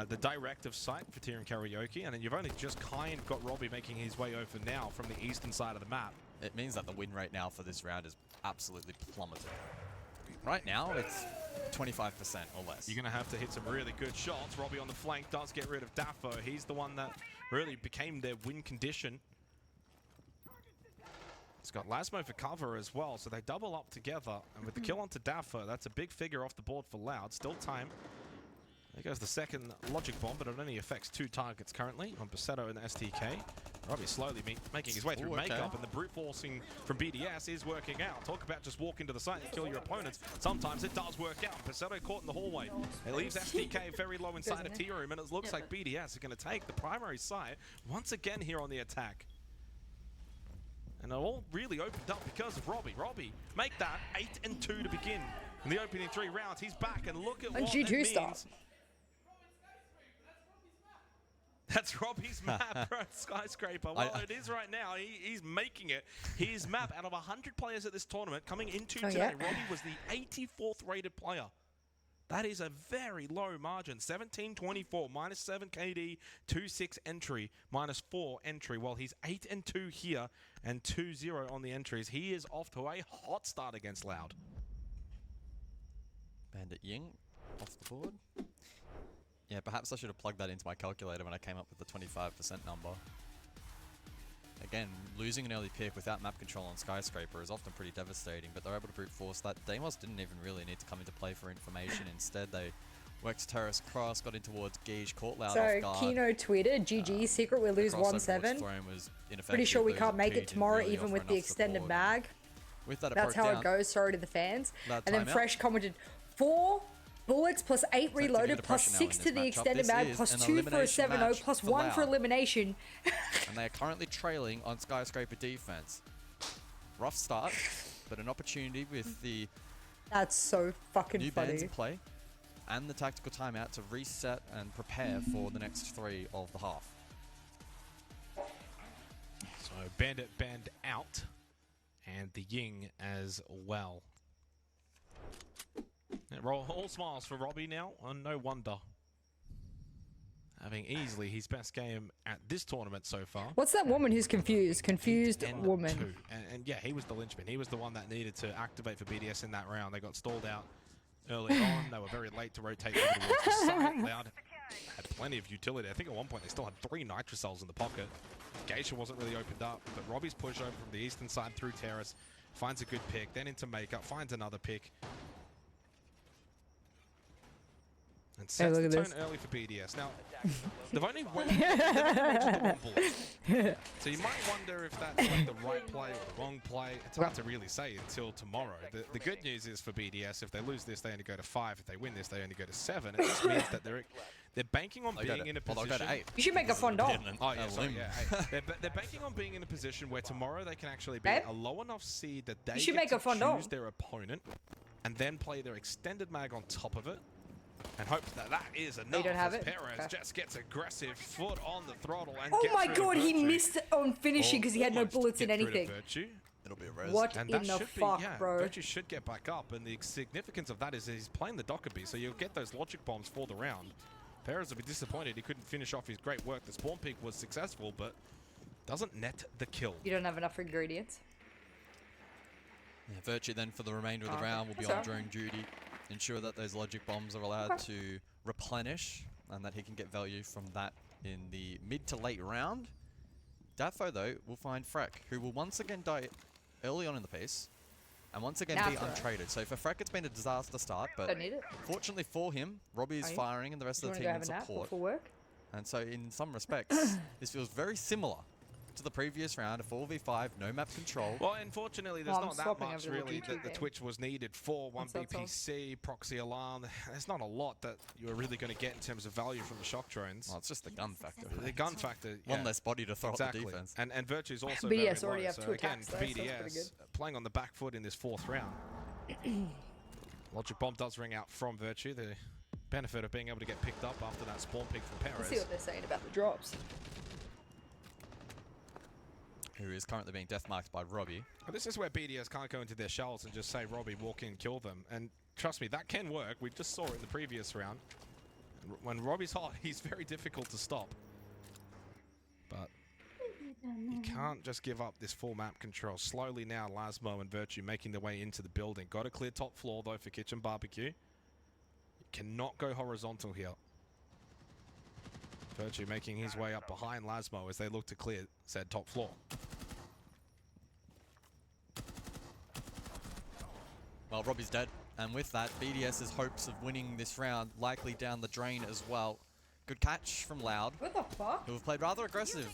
the directive sight for Tyrion Karaoke. And then you've only just kind of got Robbie making his way over now from the eastern side of the map. It means that the win rate now for this round is absolutely plummeted. Right now, it's 25% or less. You're going to have to hit some really good shots. Robbie on the flank does get rid of Daffo. He's the one that really became their win condition. He's got Lasmo for cover as well, so they double up together. And with the kill onto Daffo, that's a big figure off the board for Loud. Still time. There goes the second logic bomb, but it only affects 2 targets currently on Basetto and the STK. Robbie slowly making his way through makeup, and the brute forcing from BDS is working out. Talk about just walk into the site and kill your opponents. Sometimes it does work out. Basetto caught in the hallway. It leaves STK very low inside of T room, and it looks like BDS are going to take the primary site once again here on the attack. And it all really opened up because of Robbie. Robbie, make that 8-2 to begin. In the opening 3 rounds, he's back, and look at what it means. Start. That's Robbie's map, bro. Skyscraper. Well, it is right now. He's making it. His map, out of 100 players at this tournament, coming into today, Robbie was the 84th rated player. That is a very low margin. 17-24, minus 7 KD, 2-6 entry, minus 4 entry. Well, he's 8-2 here and 2-0 on the entries. He is off to a hot start against Loud. Bandit Ying off the board. Yeah, perhaps I should have plugged that into my calculator when I came up with the 25% number. Again, losing an early pick without map control on Skyscraper is often pretty devastating, but they're able to brute force that. Deimos didn't even really need to come into play for information. Instead, they worked terrace cross, got in towards Gage, caught Loud off guard. So, Kino tweeted, GG, secret we lose 1-7. Pretty sure we can't make it tomorrow even with the extended mag. With that, that's how it goes, sorry to the fans. And then Fresh commented, 4 bullets plus 8 reloaded plus 6 to the extended mag plus 2 for a 7-0 plus 1 for elimination. And they are currently trailing on Skyscraper defense. Rough start, but an opportunity with the that's so fucking new funny. bans in play and the tactical timeout to reset and prepare for the next 3 of the half. So Bandit banned out and the Ying as well. All smiles for Robbie now, and no wonder. Having easily his best game at this tournament so far. What's that woman who's confused? Confused woman. And yeah, he was the linchpin. He was the one that needed to activate for BDS in that round. They got stalled out early on. They were very late to rotate over towards the side. Loud had plenty of utility. I think at one point they still had 3 Nitrocells in the pocket. Geisha wasn't really opened up, but Robbie's push over from the eastern side through Terrace. Finds a good pick, then into makeup, finds another pick. And sets the tone early for BDS. Now, they've only mentioned the 1 bullet. So you might wonder if that's like the right play or the wrong play. It's hard to really say until tomorrow. The good news is for BDS, if they lose this, they only go to 5. If they win this, they only go to 7. It just means that they're banking on being in a position. They'll go to 8. You should make a fondant. Oh yeah, sorry, yeah. 8. They're banking on being in a position where tomorrow they can actually be a low enough seed that they get to choose their opponent and then play their extended mag on top of it. And hope that that is enough. You don't have it? Perez just gets aggressive, foot on the throttle, and oh my god, he missed on finishing because he had no bullets in anything. It'll be a res. What And in that the should fuck, be, yeah, bro? Virtue should get back up, and the significance of that is he's playing the Dockerbee, so you'll get those logic bombs for the round. Perez will be disappointed he couldn't finish off his great work. The spawn peak was successful, but doesn't net the kill. You don't have enough ingredients. Yeah, Virtue then for the remainder of the Okay. round will be That's on alright. drone duty. Ensure that those logic bombs are allowed to replenish and that he can get value from that in the mid to late round. Dafo though will find Freck, who will once again die early on in the piece and once again be That's all right. untraded. So for Freck it's been a disaster start, but Don't need it. fortunately for him, Robbie is Are you? firing and the rest Do you of the wanna team go in have a nap support. before work? And so in some respects, this feels very similar to the previous round, a 4v5, no map control. Well, unfortunately, there's Well, I'm not that swapping much over to the really G2 that the game. Twitch was needed for. One Once that's all. BPC, proxy alarm. There's not a lot that you're really going to get in terms of value from the shock drones. Well, it's just the gun factor. The gun factor, One yeah. less body to throw Exactly. at the defense. And Virtue's also BDS very already low. have So 2 again, attacks, though, so that's pretty BDS good. playing on the back foot in this 4th round. Logic bomb does ring out from Virtue. The benefit of being able to get picked up after that spawn pick from Let's Perez. see what they're saying about the drops. Who is currently being death marked by Robbie. Well, this is where BDS can't go into their shells and just say, Robbie, walk in, kill them. And trust me, that can work. We just saw it in the previous round. When Robbie's hot, he's very difficult to stop. But you can't just give up this full map control. Slowly now, Lasmo and Virtue making their way into the building. Got to clear top floor, though, for Kitchen Barbecue. You cannot go horizontal here. Virtue making his way up behind Lasmo as they look to clear said top floor. Well, Robbie's dead. And with that, BDS's hopes of winning this round likely down the drain as well. Good catch from Loud. What the fuck? Who have played rather aggressive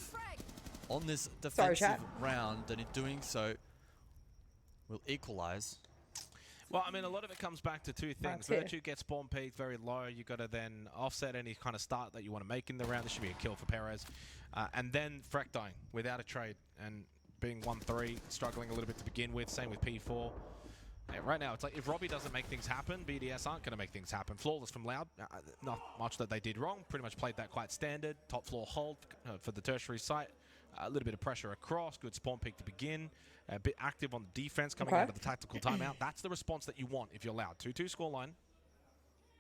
on this Sorry, defensive chat. round, and in doing so, will equalize. Well, I mean, a lot of it comes back to two things. That's it. Virtue gets spawn peaked very low. You got to then offset any kind of start that you want to make in the round. This should be a kill for Perez. And then Freck dying without a trade and being 1-3, struggling a little bit to begin with. Same with P4. Yeah, right now, it's like if Robbie doesn't make things happen, BDS aren't going to make things happen. Flawless from Loud. Not much that they did wrong. Pretty much played that quite standard. Top floor hold for the tertiary site. A little bit of pressure across. Good spawn peak to begin. A bit active on the defense coming out of the tactical timeout. That's the response that you want if you're Loud. 2-2 scoreline.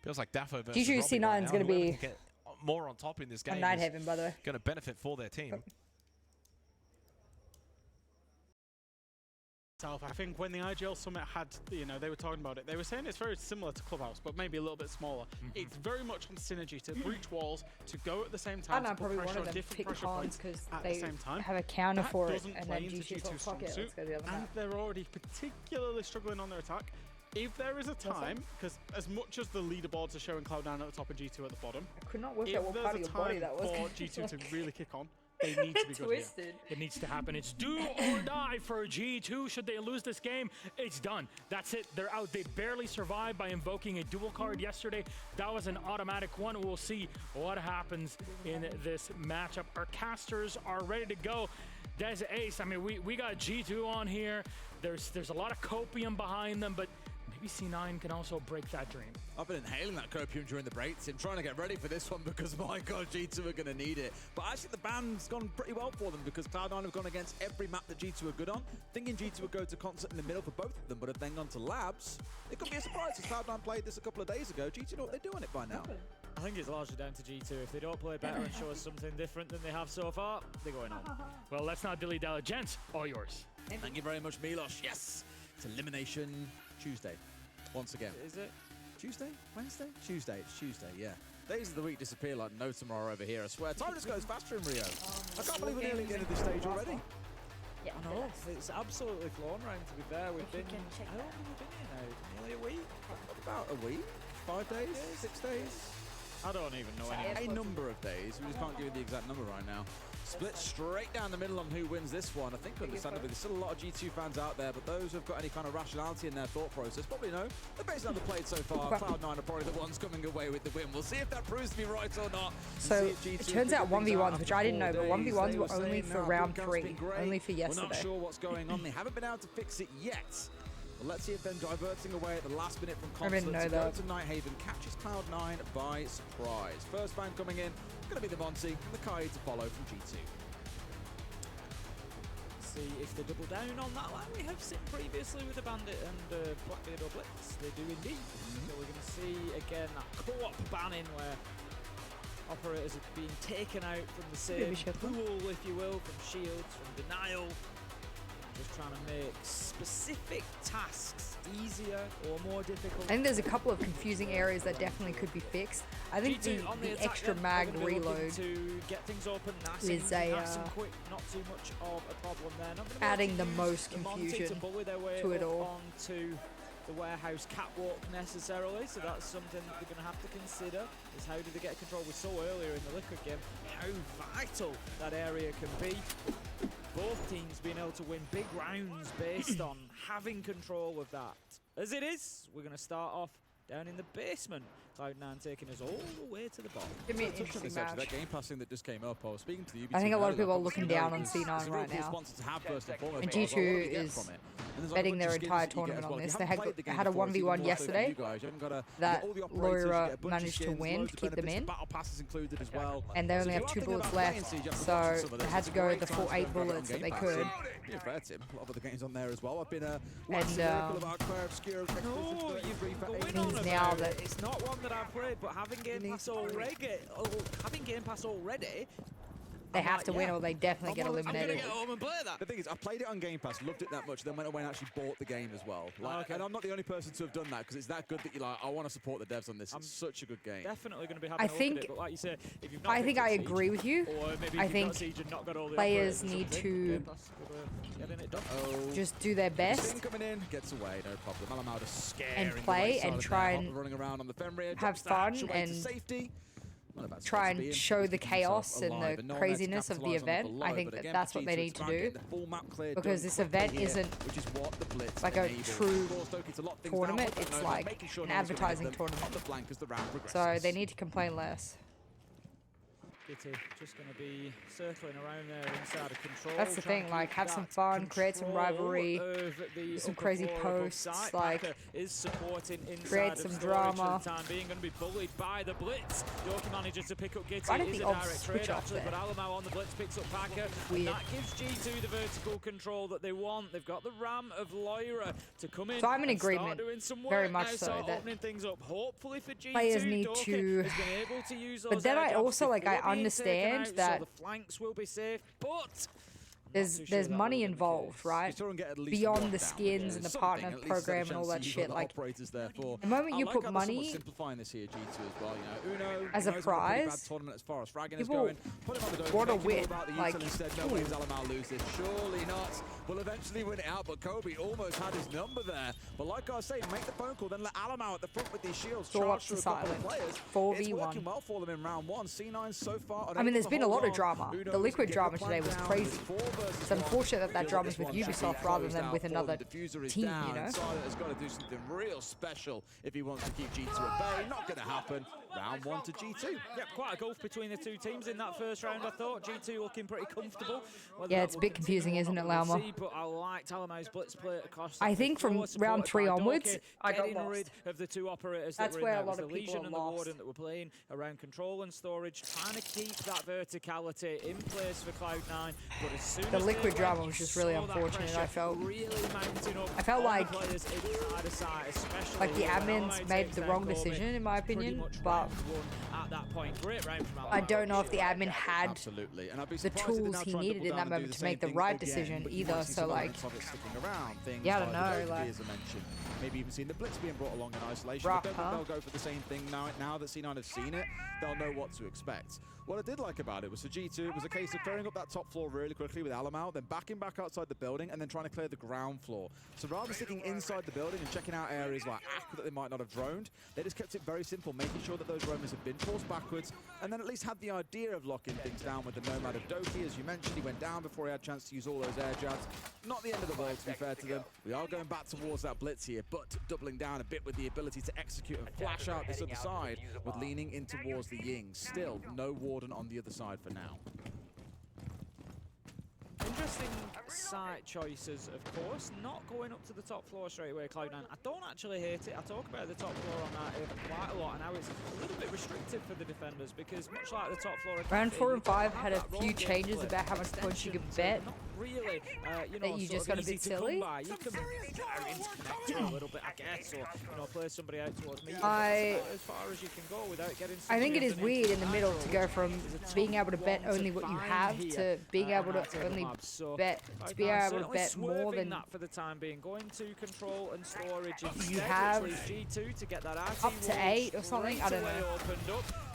Feels like Dafo versus G2 Robbie C9 right is now. going to Whoever be can get more on top in this game on Night is Haven, by the way. going to benefit for their team. I think when the IGL Summit had, you know, they were talking about it, they were saying it's very similar to Clubhouse, but maybe a little bit smaller. It's very much on synergy to breach walls, to go at the same time, I know, to put probably one pressure of on them different pick pressure Hans points because at they the same time. have a counter That for it, doesn't and play then into G2 thought, G2's fuck it, strong let's go the other and map. they're already particularly struggling on their attack. If there is a time, because as much as the leaderboards are showing Cloud9 at the top and G2 at the bottom, I could not work if out what there's part a of your body time that was. for G2 to really kick on, they need to be good here. Twisted. It needs to happen. It's do or die for G2. Should they lose this game, it's done. That's it. They're out. They barely survived by invoking a dual card yesterday. That was an automatic one. We'll see what happens in this matchup. Our casters are ready to go. Des Ace, I mean, we got G2 on here. There's a lot of copium behind them, but maybe C9 can also break that dream. I've been inhaling that copium during the breaks. I'm trying to get ready for this one because, my God, G2 are going to need it. But actually, the ban's gone pretty well for them because Cloud9 have gone against every map that G2 are good on. Thinking G2 would go to concert in the middle for both of them, but have then gone to labs. It could be a surprise because Cloud9 played this a couple of days ago. G2 know what they're doing it by now. I think it's largely down to G2. If they don't play better and show us something different than they have so far, they're going on. Well, let's not dilly-dally. Gents, all yours. Thank you very much, Milos. Yes! It's Elimination Tuesday. Once again. Is it? Tuesday? Wednesday? Tuesday. It's Tuesday, yeah. Days of the week disappear like no tomorrow over here, I swear. Time just goes faster in Rio. I can't believe we're nearly at the end of this stage already. Yeah, I know. It's absolutely flown round, to be fair. We've been, how long have we been here now? Nearly a week? About a week? 5 days? 6 days? I don't even know A number of days. We just can't give you the exact number right now. Split straight down the middle on who wins this one. I think understandably there's still a lot of G2 fans out there, but those who've got any kind of rationality in their thought process probably know that based on the played so far, Cloud9 are probably the ones coming away with the win. We'll see if that proves to be right or not. So it turns out 1v1s, which I didn't know, but 1v1s were only for round 3, only for yesterday. We're not sure what's going on. They haven't been able to fix it yet. But let's see if them diverting away at the last minute from I didn't Consulate know to go that. to Night Haven catches Cloud9 by surprise. First ban coming in, going to be the Monty, and the Kai to follow from G2. see if they double down on that line we have seen previously with the Bandit and Blackbeard or Blitz. They do indeed. So we're going to see again that co-op banning where operators are being taken out from the same pool, if you will, from shields, from denial. Just trying to make specific tasks easier or more difficult. I think there's a couple of confusing areas that definitely could be fixed. I think the extra mag reload to get things open nice is nice and quick, not too much of a problem there. Not adding the most confusion to it all. Onto the warehouse catwalk necessarily, so that's something that they're going to have to consider, is how do they get control. We saw earlier in the Liquid game how vital that area can be. Both teams being able to win big rounds based on having control of that. As it is, we're going to start off down in the basement. Cloud9 taking us all the way to the bottom. Give me an interesting match. That game passing that just came up, I was speaking to you. I think a lot of people are looking down on C9 right now. And G2 is betting their entire tournament on this. They had a 1v1 yesterday that Loira managed to win to keep them in. And they only have 2 bullets left, so they had to go with the full 8 bullets that they could. Yeah, fair Tim. A lot of the games on there as well. I've been means now that it's not one that I've played, but having Game Pass already, they have to win or they definitely get eliminated. Get home and play that. The thing is, I played it on Game Pass, loved it that much, then went away and actually bought the game as well. And I'm not the only person to have done that, because it's that good that you're like, I want to support the devs on this. It's such a good game. Definitely going to be having a look at it, but like you say, if you've not I think I agree with you. I think players need to just do their best coming in, gets away, no problem. and play and try and running around on the have fun and try and show the chaos and the craziness of the event. I think that that's what they need to do, because this event isn't like a true tournament, it's like an advertising tournament. So they need to complain less. Kitty just going to be circling around there inside of control. That's the thing, like have some fun, create some rivalry, do some crazy posts, like is supporting create some drama. Time being going to be bullied by the Blitz. Yorkie manages to pick up Gitty. Why did is the a odds direct switch trade off actually, there? but Alamo on the Blitz picks up Packer. Weird. That gives G2 the vertical control that they want. They've got the Ram of Loira to come in. So I'm in and start agreement, doing some very work much now, so, start that opening things up. Hopefully for G2, players need Dorky to. has been able to use those But then air I jabs also like before I being taken understand out, that so the flanks will be safe, but there's money involved, right? Beyond the skins and the partner program and all that shit. Like, the moment you put money as a prize, people want to win. Like, surely not. Will eventually win it out, but Kobe almost had his number there. But like I say, make the phone call, then let Alamo at the front with these shields. Charge through a couple of players. 4v1. It's working well for them in round 1. C9 so far. I mean, there's been a lot of drama. The Liquid drama today was crazy. It's unfortunate that drama's with Ubisoft rather than with another team, you know? Silent has got to do something real special if he wants to keep G2 at bay. Not going to happen. Round 1 to G2. Yeah, quite a gulf between the two teams in that first round, I thought. G2 looking pretty comfortable. Yeah, it's a bit confusing, isn't it, Lauma? But I liked Alamo's blitz play across. I think from round 3 onwards, I got lost. Rid of the two operators That's that were where in a lot there. of The people Legion are and the lost. Warden that were playing around control and storage, trying to keep that verticality in place for Cloud9. But as soon The as Liquid they drama was just really unfortunate, I felt. Really mounting up I felt like the admins admins made the wrong decision, in my opinion, but at that point. Great round from I don't know if the admin had the the tools he needed in that moment to make the right decision either, so like, yeah, I don't know, like, as I mentioned. Maybe even seen the Blitz being brought along in isolation. Rock, But huh? they'll go for the same thing now that C9 have seen it. They'll know what to expect. What I did like about it was for G2, it was a case of clearing up that top floor really quickly with Alamo, then backing back outside the building, and then trying to clear the ground floor. So rather than sticking inside the building and checking out areas like Aqua that they might not have droned, they just kept it very simple, making sure that those roamers have been forced backwards, and then at least had the idea of locking things down with the Nomad of Doki. As you mentioned, he went down before he had a chance to use all those air jabs. Not the end of the world, to be fair to them. We are going back towards that Blitz here, but doubling down a bit with the ability to execute and flash out this other side, with leaning in towards the Ying. Still, no Warden on the other side for now. interesting site choices, of course. Not going up to the top floor straight away, Cloud9. I don't actually hate it. I talk about the top floor on that quite a lot, and how it's a little bit restrictive for the defenders because much like the top floor. Round 4 and 5 had a few changes about how much points you could bet. Really, you know, that you just got a bit silly. You can interconnect a little bit, I guess, or you know, play somebody out towards me. As far as you can go without getting. I think it is weird in the middle to go from being able to bet only what you have to being able to only bet to be able to bet more than that for the time being. Going to control and storage. You have G2 to get that up to 8 or something. I don't know.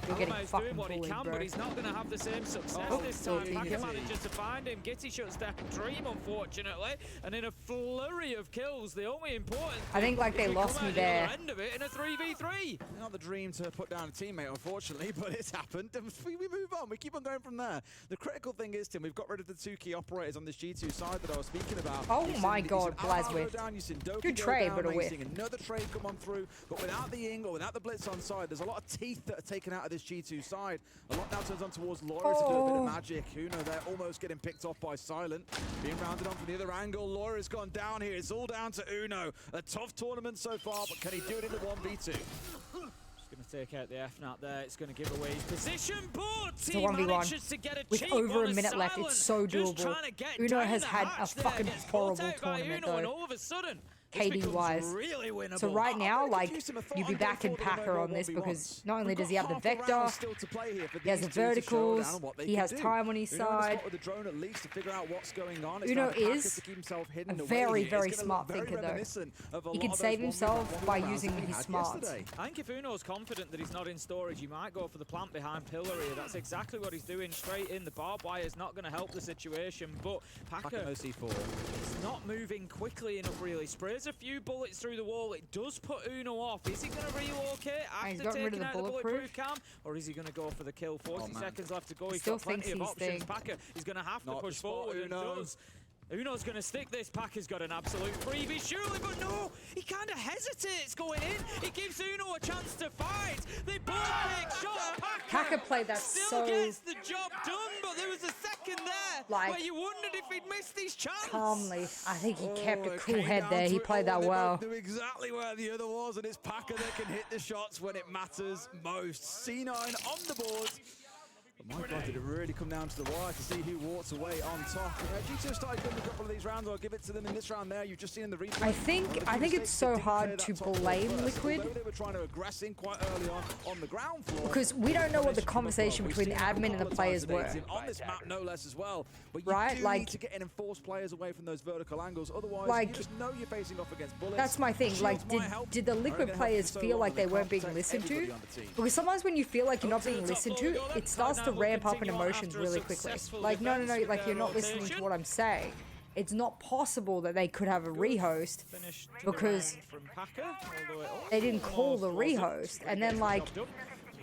You're getting fucking doing what he can, bro. but he's not going to have the same success this time. Packer manages to find him. Gitty shuts down Dream, unfortunately, and in a flurry of kills, the only important I think like they lost me there. End of it in a 3v3. Not the dream to put down a teammate, unfortunately, but it's happened. And we move on. We keep on going from there. The critical thing is, Tim, we've got rid of the 2 key operators on this G2 side that I was speaking about. Oh my God, Blazwith. Good trade, but a whiff. Another trade come on through, but without the Ying or without the Blitz on side, there's a lot of teeth that are taken out of this G2 side. A lot now turns on towards Laura to do a bit of magic. Uno there almost getting picked off by Silent. Being rounded on from the other angle. Laura's gone down here. It's all down to Uno. A tough tournament so far, but can he do it in the 1v2? Just going to take out the F-Nut there. It's going to give away his position, but it's a 1v1 with over a minute left. It's so doable. Uno has had a fucking horrible tournament though. And all of a sudden, KD wise. Really winnable. So right now, like, you'd be back in Packer on this because not only does he have the Vector, he has the verticals, he has time on his side. Uno is a very, very smart thinker though. He can save himself by using his smarts. I think if Uno's confident that he's not in storage, he might go for the plant behind pillar here. That's exactly what he's doing, straight in. The barbed wire is not going to help the situation, but Packer is not moving quickly enough really. Sprays a few bullets through the wall. It does put Uno off. Is he going to relocate after taking out the bulletproof cam? Or is he going to go for the kill? 40 seconds left to go. He's got plenty of options. Packer is going to have to push forward and does. Uno's going to stick this. Packer's got an absolute freebie, surely, but no! He kind of hesitates going in. It gives Uno a chance to fight. They both make shots. Packer played that still gets the job done, but there was a second there where you wondered if he'd missed his chance. Calmly. I think he kept a cool head there. He played that well. Knew exactly where the other was, and it's Packer that can hit the shots when it matters most. C9 on the board. But my God, did it really come down to the wire to see who walks away on top? G2 started doing a couple of these rounds. I'll give it to them in this round there. You've just seen in the replay. I think it's so hard to blame Liquid. They were trying to aggress in quite early on the ground floor. Because we don't know what the conversation between the admin and the players were. On this map, no less as well. But you do need to get in and force players away from those vertical angles. Otherwise, you just know you're facing off against bullets. That's my thing. Like, did the Liquid players feel like they weren't being listened to? Because sometimes when you feel like you're not being listened to, it starts to ramp up in emotions really quickly. Like, no, like you're not listening to what I'm saying. It's not possible that they could have a rehost because they didn't call the rehost. And then, like,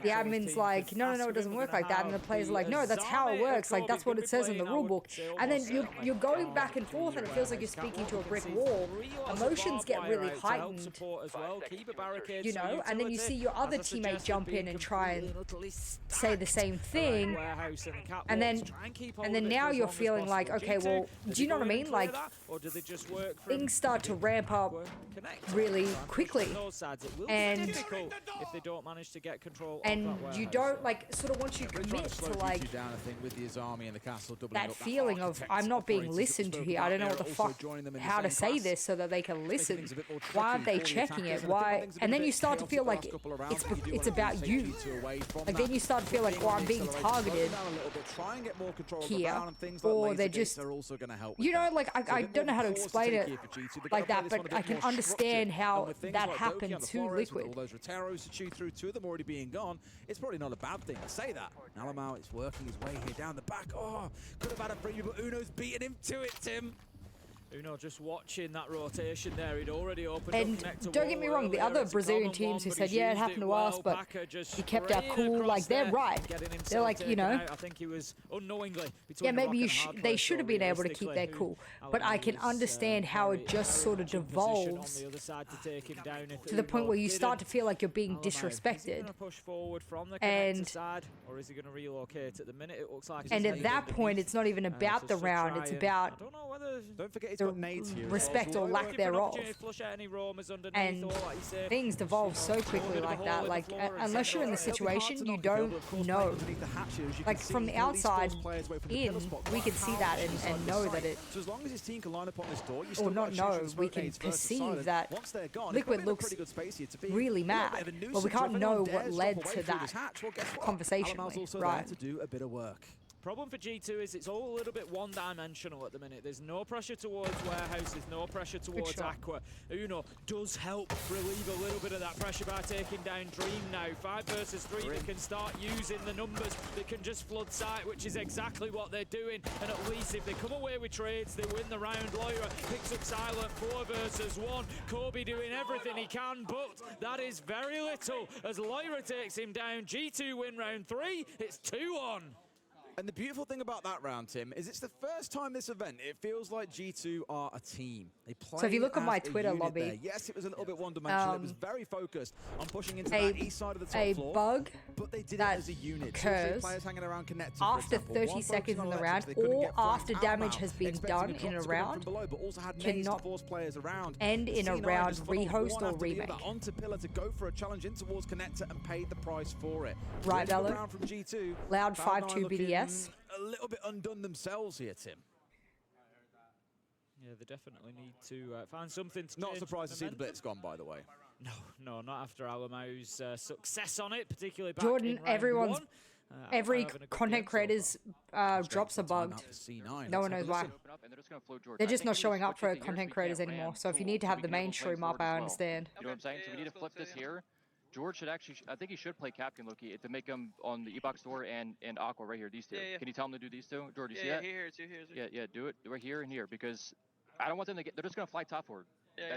the admin's like, no, it doesn't work like that. And the players are like, no, that's how it works. Like, that's what it says in the rulebook. And then you're going back and forth and it feels like you're speaking to a brick wall. Emotions get really heightened, you know, and then you see your other teammate jump in and try and say the same thing. And then now you're feeling like, okay, well, do you know what I mean? Like, things start to ramp up really quickly. And if they don't manage to get control. And you don't, like, sort of once you commit to, like, that feeling of, I'm not being listened to here, I don't know what the fuck, how to say this so that they can listen. Why aren't they checking it? Why? And then you start to feel like it's about you. Like, then you start to feel like, well, I'm being targeted here. Or they're just, you know, like, I don't know how to explain it like that, but I can understand how that happened to Liquid. All those Roteros to chew through, 2 of them already being gone. It's probably not a bad thing to say that. Alamau is working his way here down the back. Oh, could have had a freebie, but Uno's beating him to it, Tim. Uno just watching that rotation there. He'd already opened And up don't get me wrong, the other Brazilian teams who said, yeah, it happened to us, but he kept our cool, like, they're right. They're like, you know, I think he was unknowingly yeah, maybe they should have been able to keep their cool, but I can understand how it just sort of devolves to the point where you start to feel like you're being disrespected. And at that point, it's not even about the round, it's about the respect or lack thereof. And things devolve so quickly like that. Like, unless you're in the situation, you don't know. Like, from the outside in, we can see that and know that it... So as long as his team can line up on this door, you or not know, we can perceive that Liquid looks really mad. Well, we can't know what led to that conversationally, right? To do a bit of work. Problem for G2 is it's all a little bit one-dimensional at the minute. There's no pressure towards Warehouse, there's no pressure towards Aqua. Uno does help relieve a little bit of that pressure by taking down Dream now. 5 versus 3, they can start using the numbers. They can just flood site, which is exactly what they're doing. And at least if they come away with trades, they win the round. Lyra picks up Silent, 4 versus 1. Kobe doing everything he can, but that is very little as Lyra takes him down. G2 win round 3, it's 2-1. And the beautiful thing about that round, Tim, is it's the first time this event, it feels like G2 are a team. They play so if you look at my as a Twitter unit lobby, there. Yes, it was a little bit one-dimensional. It was very focused on pushing into that east side of the top floor. Bug but they did it as a unit. Occurs players hanging around connected, after 30 seconds in the round, or after damage has been done in a round, cannot end in a round rehost or remake. Onto Pillar to go for a challenge in towards connector and paid the price for it. Right, Velo. From G2. Loud 5-2 BDS. A little bit undone themselves here, Tim. Yeah, they definitely need to find something to Not surprised to see the blitz gone, by the way. No, not after Alamo's success on it, particularly back Jordan, in round 1. Every content creator's drops are bugged. No one knows why. They're just not showing up for content creators anymore. So if you need to have the mainstream up, I understand. You know what I'm saying? So we need to flip this here. George should actually, I think he should play Captain Loki to make him on the E-Box door and Aqua right here, these two. Can you tell him to do these two? George, you see that? Yeah, do it right here and here, because I don't want them to get, they're just going to fly top forward.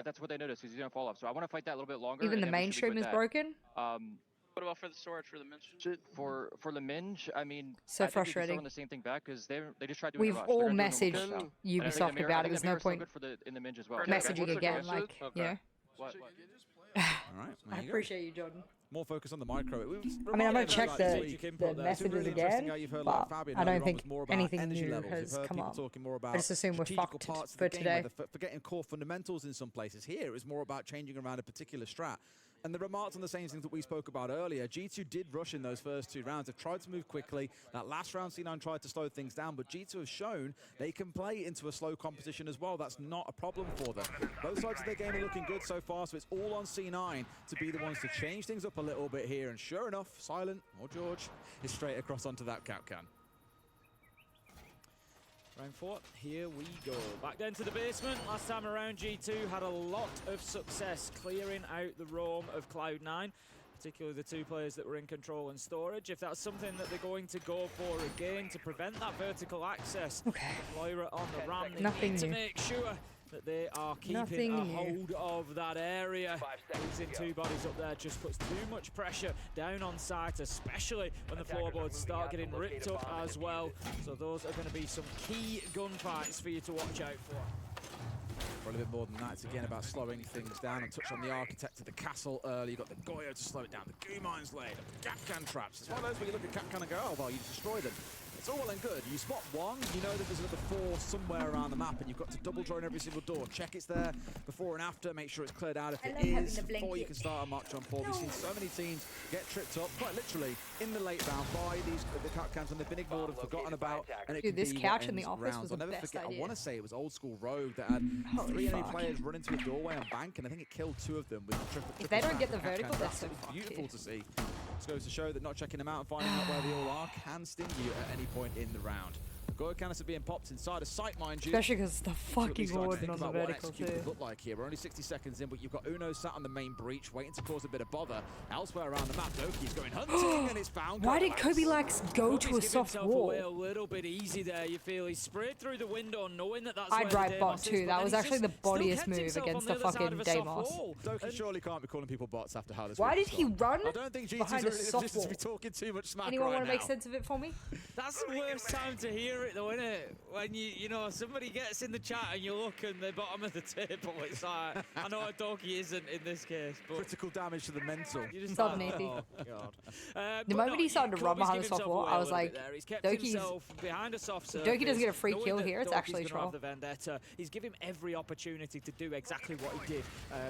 That's what they notice, because he's going to fall off. So I want to fight that a little bit longer. Even the mainstream is broken? What about for the storage for the Minge? For the Minge, I mean, so frustrating. Throwing the same thing back because they just tried to. We've all messaged Ubisoft about it. There's no point in the Minge as well. Messaging again, like, you know. All right, I appreciate you, Jordan. More focus on the micro. I mean, I'm going to check the messages again, but I don't think anything new has come up. I just assume we're fucked for today. Forgetting core fundamentals in some places. Here, it's more about changing around a particular strat. And the remarks on the same things that we spoke about earlier. G2 did rush in those first 2 rounds. They've tried to move quickly. That last round, C9 tried to slow things down, but G2 have shown they can play into a slow competition as well. That's not a problem for them. Both sides of their game are looking good so far, so it's all on C9 to be the ones to change things up a little bit here. And sure enough, Silent, or George, is straight across onto that Capcan. Round 4, here we go. Back down to the basement. Last time around, G2 had a lot of success clearing out the roam of Cloud9, particularly the 2 players that were in control and storage. If that's something that they're going to go for again to prevent that vertical access, Lyra on the ram, they need to make sure that they are keeping a hold of that area. Losing 2 bodies up there just puts too much pressure down on site, especially when the floorboards start getting ripped up as well. So those are going to be some key gunfights for you to watch out for. For a little bit more than that, it's again about slowing things down and touch on the architect of the castle early. You've got the Goyo to slow it down, the Goo Mines laid, the Capcan traps. It's one of those where you look at Capcan and go, oh, well, you destroy them. It's all well and good. You spot one, you know that there's another 4 somewhere around the map, and you've got to double drone every single door. Check it's there before and after, make sure it's cleared out if it is, before you can start a march on 4. We've seen so many teams get tripped up, quite literally, in the late round by the Capcans, and they've been ignored and forgotten about. And it Dude, this couch in the office rounds. was the best idea. I want to say it was old school Rogue that had 3 enemy players run into a doorway and bank, and I think it killed 2 of them with the triple. If they don't get the vertical, that's so beautiful to see. This goes to show that not checking them out and finding out where they all are can sting you at any point in the round. Goyo canister being popped inside a sight, mind you. Especially because the fucking warden on the vertical too. Look like here. We're only 60 seconds in, but you've got Uno sat on the main breach, waiting to cause a bit of bother. Elsewhere around the map, Doki's going hunting, and it's found. Why did Kobe Lax go to a soft wall? A little bit easy there. You feel he sprayed through the window, knowing that that's I'd drive bot too. That was actually the bottiest move against the fucking Deimos. Doki surely can't be calling people bots after how this. Why did he run? I don't think behind a soft wall? To be talking too much smack. Anyone want to make now. sense of it for me? That's the worst time to hear it, though, isn't it? When you know somebody gets in the chat and you look and they're bottom of the table. It's like I know what Doki isn't in this case, but critical damage to the mental. You just Stop, like, Nathan. oh, God. The moment he started to run behind the soft wall, I was like, Doki's behind a soft surface. Doki doesn't get a free kill here. It's actually Doki's troll. The vendetta. He's given him every opportunity to do exactly what he did.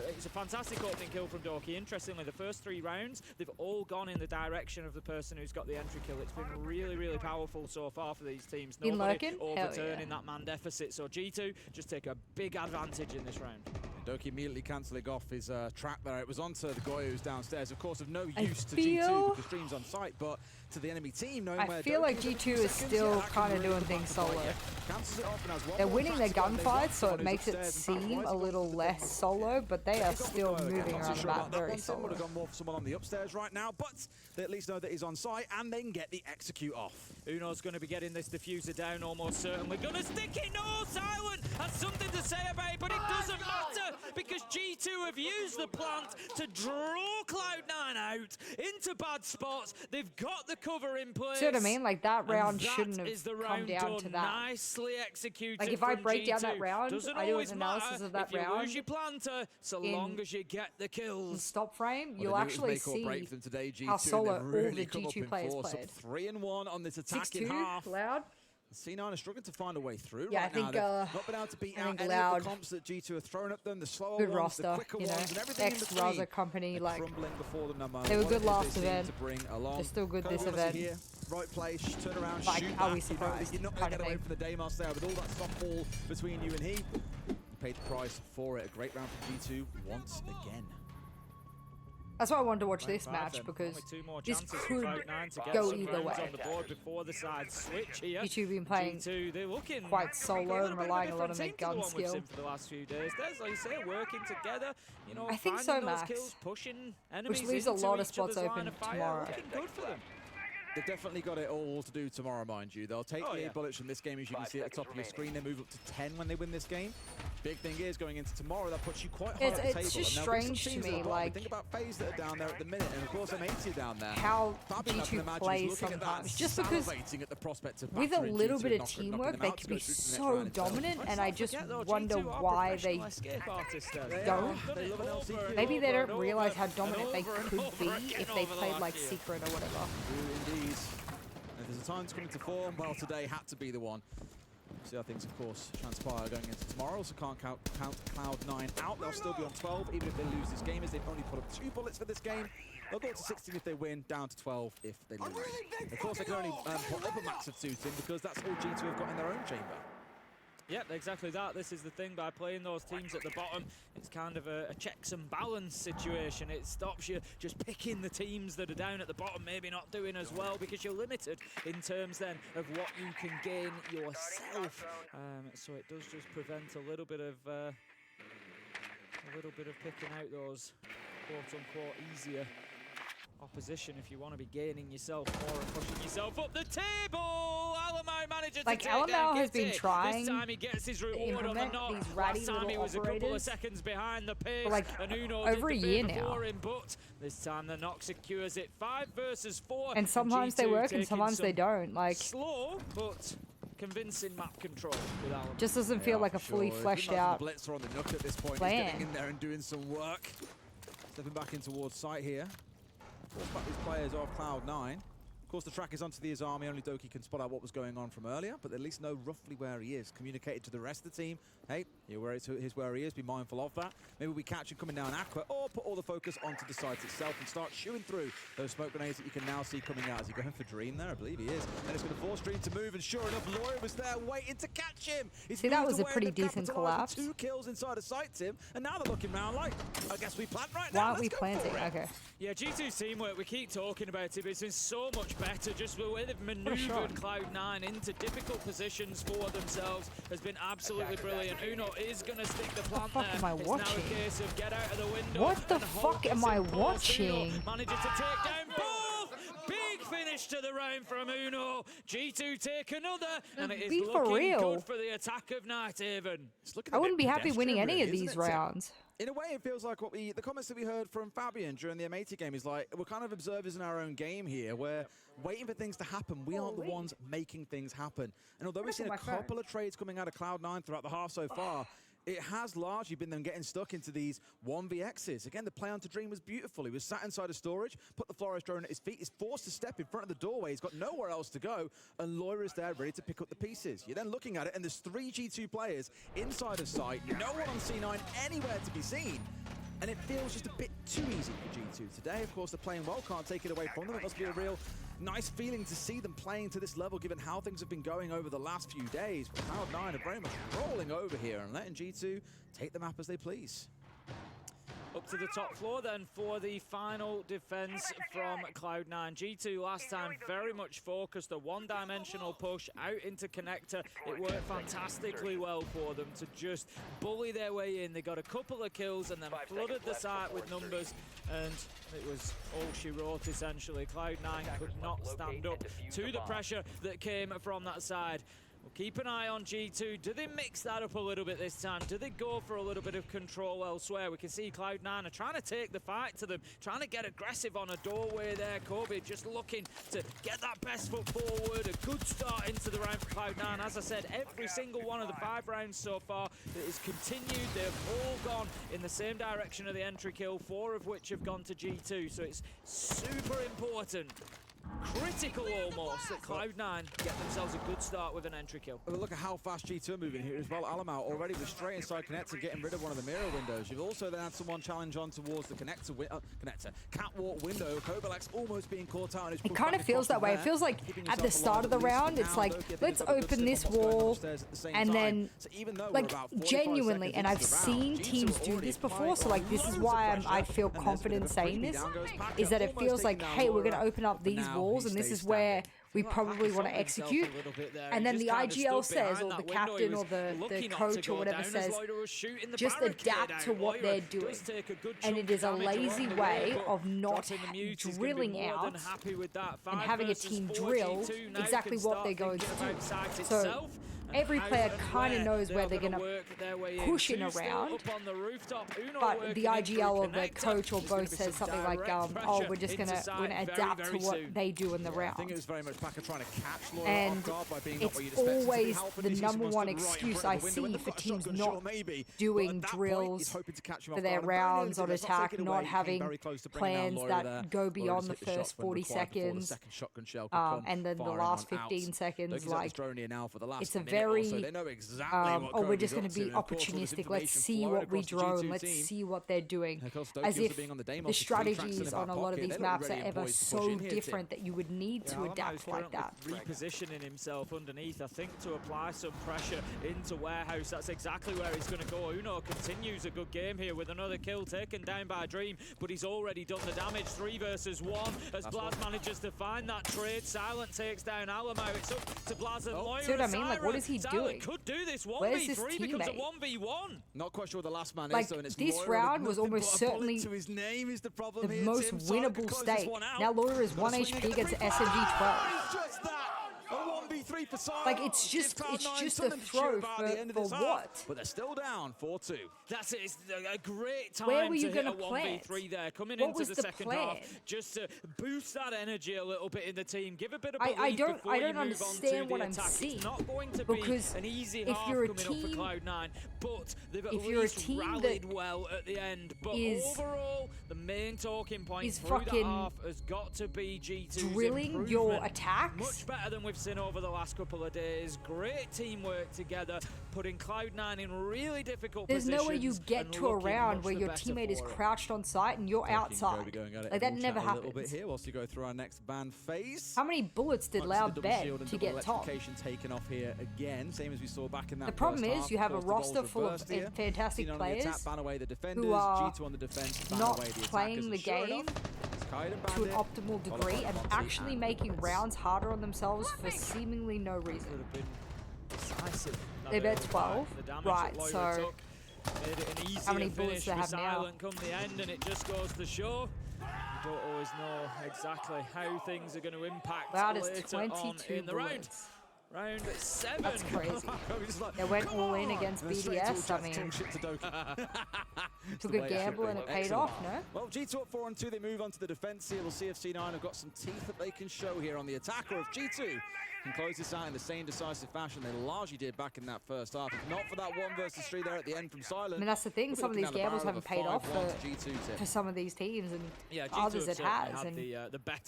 It's a fantastic opening kill from Doki. Interestingly, the first 3 rounds, they've all gone in the direction of the person who's got the entry kill. It's been really, really powerful so far for these teams. Nobody overturning that man deficit. So G2 just take a big advantage in this round. Doki immediately cancelling off his track there. It was onto the Goyo who's downstairs. Of course, of no use to G2 because Stream's on site, but to the enemy team, knowing where I feel like G2 is still kind of doing things solo. They're winning their gunfights, so it makes it seem a little less solo, but they are still moving around the map very solo. Would have gone more for someone on the upstairs right now, but they at least know that he's on site and they can get the execute off. Uno's going to be getting this diffuser down almost certainly. Gonna stick it. No, Silent has something to say about it, but it doesn't matter because G2 have used the plant to draw Cloud9 out into bad spots. They've got the cover in place. See what I mean? Like that round shouldn't have the come down to that. Nicely executed. Like if I break G2, down that round, I do an analysis matter of that if you round. lose your planter, so long as you get the kills. Stop frame, you'll actually see today, G2, how solo all really the G2 players played. 3-1 on this attacking half. Loud. C9 are struggling to find a way through Yeah, right I think, now. They've not been able to beat out any Loud. of the comps that G2 have thrown at them, the slower Good ones, roster, the quicker you know, ones, and everything in between. ex-Raza company, like, crumbling before them, no matter they were what good it is last they seem event. to bring along. They're still good this Kobe event. Here, right place, turn around, Like, shoot are back. we surprised? You're not going to get away from the Deimos there with all that softball between you and he. You paid the price for it. A great round from G2 once again. That's why I wanted to watch this match, because this could go either way. On the board before the side switch here. G2 been playing quite solo and relying a lot on their gun skill. For the last few days. There's, like you say, working together. You know, I think so, Max. kills, pushing enemies Which leaves a lot of into each spots other's open line of fire. tomorrow. Looking good for them. They've definitely got it all to do tomorrow, mind you. They'll take the 8 bullets from this game, as you can see at the top of your screen. They move up to 10 when they win this game. Big thing is, going into tomorrow, that puts you quite high up the table. It's just strange to me, like, think about FaZe that are down there at the minute, and of course M80 down there. How G2 plays sometimes. Just because at the prospect of with a little bit of teamwork, they can be so dominant, and I just wonder why they don't. Maybe they don't realize how dominant they could be if they played like Secret or whatever. Indeed. If there's a time to come into form, well, today had to be the one. See how things, of course, transpire going into tomorrow. So can't count Cloud9 out. They'll still be on 12, even if they lose this game, as they've only put up 2 bullets for this game. They'll go up to 16 if they win, down to 12 if they lose. Of course, they can only put up a max of 2 teams because that's all G2 have got in their own chamber. Yep, exactly that. This is the thing, by playing those teams at the bottom, it's kind of a checks and balance situation. It stops you just picking the teams that are down at the bottom, maybe not doing as well, because you're limited in terms then of what you can gain yourself. So it does just prevent a little bit of picking out those quote-unquote easier opposition if you want to be gaining yourself more and pushing yourself up the table. Alamau manager like to Alamau has been this trying time he gets his reward on the knock. These ratty Last time he was operators a couple of seconds behind the pace. for like and Uno over did a the year favour now. for him, but this time the knock secures it. 5 versus 4. And sometimes they work and sometimes they don't. Like slow, but convincing map control with Alamau. Just doesn't feel like a fully fleshed out Blitzer on the nook at this point. plan. He's getting in there and doing some work. Stepping back in towards site here. Force back these players off Cloud9. Of course, the track is onto the Azami. Only Doki can spot out what was going on from earlier, but at least know roughly where he is. Communicated to the rest of the team. Hey, here's where he is. Be mindful of that. Maybe we catch him coming down Aqua, or put all the focus onto the site itself and start shooting through those smoke grenades that you can now see coming out. Is he going for Dream there? I believe he is. And it's going to force Dream to move, and sure enough, Loya was there waiting to catch him. He's See, that was a pretty decent collapse. 2 kills inside a site, Tim, and now they're looking around like, I guess we plant right Why now. aren't we planting? Okay. Yeah, G2's teamwork, we keep talking about it, but it's been so much much better. Just the way they've maneuvered Cloud9 into difficult positions for themselves has been absolutely brilliant. Uno is going to stick the plant there. Am I it's watching? now a case of get out of the window. What the fuck am I watching? Manages to take down both. Big finish to the round from Uno. G2 take another, and it is Be for looking real. good for the attack of Nighthaven. I wouldn't be happy winning any of these rounds. In a way, it feels like the comments that we heard from Fabian during the M80 game is like, we're kind of observers in our own game here. We're waiting for things to happen. We aren't the ones making things happen. And although we've seen a couple of trades coming out of Cloud9 throughout the half so far, it has largely been them getting stuck into these 1vx's. Again, the play onto Dream was beautiful. He was sat inside a storage, put the Flores drone at his feet. He's forced to step in front of the doorway. He's got nowhere else to go, and Loira is there ready to pick up the pieces. You're then looking at it, and there's 3 G2 players inside of sight. No one on C9 anywhere to be seen. And it feels just a bit too easy for G2 today. Of course, they're playing well, can't take it away from them. It must be a real nice feeling to see them playing to this level, given how things have been going over the last few days. But Cloud9 are very much rolling over here and letting G2 take the map as they please. Up to the top floor then for the final defense from Cloud9. G2 last time very much focused, a one-dimensional push out into connector. It worked fantastically well for them to just bully their way in. They got a couple of kills and then flooded the site with numbers, and it was all she wrote essentially. Cloud9 could not stand up to the pressure that came from that side. We'll keep an eye on G2. Do they mix that up a little bit this time? Do they go for a little bit of control elsewhere? We can see Cloud9 are trying to take the fight to them, trying to get aggressive on a doorway there. Kobe just looking to get that best foot forward. A good start into the round for Cloud9. As I said, every single one of the 5 rounds so far that has continued, they've all gone in the same direction of the entry kill, 4 of which have gone to G2. So it's super important, critical almost, that Cloud9 get themselves a good start with an entry kill. Well, look at how fast G2 are moving here as well. Alamau already was straight inside connector, getting rid of one of the mirror windows. You've also then had someone challenge on towards the catwalk window. Kobelak's almost being caught out. It kind of feels that way. It feels like at the start of the round, it's like, let's open this wall, and then, like, genuinely, and I've seen teams do this before, so like, this is why I feel confident saying this, is that it feels like, hey, we're going to open up these walls, and this is where we probably want to execute. And then the IGL says, or the captain or the coach or whatever says, just adapt to what they're doing. And it is a lazy way of not drilling out and having a team drill exactly what they're going to do. So every player kind of knows where they're going to push in around, but the IGL or the coach or both says something like, oh, we're going to adapt to what they do in the round. I think it was very much Packer trying to catch Laura And off guard by being it's always the number one excuse I see for teams not doing drills for their rounds on attack, not having plans that go beyond the first 40 seconds, and then the last 15 seconds. Like, it's a very, oh, we're just going to be opportunistic. Let's see what we drone. Let's see what they're doing. As if the strategies on a lot of these maps are ever so different that you would need to adapt like that. Repositioning himself underneath, I think, to apply some pressure into Warehouse. That's exactly where he's going to go. Uno continues a good game here with another kill taken down by Dream, but he's already done the damage. 3 versus 1 as Blaz manages to find that trade. Silent takes down Alamau. It's up to Blaz and Loira. See what I mean? Like, what is he doing? Could do this. 1v3 Where's his becomes a teammate? 1v1. Not quite sure what the last man Like, is, though, and it's this Loira round with was nothing almost but a bullet certainly to his name is the problem the here. most Tim Simon could winnable close this state. one out. Now Laura is 1 HP against SMG 12. Just that. A 1v3 for Simon. Like, it's just a throw for what? But they're still down 4-2. That's it. It's a great time Where were you to hit a gonna plant? 1v3 there. Coming What into was the the second plan? half, just to boost that energy a little bit in the team. Give a bit of I belief don't before you move understand on to what the I'm attack. seeing, It's not going to because be an easy if half you're a coming up for team- Cloud9, but they've at if you're a least team rallied that well at the end. But is- overall, the main talking point is through that fucking half has got to be G2's drilling your improvement. attacks. Much better than we've seen over the last couple of days. Great teamwork together, putting Cloud9 in really difficult There's positions. no way you get and to a looking round much where the your better teammate is for it. crouched on site and you're outside. Like, that never A little bit happens. here whilst you go through our next ban phase. How many bullets did Loud bet to get top? Taken off here again, same as we saw back in that The problem first is half. you have a Of course, the roster roles full of reversed here. fantastic Xenon on the attack, players ban away the defenders, who are G2 on the defense, ban not away the attackers, playing the and sure game enough, to an optimal degree and actually making rounds harder on themselves for seemingly no reason. They bet 12, right? So how many bullets do they have now? Come the end, and it just goes to show. You don't always know exactly how things are going to impact later on in the round. Round 7. That's crazy. They went all in against BDS. I mean, took a gamble and it paid off, no? Well, G2 up 4-2. They move on to the defense here. We'll see if C9 have got some teeth that they can show here on the attack, or if G2 can close this out in the same decisive fashion they largely did back in that first half. If not for that 1 versus 3 there at the end from Silent. I mean, that's the thing. Some of these gambles haven't paid off for some of these teams, and others it has. And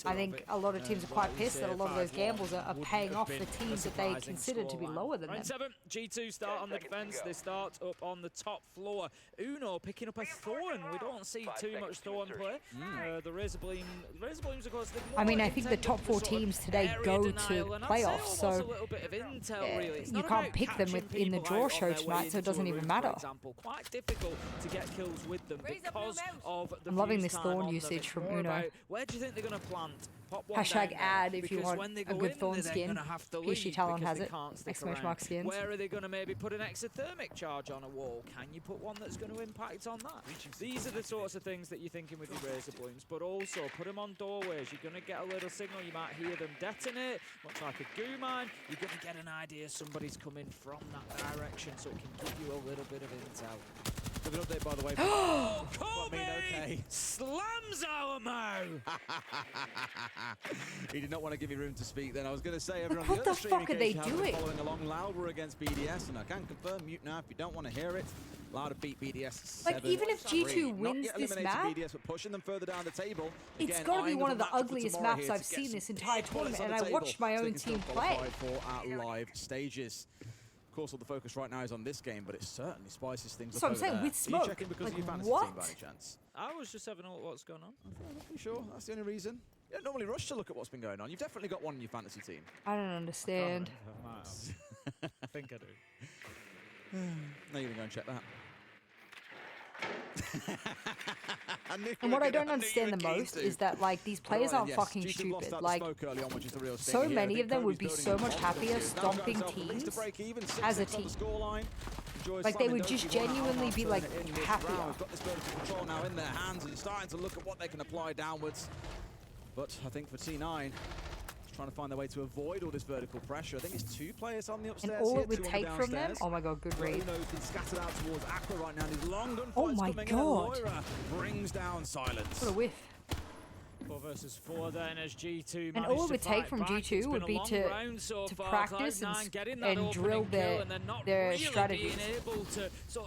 I think a lot of teams are quite pissed that a lot of those gambles are paying off for teams that they consider to be lower than them. Round 7, G2 start on the defense. They start up on the top floor. Uno picking up a Thorn. We don't see too much Thorn play. The Razor Bleams, of course. I mean, I think the top 4 teams today go to playoffs, so you can't pick them in the draw show tonight, so it doesn't even matter. Quite difficult to get kills with them because of the I'm loving this Thorn usage from Uno. Where do you think they're going to plant? Hashtag ad if you want a good Thorn skin. PC Talon has it. Exclamation mark skins. Where are they going to maybe put an exothermic charge on a wall? Can you put one that's going to impact on that? These are the sorts of things that you're thinking with your Razor Blooms, but also put them on doorways. You're going to get a little signal. You might hear them detonate, much like a goo mine. You're going to get an idea somebody's coming from that direction, so it can give you a little bit of intel. Good update, by the way. Kobe slams our Mo. He did not want to give me room to speak then. I was going to say, everyone, what the fuck are they doing? Following along, Loud were against BDS, and I can confirm, mute now if you don't want to hear it. Loud beat BDS 7-3. Like, even if G2 wins this map, BDS, but pushing them further down the table. It's got to be one of the ugliest maps I've seen this entire tournament, and I watched my own team play. For live stages. Of course, all the focus right now is on this game, but it certainly spices things up. So I'm saying with smoke. Are you checking because like, of your fantasy what? team by any chance? I was just having a look at what's going on. Are you sure? That's the only reason? You don't normally rush to look at what's been going on. You've definitely got one in your fantasy team. I don't understand. I think I do. Now you're going to go and check that. And what I don't understand the most is that, like, these players aren't fucking stupid. Like, so many of them would be so much happier stomping teams as a team. Like, they would just genuinely be, like, happier. Got this vertical control now in their hands and starting to look at what they can apply downwards. But I think for T9, trying to find their way to avoid all this vertical pressure. I think it's 2 players on the upstairs. And all here, it would take from them, oh my god, good read. Uno's been scattered out towards Aqua right now. These long gun oh my god. God. Brings down Silence. What a whiff. 4 versus 4 then as G2 and all it would take from G2 would be to practice and drill their strategies.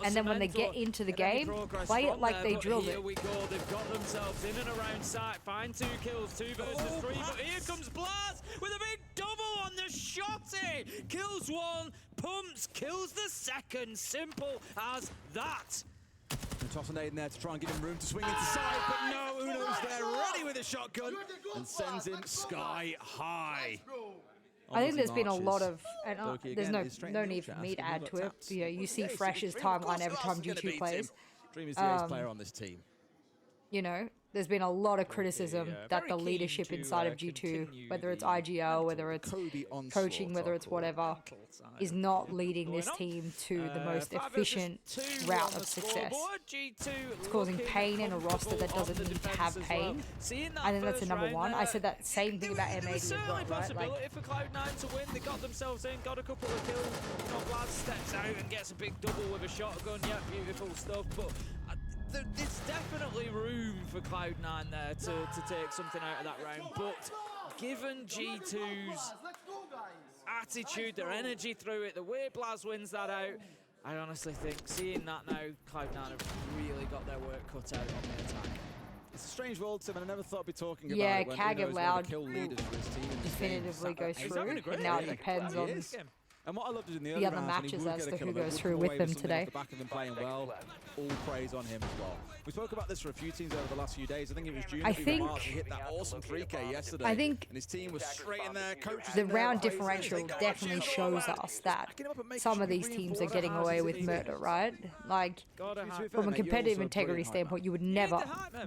And then when they get into the game, play it like they drilled it. Here we go, they've got themselves in and around sight, find 2 kills, 2 versus 3, but here comes Blaz with a big double on the shotty! Kills 1, pumps, kills the second, simple as that. Toss an aid in there to try and give him room to swing into side, but no, Uno's there ready with a shotgun and sends him sky high. I think there's been a lot of, and there's no need for me to add to it. You know, you see Fresh's timeline every time G2 plays. Dream is the ace player on this team. You know, there's been a lot of criticism that the leadership inside of G2, whether it's IGL, whether it's coaching, whether it's whatever, is not leading this team to the most efficient route of success. It's causing pain in a roster that doesn't need to have pain. I think that's the number one. I said that same thing about M80 as well, right? Like, for Cloud9 to win, they got themselves in, got a couple of kills. Blaz steps out and gets a big double with a shotgun. Yeah, beautiful stuff, but there's definitely room for Cloud9 there to take something out of that round, but given G2's attitude, their energy through it, the way Blaz wins that out, I honestly think seeing that now, Cloud9 have really got their work cut out on the attack. It's a strange world, Tim, and I never thought I'd be talking about it. Kag and Loud definitively go through, and now it depends on And what I loved is in the the other other rounds, matches as to who goes through with them today. The back of them playing well, all praise on him as well. We spoke about this for a few teams over the last few days. I think it was June that he hit that awesome 3K yesterday. I think and his team was straight in there. Coaches the round differential definitely shows us that some of these teams are getting away with murder, right? Like, from a competitive integrity standpoint, you would never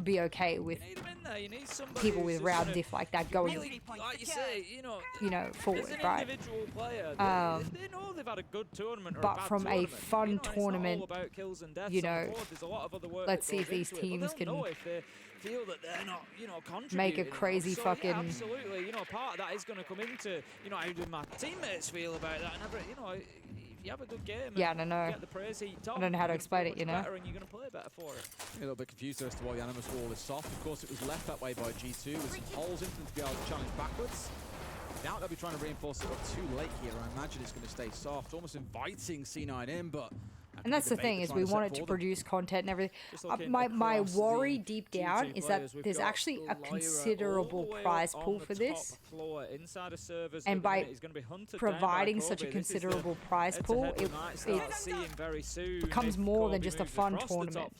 be okay with people with round diff like that going, like you say, forward, right? They know they've had a good tournament or but a bad from tournament. a fun tournament, about kills and deaths there's a lot of other work let's see if these teams can feel that they're not, contributing. make a crazy so, fucking. Yeah, absolutely. Part of that is going to come into, how do my teammates feel about that? And if you have a good game, yeah, I don't know. Get the praise heaped up, I don't know how to explain it, and you're going to play better for it. A little bit confused as to why the Animus wall is soft. Of course, it was left that way by G2 with some holes in them to be able to challenge backwards. Now they'll be trying to reinforce it up too late here. I imagine it's going to stay soft, almost inviting C9 in, but. And that's the thing, is we want it to produce content and everything. My worry deep down is that there's actually a considerable prize pool for this. And by providing such a considerable prize pool, it becomes more than just a fun tournament.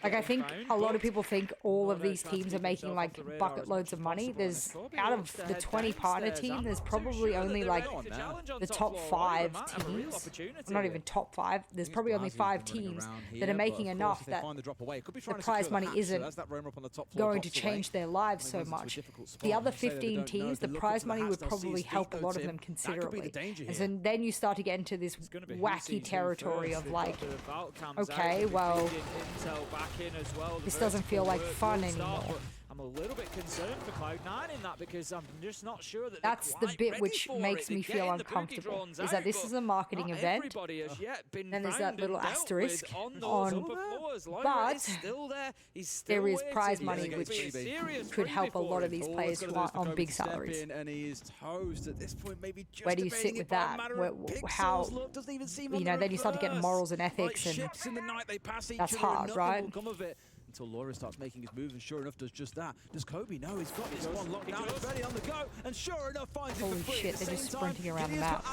Like, I think a lot of people think all of these teams are making like bucket loads of money. There's, out of the 20 partner team, there's probably only like the top 5 teams. Not even top 5. There's probably only 5 teams that are making enough that the prize money isn't going to change their lives so much. The other 15 teams, the prize money would probably help a lot of them considerably. And so then you start to get into this wacky territory of like, okay, well, this doesn't feel like fun anymore. I'm a little bit concerned for Cloud9 in that because I'm just not sure that that's the bit which makes me feel uncomfortable, is that this is a marketing event, and there's that little asterisk on, but there is prize money which could help a lot of these players who are on big salaries. Where do you sit with that? How, then you start to get morals and ethics, and that's hard, right? Until Laura starts making his moves, and sure enough does just that. Does Kobe know he's got this one locked down? He's ready on the go, and sure enough finds holy it for free. Shit, they're just sprinting around the map.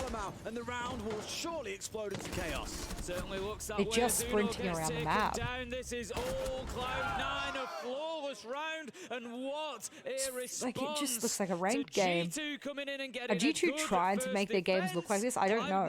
And the round will surely explode into chaos. Certainly looks that they're way. Just sprinting around the map. Down. This is all Cloud9, a flawless round, and what a response! Like, it just looks like a ranked game. Are G2 trying to make their games look like this? I don't know.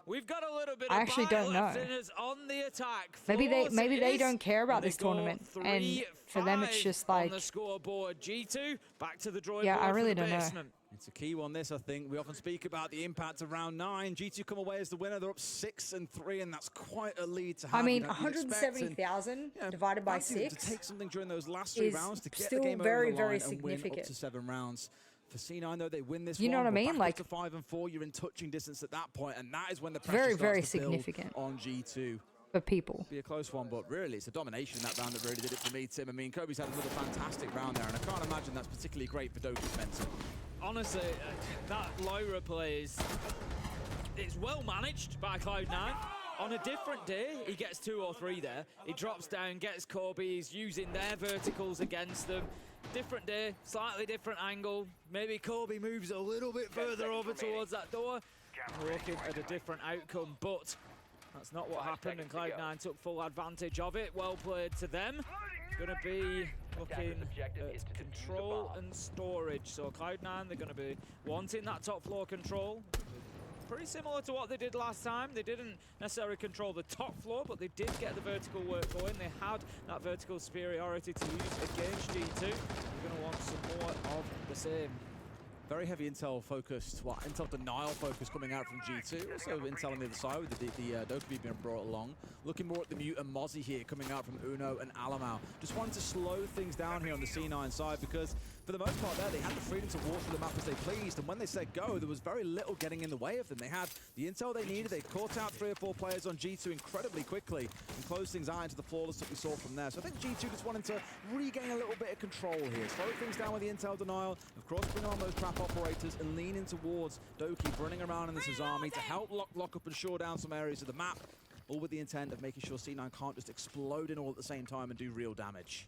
We've got a little bit I actually don't know. On the attack. Maybe they don't care about this tournament, and for them it's just like, on the scoreboard. G2 back to the drawing yeah, board. I really don't know. It's a key one, this, I think. We often speak about the impact of round 9. G2 come away as the winner. They're up 6-3, and that's quite a lead to have. I mean, 170,000 divided by 6 to take something during those last 3 rounds to get still the game very, over the very line significant. and win up to 7 rounds. For C9, though, they win this you know what I mean? Like, to 5 and 4, you're in touching distance at that point, and that is when the very, pressure very starts to build significant on G2. For people. Be a close one, but really it's a domination in that round that really did it for me, Tim. I mean, Kobe's had another fantastic round there, and I can't imagine that's particularly great for Doki Spencer. Honestly, that Lyra play it's well managed by Cloud9. On a different day, he gets 2 or 3 there. He drops down, gets Kobe, he's using their verticals against them. Different day, slightly different angle. Maybe Kobe moves a little bit further over towards that door. We're looking at a different outcome, but that's not what happened, and Cloud9 took full advantage of it. Well played to them. Going to be looking at control and storage. So Cloud9, they're going to be wanting that top floor control. Pretty similar to what they did last time. They didn't necessarily control the top floor, but they did get the vertical work going. They had that vertical superiority to use against G2. They're going to want some more of the same. Very heavy intel focused, well, intel denial focus coming out from G2. Also intel on the other side with the Dokkaebi being brought along. Looking more at the Mute and Mozzie here coming out from Uno and Alamau. Just wanted to slow things down here on the C9 side because for the most part there, they had the freedom to walk through the map as they pleased. And when they said go, there was very little getting in the way of them. They had the intel they needed. They caught out 3 or 4 players on G2 incredibly quickly and closed things out into the flawless that we saw from there. So I think G2 just wanted to regain a little bit of control here. Slow things down with the intel denial. Of course, bring on those trap operators and lean in towards Doki, running around in this as army to help lock up and shore down some areas of the map, all with the intent of making sure C9 can't just explode in all at the same time and do real damage.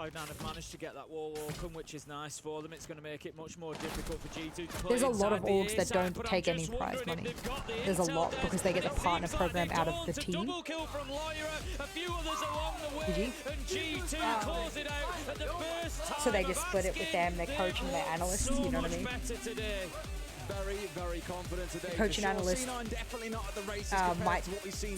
Cloud9 have managed to get that wall open, which is nice for them. It's going to make it much more difficult for G2 to play. There's a lot of inside the orgs that A don't side, take any prize money. There's a lot because they get the partner program out of the team. Double kill from Loira, a few others along the way, GG. and G2 close it out at the first time. So they just split it with them, their coach and their analysts, you know what I mean? Better today. very, very confident today. Coach and analyst might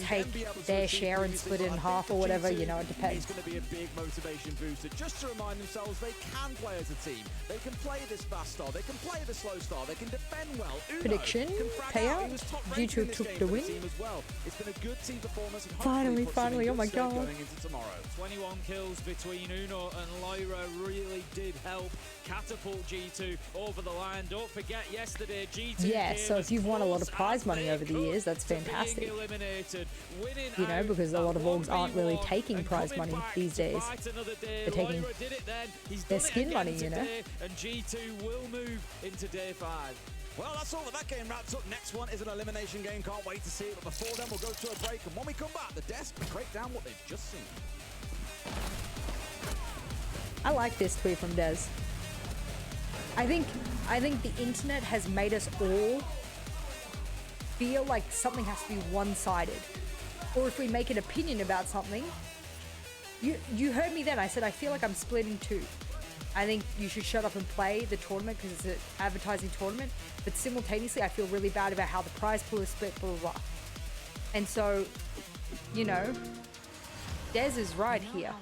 take their share and split it in half or whatever, you know, it depends. It's going to be a big motivation booster just to remind themselves they can play as a team. They can play this fast style, they can play the slow style, they can defend well. Prediction, payout, YouTube took the win. Well. It's been a good team performance. And finally, oh my god. Going into tomorrow. 21 kills between Uno and Lyra really did help catapult G2 over the line. Don't forget yesterday G2 yeah, so if you've won a lot of prize money over the years, that's fantastic. You know, because a lot of orgs aren't really taking prize money these days. They're taking their skin money, you know. And G2 will move into day 5. Well, that's all that game wraps up. Next one is an elimination game. Can't wait to see it. But before then, we'll go to a break. And when we come back, the desk will break down what they've just seen. I like this tweet from Des. I think the internet has made us all feel like something has to be one-sided. Or if we make an opinion about something, you heard me then. I said I feel like I'm split in two. I think you should shut up and play the tournament because it's an advertising tournament. But simultaneously, I feel really bad about how the prize pool is split, blah, blah, blah. And so, you know, Des is right here.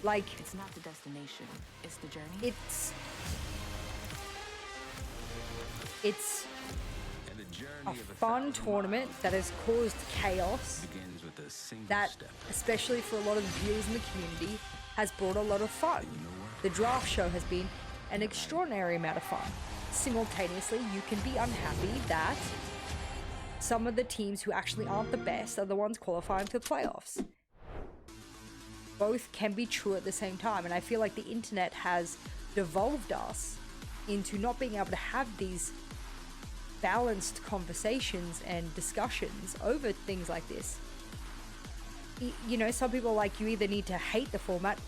Like, it's not the destination, it's the journey. It's a fun tournament that has caused chaos that, especially for a lot of the viewers in the community, has brought a lot of fun. The draft show has been an extraordinary amount of fun. Simultaneously, you can be unhappy that some of the teams who actually aren't the best are the ones qualifying for the playoffs. Both can be true at the same time, and I feel like the internet has devolved us into not being able to have these balanced conversations and discussions over things like this. You know, some people are like, you either need to hate the format,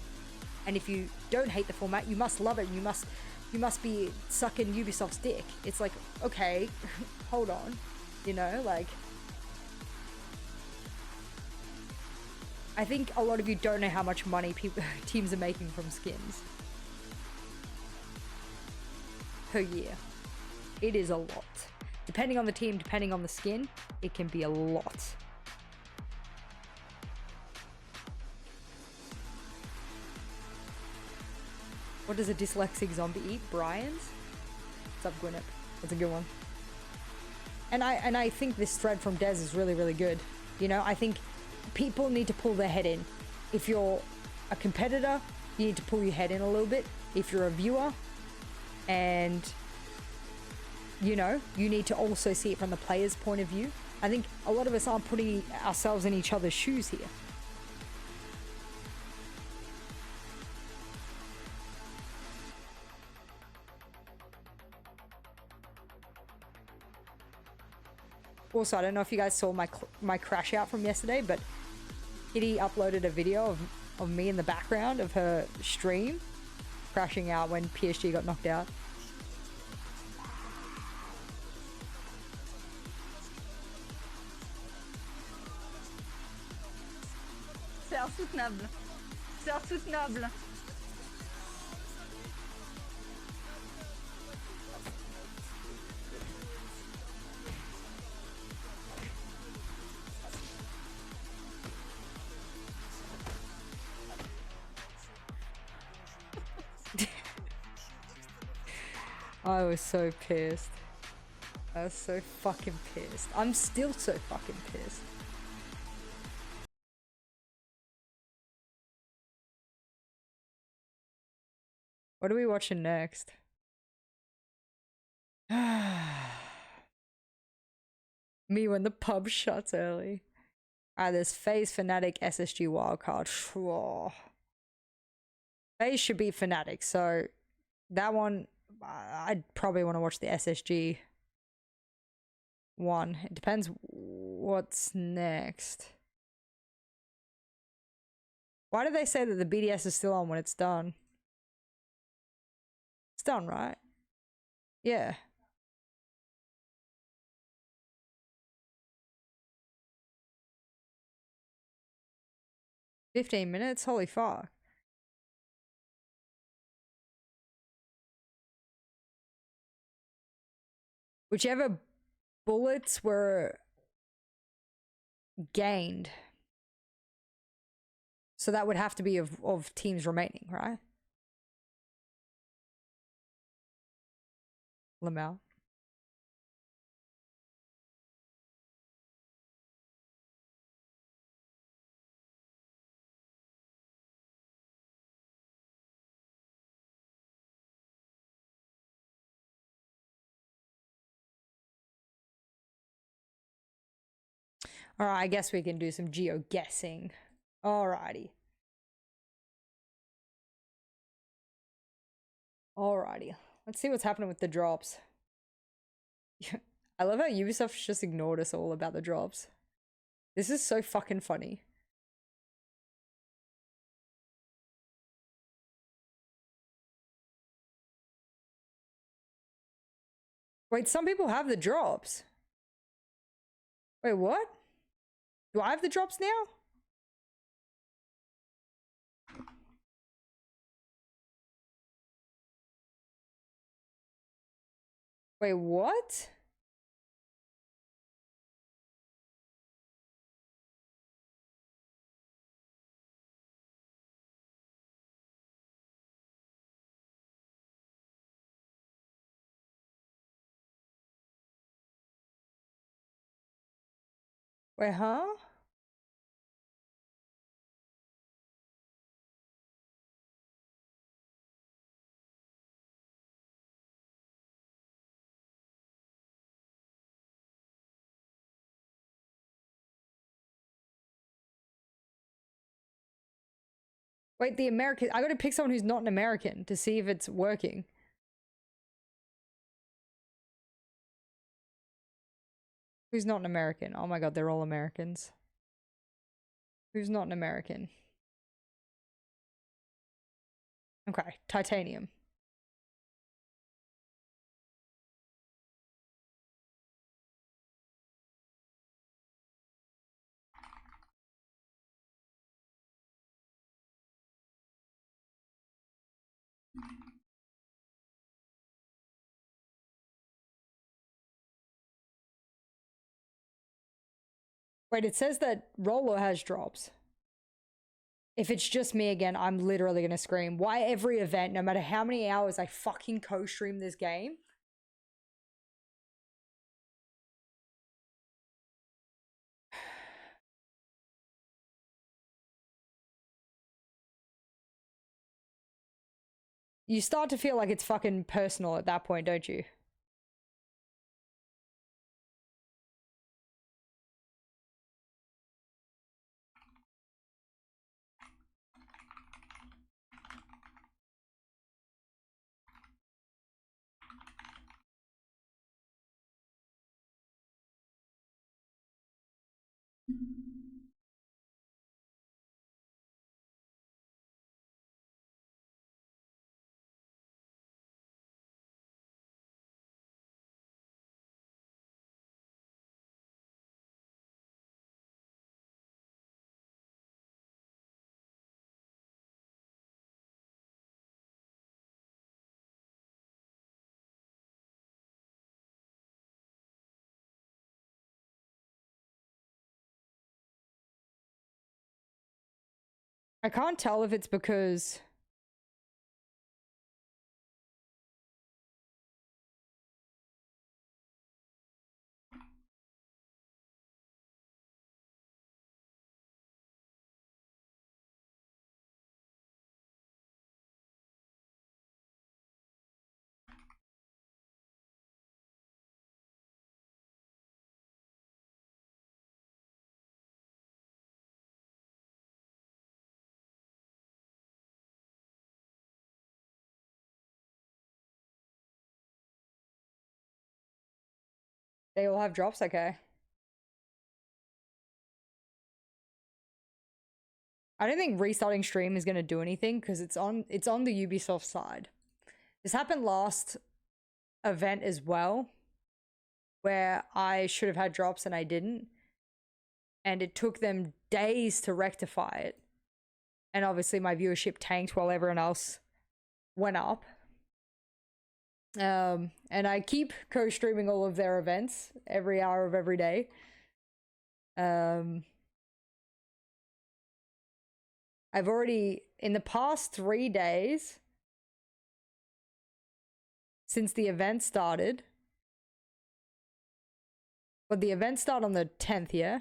and if you don't hate the format, you must love it, and you must be sucking Ubisoft's dick. It's like, okay, hold on, you know, like, I think a lot of you don't know how much money teams are making from skins per year. It is a lot. Depending on the team, depending on the skin, it can be a lot. What does a dyslexic zombie eat? Brian's? What's up, Gwyneth? That's a good one. And I think this thread from Des is really, really good. You know, I think people need to pull their head in. If you're a competitor, you need to pull your head in a little bit. If you're a viewer, and you know, you need to also see it from the player's point of view. I think a lot of us aren't putting ourselves in each other's shoes here. Also, I don't know if you guys saw my crash out from yesterday, but Kitty uploaded a video of me in the background of her stream crashing out when PSG got knocked out. C'est insoutenable. C'est insoutenable. I was so pissed. I was so fucking pissed. I'm still so fucking pissed. What are we watching next? Me when the pub shuts early. Alright, there's FaZe, Fnatic, SSG, Wildcard. Whoa. FaZe should be Fnatic, so that one, I'd probably want to watch the SSG one. It depends what's next. Why do they say that the BDS is still on when it's done? It's done, right? Yeah. "15 minutes? Holy fuck. Whichever bullets were gained. So that would have to be of teams remaining, right? Lamau. Alright, I guess we can do some geo-guessing. Alrighty. Alrighty. Let's see what's happening with the drops. I love how Ubisoft just ignored us all about the drops. This is so fucking funny. Wait, some people have the drops. Wait, what? Do I have the drops now? Wait, what? Wait, huh? Wait, the American... I gotta pick someone who's not an American to see if it's working. Who's not an American? Oh my god, they're all Americans. Who's not an American? Okay, titanium. Wait, it says that Rolo has drops. If it's just me again, I'm literally gonna scream. Why every event, no matter how many hours I fucking co-stream this game? You start to feel like it's fucking personal at that point, don't you? I can't tell if it's because... They all have drops? Okay. I don't think restarting stream is going to do anything because it's on the Ubisoft side. This happened last event as well, where I should have had drops and I didn't. And it took them days to rectify it. And obviously my viewership tanked while everyone else went up. And I keep co-streaming all of their events every hour of every day. I've already, in the past 3 days, since the event started, well, the event started on the 10th, yeah?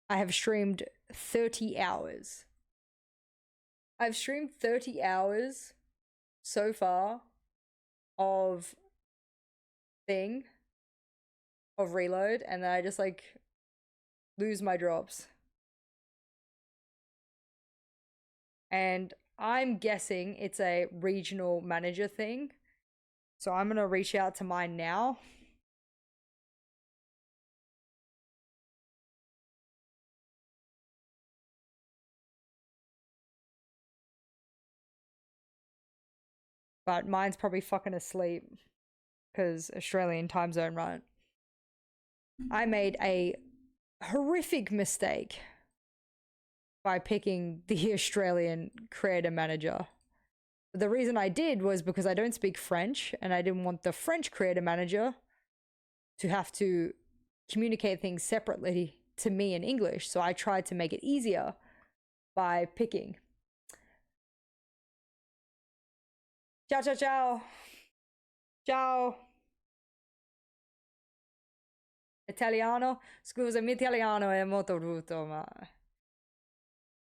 I have streamed 30 hours. I've streamed 30 hours so far of reload, and then I just like lose my drops. And I'm guessing it's a regional manager thing. So I'm gonna reach out to mine now. But mine's probably fucking asleep because Australian time zone, right? I made a horrific mistake by picking the Australian creator manager. The reason I did was because I don't speak French and I didn't want the French creator manager to have to communicate things separately to me in English. So I tried to make it easier by picking. Ciao, ciao, ciao. Ciao. Italiano? Scusa, mi italiano è molto brutto, ma...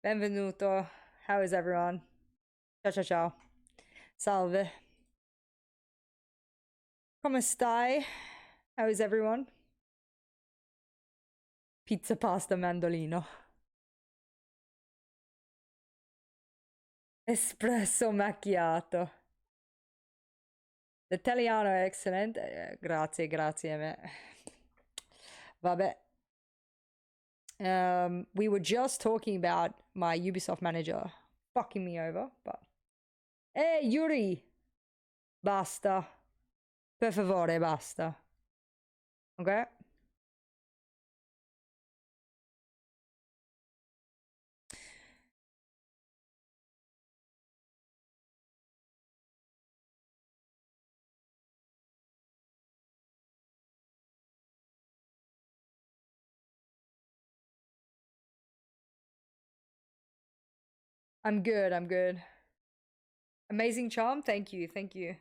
Benvenuto. How is everyone? Ciao, ciao, ciao. Salve. Come stai? How is everyone? Pizza, pasta, mandolino. Espresso macchiato. L'italiano è eccellente. Grazie, grazie a me. Vabbè. We were just talking about my Ubisoft manager fucking me over, but... Hey, Yuri! Basta. Per favore, basta. Okay? I'm good, I'm good. Amazing charm, thank you, thank you.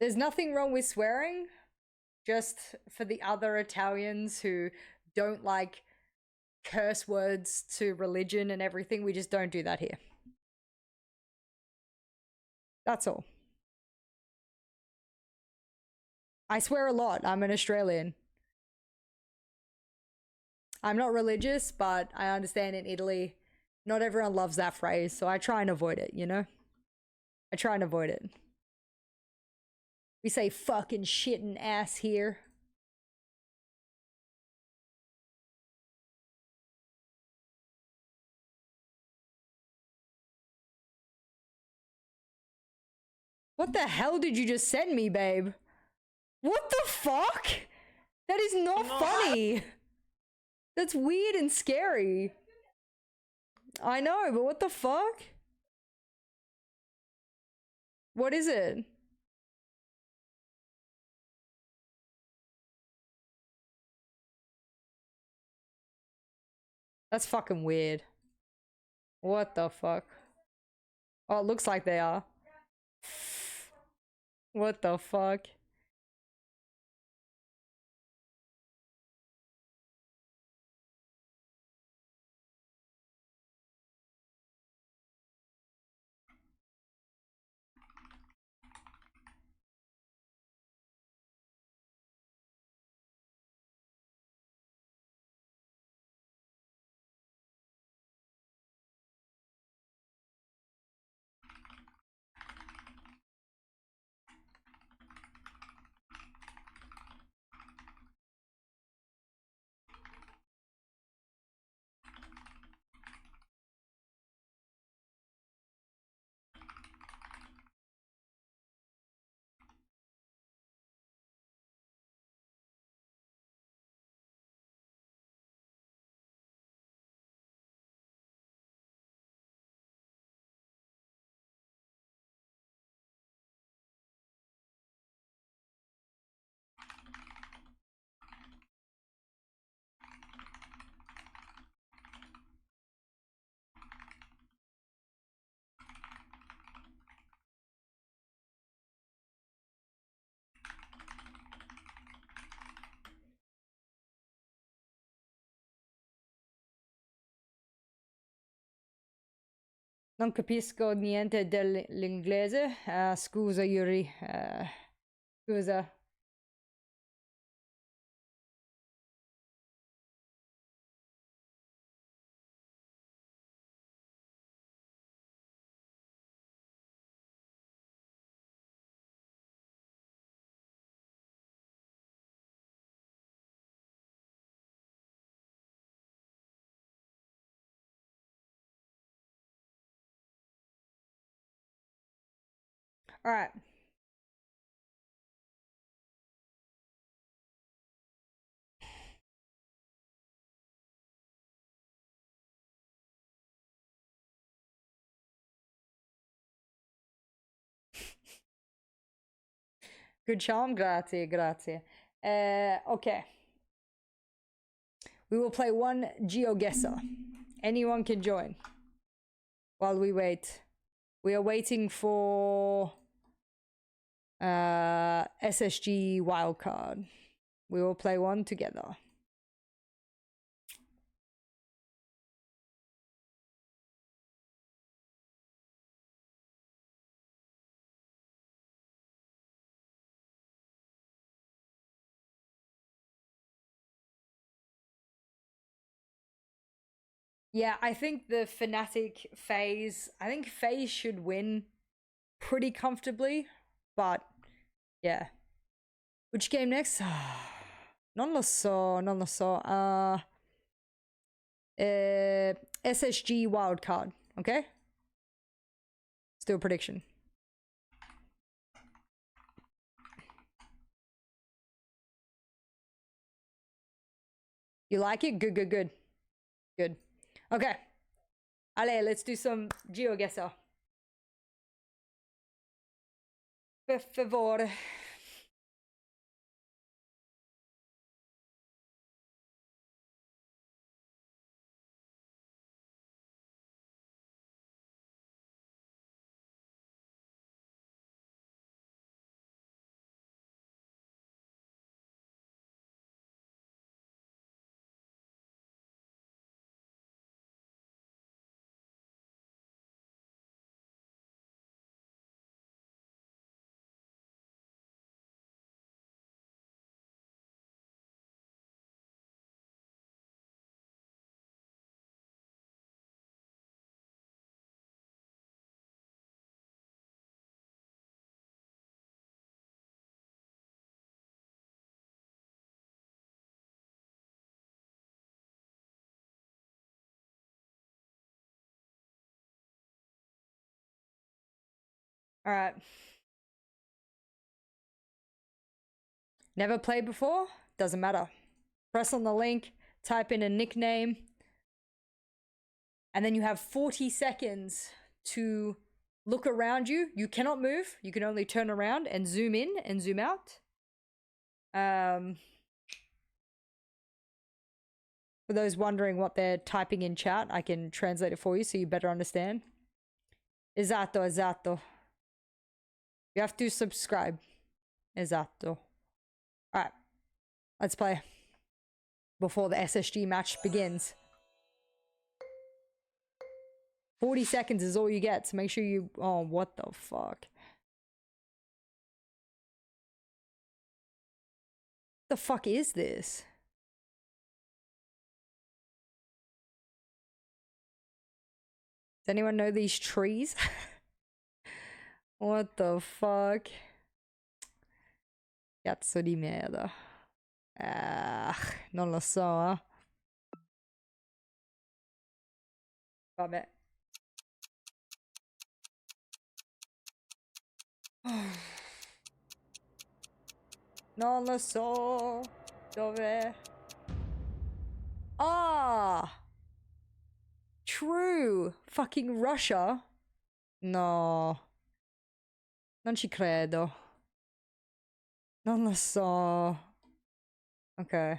There's nothing wrong with swearing, just for the other Italians who don't like curse words to religion and everything, we just don't do that here. That's all. I swear a lot. I'm an Australian. I'm not religious, but I understand in Italy, not everyone loves that phrase, so I try and avoid it, you know? I try and avoid it. We say fucking shit and ass here. What the hell did you just send me, babe? What the fuck? That is not funny. That's weird and scary. I know, but what the fuck? What is it? That's fucking weird. What the fuck? Oh, it looks like they are. What the fuck? Non capisco niente dell'inglese. Scusa, Yuri. Scusa. All right. Good charm, grazie, grazie. Okay. We will play one GeoGuessr. Anyone can join. While we wait. We are waiting for SSG wildcard. We will play one together. Yeah, I think the Fnatic FaZe, I think FaZe should win pretty comfortably, but yeah. Which game next? Non lo so, non lo so. SSG wildcard, okay? Let's do a prediction. You like it? Good, good, good. Good. Okay. Allez, let's do some GeoGuessr. Per favore. All right. Never played before? Doesn't matter. Press on the link, type in a nickname, and then you have 40 seconds to look around you. You cannot move. You can only turn around and zoom in and zoom out. For those wondering what they're typing in chat, I can translate it for you so you better understand. Esatto, esatto. You have to subscribe. Esatto. Alright. Let's play. Before the SSG match begins. 40 seconds is all you get, so make sure you... Oh, what the fuck? The fuck is this? Does anyone know these trees? What the fuck? Cazzo di merda. Non lo so, Vabbè. Non lo so. Dov'è? Ah! True! Fucking Russia? No. Non ci credo. Non lo so. Ok.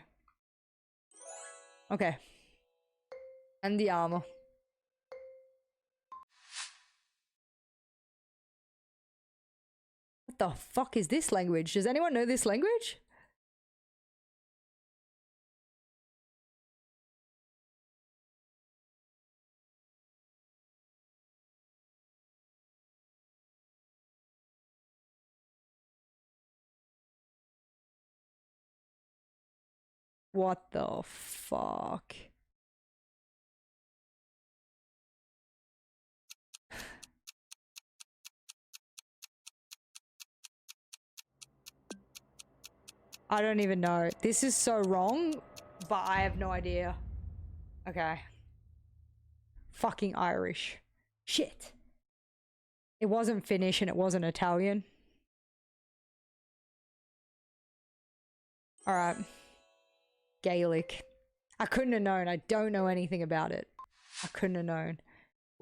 Ok. Andiamo. What the fuck is this language? Does anyone know this language? What the fuck? I don't even know. This is so wrong, but I have no idea. Okay. Fucking Irish. Shit. It wasn't Finnish and it wasn't Italian. Alright. Gaelic. I couldn't have known. I don't know anything about it. I couldn't have known.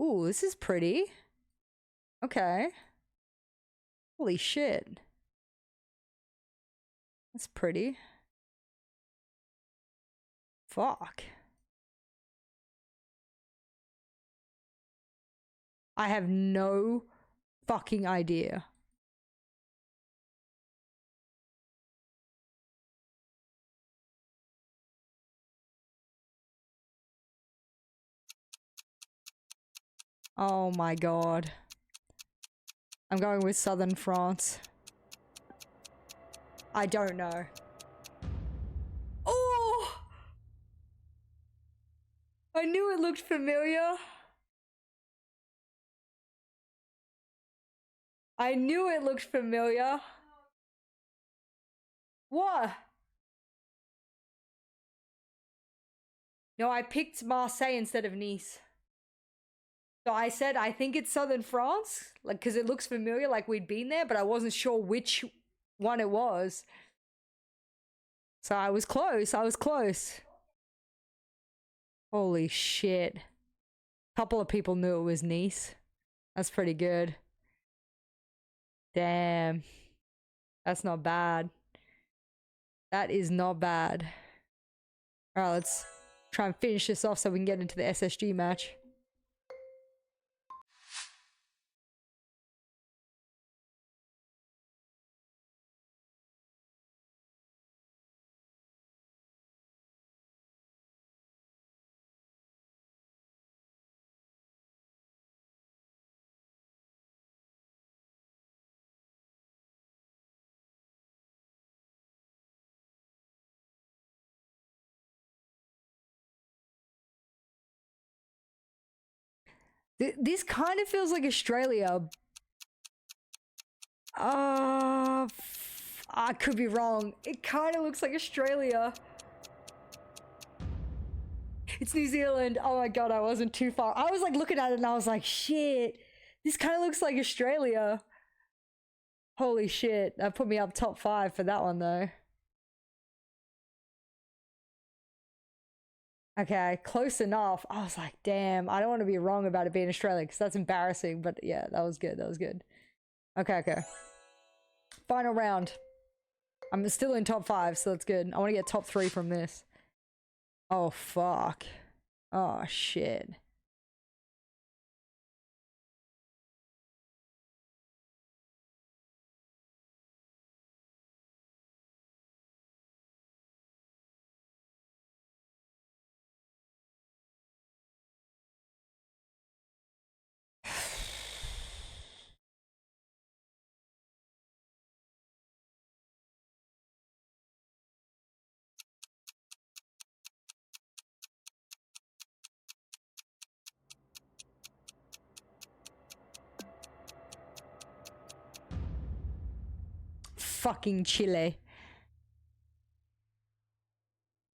Ooh, this is pretty. Okay. Holy shit. That's pretty. Fuck. I have no fucking idea. Oh my god. I'm going with southern France. I don't know. Oh! I knew it looked familiar. I knew it looked familiar. What? No, I picked Marseille instead of Nice. So I said, I think it's southern France, like, because it looks familiar, like we'd been there, but I wasn't sure which one it was. So I was close. I was close. Holy shit. A couple of people knew it was Nice. That's pretty good. Damn. That's not bad. That is not bad. Alright, let's try and finish this off so we can get into the SSG match. This kind of feels like Australia. I could be wrong. It kind of looks like Australia. It's New Zealand. Oh my god, I wasn't too far. I was like looking at it and I was like, shit. This kind of looks like Australia. Holy shit. That put me up top 5 for that one though. Okay, close enough. I was like, damn, I don't want to be wrong about it being Australia because that's embarrassing. But yeah, that was good. That was good. Okay, okay. Final round. I'm still in top 5, so that's good. I want to get top 3 from this. Oh, fuck. Oh, shit. Fucking Chile.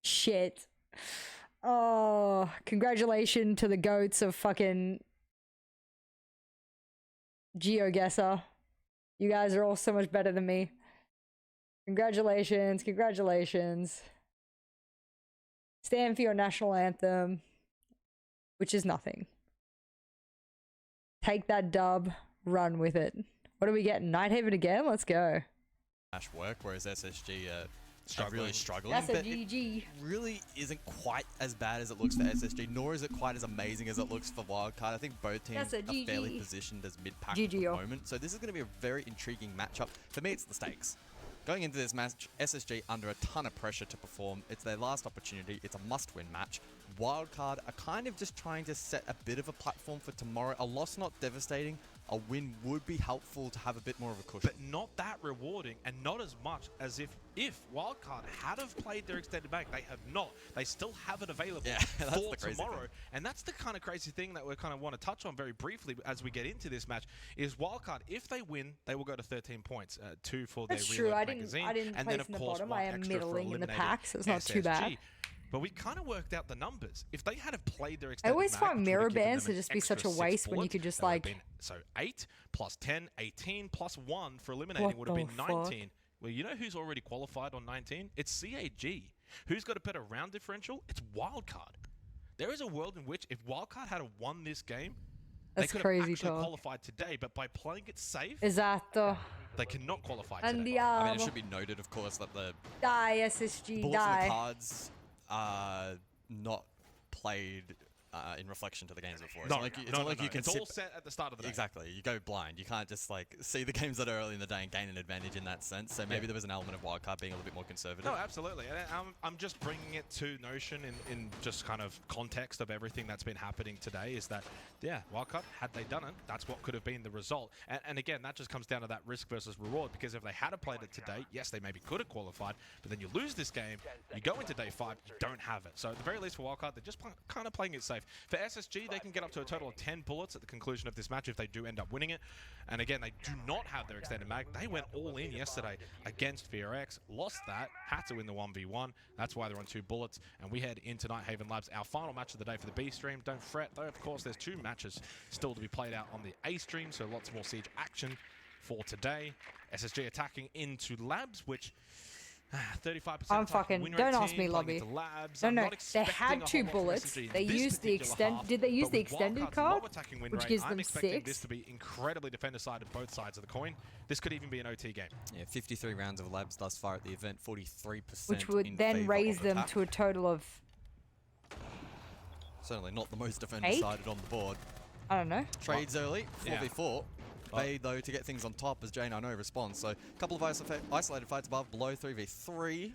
Shit. Oh, congratulations to the goats of fucking GeoGuessr. You guys are all so much better than me. Congratulations, congratulations. Stand for your national anthem, which is nothing. Take that dub, run with it. What are we getting? Nighthaven again? Let's go. Work, whereas SSG are really struggling. That's a but GG. It really isn't quite as bad as it looks for SSG, nor is it quite as amazing as it looks for Wildcard. I think both teams are fairly positioned as mid-pack at the moment, so this is going to be a very intriguing matchup. For me, it's the stakes. Going into this match, SSG under a ton of pressure to perform. It's their last opportunity. It's a must-win match. Wildcard are kind of just trying to set a bit of a platform for tomorrow. A loss not devastating, a win would be helpful to have a bit more of a cushion. But not that rewarding, and not as much as if Wildcard had have played their extended mag. They have not. They still have it available for tomorrow. Thing. And that's the kind of crazy thing that we kind of want to touch on very briefly as we get into this match, is Wildcard, if they win, they will go to 13 points, 2 for their reload magazine. I didn't and place then, of in the course, bottom. I am middling in the pack, so it's not SSG. too bad. But we kind of worked out the numbers. If they had have played their I extended always mag, find which mirror would have given bans them to an just be such a extra 6 waste when you bullets, could just that would have like... been, so 8 plus 10, 18 plus 1 for eliminating would have been 19. Well, you know who's already qualified on 19? It's CAG. Who's got a better round differential? It's Wildcard. There is a world in which if Wildcard had won this game, they could have actually qualified today, but by playing it safe, Esatto. they cannot qualify today. Andiamo. I mean, it should be noted, of course, that the Die, SSG, bullets die. and the cards are not played in reflection to the games before. It's not like you can it's all set at the start of the day. Exactly. You go blind. You can't just like see the games that are early in the day and gain an advantage in that sense. So maybe there was an element of Wildcard being a little bit more conservative. No, absolutely. And I'm just bringing it to notion in just kind of context of everything that's been happening today is that, yeah, Wildcard, had they done it, that's what could have been the result. And again, that just comes down to that risk versus reward, because if they had played it today, yes, they maybe could have qualified, but then you lose this game, you go into day 5, you don't have it. So at the very least for Wildcard, they're just kind of playing it safe. For SSG, they can get up to a total of 10 bullets at the conclusion of this match if they do end up winning it. And again, they do not have their extended mag. They went all in yesterday against VRX, lost that, had to win the 1v1. That's why they're on 2 bullets. And we head into Nighthaven Labs, our final match of the day for the B stream. Don't fret, though, of course, there's 2 matches still to be played out on the A stream, so lots more Siege action for today. SSG attacking into Labs, which 35%. I'm fucking. Don't ask me, lobby. No, they had 2 bullets. They used the extend. Did they use the extended card, which gives them 6? This to be incredibly defender-sided both sides of the coin. This could even be an OT game. Yeah, 53 rounds of Labs thus far at the event, 43%. Which would then raise them to a total of. Certainly not the most defender-sided on the board. I don't know. Trades early, 4v4. Bay, though, to get things on top as Jane I know responds. So a couple of isolated fights above, below 3v3.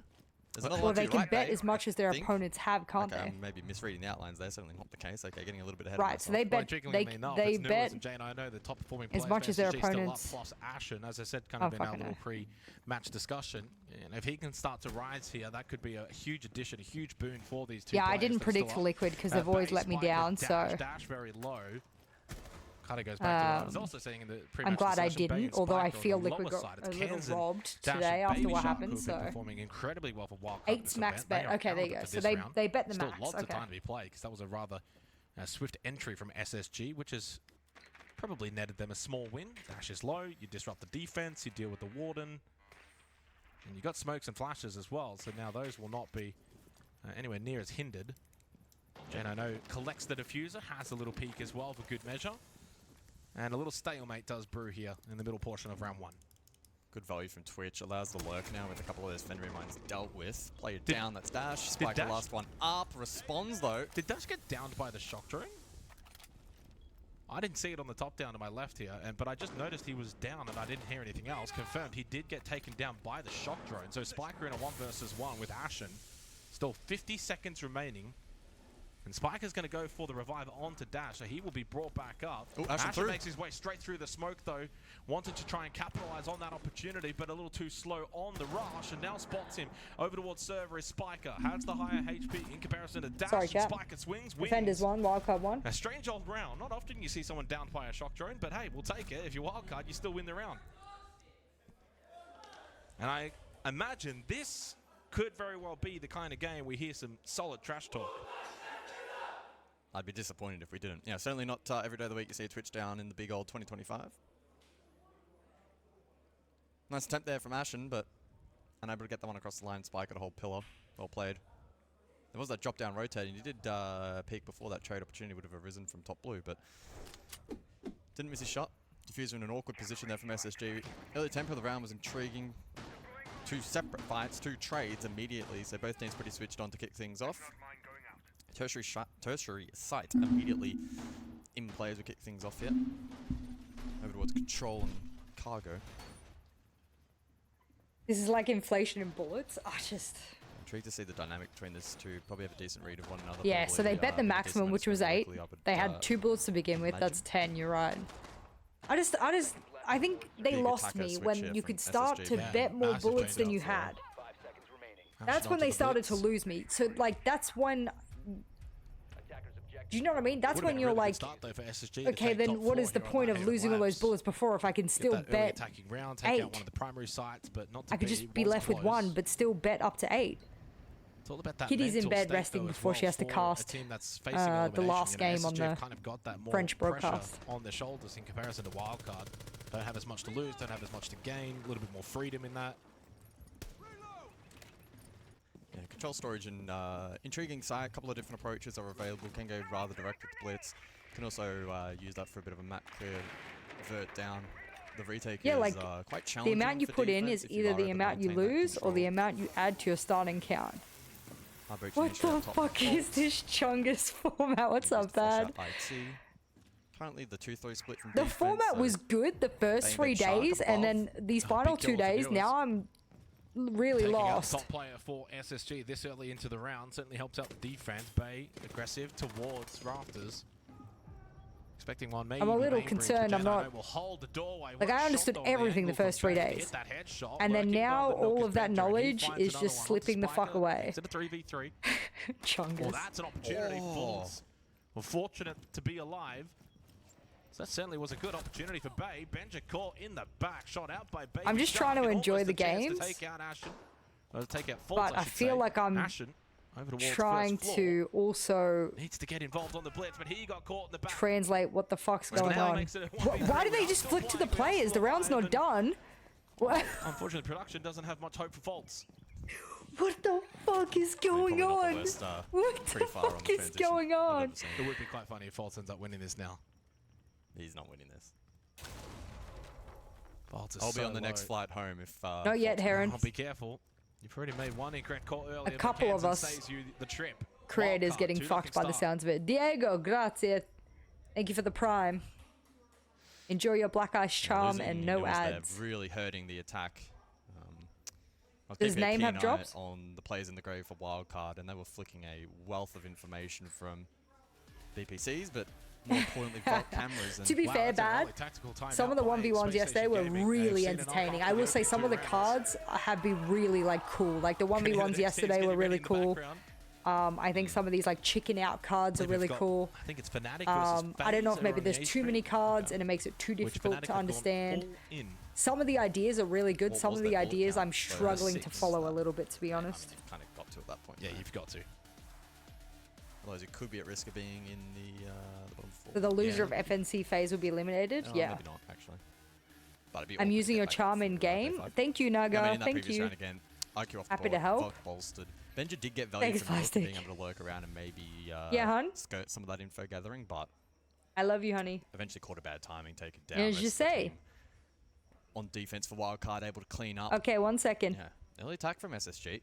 There's another well, they can bet as much as their opponents have, can't they? I'm maybe misreading the outlines there. Certainly not the case. Okay, getting a little bit ahead right, of so they bet, they bet Jane, I know the top performing as much as their opponents. Plus Ashen, as I said, kind of in our little pre-match discussion. And if he can start to rise here, that could be a huge addition, a huge boon for these two. Yeah, I didn't predict for Liquid because they've always let me down. So dash very low. Kind of goes back to what I was also saying in the pre-match. I'm glad I discussion, didn't, although I feel Liquid got a little robbed today after what happened. So performing incredibly well for Wildcard. 8's max bet. Okay, there you go. So they bet the max. Still lots of time to be played because that was a rather swift entry from SSG, which has probably netted them a small win. Dash is low. You disrupt the defense. You deal with the Warden, and you got smokes and flashes as well. So now those will not be anywhere near as hindered. Jane I know collects the diffuser, has a little peek as well for good measure. And a little stalemate does brew here in the middle portion of round 1. Good value from Twitch. Allows the lurk now with a couple of those Fenrir mines dealt with. Play it down, that's Dash. Spike the last one up. Responds though. Did Dash get downed by the shock drone? I didn't see it on the top down to my left here, but I just noticed he was down and I didn't hear anything else. Confirmed he did get taken down by the shock drone. So Spiker in a 1 versus 1 with Ashen. Still 50 seconds remaining. And Spiker's going to go for the revive onto Dash, so he will be brought back up. Ooh, Ashen makes his way straight through the smoke, though. Wanted to try and capitalize on that opportunity, but a little too slow on the rush, and now spots him. Over towards server is Spiker. Has the higher HP in comparison to Dash. Sorry, chat. Spiker swings, wins. Defenders 1, Wildcard 1. A strange old round. Not often you see someone downed by a shock drone, but hey, we'll take it. If you're Wildcard, you still win the round. And I imagine this could very well be the kind of game we hear some solid trash talk. I'd be disappointed if we didn't. Yeah, certainly not every day of the week you see a Twitch down in the big old 2025. Nice attempt there from Ashen, but unable to get that one across the line. Spike at a whole pillar. Well played. There was that drop down rotating. He did peek before that trade opportunity would have arisen from top blue, but didn't miss his shot. Diffuser in an awkward position there from SSG. Early tempo of the round was intriguing. 2 separate fights, 2 trades immediately, so both teams pretty switched on to kick things off. Tertiary site immediately in play as we kick things off here. Over towards control and cargo. This is like inflation in bullets. Intrigued to see the dynamic between these two. Probably have a decent read of one another. Yeah, so they bet the maximum, which was 8. They had 2 bullets to begin with. That's 10, you're right. I think they lost me when you could start to bet more bullets than you had. That's when they started to lose me. So like that's when. Do you know what I mean? That's when you're like, okay, then what is the point of losing all those bullets before if I can still bet 8? I could just be left with 1, but still bet up to 8. It's all about that Kitty's in bed resting before she has to cast the last game on the French broadcast. On their shoulders in comparison to Wildcard. Don't have as much to lose, don't have as much to gain, a little bit more freedom in that. Yeah, control storage and intriguing site. A couple of different approaches are available. Can go rather direct with the blitz. Can also use that for a bit of a map clear, vert down. The retake is like quite challenging. The amount you put in is either the amount you lose or the amount you add to your starting count. What the fuck is this Chungus format? What's up, bad? Currently the 2-3 split from the format was good the first 3 days, and then these final 2 days, now I'm really lost. Top player for SSG this early into the round certainly helps out the defense. Bay aggressive towards Rafters. Expecting one, maybe. I'm a little concerned. I'm not. Like I understood everything the first 3 days, and then now all of that knowledge is just slipping the fuck away. It's a 3v3. Chungus. Well, that's an opportunity. Bulls were fortunate to be alive. So that certainly was a good opportunity for Bay. Benja caught in the back, shot out by Bay. I'm just trying to enjoy the games, but I feel like I'm trying to also needs to get involved on the blitz, but he got caught in the back. Translate what the fuck's going on. Why do they just flick to the players? The round's not done. What? Unfortunately, production doesn't have much hope for faults. What the fuck is going on? What the fuck is going on? It would be quite funny if Faults ends up winning this now. He's not winning this. I'll be on the next flight home if. Not yet, Heron. Be careful. You've already made one incorrect call earlier. A couple of us creators getting fucked by the sounds of it. Diego, grazie. Thank you for the prime. Enjoy your Black Ice Charm and no ads. They're really hurting the attack. Does name have drops? On the players in the grave for Wildcard, and they were flicking a wealth of information from BPCs, but more importantly, cameras. And to be fair, bad. Some of the 1v1s yesterday were really entertaining. I will say some of the cards have been really like cool. Like the 1v1s yesterday were really cool. I think some of these like chicken out cards are really cool. I think it's Fnatic I don't know if maybe there's too many cards and it makes it too difficult to understand. Some of the ideas are really good. Some of the ideas I'm struggling to follow a little bit, to be honest. Kind of got to at that point. Yeah, you've got to. Otherwise, it could be at risk of being in the bottom 4. So the loser of FNC phase will be eliminated? Yeah. Maybe not, actually. But I'm using your charm in game. Thank you, Naga. Yeah, Thank you. Again, IQ off Happy to help. Bolstered. Benja did get value from being able to lurk around and maybe skirt some of that info gathering, but I love you, honey. Eventually caught a bad timing, taken down. As you say. On defense for Wildcard, able to clean up. Okay, 1 second. Yeah, early attack from SSG.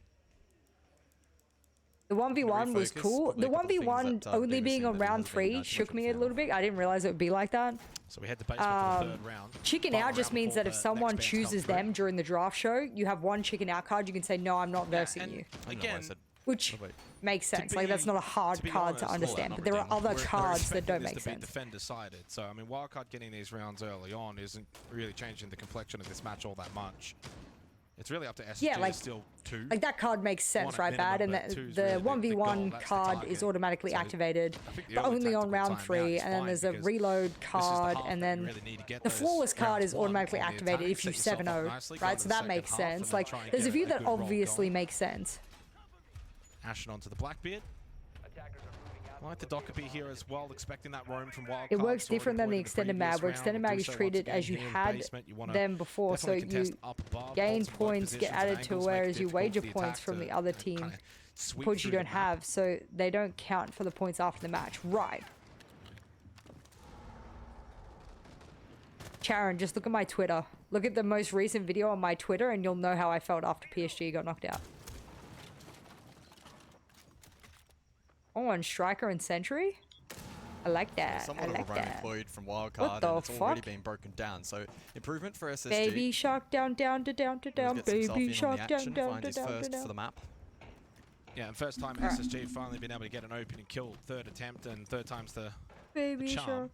The 1v1 was cool. The 1v1 only being on round 3 shook me a little bit. I didn't realize it would be like that. So we had the basement for the third round. Chicken out just means that if someone chooses them during the draft show, you have one chicken out card. You can say, no, I'm not versing you. Again, which makes sense. Like, that's not a hard card to understand. But there are other cards that don't make sense. Defender-sided. So, I mean, Wildcard getting these rounds early on isn't really changing the complexion of this match all that much. It's really up to SSG. Yeah, like, still 2. Like that card makes sense, right, Bad? And the 1v1 card is automatically activated, but only on round 3. And then there's a reload card, and then the flawless card is automatically activated if you 7-0, right? So that makes sense. Like, there's a few that obviously make sense. Ashen onto the Blackbeard. I like the Dockerby here as well, expecting that roam from Wildcard. It works different than the extended mag, where extended mag is treated as you had them before, so you gain points, get added to, whereas you wager points from the other team, points you don't have, so they don't count for the points after the match. Right. Charon, just look at my Twitter. Look at the most recent video on my Twitter and you'll know how I felt after PSG got knocked out. Oh, and Striker and Sentry? I like that. I like that. Deployed from Wildcard, and it's already been broken down. So improvement for SSG. Baby shark down, down to down to down. Baby shark down, down to down to down. For the map. Yeah, and first time SSG finally been able to get an open and kill. Third attempt and third time's the Baby shark.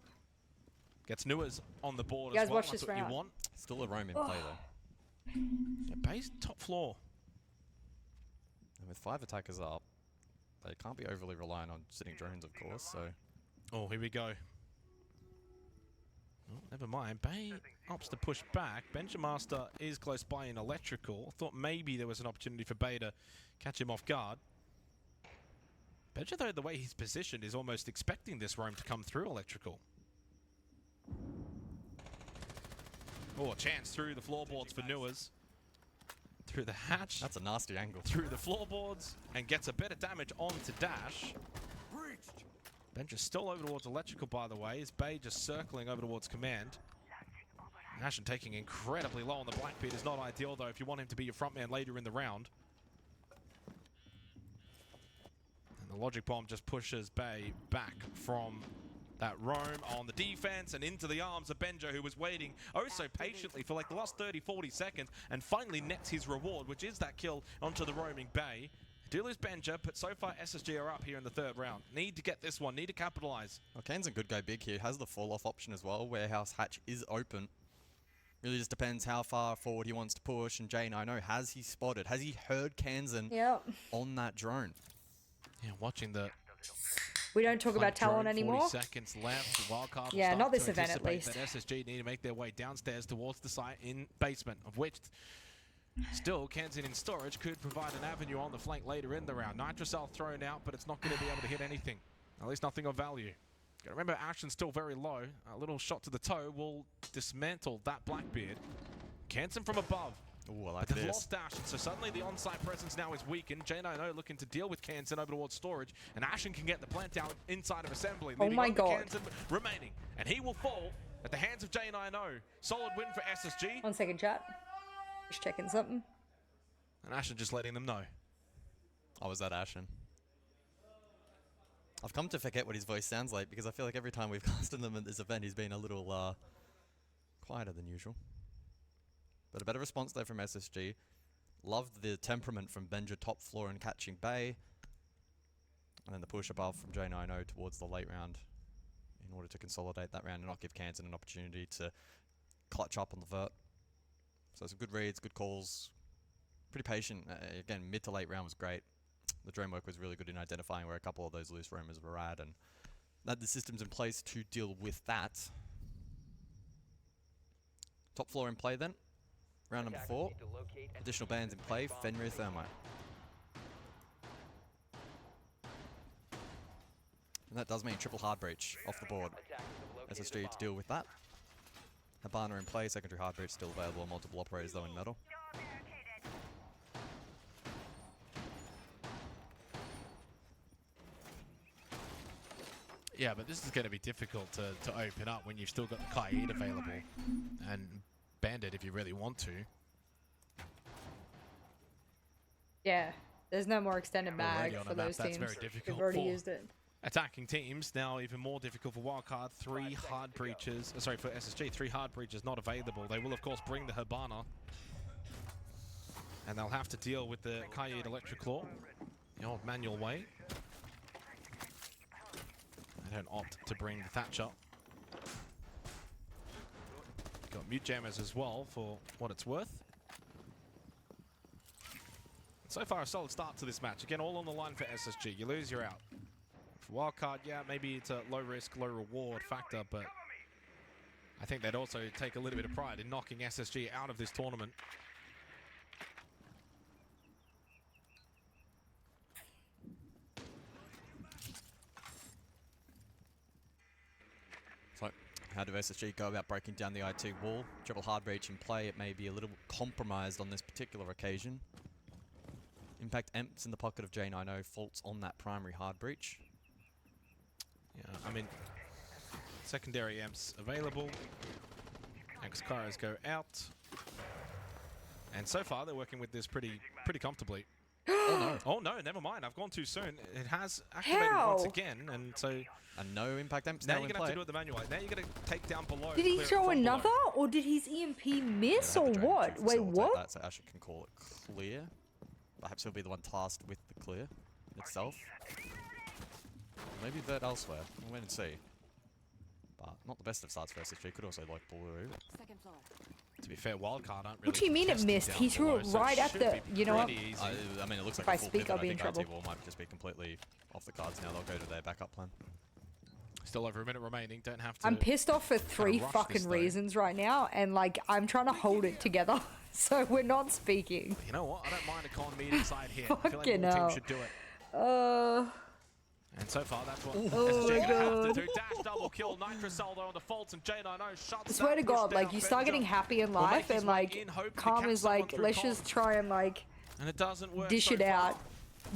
Gets Nuas on the board You as guys well. watch That's this what round. you want. Still a roam in play though. Yeah, base top floor. And with 5 attackers up, they can't be overly reliant on sitting drones, of course, so... Oh, here we go. Oh, never mind. Bay opts to push back. Benjamaster is close by in electrical. Thought maybe there was an opportunity for Bay to catch him off guard. Benja, though, the way he's positioned is almost expecting this roam to come through electrical. Oh, a chance through the floorboards for Nuas. Through the hatch. That's a nasty angle. Through the floorboards and gets a bit of damage onto Dash. Benja's still over towards electrical, by the way. Is Bay just circling over towards command. Ashen taking incredibly low on the Blackbeard is not ideal, though, if you want him to be your front man later in the round. And the Logic Bomb just pushes Bay back from that roam on the defense and into the arms of Benja, who was waiting oh so patiently for like the last 30-40 seconds and finally nets his reward, which is that kill onto the roaming Bay. Do lose Benja, but so far SSG are up here in the 3rd round. Need to get this one, need to capitalize. Well, Kane's a good go big here. Has the fall-off option as well. Warehouse hatch is open. Really just depends how far forward he wants to push. And Jane, I know, has he spotted? Has he heard Kansan on that drone? Yeah, watching the... We don't talk about Talon anymore. 40 seconds left. Wildcard will Yeah, start not this to event at anticipate least. that SSG need to make their way downstairs towards the site in basement, of which still Kansan in storage could provide an avenue on the flank later in the round. Nitrocell thrown out, but it's not going to be able to hit anything. At least nothing of value. Gotta remember, Ashen's still very low. A little shot to the toe will dismantle that Blackbeard. Kansan from above. Ooh, I like but they've this. lost Dash, so suddenly the on-site presence now is weakened. J9O looking to deal with Kansan over towards storage, and Ashen can get the plant out inside of assembly. Oh my god. Kansan remaining, and he will fall at the hands of J9O. Solid win for SSG. 1 second, chat. Just checking something. And Ashen just letting them know. Oh, was that Ashen? I've come to forget what his voice sounds like because I feel like every time we've casted him at this event, he's been a little quieter than usual. But a better response there from SSG. Loved the temperament from Benja top floor and catching Bay. And then the push above from J9O towards the late round in order to consolidate that round and not give Kansan an opportunity to clutch up on the vert. So some good reads, good calls. Pretty patient. Again, mid to late round was great. The drone work was really good in identifying where a couple of those loose roamers were at and had the systems in place to deal with that. Top floor in play then. Round number 4. Additional bands in play. Fenrir Thermite. And that does mean triple hard breach off the board. SSG to deal with that. Habana in play. Secondary hard breach still available on multiple operators though in metal. Yeah, but this is going to be difficult to open up when you've still got the Kaid available and Bandit if you really want to. Yeah, there's no more extended mag for those That's teams. very difficult. We've already for used it. attacking teams. Now even more difficult for Wildcard. 3 hard breaches. Sorry, for SSG, 3 hard breaches not available. They will, of course, bring the Habana. And they'll have to deal with the Kaid Electric Claw. The old manual way. They don't opt to bring the Thatcher. Got mute jammers as well for what it's worth. So far, a solid start to this match. Again, all on the line for SSG. You lose, you're out. For Wildcard, yeah, maybe it's a low risk, low reward factor, but I think they'd also take a little bit of pride in knocking SSG out of this tournament. So, how do SSG go about breaking down the IT wall? Triple hard breach in play. It may be a little compromised on this particular occasion. Impact Emps in the pocket of J9O, faults on that primary hard breach. Yeah, I mean, secondary Emps available. X-Kairos go out. And so far, they're working with this pretty comfortably. Oh no! Oh no! Never mind. I've gone too soon. It has activated once again, and so. And no impact Emps now now you're in gonna have play. to do it the manual way. Now you're gonna take down below. Did he clear it throw from another, below. or did his EMP miss, or Have the Dragon what? to Wait, facilitate what? That, so Asher can call it clear. Perhaps he'll be the one tasked with the clear itself. Maybe Vert elsewhere. We'll wait and see. But not the best of starts for SSG. Could also like blue. Second floor. To be fair, Wildcard aren't really. What do you mean it missed? He threw it right at the. You know what? I mean, it looks If like I a full speak, pivot. I'll be I in think trouble. IT Wall might just be completely off the cards now. They'll go to their backup plan. Still over a minute remaining. Don't have to. I'm pissed off for three rush fucking this, though. reasons right now, and like I'm trying to hold it together, so we're not speaking. You know what? I don't mind a con meeting side here. I feel like Fucking more hell. teams should do it. And so far, that's what SSG have to do. Dash double kill, Nitrocell though on the faults, and J90 shuts I swear to that God, push like down. you start getting happy in life, and like Calm is like, let's just try and like And it doesn't work dish so it far. out,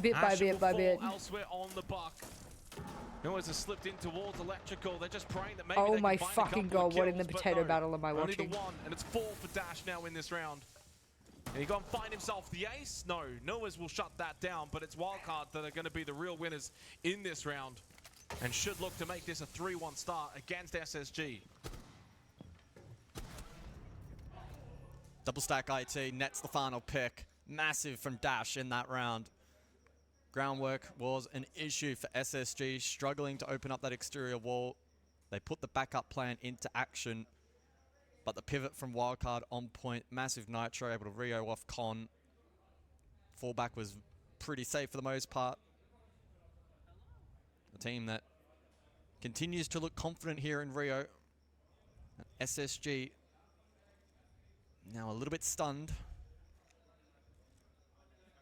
bit by Ashen bit will by fall bit. elsewhere on the buck. Noah's has slipped in towards electrical. They're just praying that maybe Oh they my can find a fucking couple of God, what in the kills, but potato no. battle am I Only watching? the one, and it's 4 for Dash now in this round. And he gonna find himself the ace? No, Noah's will shut that down, but it's Wildcard that are gonna be the real winners in this round. And should look to make this a 3-1 start against SSG. Double stack IT nets the final pick. Massive from Dash in that round. Groundwork was an issue for SSG, struggling to open up that exterior wall. They put the backup plan into action, but the pivot from Wildcard on point. Massive Nitro, able to Rio off Con. Fallback was pretty safe for the most part. A team that continues to look confident here in Rio. SSG now a little bit stunned.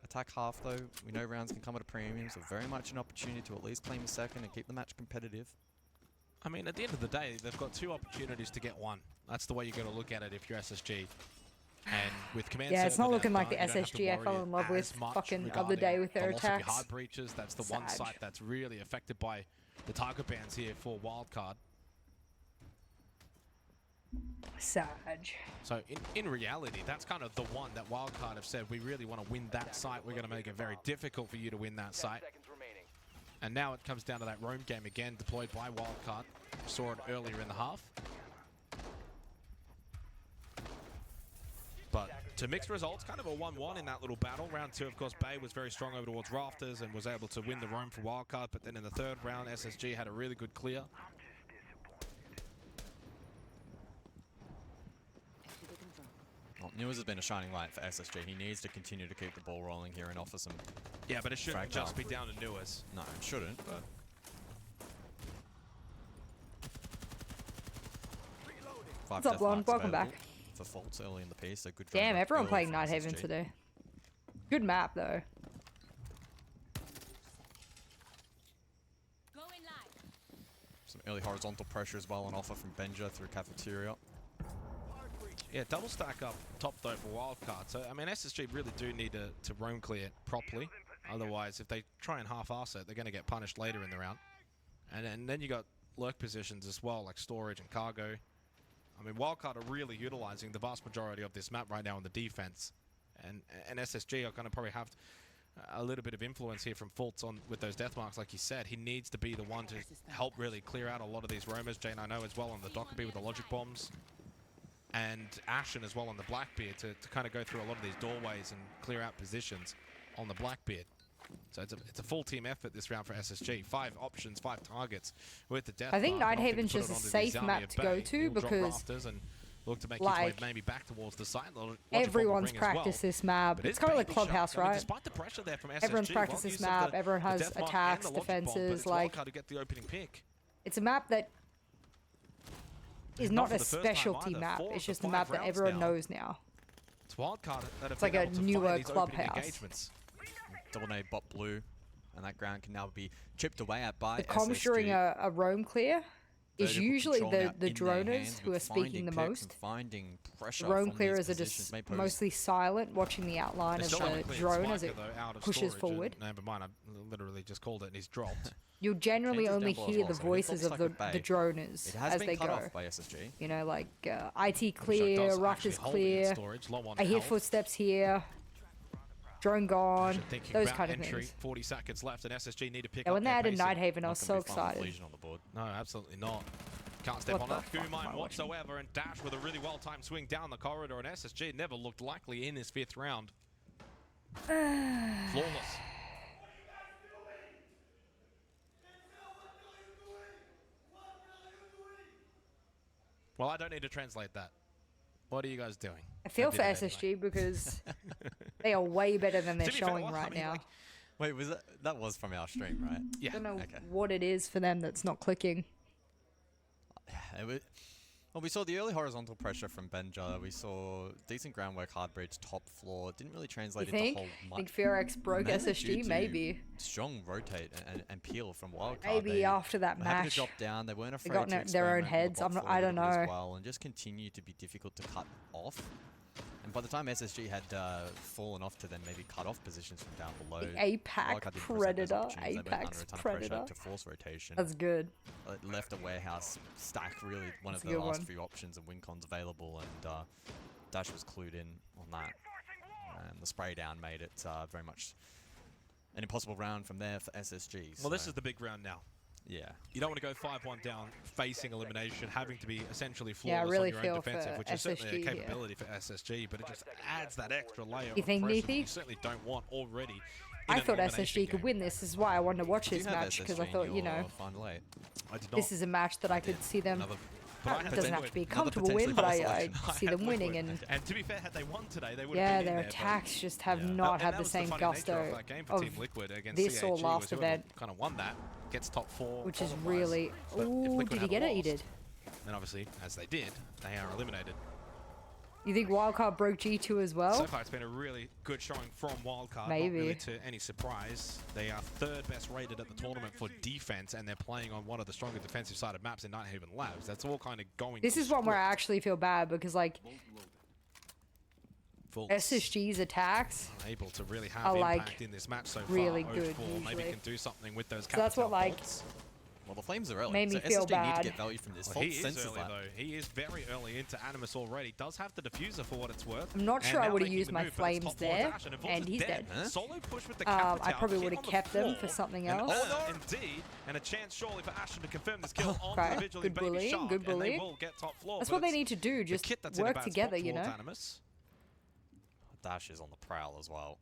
Attack half though, we know rounds can come at a premium, so very much an opportunity to at least claim a second and keep the match competitive. I mean, at the end of the day, they've got 2 opportunities to get 1. That's the way you got to look at it if you're SSG. And with command Yeah, it's not server looking now like the done, you don't have to SSG I worry fell in love with as much fucking other regarding day with their velocity attacks. hard breaches. That's the one Sag. site that's really affected by the target bans here for Wildcard. Sag. So in reality, that's kind of the one that Wildcard have said, we really want to win that site. We're going to make it very difficult for you to win that site. And now it comes down to that roam game again, deployed by Wildcard. Saw it earlier in the half. But to mixed results, kind of a 1-1 in that little battle. Round 2, of course, Bay was very strong over towards Rafters and was able to win the roam for Wildcard. But then in the 3rd round, SSG had a really good clear. Well, Newers has been a shining light for SSG. He needs to continue to keep the ball rolling here and offer some. Yeah, but it shouldn't fragile. just be down to Newers. No, it shouldn't, but. What's up, Blonde? Welcome back. For faults early in the piece, so good. Damn, everyone playing Night Nighthaven today. Good map though. Some early horizontal pressure as well on offer from Benja through cafeteria. Yeah, double stack up top though for Wildcard. So, I mean, SSG really do need to roam clear properly. Otherwise, if they try and half-ass it, they're going to get punished later in the round. And then you got lurk positions as well, like storage and cargo. I mean, Wildcard are really utilizing the vast majority of this map right now on the defense. And SSG are going to probably have a little bit of influence here from Fultz on with those death marks, like you said. He needs to be the one to help really clear out a lot of these roamers. J90 as well on the Dockerbee with the logic bombs. And Ashen as well on the Blackbeard to kind of go through a lot of these doorways and clear out positions on the Blackbeard. So it's a full team effort this round for SSG. 5 options, 5 targets with the death. I think mark, and Nighthaven's put just it a onto safe the army map of to go Bay. to He'll drop because, rafters and look to make his like, way maybe back towards the site. everyone's practiced this map. It's kind of like Clubhouse, I mean, right? despite the pressure there from SSG, Everyone's practiced well this used of map. the- Everyone the has death mark and attacks, the logic bomb, but defenses. it's Like, Wildcard to get the opening pick. it's a map that is Not not for a the first time specialty either. map. 4 It's of the just a 5 map that rounds everyone now. knows now. It's Wildcard that have It's like been a able to newer find these opening Clubhouse. engagements. Double nade bot blue, and that ground can now be chipped away at by The comms during SSG. a roam clear is Vertical usually control the now in their droners hands who are with speaking the finding picks most. and finding pressure Roam from clearers these are positions just may pose- mostly silent, watching the outline It's of still the unclear. drone It's as it Micah, though, out of pushes storage, forward. and never mind, I literally just called it and he's dropped. You'll generally Changes only down below as hear well, the so it voices looks of like a the Bay. droners It has as been they cut go. off by SSG. You know, like IT Which clear, does Ruff actually is hold it in clear. storage, low on I hear health. footsteps here. Drone gone. Thinking Those about kind of entry, things. 40 seconds left, and SSG need to pick Yeah, up when they their added pacing. Nighthaven, I Not was gonna so be Final excited. Legion on the board. No, absolutely not. Can't step What on the that fuck goo am I mine watching? whatsoever, and Dash with a really well-timed swing down the corridor, and SSG never looked likely in this 5th round. Flawless. Well, I don't need to translate that. What are you guys doing? I feel for SSG because they are way better than they're showing right now. Like, wait, was that was from our stream, right? I don't know what it is for them that's not clicking. Well, we saw the early horizontal pressure from Benja. We saw decent groundwork, hard bridge, top floor. Didn't really translate into whole much. I think Fearx broke SSG, maybe. Strong rotate and peel from Wildcard. Maybe after that match. They had to drop down. They weren't afraid to got their own heads. I don't know. As well, and just continue to be difficult to cut off. And by the time SSG had fallen off to then maybe cut off positions from down below, the APAC Predator, APAC's Predator. To force rotation. That's good. It left a warehouse stack really one of the last few options and WinCon's available, and Dash was clued in on that. And the spray down made it very much an impossible round from there for SSG. Well, this is the big round now. Yeah. You don't want to go 5-1 down, facing elimination, having to be essentially flawless on your own defensive, which is certainly a capability for SSG, but it just adds that extra layer of pressure that you certainly don't want already. I thought SSG could win this. This is why I wanted to watch this match, because I thought, you know, this is a match that I could see them. It doesn't have to be a comfortable win, but I see them winning. And to be fair, had they won today, they would have been their attacks just have not had the same gusto of this or last event. Kind of won that. Gets top 4. Which is really... Ooh, did he get it? He did. And obviously, as they did, they are eliminated. You think Wildcard broke G2 as well? So far, it's been a really good showing from Wildcard. Maybe. Not really to any surprise. They are 3rd best rated at the tournament for defense, and they're playing on one of the stronger defensive sided maps in Nighthaven Labs. That's all kind of going. This is one where I actually feel bad because, like, SSG's attacks able to really have impact in this match so far. Really good. Maybe can do something with those. So that's what, like. Well, the flames are early. Made me feel SSG bad. need to get value from this. Well, he is early, though. He is very early into Animus already. Does have the diffuser for what it's worth. I'm not sure I would have used my flames there, and he's dead. Solo push with the I probably would have kept them for something else. Indeed, and a chance surely for Ashen to confirm this kill on the Vigilante Baby Shark, good bullying. And they will get top floor. That's what they need to do. Just work together, you know. Dash is on the prowl as well.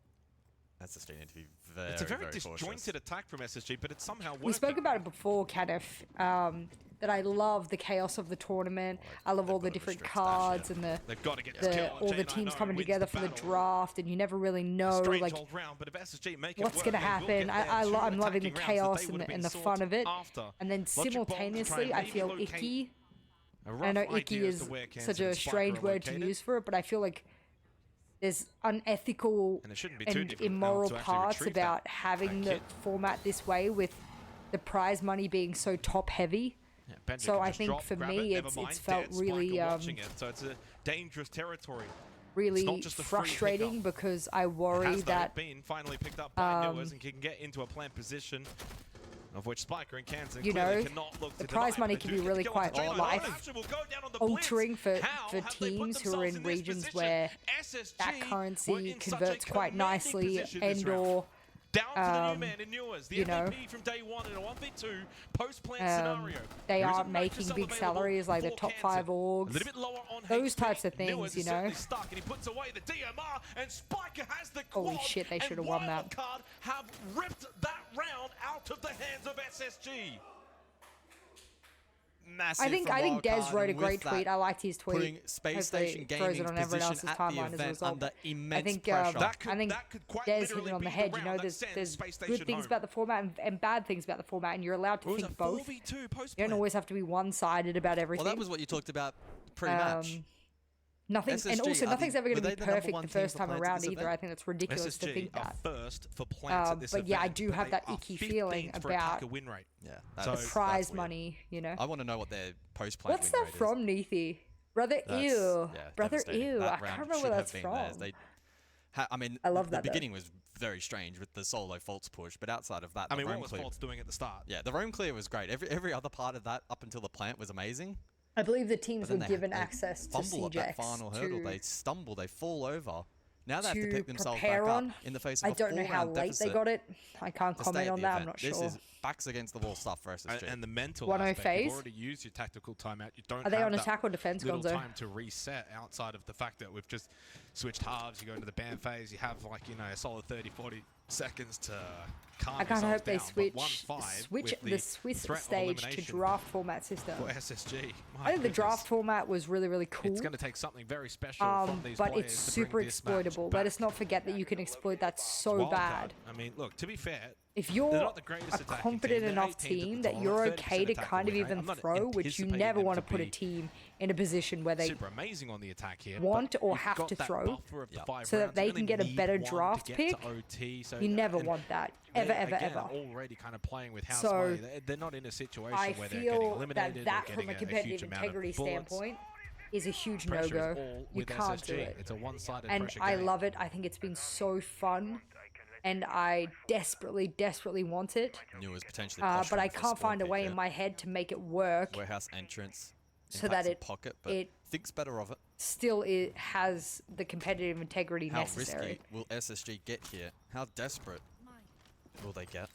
SSG need to be very, it's a very disjointed cautious attack from SSG, but it's somehow working. We spoke about it before, Kenneth, that I love the chaos of the tournament. I love all the different cards and all the teams coming together for the draft, and you never really know like what's going to happen. I'm loving the chaos and the fun of it. And then simultaneously, I feel icky. I know icky is such a strange word to use for it, but I feel like there's unethical and immoral parts about having the format this way, with the prize money being so top heavy. Yeah, so I think for me, it's felt really so it's a dangerous territory. Really frustrating because I worry that been finally picked up by Newers and can get into a plant position. Of which Spiker and Kansan cannot look the prize money can be really quite life-altering for teams who are in regions where that currency converts quite nicely, and/or you know, they aren't making big salaries like the top 5 orgs. Those types of things, you know. Holy shit, they should have won that. Have ripped that round out of the hands of SSG. Massive I think Des wrote a great tweet. I liked his tweet. Putting Space Station Gaming's position at the event under immense pressure. I think Des hit it on the head. You know, there's good things about the format and bad things about the format, and you're allowed to think both. You don't always have to be one-sided about everything. Well, that was what you talked about pre-match. Nothing, and also nothing's ever going to be perfect the first time around either. I think that's ridiculous to think that. But yeah, I do have that icky feeling about the prize money, you know. I want to know what their post-plant What's that from, Neethi? Brother Ew. Brother Ew. I can't remember where that's from. I mean, I love that the beginning was very strange with the solo Faults push, but outside of that, I mean, what was Faults doing at the start? Yeah, the roam clear was great. Every other part of that up until the plant was amazing. I believe the teams were given access to CJX. That final hurdle, they stumble, they fall over. Now they have to pick themselves back up in the face of a 4-round deficit. I don't know how late they got it. I can't comment on that. I'm not sure. This is backs against the wall stuff for SSG. And the mental aspect, you've already used your tactical timeout. You don't Are they on attack or defense, little Gonzo? Time to reset outside of the fact that we've just switched halves. You go into the ban phase. You have, like, you know, a solid 30, 40 seconds to calm I can't hope they down, switch the Swiss stage to draft format system. For SSG. I think the draft format was really cool. It's going to take something very special from these but players it's to super bring this match exploitable. back. Let us not forget that you can exploit that so Wildcard. bad. I mean, look, to be fair, If they're you're not the greatest a attacking confident team. enough They're 18th team at that the you're moment, okay to 30% kind of attack even win rate. I'm throw, not which you anticipating never them want to to put a be team in a position where they super amazing on the attack here, want but or you've have got to that throw buffer of the 5 so that rounds. they You can only get a need better one to draft get pick. to OT, so You never and want that. they, Ever, again, ever. are already kind of playing with house So, money. They're not in a situation I where they're getting feel eliminated that or from getting a competitive huge amount of integrity bullets. standpoint is a huge Pressure is no-go. all You with can't SSG. do it. It's a one-sided And pressure I game. love it. I think it's been so fun. And I desperately want it. New is potentially but I posturing for a can't spawn find a pick way here. in my head to make it work. Warehouse entrance. So impacts that the pocket, but it thinks better of it. still has the competitive integrity How necessary. risky will SSG get here? How desperate will they get?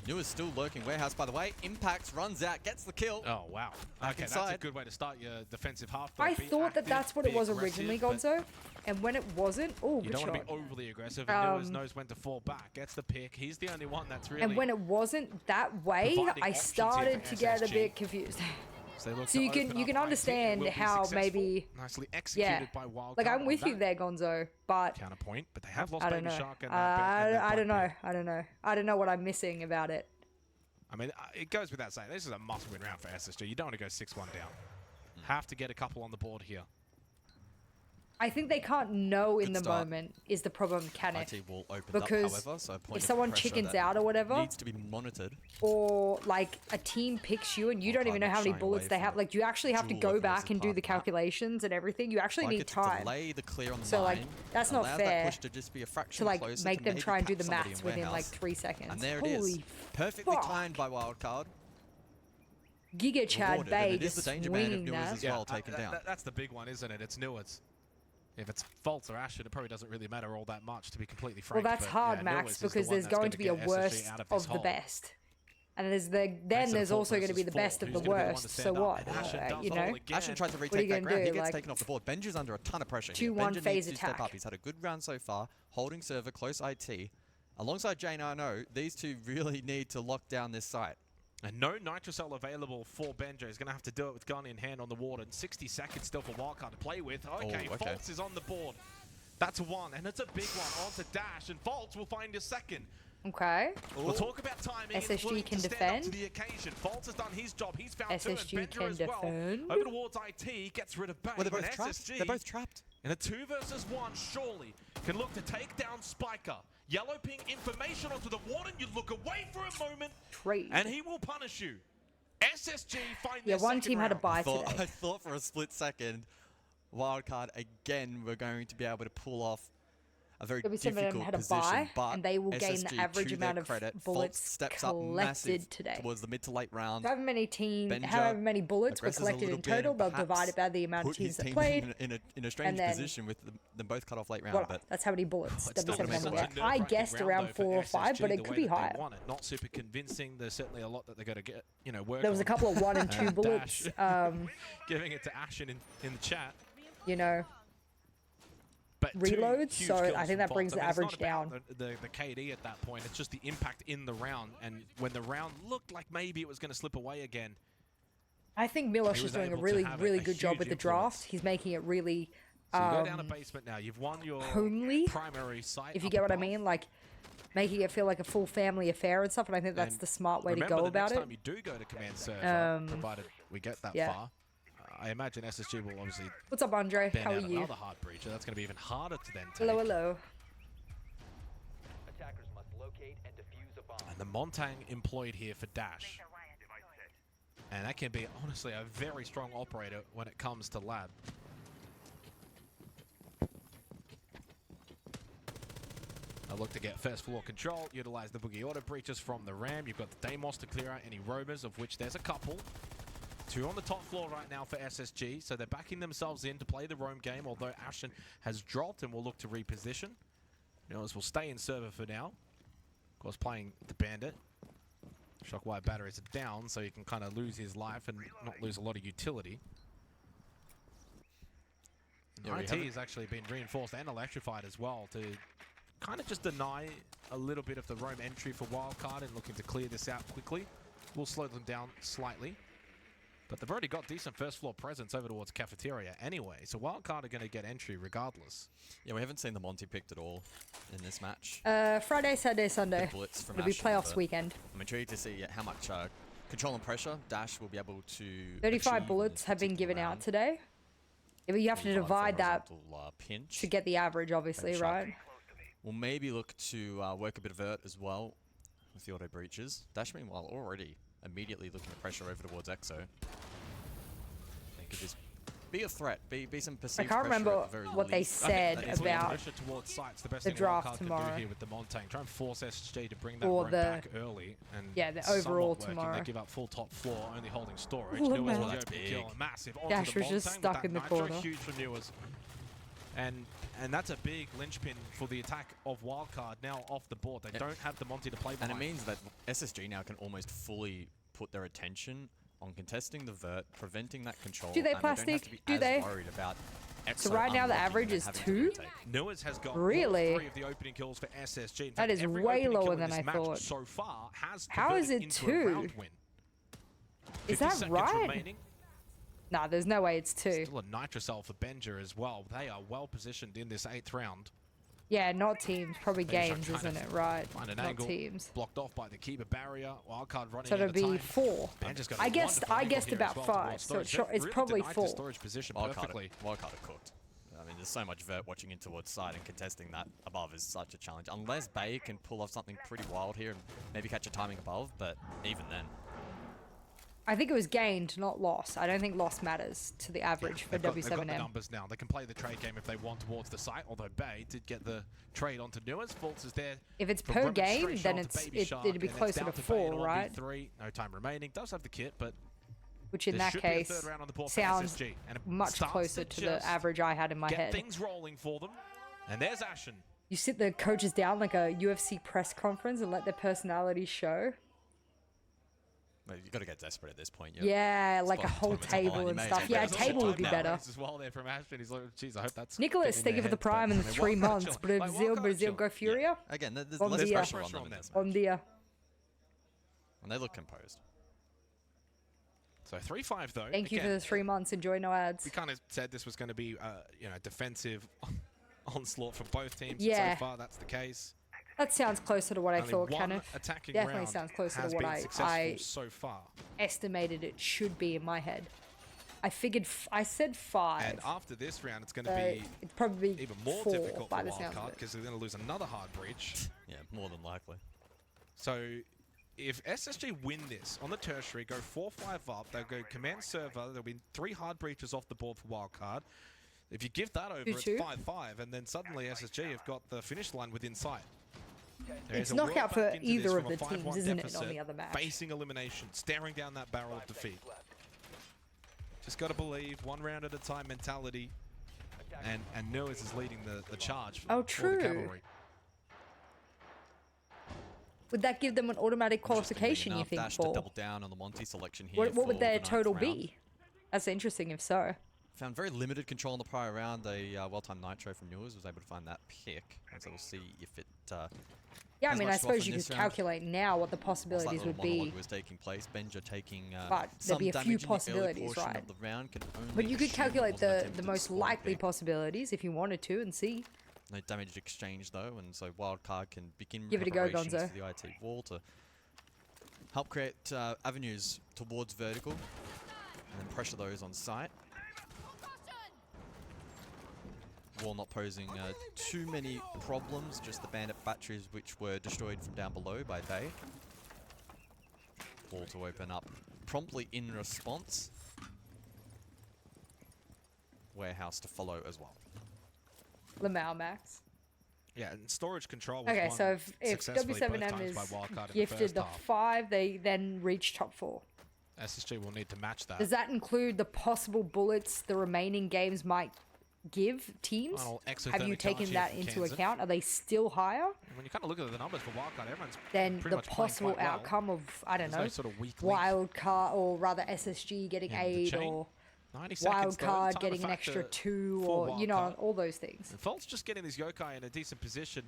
New is still lurking. Warehouse, by the way. Impacts, runs out, gets the kill. Oh, wow. Okay, that's a good way to start your defensive half. I thought that that's what it was originally, Gonzo. And when it wasn't, oh, you good don't shot. want to be overly aggressive. And Newers knows when to fall back. Gets the pick. He's the only one that's really. And when it wasn't that way, providing I options started here to for get a SSG. bit confused. So, So you can understand how maybe nicely executed by Wildcard like I'm on with you that there, Gonzo, but counterpoint. But they have lost I don't Baby know. Shark and I don't know. I don't know what I'm missing about it. I mean, it goes without saying, this is a must-win round for SSG. You don't want to go 6-1 down. Have to get a couple on the board here. I think they can't know in the moment is the problem, can it? IT will open Because up, however, so a point if of someone pressure chickens that out or whatever, needs to be monitored. or like a team picks you and you don't even know how many bullets they have, like you actually have to go back and do the calculations and everything. You actually need time. Delay the clear on the So like mine, that's not allows fair that push to just be a fraction to like closer make to them maybe try and do catch the somebody maths in within like warehouse. 3 seconds. And there it Holy is. Perfectly fuck. timed by Wildcard. Giga Chad Rewarded, Bay and it is just the danger man of swinging Newers that. as well, taken down. That's the big one, isn't it? It's Newers. If it's Fultz or Ashen, it probably doesn't really matter all that much, to be completely frank. Well, that's but, hard, yeah, Max, Newers is the because one there's that's going to be a get SSG worst out of this the hole. best. And then Next to there's the also four going to be the versus best four. of the Who's gonna be the one to worst. stand So up? what? And Ashen does You the know? hole again. Ashen tries to What are you retake that gonna ground. He do? gets Like, taken off the board. Benji's under a ton of pressure here. 2-1 Benji phase needs to step attack. up. He's had a good round so far, holding server, close IT. Alongside J9O, these two really need to lock down this site. And no Nitrocell available for Benjo. He's going to have to do it with gun in hand on the ward. And 60 seconds still for Wildcard to play with. Okay, Fultz is on the board. That's one, and it's a big one. On to Dash, and Fultz will find a second. Okay. We'll talk about timing. SSG willing can to stand up defend. to the occasion. Fultz has done his job. He's found SSG two, and can Benjo as well. defend. Over towards IT, gets rid of Bane. Well, they're both and trapped. SSG, They're both trapped. in a 2 versus 1, surely can look to take down Spiker. Yellow ping information onto the warden. You look away for a moment, and he will punish you. SSG find their one second team had a round. bye today. today. I thought for a split second, Wildcard again were going to be able to pull off a very There'll be some of them difficult had a position, bye, but and they will gain the SSG, average to amount their of credit, bullets Fultz steps up collected massive today. towards the mid to late rounds. However many Benja however many bullets were aggresses a collected little in bit and total, they'll perhaps divide it by the amount of put his teams that team played. in a strange and then, position with them both cut off late round. Well, But that's how many bullets It's still W7 gonna be will such a get. I nerve-wracking guessed round, around though, 4 or for 5, but SSG, it the could way be that they higher. won it. Not super convincing. There's certainly a lot that they're going to get, work There was a on. couple of 1 and 2 And bullets. Dash giving it to Ashen in the chat. You know, But reloads, huge so kills I think from that brings Fultz. the I mean, average it's not down. about the KD at that point. It's just the impact in the round. And when the round looked like maybe it was going to slip away again, I think He Milosh was is doing a able to really, have really a good job huge with the influence. draft. He's making it really so you go down a basement now. You've won your homely, primary site. if you up get what I above. mean, like making it feel like a full family affair and stuff. And I think that's And the smart way to remember, go the about next it. time you do go to command server, Um, provided we get that yeah. far, I imagine SSG will obviously What's up, Andre? ban How are out you? another heart breacher. That's going to be even harder to then take. Hello, hello. Attackers must locate and defuse a bomb. And the Montang employed here for Dash. And that can be, honestly, a very strong operator when it comes to lab. I look to get first floor control, utilize the boogie auto breaches from the Ram. You've got the Deimos to clear out any roamers, of which there's a couple. 2 on the top floor right now for SSG, so they're backing themselves in to play the roam game, although Ashen has dropped and will look to reposition. Nils will stay in server for now. Of course, playing the Bandit. Shockwire batteries are down, so he can kind of lose his life and not lose a lot of utility. IT has actually been reinforced and electrified as well to kind of just deny a little bit of the roam entry for Wildcard and looking to clear this out quickly. We'll slow them down slightly. But they've already got decent first floor presence over towards Cafeteria anyway, so Wildcard are going to get entry regardless. Yeah, we haven't seen the Monty picked at all in this match. Friday, Saturday, Sunday. It'll be playoffs weekend. I'm intrigued to see how much control and pressure Dash will be able to 35 bullets have been given out today. Yeah, but you have to divide that pinch to get the average, obviously, right? We'll maybe look to work a bit of vert as well with the auto breaches. Dash, meanwhile, already immediately looking to pressure over towards Exo. They could just be a threat, be some perceived I can't remember at the very what they least. said about the draft tomorrow. Can do here with the Montaigne. Try and force SG to bring that Or roam the, back early. And yeah, the overall working. tomorrow. They give up full top floor, only holding storage. Look, Newers man. will That's go big. kill. Massive onto Dash the was just Montaigne, stuck but in the that nitro corner. huge for Newers. And that's a big linchpin for the attack of Wildcard now off the board. They don't have the Monty to play behind. And it means that SSG now can almost fully put their attention on contesting the vert, preventing that control. Do they and plastic? They don't have to be Do as they? worried about So Exo right now the unlocking average and is having to 2? retake. Newers has got Really? 3 of the opening kills for SSG. In That fact, is every way opening lower kill in than this I match thought. so far has How is converted it into 2? a round win. Is 50 that seconds right? remaining. Nah, there's no way it's 2. Still a Nitrocell for Benja as well. They are well positioned in this 8th round. Yeah, not teams, probably They just games, trying isn't to it? Right, Find an not angle, teams. blocked off by the keeper barrier. Wildcard running So out it'll of be time. 4. Benja's got a I guessed wonderful angle here about as well 5, towards so it's, storage. They've it's really probably denied 4. the storage position perfectly. Wildcard are cooked. I mean, there's so much vert watching in towards side, and contesting that above is such a challenge. Unless Bay can pull off something pretty wild here and maybe catch a timing above, but even then. I think it was gained, not loss. I don't think loss matters to the average for They've got the W7M. numbers now. They can play the trade game if they want towards the site, although Bay did get the trade onto Newers. Fultz is there. If it's for per Roman game, straight then shot to Baby it'd Shark, be and it's closer down to Bay 4, in right? 1v3. No time remaining. Does have the kit, but Which in there that should be a case third round on the board for sounds SSG, and it much starts closer to the just average I had in my get head. things rolling for them. And there's Ashen. You sit the coaches down like a UFC press conference and let their personalities show. Well, you got to get desperate at this point. Yeah, like a spot whole tournaments online, table you and may as stuff. well Yeah, a get table would time be now. better. As well there from Ashton. He's like, geez, I hope that's Nicholas, getting thank you their for the heads, prime in the I mean, 3 Wildcard months. chill. Brazil, Wildcard Brazil, chill. go Furia. Again, there's Bom less dia. pressure on them in this match. Bom dia. And they look composed. So 3-5 though. Thank you for Again, the 3 months. Enjoy, no ads. we kind of said this was going to be, defensive onslaught for both teams. Yeah. So far, that's the case. That sounds closer to what I Only thought, one Kenneth. attacking Definitely round sounds closer has to what been successful I so far. estimated it should be in my head. I figured, I said 5. And after this round, it's going to So be it'd probably be even more 4 difficult by for the sounds of Wildcard it. because they're going to lose another hard breach. Yeah, more than likely. So if SSG win this on the tertiary, go 4-5 up, they'll go command server, there'll be 3 hard breaches off the board for Wildcard. If you give that over, it's 2-2. 5-5, and then suddenly SSG have got the finish line within sight. There It's is a knockout roll for back into either this of from a the 5-1 teams, isn't it, on deficit, the other match? Facing elimination, staring down that barrel of defeat. Just got to believe, 1 round at a time mentality, and Newers is leading the charge Oh, for true. the cavalry. Would that give them an automatic qualification, you Enough think, Dash to for? double down on the Monty selection here. What would for their the ninth total round. be? That's interesting if so. Found very limited control in the prior round. A well-timed Nitro from Newers was able to find that pick. And so we'll see if it Yeah, I has mean, much I to suppose offer you in could this round. calculate now what the Whilst that possibilities little would be. monologue was taking place, Benja taking But there'd some be a few damage in the early possibilities, portion right? of the round. Can only But you could assume calculate it wasn't the attempted most spawn likely pick. possibilities if you wanted to and see. No damage exchange though, and so Wildcard can begin Give it a go, preparations Gonzo. for the IT wall to help create avenues towards vertical and then pressure those on site. Wall not posing too many problems, just the bandit batteries which were destroyed from down below by Bay. Wall to open up promptly in response. Warehouse to follow as well. Lamau Max. Yeah, and storage control was Okay, won so if successfully both W7M times is by Wildcard in the gifted first the half. 5, they then reach top 4. SSG will need to match that. Does that include the possible bullets the remaining games might give teams? Well, Have you exothermic taken charge that here into from Kansas. account? Are they still higher And when you kind of look at the numbers for Wildcard, everyone's than pretty the much playing possible quite well. outcome of, I don't There's no know, sort of weak link. wild card or rather SSG getting in the aid chain. or 90 seconds, wild though, card time getting an factor extra 2 for or, you know, wild card. all those things. And Fultz just getting this yokai in a decent position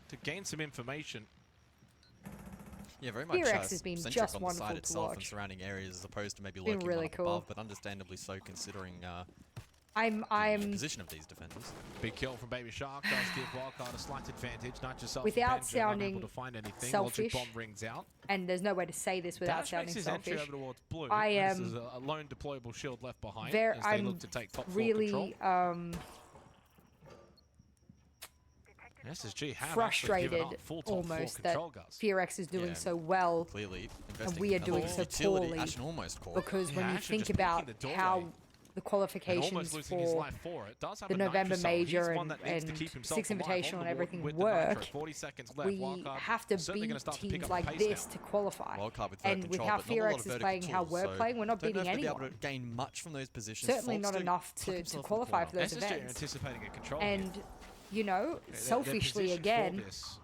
to gain some information. Yeah, very much Fear X has been centric just on the wonderful side to itself and watch. surrounding areas as opposed to maybe Been lurking really one up cool. above, but understandably so considering I'm the position of these defenders. Big kill from Baby Shark does give Wildcard a slight advantage. Not yourself without sounding to anything. selfish, Bomb rings out. and there's no way to say this without Dash sounding makes his selfish. entry over towards blue. I This am is a lone deployable shield left behind very, as they I'm look to take top floor control. really SSG have frustrated given up full top almost floor that control, guys. Fear X is doing Yeah, so well, clearly and we are doing so poorly. Because when you think about how the qualifications for the November Major and Six Invitational and everything work, we have to beat teams like this to qualify. And with how Fear X is playing, how we're playing, we're not beating anyone. Able to gain much from those positions. Certainly not enough to qualify for those events. And you know, selfishly again,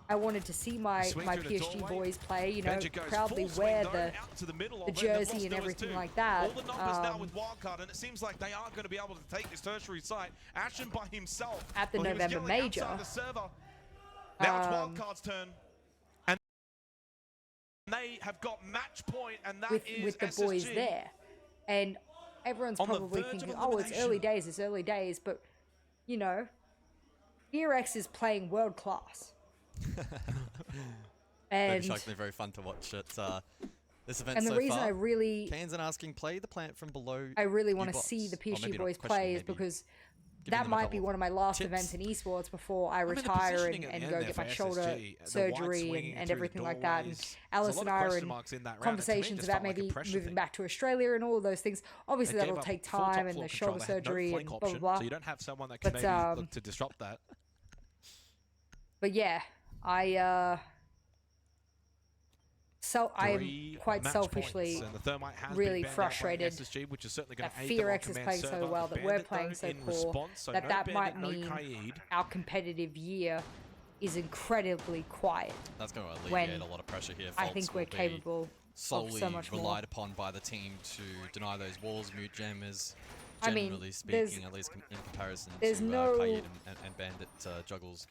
I wanted to see my PSG boys play, you know, proudly wear the jersey and everything like that. All the numbers now with Wildcard, and it seems like they are going to be able to take this tertiary site. Ashen by himself at the November Major. Now it's Wildcard's turn. And they have got match point, and that is with the SSG. Boys there. And everyone's probably thinking, oh, it's early days, but, you know, Fear X is playing world class. And Baby been very fun to watch at this event. And the reason I really Kansan asking play the plant from below. I really want to see the PSG boys play is because that might be one of my last events in esports before I retire and go get my shoulder surgery and everything like that. And Alice and I are in conversations about maybe moving back to Australia and all of those things. Obviously, that'll take time and the shoulder surgery and blah, blah, blah. So you don't have someone that can maybe look to disrupt that. But yeah, I am quite selfishly really frustrated that Fear X is playing so well, that we're playing so poor, that might mean our competitive year is incredibly quiet. That's going to alleviate a lot of pressure here. I think we're capable of so much more. Relied upon by the team to deny those walls, mute jammers. Generally speaking, at least in comparison to Kaid and Bandit juggles.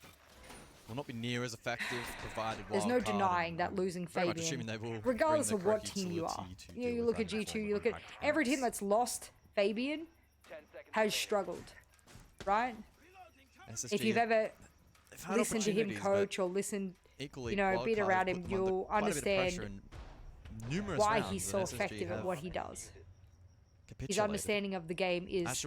Will not be near as effective, provided there's no denying that losing Fabian, regardless of what team you are. You look at G2, you look at every team that's lost Fabian has struggled, right? SSG, if you've ever listened to him coach or listened, you know, beat around him, you'll understand why he's so effective at what he does. His understanding of the game is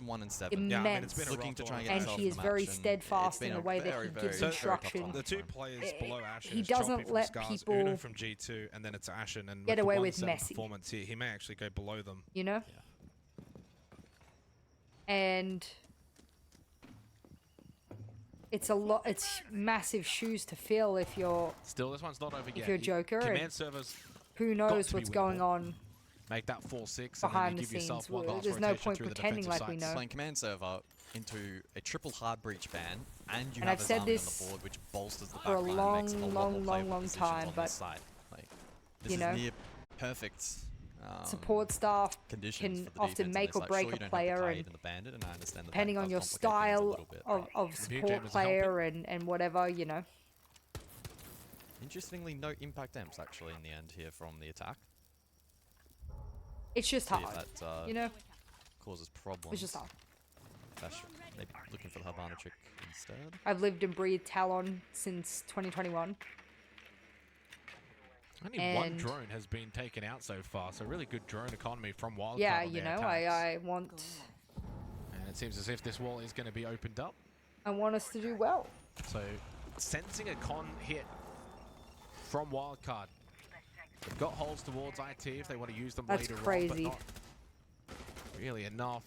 immense, and he is very steadfast in the way that he gives instruction. The two players below Ashen, he doesn't let people Uno from G2, and then it's Ashen, and get away with messy performance here. He may actually go below them. You know, and it's a lot. It's massive shoes to fill if you're still. This one's not over yet. If you're Joker, command servers. Who knows what's going on? Make that 4-6 behind the scenes. There's no point pretending like we know. Playing command server into a triple hard breach ban, and you and have I've said this on the board, which bolsters the for a long time, but like, this you know, is near perfect. Support staff can often make or break a player, and depending on your style of support player and whatever, you know. Interestingly, no impact amps actually in the end here from the attack. It's just hard, you know? Causes problems. It's just hard. Maybe looking for the Havana trick instead. I've lived and breathed Talon since 2021. Only one drone has been taken out so far, so really good drone economy from Wildcard. Yeah, you know, I want... And it seems as if this wall is going to be opened up. I want us to do well. So, sensing a con hit from Wildcard. They've got holes towards IT if they want to use them later crazy. on, but not really enough.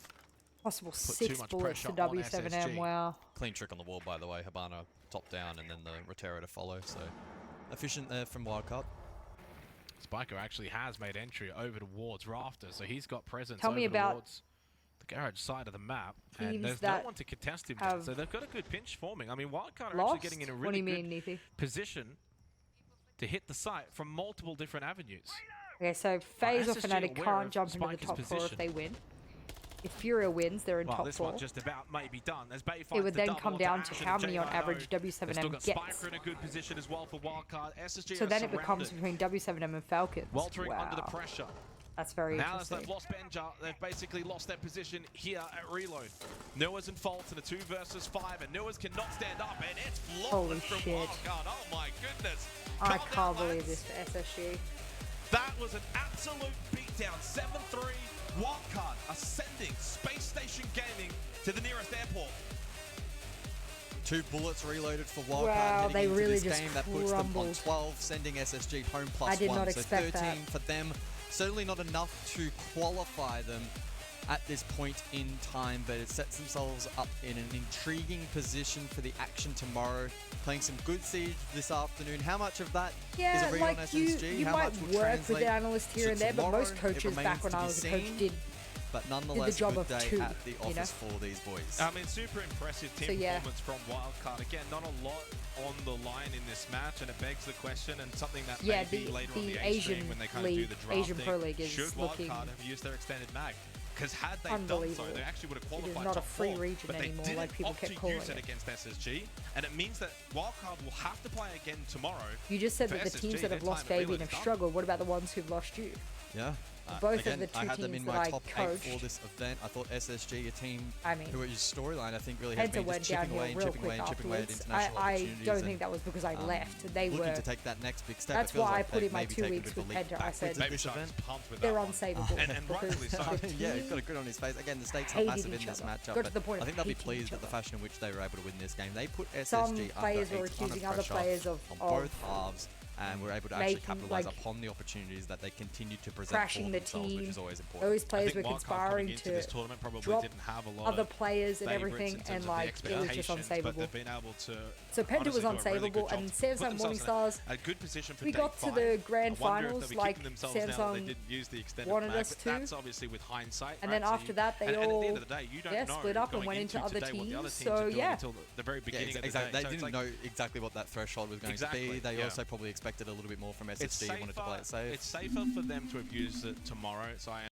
Possible 6 bullets to W7M, wow. Clean trick on the wall, by the way. Habana top down and then the Rotero to follow, so efficient there from Wildcard. Spiker actually has made entry over towards Rafter, so he's got presence Tell me about towards the garage side of the map, and there's no one to contest him there, so they've got a good pinch forming. I mean, Wildcard are actually getting in a really good position to hit the site from multiple different avenues. Okay, so FaZe or Fnatic can't jump into the top 4 if they win. If Furia wins, they're in Well, top this 4. one just about may be done. As Bay It would finds the then double come onto down to Ashen how and many on J9O. average They've still W7M got gets. Spiker in a good position as well for Wildcard. SSG So are then it becomes surrounded. between W7M and Falcons. Weltering Wow. under the pressure. That's very now as interesting. they've lost Benja, they've basically lost their position here at Reload. Nua's in fault in a 2 versus 5, and Nua's cannot stand up, and it's Holy flawless from shit. Wildcard. Oh my goodness. I Calm can't down, believe lads. this for SSG. That was an absolute beatdown. 7-3. Wildcard ascending Space Station Gaming to the nearest airport. 2 bullets reloaded for Wildcard Wow, heading they into really this just game. That puts them on crumbled. 12, sending SSG home +1. I did not so expect 13 that. for them. Certainly not enough to qualify them at this point in time, but it sets themselves up in an intriguing position for the action tomorrow. Playing some good Siege this afternoon. How much of that is Yeah, a read like on SSG? you How might much will work with translate the analyst here to and there, but most tomorrow? It coaches back remains when to I be was a coach seen. did But nonetheless, job good of day 2, at the you know? office for these boys. I mean, super impressive team So, yeah. performance from Wildcard. Again, not a lot on the line in this match, and it begs the question, and something that Yeah, maybe the- later on the the A Asian stream when they kind of do League- the drafting, Asian Pro League is should looking Wildcard have used their extended mag? Because had they done unbelievable. so, they actually would have It is qualified not a top free 4, region but they anymore, didn't like people opt kept to calling use it it. against SSG, and it means that Wildcard will have to play again tomorrow. You just said for that the SSG. teams that have Their lost time at Baby and Reload's have done. struggled. What about the ones who've lost you? Yeah. Both Again, of the 2 I had them teams in that my I top 8 coached. for this event. I thought SSG, a team I mean, who at his storyline, I think really has Penta been went just chipping downhill away and real chipping away quick and chipping away at afterwards. international I opportunities. don't think that was because I left. They looking were. to take that next big step. That's It feels why I like put they've in my maybe 2 taken a weeks bit of with a leap Penta. I backwards said at Maybe this Shark's event. pumped with they're that one. unsavable. And rightfully so. Yeah, he's got a good on his face. Again, the stakes are Hated massive in each this other. matchup. Got to but the point I of think they'll be hating pleased each at the other. fashion in which they were able to win this game. They put Some SSG players under were a ton accusing of other pressure players of on both halves, and were able to actually making, capitalize like, upon the opportunities that they continue to present crashing for the themselves, team. which is always important. Those players were Wildcard conspiring coming into to this tournament probably drop didn't have a lot other of players and favourites everything, in terms and of the like it was just expectations, but unsavable. they've been able to So Penta honestly was do a really good unsavable, job and to put Samsung themselves in Morningstars. a good position for We day got to 5. the grand I wonder if finals they'll be like kicking themselves now that they Samsung didn't use the extended wanted mag, us but to. that's obviously with hindsight. And right? then So after you- that, they and at the all end of the day, you don't know split up and going went into other today what the other teams. teams are So doing yeah, until the very beginning of the exactly. day. They So it's didn't like- know exactly what that threshold was going to Exactly, be. They yeah. also probably expected a little bit more from It's SSG and wanted to play it safe. It's safer for them to have used it tomorrow. So I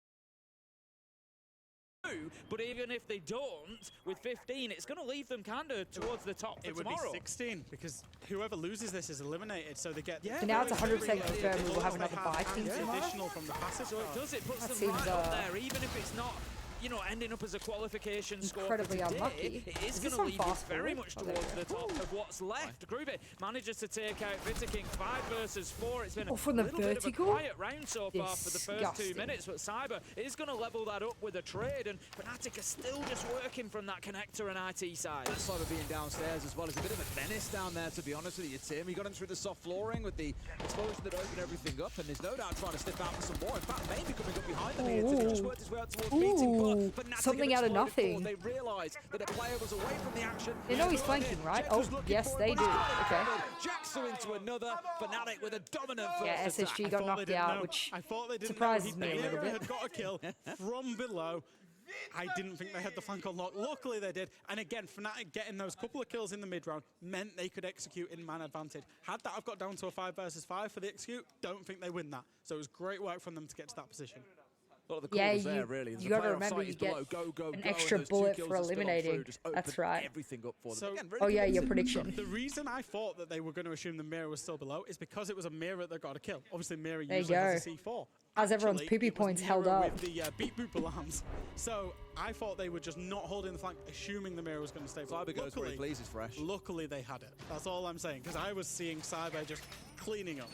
But even if they don't, with 15, it's going to leave them kind of towards the top for It would tomorrow. be 16 because whoever loses this is eliminated, so they get. So now it's 100% confirmed we will have another buy team tomorrow. Additional from the passes. So it does, it puts That them right seems, up there, even if it's not, you know, ending up as a qualification score for Incredibly today, unlucky. it Is is this going to on leave you fast very forward? much Oh, there towards we the top of what's left. Groovy manages to take out Vitaking 5 versus 4. It's been Oh, a from the little bit of a vertical? quiet round so far for the first 2 Disgusting. minutes, but Cyber is going to level that up with a trade, and Fnatic are still just working from that connector and IT side. That Cyber being downstairs as well is a bit of a menace down there, to be honest with you, Tim. He got him through the soft flooring with the explosion that opened everything up, and there's no doubt trying to step out for some more. In fact, maybe coming up behind them here. Tim just worked his way out towards beating, but Fnatic something have out of exploited nothing. forward. They realised that a player was away from the action. They know he's flanking, right? Oh, yes, they do. Okay. Jackson into another. Fnatic with a dominant first Yeah, attack. SSG got knocked out, which I thought they didn't surprises know me a little Nero bit. had got a kill from below. I didn't think they had the flank on lock. Luckily they did. And again, Fnatic getting those couple of kills in the mid round meant they could execute in man advantage. Had that have got down to a 5 versus 5 for the execute, don't think they win that. So it was great work from them to get to that position. A lot of the Yeah, calls you, there, really. you got to remember you get an extra bullet for eliminating. That's right. Everything up for them. So, Again, oh really yeah, your convincing. prediction. The reason I thought that they were going to assume the mirror was still below is because it was a mirror that got a kill. Obviously, mirror There you usually has go. a C4. As everyone's Actually, poopy it was points held Nero up. with the beat boop alarms. So I thought they were just not holding the flank, assuming the mirror was going to stay. Cyber goes where he pleases, Fresh. Luckily, they had it. That's all I'm saying, because I was seeing Cyber just cleaning up.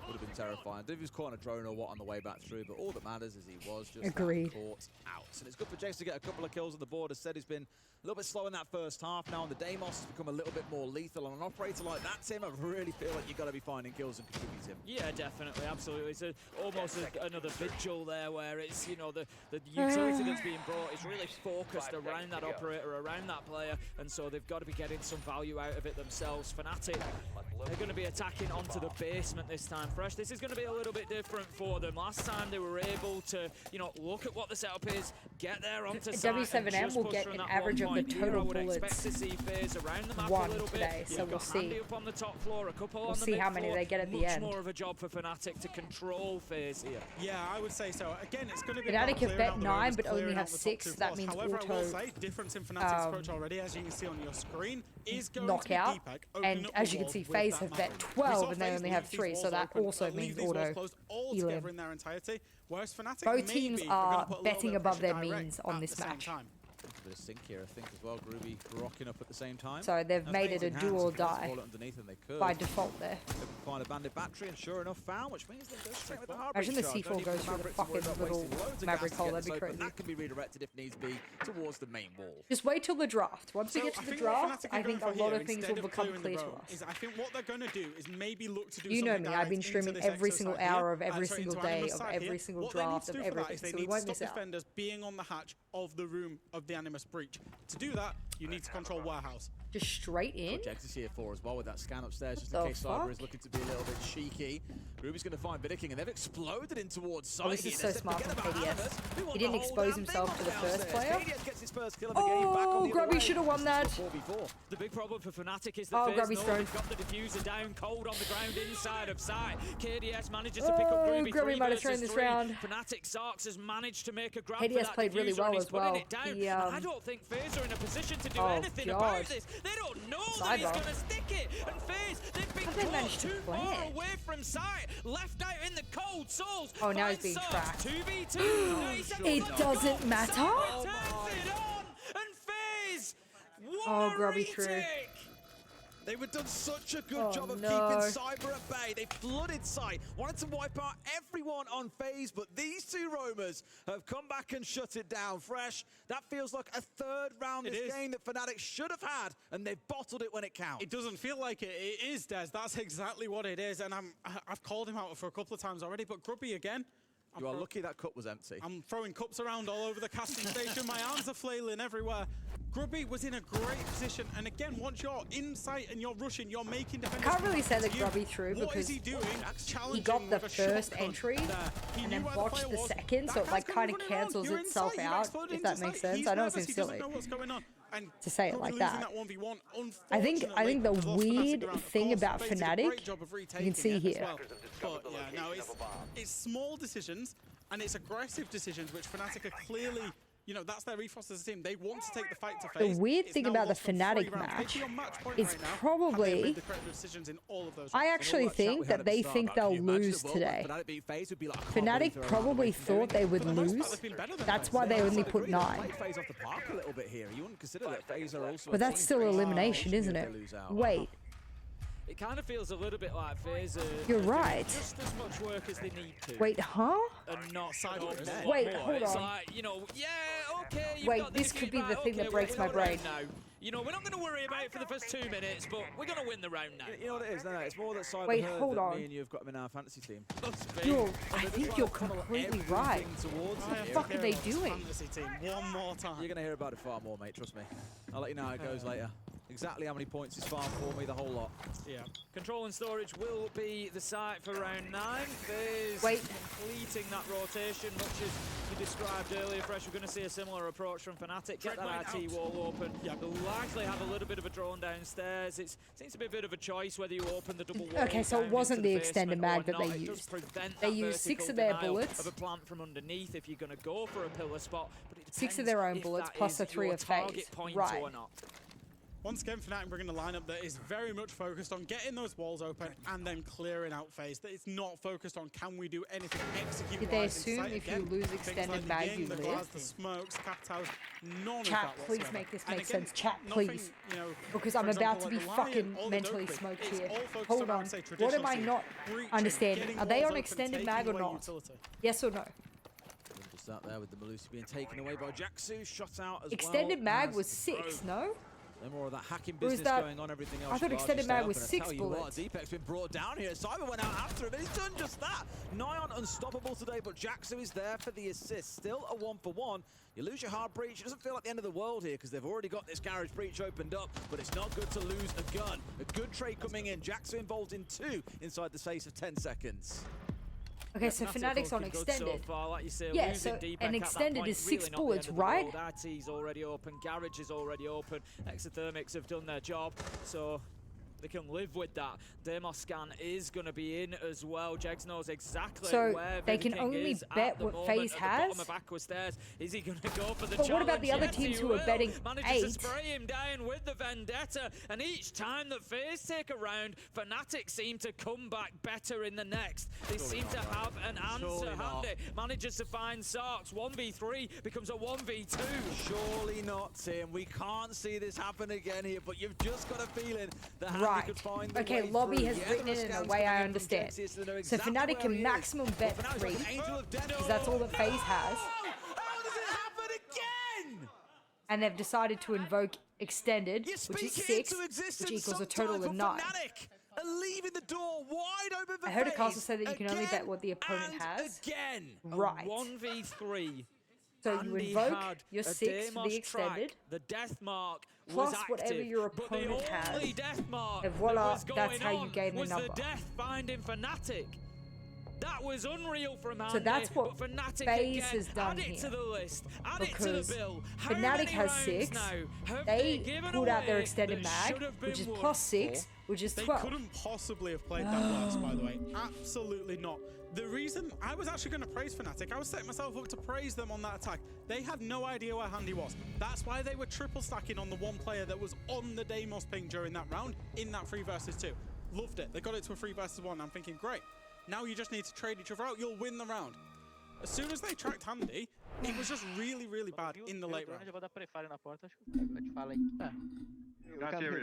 Would have been terrifying. If he was caught on a drone or what on the way back through, but all that matters is he was just Agreed. caught out. And it's good for Jace to get a couple of kills on the board. As said, he's been a little bit slow in that first half. Now on the Deimos, has become a little bit more lethal. On an operator like that, Tim, I really feel like you've got to be finding kills and contributing. Yeah, definitely, absolutely. It's almost another vigil there where it's, you know, the utility that's being brought is really focused around that operator, around that player, and so they've got to be getting some value out of it themselves. Fnatic They're going to be attacking onto the basement this time, Fresh. This is going to be a little bit different for them. Last time they were able to, you know, look at what the setup is, get there onto site, W7M will get an average of the total bullets one today, so we'll see. We'll see how many they get at the end. Much more of a job for Fnatic to control FaZe here. Yeah, I would say so. Again, it's going to be Fnatic have bet 9 but only have 6, so that means However, auto I will say, difference in Fnatic's approach already, as you can see on your screen, is going knockout. to be Deepak, And as you can see, FaZe have bet 12 and they only have 3, so that also means auto together in their entirety. Whereas Fnatic both teams are betting above their means on this match. A bit of sync here, I think, as well. Groovy rocking up at the same time. So they've made it a do or die by default there. Find a bandit battery, and sure enough, found, which means they go straight with the hard imagine the C4 goes through the fucking little Maverick hole, that'd be crazy. That can be redirected if needs be towards the main wall. Just wait till the draft. Once we get to the draft, I think a lot of things will become clear to us. I think what they're going to do is maybe look to do you know me, I've been streaming every single hour of every single day of every single draft of everything, so we won't miss out. Defenders being on the hatch of the room of the Animus breach. To do that, you need to control warehouse. Just straight in? Jax is here for as well with that scan upstairs, just in case Cyber is looking to be a little bit cheeky. Ruby's going to find Vidiking, and they've exploded in towards site. Oh, this is so smart from KDS. He didn't expose himself to the first player. Gets his first kill of the game back on the Grubby should have won that. The big problem for Fnatic is that Grubby's thrown. They've got the diffuser down cold on the ground inside of site. KDS manages to pick up Groovy. Grubby might have thrown this round. Fnatic Zarks has managed to make a grab KDS for that played really well as well. I don't think FaZe are in a position to do anything about this. They don't know that he's going to stick it. And FaZe, they've been caught too far away from site. Left out in the cold souls. Oh, now he's being tracked. 2v2. It doesn't matter. And FaZe, oh, Grubby through. They were done such a good job of keeping Cyber at bay. They flooded site, wanted to wipe out everyone on FaZe, but these two roamers have come back and shut it down. Fresh, that feels like a third round this game that Fnatic should have had, and they've bottled it when it counts. It doesn't feel like it. It is, Des. That's exactly what it is, and I've called him out for a couple of times already, but Grubby again. You are lucky that cup was empty. I'm throwing cups around all over the casting station. My arms are flailing everywhere. Grubby was in a great position, and again, once you're in sight and you're rushing, you're making defenders. I can't really say that Grubby threw because he got the first entry and then botched the second, so it like kind of cancels itself out, if that makes sense. I know it seems silly to say it like that. I think the weird thing about Fnatic, you can see here. But yeah, no, it's small decisions and it's aggressive decisions which Fnatic are clearly, you know, that's their ethos as a team. They want to take the fight to FaZe. The weird thing about the Fnatic match is probably, I actually think that they think they'll lose today. Fnatic probably thought they would lose. That's why they only put 9. But that's still elimination, isn't it? Wait. It kind of feels a little bit like FaZe. You're right. Just as much work as they need to. Wait, huh? And not wait, hold it's on. Like, you know, yeah, okay. Wait, this could be the thing that breaks my brain. You know, we're not going to worry about it for the first 2 minutes, but we're going to win the round now. You know what it is? No, it's more that Cyber wait, heard hold that on. me and you have got him in our fantasy team. I think you're completely right. What the fuck are they doing? One more time. You're going to hear about it far more, mate, trust me. I'll let you know how it goes later. Exactly how many points is farmed for me, the whole lot. Yeah. Control and storage will be the site for round 9. FaZe completing that rotation, much as you described earlier, Fresh. We're going to see a similar approach from Fnatic. Get that RT wall open. They'll likely have a little bit of a drone downstairs. It seems to be a bit of a choice whether you open the double wall. Okay, so it wasn't the extended mag that they used. They used 6 of their bullets. Of a plant from underneath if you're going to go for a pillar spot. But it 6 of their own bullets plus a 3 of FaZe. Right. Or not. Once again, Fnatic bringing a lineup that is very much focused on getting those walls open and then clearing out FaZe. That it's not focused on can we do anything execute. Did they assume if you lose extended mag, you live? The smokes, Capitals, none Chat, of that please whatsoever. make this make sense. Chat, please. You know, because I'm about to be fucking mentally smoked here. Hold on. What am I not understanding? Are they on extended mag or not? Yes or no? Just out there with the Melusi being taken away by Jaxu, shot out as extended mag was 6, no? No more of that hacking Or is business that- going on, everything else. I thought should extended largely mag was stay 6 up, and I tell you bullets. what, Deepek's been brought down here. Simon went out after him, and he's done just that. Nyon unstoppable today, but Jaxu is there for the assist. Still a 1-for-1. You lose your hard breach. It doesn't feel like the end of the world here because they've already got this garage breach opened up, but it's not good to lose a gun. A good trade coming in. Jaxu involved in 2 inside the space of 10 seconds. Okay, so Fnatic's on extended. So far, like you say, yeah, losing so Deepek an at that extended point, is 6 really not the bullets, end of the right? world. RT's already open, Garage is already open, Exothermics have done their job, so they can live with that. Demos scan is going to be in as well. Jegs knows exactly So where they can Viking only is bet at the what moment FaZe at has? the bottom of Aqua stairs. Is he going to go for the But challenge? what about the other Yes, teams he who are will. betting Manages 8? to spray him down with the Vendetta, and each time that FaZe take a round, Fnatic seem to come back better in the next. They seem to have an answer handy. Manages to find Sarks. 1v3 becomes a 1v2. Surely not, Tim. We can't see this happen again here, but you've just got a feeling that Handy Right. could find the Okay, way Lobby through. has Yeah, written the it in a scans way coming I in from understand. Genesis, they know So exactly Fnatic where can he is. maximum bet But Fnatic's 3, got Angel of Death. because that's all that FaZe has. How does it happen again? And they've decided to invoke extended, You which is speak it 6, into existence which equals a total sometimes of for 9. Fnatic, and leaving the door wide open for I heard a FaZe. caster say that you can only Again bet what the opponent and has. Again. Right. 1v3. So you Andy invoke had your a 6 for Deimos the extended, track. The death mark plus was active, whatever your but the opponent has, only death mark and voila, that was that's going how you on gain the was number. the death finding Fnatic. That was unreal from Andy, So that's what but Fnatic FaZe again, has done add it here. to the list, add it to Because the bill. How Fnatic many has rounds 6, now have they given pulled out their away extended that mag, should have which is been plus won? 6, which is They 12. couldn't possibly have played that worse, by the way. Absolutely not. The reason I was actually going to praise Fnatic, I was setting myself up to praise them on that attack. They had no idea where Handy was. That's why they were triple stacking on the one player that was on the Deimos ping during that round in that 3 versus 2. Loved it. They got it to a 3 versus 1. I'm thinking, great. Now you just need to trade each other out. You'll win the round. As soon as they tracked Handy, it was just really, really bad in the late round.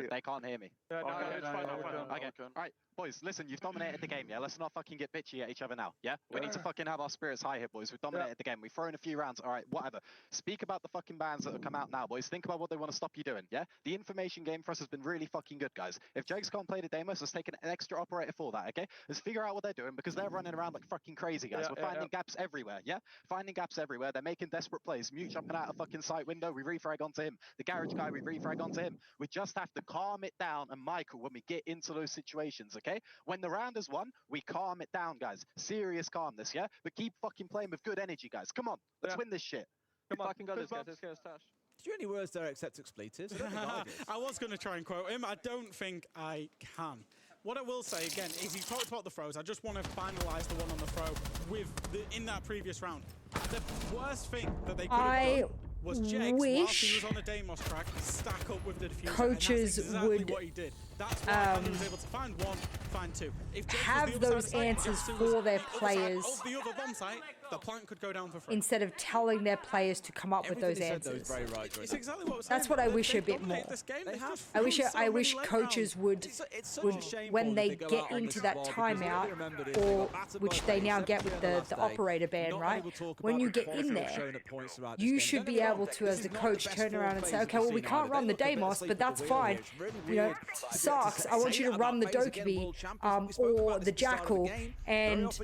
They can't hear me. Okay. Alright, boys, listen, you've dominated the game, yeah? Let's not fucking get bitchy at each other now, yeah? We need to fucking have our spirits high here, boys. We've dominated the game. We've thrown a few rounds. Alright, whatever. Speak about the fucking bans that have come out now, boys. Think about what they want to stop you doing, yeah? The information game for us has been really fucking good, guys. If Jags can't play the Deimos, let's take an extra operator for that, okay? Let's figure out what they're doing because they're running around like fucking crazy, guys. We're finding gaps everywhere, yeah? Finding gaps everywhere. They're making desperate plays. Mute jumping out a fucking sight window. We refrag onto him. The garage guy, we refrag onto him. We just have to calm it down. And Michael, when we get into those situations, okay? When the round is won, we calm it down, guys. Serious calmness, yeah? But keep fucking playing with good energy, guys. Come on. Let's win this shit. Come on, fucking got this, guys. Let's get a stash. Did you any words there except expletives? I don't think I did. I was going to try and quote him. I don't think I can. What I will say again is he talked about the throws. I just want to finalise the one on the throw with in that previous round. The worst thing that they could have done was Jegs, whilst he was on the Deimos track, stack up with the diffuser. Coaches and that's exactly would, what he did. That's why he was able to find one, find 2. If Jegs have was the other those side of the site, answers Jackson for was their the other players. side of the other bomb site, the plant could go down for free. Instead of telling their players to come up with those answers. It's exactly what That's what I wish a bit more. I wish coaches would when they get into that timeout, or which they now get with the operator ban, right? When you get in there, you should be able to, as the coach, turn around and say, okay, well, we can't run the Deimos, but that's fine. You know, Sarks, I want you to run the Dokkaebi or the Jackal, and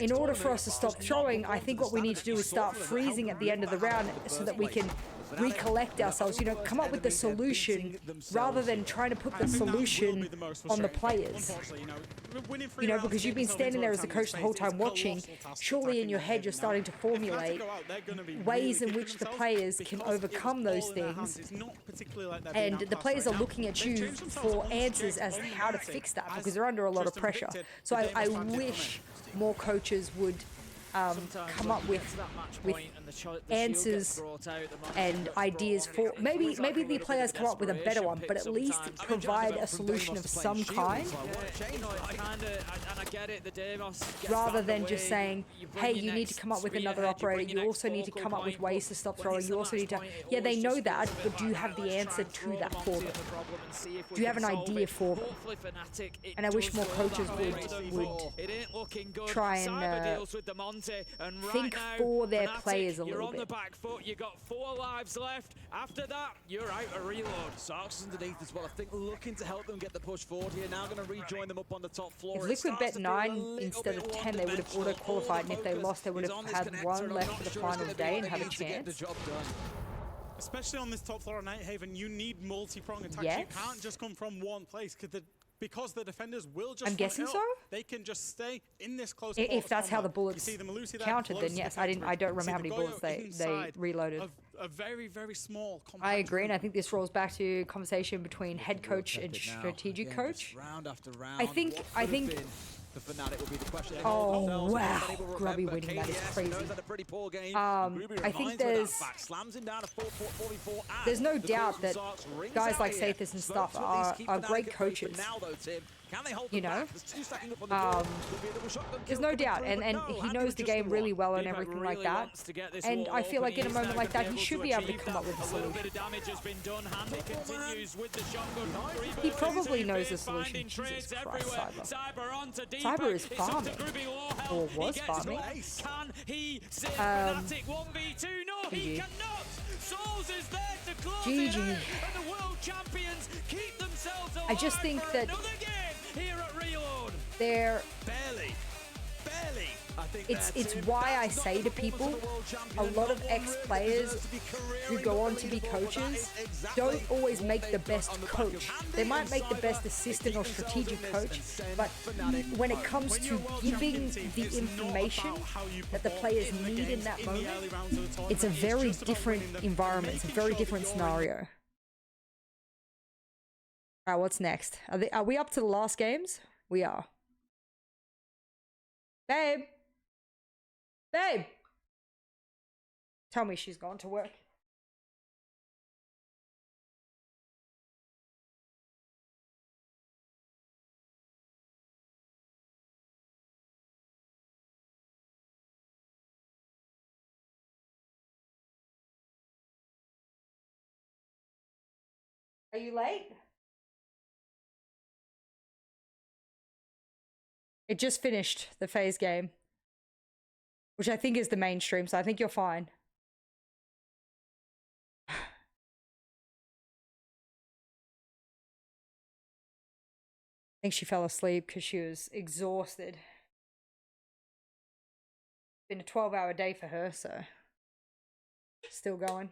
in order for us to stop throwing, I think what we need to do is start freezing at the end of the round so that we can recollect ourselves, you know, come up with the solution rather than trying to put the solution on the players. You know, because you've been standing there as the coach the whole time watching, surely in your head you're starting to formulate ways in which the players can overcome those things, and the players are looking at you for answers as to how to fix that because they're under a lot of pressure. So I wish more coaches would come up with answers and ideas for maybe the players come up with a better one, but at least provide a solution of some kind, rather than just saying, hey, you need to come up with another operator, you also need to come up with ways to stop throwing, you also need to, yeah, they know that, but do you have the answer to that for them? Do you have an idea for them? And I wish more coaches would try and Monty, and right think now, for their Fnatic, players a you're little on bit. the back foot. You got 4 lives left. After that, you're out of reload. Sarks is underneath as well. I think looking to help them get the push forward here. Now going to rejoin them up on the top floor. If Liquid bet 9 instead of 10, they would have auto-qualified, and if they lost, they would have had 1 left for the final day and have a chance. Especially on this top floor of Nighthaven, you need multi-prong attacks. Yes. You can't just come from one place because the defenders will just. I'm guessing so. They can just stay in this close. If that's how the bullets counted, then yes. I don't remember how many bullets they reloaded. A very, very small. I agree, and I think this rolls back to conversation between head coach and strategic coach. Round after round. I think. The Fnatic will be the question. Oh wow, Grubby winning, that is crazy. I think there's no doubt that guys like Sathis and stuff are great coaches. You know, there's no doubt, and he knows the game really well and everything like that. And I feel like in a moment like that, he should be able to come up with a solution. He probably knows the solution. Jesus Christ, Cyber. Cyber is farming, or was farming. GG. GG. I just think that they're it's why I say to people, a lot of ex-players who go on to be coaches don't always make the best coach. They might make the best assistant or strategic coach, but when it comes to giving the information that the players need in that moment, it's a very different environment. It's a very different scenario. Alright, what's next? Are we up to the last games? We are. Babe! Babe! Tell me she's gone to work. Are you late? It just finished, the phase game. Which I think is the mainstream, so I think you're fine. I think she fell asleep because she was exhausted. Been a 12-hour day for her, so still going.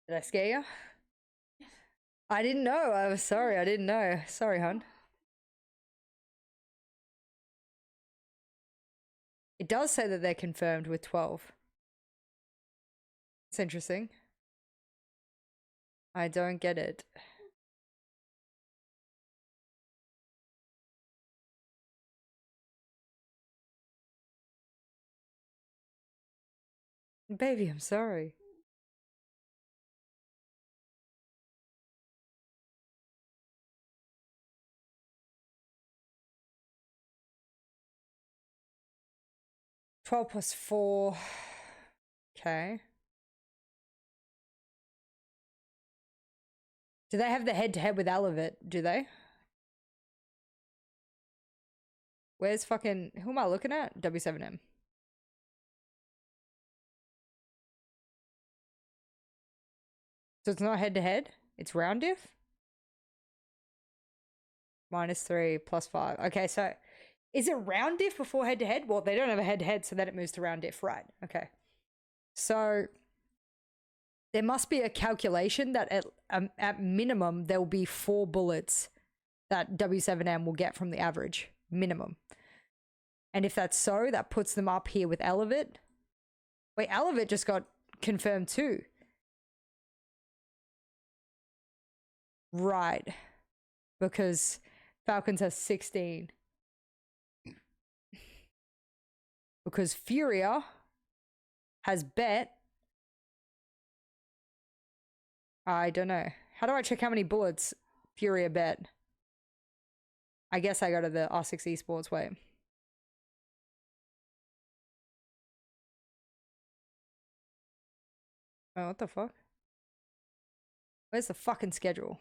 Did I scare you? I didn't know. I was sorry. I didn't know. Sorry, hon. It does say that they're confirmed with 12. It's interesting. I don't get it. Baby, I'm sorry. +4. Okay. Do they have the head-to-head with Elevate? Do they? Where's fucking... Who am I looking at? W7M. So it's not head-to-head? It's round diff? -3, +5. Okay, so... Is it round diff before head-to-head? Well, they don't have a head-to-head, so then it moves to round diff. Right, okay. So... There must be a calculation that at minimum, there will be 4 bullets that W7M will get from the average. Minimum. And if that's so, that puts them up here with Elevate. Wait, Elevate just got confirmed too. Right. Because Falcons has 16. Because Furia has bet. I don't know. How do I check how many bullets Furia bet? I guess I go to the R6 Esports way. Oh, what the fuck? Where's the fucking schedule?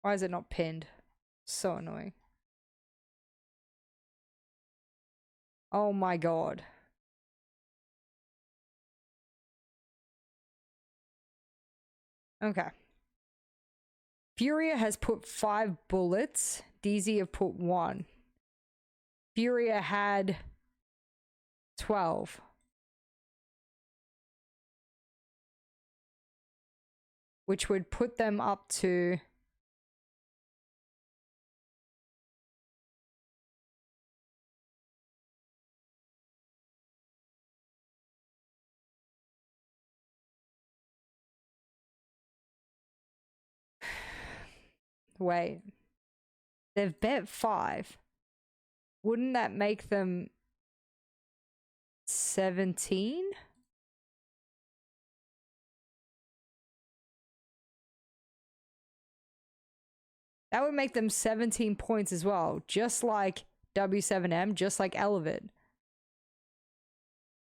Why is it not pinned? So annoying. Oh my god. Okay. Furia has put 5 bullets. DZ have put 1. Furia had 12. Which would put them up to... Wait. They've bet 5. Wouldn't that make them 17? That would make them 17 points as well, just like W7M, just like Elevate.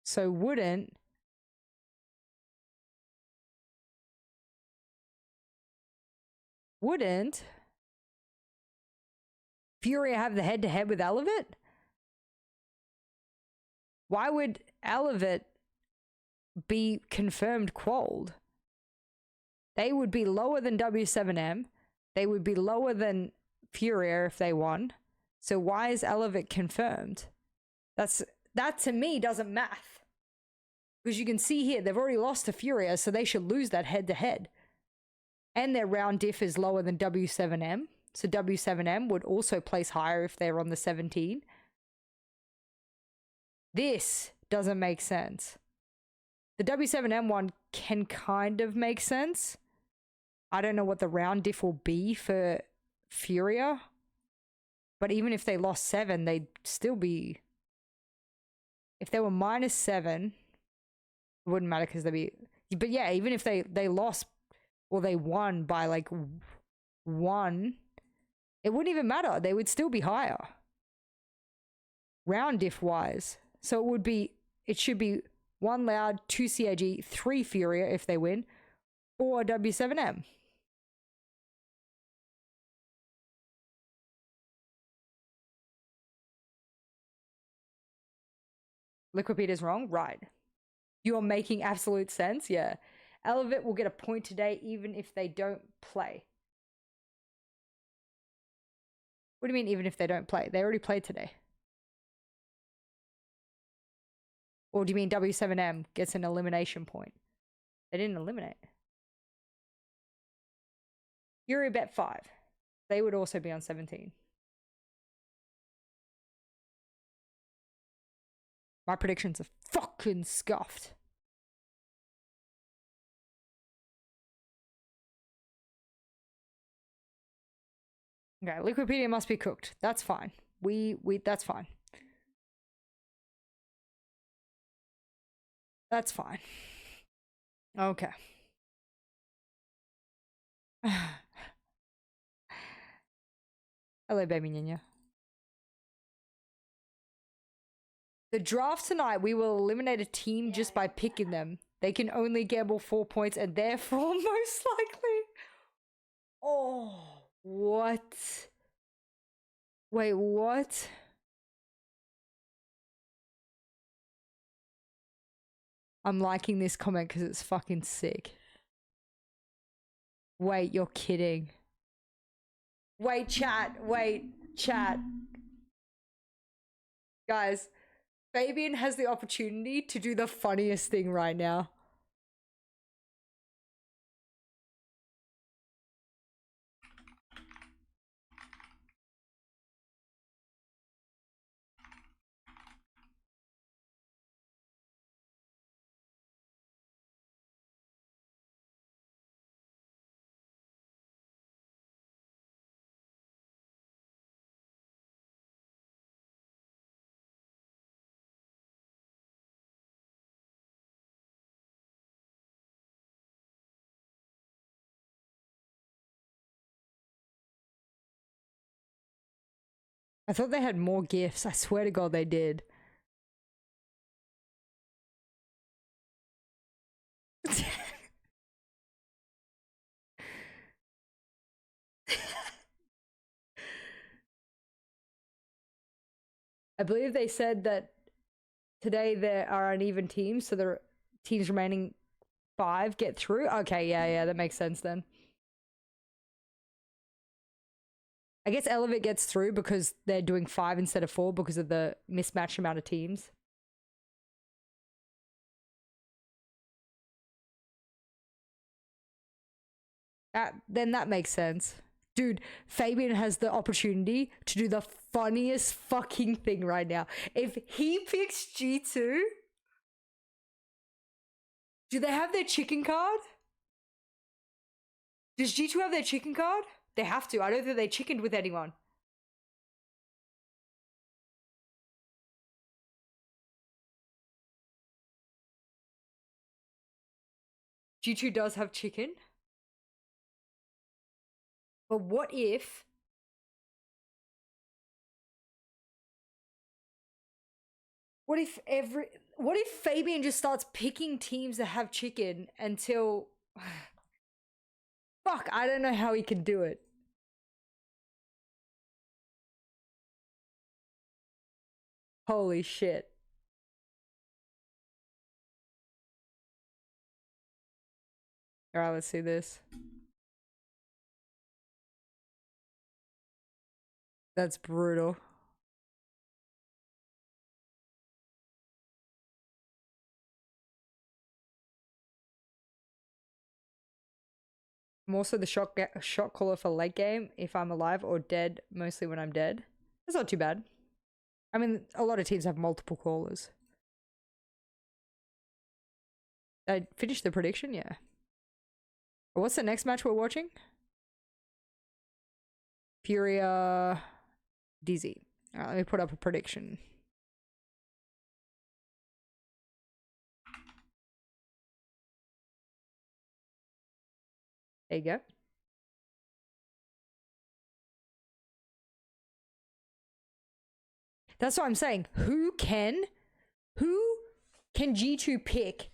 So wouldn't Furia have the head-to-head with Elevate? Why would Elevate be confirmed qualled? They would be lower than W7M. They would be lower than Furia if they won. So why is Elevate confirmed? That to me doesn't math. Because you can see here, they've already lost to Furia, so they should lose that head-to-head. And their round diff is lower than W7M. So W7M would also place higher if they're on the 17. This doesn't make sense. The W7M one can kind of make sense. I don't know what the round diff will be for Furia. But even if they lost 7, they'd still be... If they were -7, it wouldn't matter because they'd be... But yeah, even if they lost or they won by like 1, it wouldn't even matter. They would still be higher. Round diff wise. So it should be 1 Loud, 2 CAG, 3 Furia if they win, or W7M. Liquipeter's wrong? Right. You're making absolute sense? Yeah. Elevate will get a point today even if they don't play. What do you mean even if they don't play? They already played today. Or do you mean W7M gets an elimination point? They didn't eliminate. Fury bet 5. They would also be on 17. My predictions are fucking scuffed. Okay, Liquipedia must be cooked. That's fine. That's fine. That's fine. Okay. Hello, baby Nina. The draft tonight, we will eliminate a team just by picking them. They can only gamble 4 points and therefore most likely... Oh, what? Wait, what? I'm liking this comment because it's fucking sick. Wait, you're kidding. Wait, chat. Wait, chat. Guys, Fabian has the opportunity to do the funniest thing right now. I thought they had more gifts. I swear to God they did. I believe they said that today there are uneven teams, so the teams remaining 5 get through. Okay, yeah, that makes sense then. I guess Elevate gets through because they're doing 5 instead of 4 because of the mismatched amount of teams. Then that makes sense. Dude, Fabian has the opportunity to do the funniest fucking thing right now. If he picks G2, do they have their chicken card? Does G2 have their chicken card? They have to. I don't think they chickened with anyone. G2 does have chicken. But what if... What if Fabian just starts picking teams that have chicken until... Fuck, I don't know how he can do it. Holy shit. Alright, let's see this. That's brutal. I'm also the shot caller for late game if I'm alive or dead, mostly when I'm dead. That's not too bad. I mean, a lot of teams have multiple callers. I finished the prediction, yeah. What's the next match we're watching? Furia DZ. Alright, let me put up a prediction. There you go. That's what I'm saying. Who can G2 pick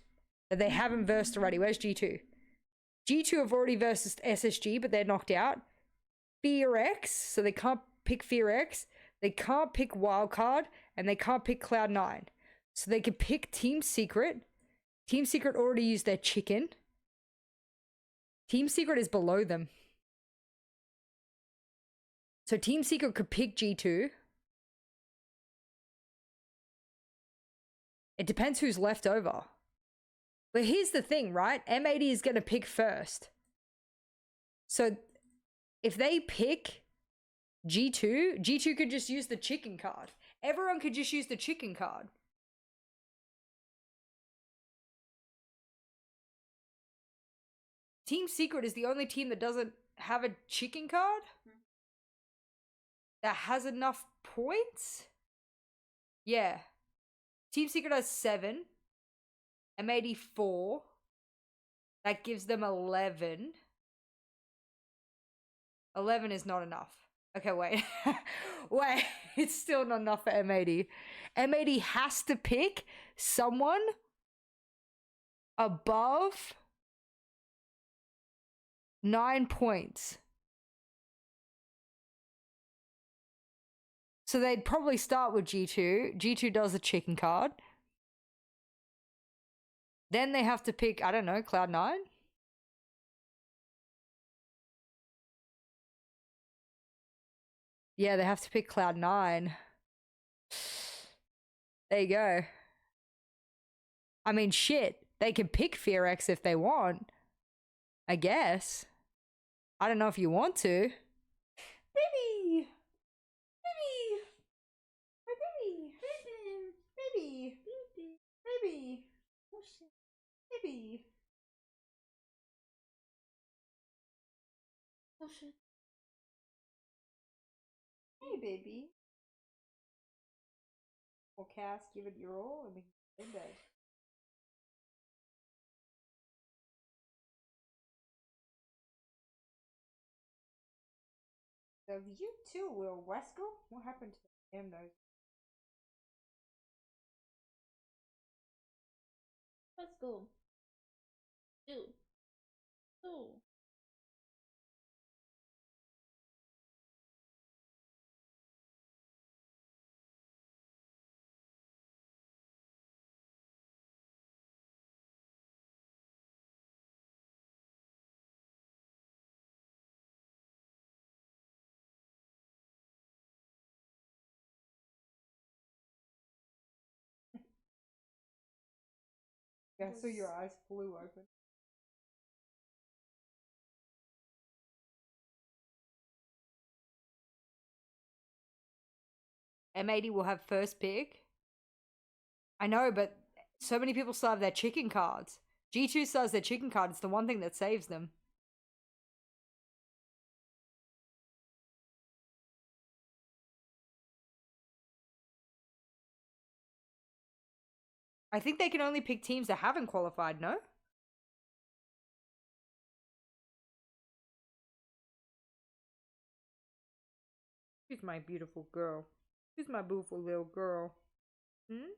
that they haven't versed already? Where's G2? G2 have already versed SSG, but they're knocked out. Fear X, so they can't pick Fear X. They can't pick Wildcard, and they can't pick Cloud9. So they could pick Team Secret. Team Secret already used their chicken. Team Secret is below them. So Team Secret could pick G2. It depends who's left over. But here's the thing, right? M80 is going to pick first. So if they pick G2, G2 could just use the chicken card. Everyone could just use the chicken card. Team Secret is the only team that doesn't have a chicken card that has enough points. Yeah. Team Secret has 7. M84. That gives them 11. 11 is not enough. Okay, wait. Wait, it's still not enough for M80. M80 has to pick someone above 9 points. So they'd probably start with G2. G2 does a chicken card. Then they have to pick, I don't know, Cloud9? Yeah, they have to pick Cloud9. There you go. I mean, shit. They can pick Fear X if they want. I guess. I don't know if you want to. Baby! Baby! My baby! Baby! Baby! Baby! Oh shit. Baby! Oh shit. Hey, baby. We'll cast, give it your all, and we can go in bed. So you too, Will Wesco? What happened to the damn nose? Let's go. Two. Two. Yeah, I saw your eyes flew open. M80 will have first pick. I know, but so many people still have their chicken cards. G2 still has their chicken card. It's the one thing that saves them. I think they can only pick teams that haven't qualified, no? Who's my beautiful girl? Who's my beautiful little girl? Hmm?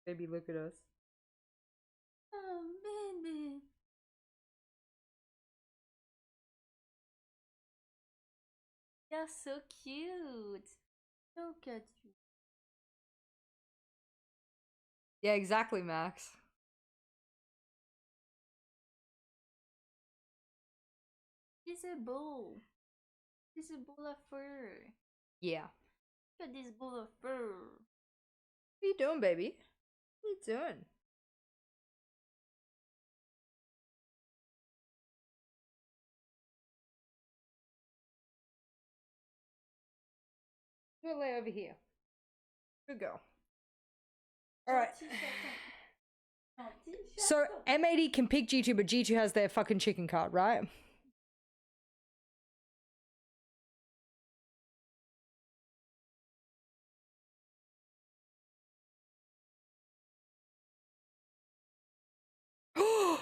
Baby, look at us. Oh, baby. You're so cute. Look at you. Yeah, exactly, Max. She's a bull. She's a bull of fur. Yeah. Look at this bull of fur. What are you doing, baby? What are you doing? We'll lay over here. Good girl. Alright. So M80 can pick G2, but G2 has their fucking chicken card, right?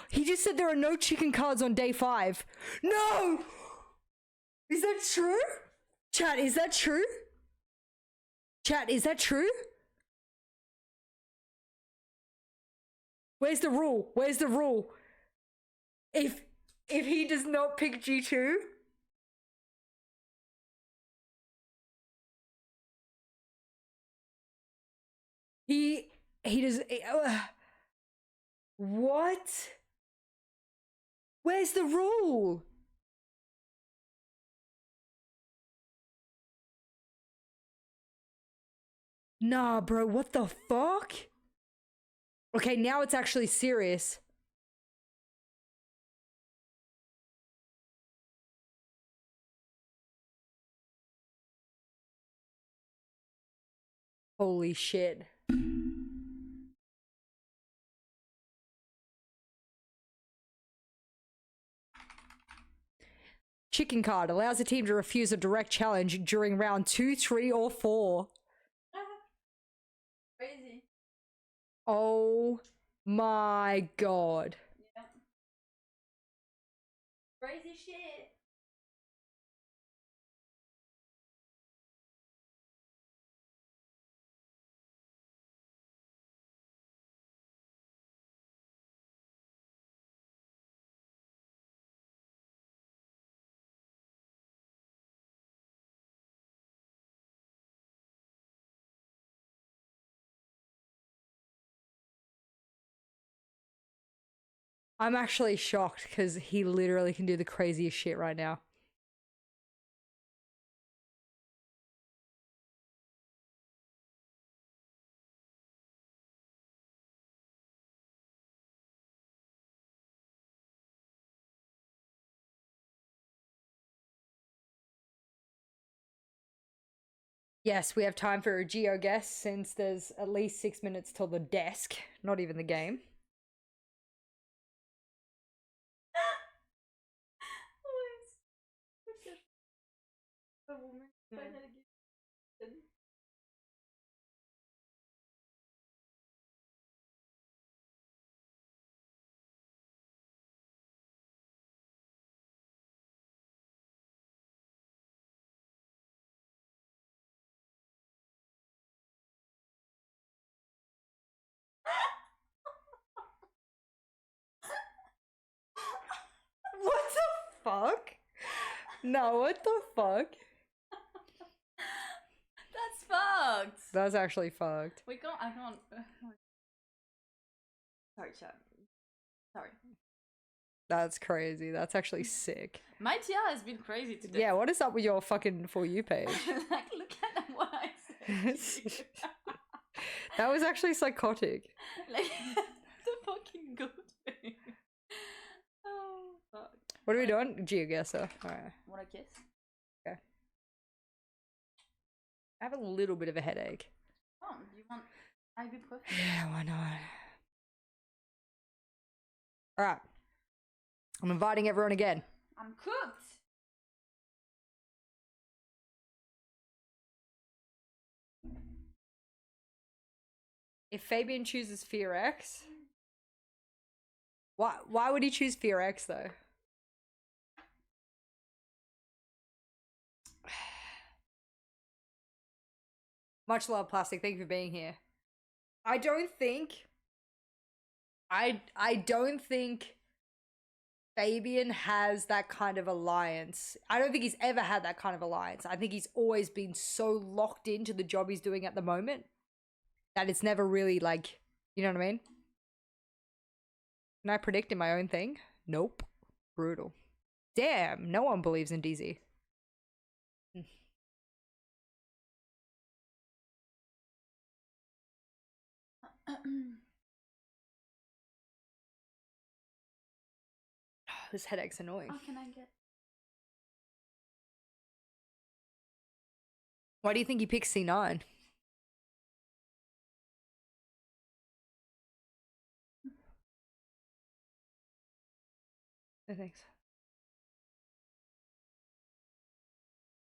He just said there are no chicken cards on day 5. No! Is that true? Chat, is that true? Chat, is that true? Where's the rule? Where's the rule? If he does not pick G2, he does. What? Where's the rule? Nah, bro, what the fuck? Okay, now it's actually serious. Holy shit. Chicken card allows a team to refuse a direct challenge during round 2, 3, or 4. Crazy. Oh my god. Yeah. Crazy shit. I'm actually shocked because he literally can do the craziest shit right now. Yes, we have time for a geo guess since there's at least 6 minutes till the desk, not even the game. What the fuck? No, what the fuck? That's fucked. That's actually fucked. We can't. I can't. Sorry, chat. Sorry. That's crazy. That's actually sick. My TR has been crazy today. Yeah, what is up with your fucking For You page? Like, look at what I said. That was actually psychotic. Like the fucking goat thing. Oh fuck. What are we doing? GeoGuessr. Alright. Wanna kiss? Okay. I have a little bit of a headache. Oh, do you want ibuprofen? Yeah, why not? Alright. I'm inviting everyone again. I'm cooked. If Fabian chooses Fear X, why would he choose Fear X though? Much love, Plastic. Thank you for being here. I don't think Fabian has that kind of alliance. I don't think he's ever had that kind of alliance. I think he's always been so locked into the job he's doing at the moment that it's never really like, you know what I mean? Can I predict in my own thing? Nope. Brutal. Damn, no one believes in DZ. This headache's annoying. Oh, can I get? Why do you think he picked C9? No thanks.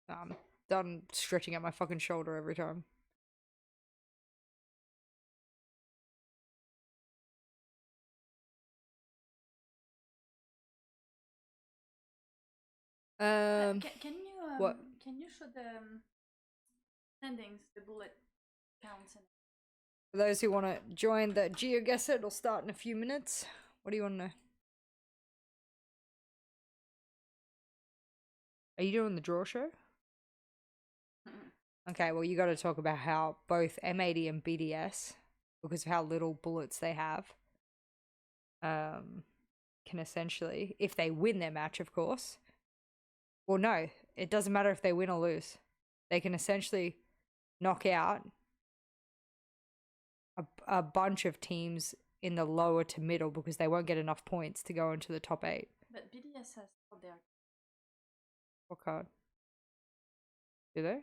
I'm done stretching out my fucking shoulder every time. Can you what? Can you show the standings, the bullet counts? And For those who want to join the GeoGuessr, it'll start in a few minutes. What do you want to know? Are you doing the draw show? Okay, well, you got to talk about how both M80 and BDS, because of how little bullets they have, can essentially, if they win their match, of course. Well, no, it doesn't matter if they win or lose. They can essentially knock out a bunch of teams in the lower to middle because they won't get enough points to go into the top 8. but BDS has all their. What card? Do they?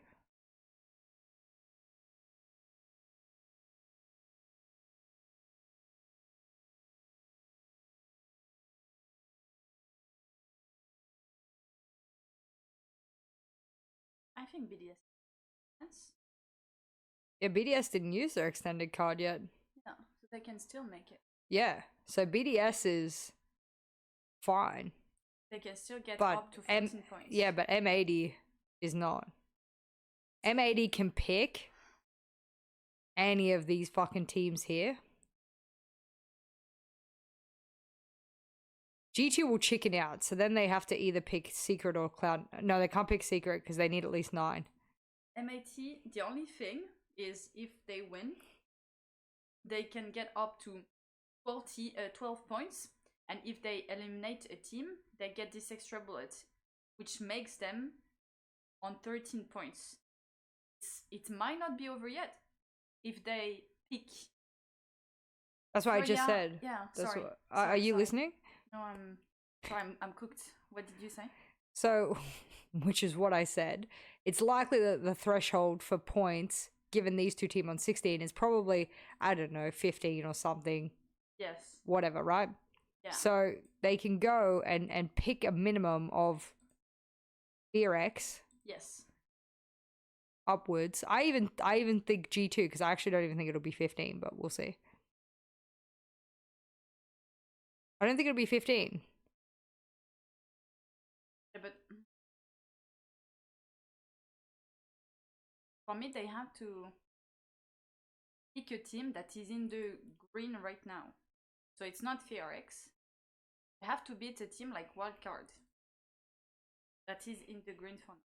I think BDS. Yes. Yeah, BDS didn't use their extended card yet. Yeah, so they can still make it. Yeah, so BDS is fine. They can still get But up to 14 points. Yeah, but M80 is not. M80 can pick any of these fucking teams here. G2 will chicken out, so then they have to either pick Secret or Cloud. No, they can't pick Secret because they need at least 9. MAT, the only thing is if they win, they can get up to 12 points. And if they eliminate a team, they get this extra bullet, which makes them on 13 points. It might not be over yet if they pick. That's what I just said. Yeah, That's sorry. What, are you listening? No, I'm cooked. What did you say? So, which is what I said. It's likely that the threshold for points, given these two teams on 16, is probably, I don't know, 15 or something. Yes. Whatever, right? Yeah. So they can go and pick a minimum of Fear X. Yes. Upwards. I even think G2, because I actually don't even think it'll be 15, but we'll see. I don't think it'll be 15. Yeah, but for me, they have to pick a team that is in the green right now. So it's not FRX. They have to beat a team like Wildcard that is in the green fund.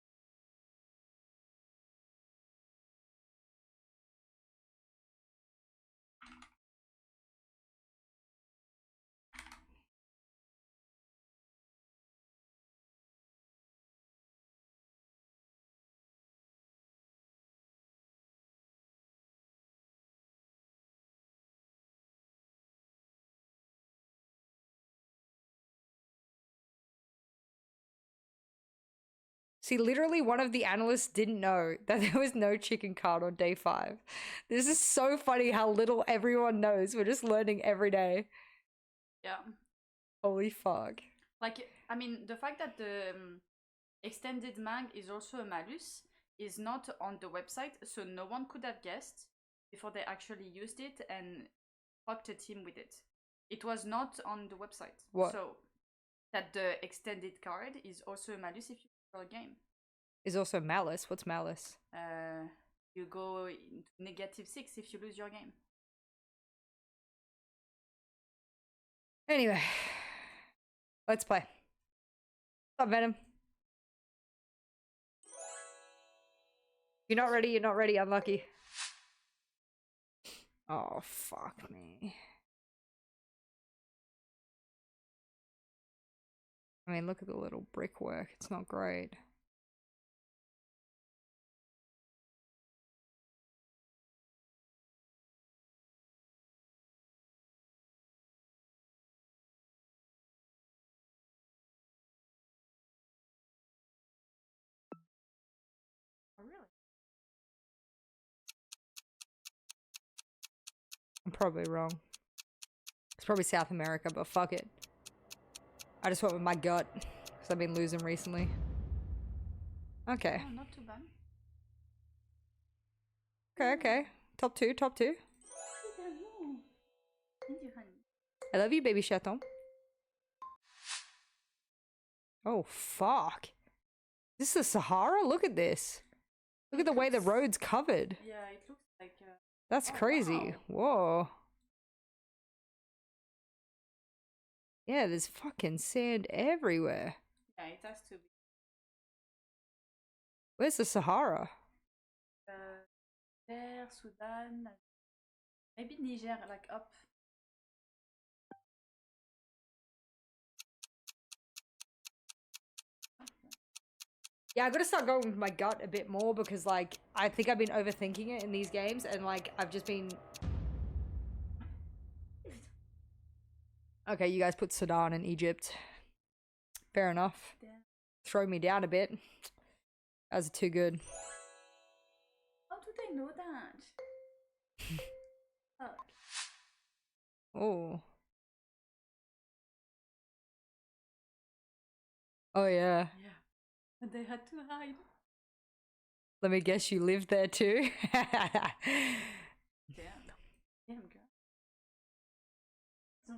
See, literally one of the analysts didn't know that there was no chicken card on day 5. This is so funny how little everyone knows. We're just learning every day. Yeah. Holy fuck. Like, I mean, the fact that the extended mag is also a malus is not on the website, so no one could have guessed before they actually used it and fucked a team with it. It was not on the website. What? So that the extended card is also a malus if you play a game. Is also malice. What's malice? You go into -6 if you lose your game. Anyway, let's play. What's up, Venom? You're not ready, you're not ready, unlucky. Oh, fuck me. I mean, look at the little brickwork. It's not great. Oh, really? I'm probably wrong. It's probably South America, but fuck it. I just went with my gut, because I've been losing recently. Okay. Oh, not too bad. Okay, okay. Top 2, top 2. Thank you, honey. I love you, baby chaton. Oh, fuck. This is the Sahara? Look at this. Look at the way the road's covered. Yeah, it looks like... That's crazy. Whoa. Yeah, there's fucking sand everywhere. Yeah, it has to be. Where's the Sahara? There, Sudan, maybe Niger, like up. Yeah, I gotta start going with my gut a bit more because, like, I think I've been overthinking it in these games and, like, I've just been... Okay, you guys put Sudan and Egypt. Fair enough. Yeah. Throw me down a bit. That's too good. How do they know that? Fuck. Oh. Oh, yeah. Yeah. And they had to hide. Let me guess you lived there too? Damn. Damn, girl. So...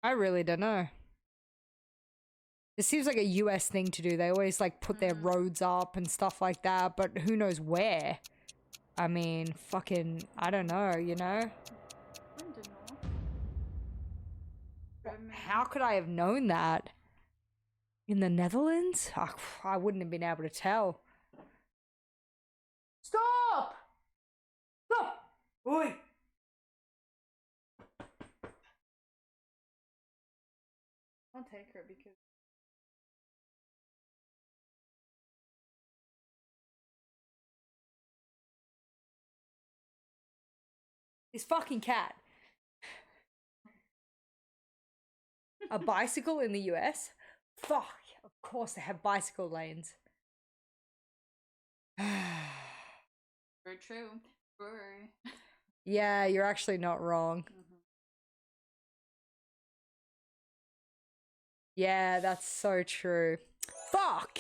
I really don't know. It seems like a US thing to do. They always like put their roads up and stuff like that, but who knows where? I mean, fucking, I don't know, you know? I don't know. How could I have known that? In the Netherlands? Oh, I wouldn't have been able to tell. Stop! Stop! Oi! I'll take her because... This fucking cat. A bicycle in the US? Fuck, of course they have bicycle lanes. Very true. Very. Yeah, you're actually not wrong. Yeah, that's so true. Fuck!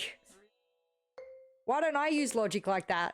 Why don't I use logic like that?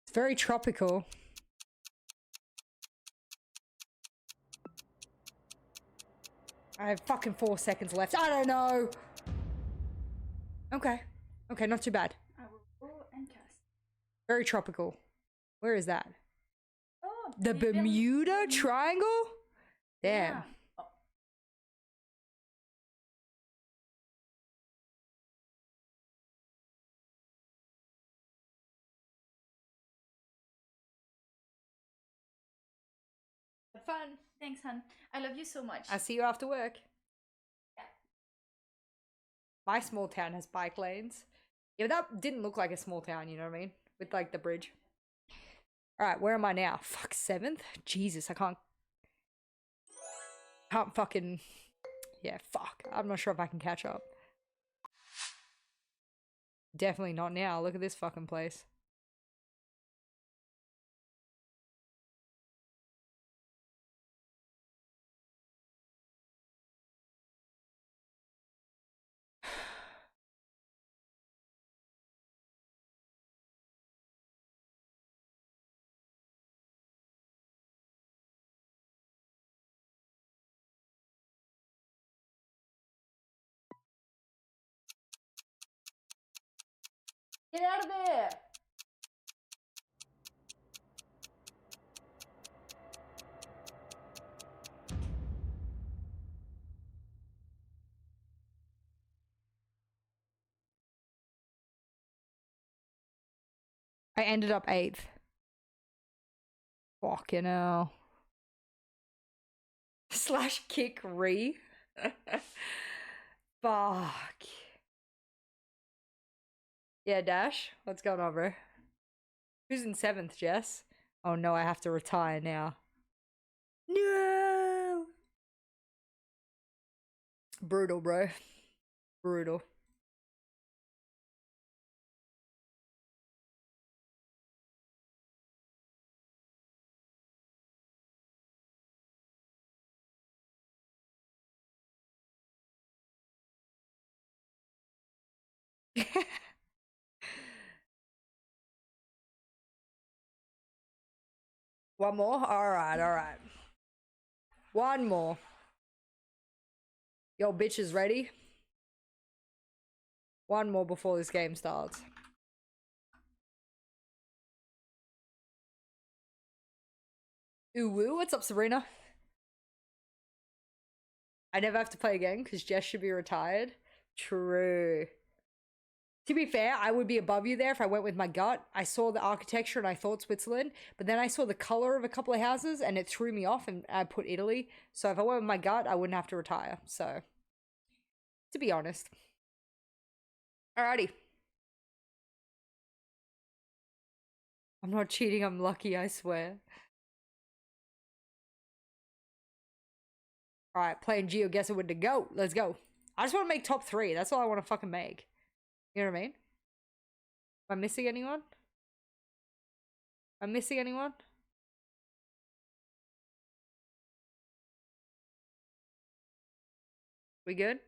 It's very tropical. I have fucking 4 seconds left. I don't know. Okay. Okay, not too bad. I will go and cast. Very tropical. Where is that? Oh, The Bermuda Triangle? Damn. Yeah. Have fun. Thanks, hun. I love you so much. I'll see you after work. My small town has bike lanes. Yeah, but that didn't look like a small town, you know what I mean? With like the bridge. Alright, where am I now? Fuck, 7th? Jesus, I can't fucking... Yeah, fuck. I'm not sure if I can catch up. Definitely not now. Look at this fucking place. Get out of there! I ended up 8th. Fucking hell. Slash kick re. Fuck. Yeah, Dash. What's going on, bro? Who's in 7th, Jess? Oh no, I have to retire now. No! Brutal, bro. Brutal. One more? Alright, alright. One more. Yo, bitches ready? One more before this game starts. Ooh woo, what's up, Sabrina? I never have to play again because Jess should be retired. True. To be fair, I would be above you there if I went with my gut. I saw the architecture and I thought Switzerland, but then I saw the color of a couple of houses and it threw me off and I put Italy. So if I went with my gut, I wouldn't have to retire. So, to be honest. Alrighty. I'm not cheating, I'm lucky, I swear. Alright, playing GeoGuessr with the GOAT. Let's go. I just want to make top 3. That's all I want to fucking make. You know what I mean? Am I missing anyone? Am I missing anyone? We good?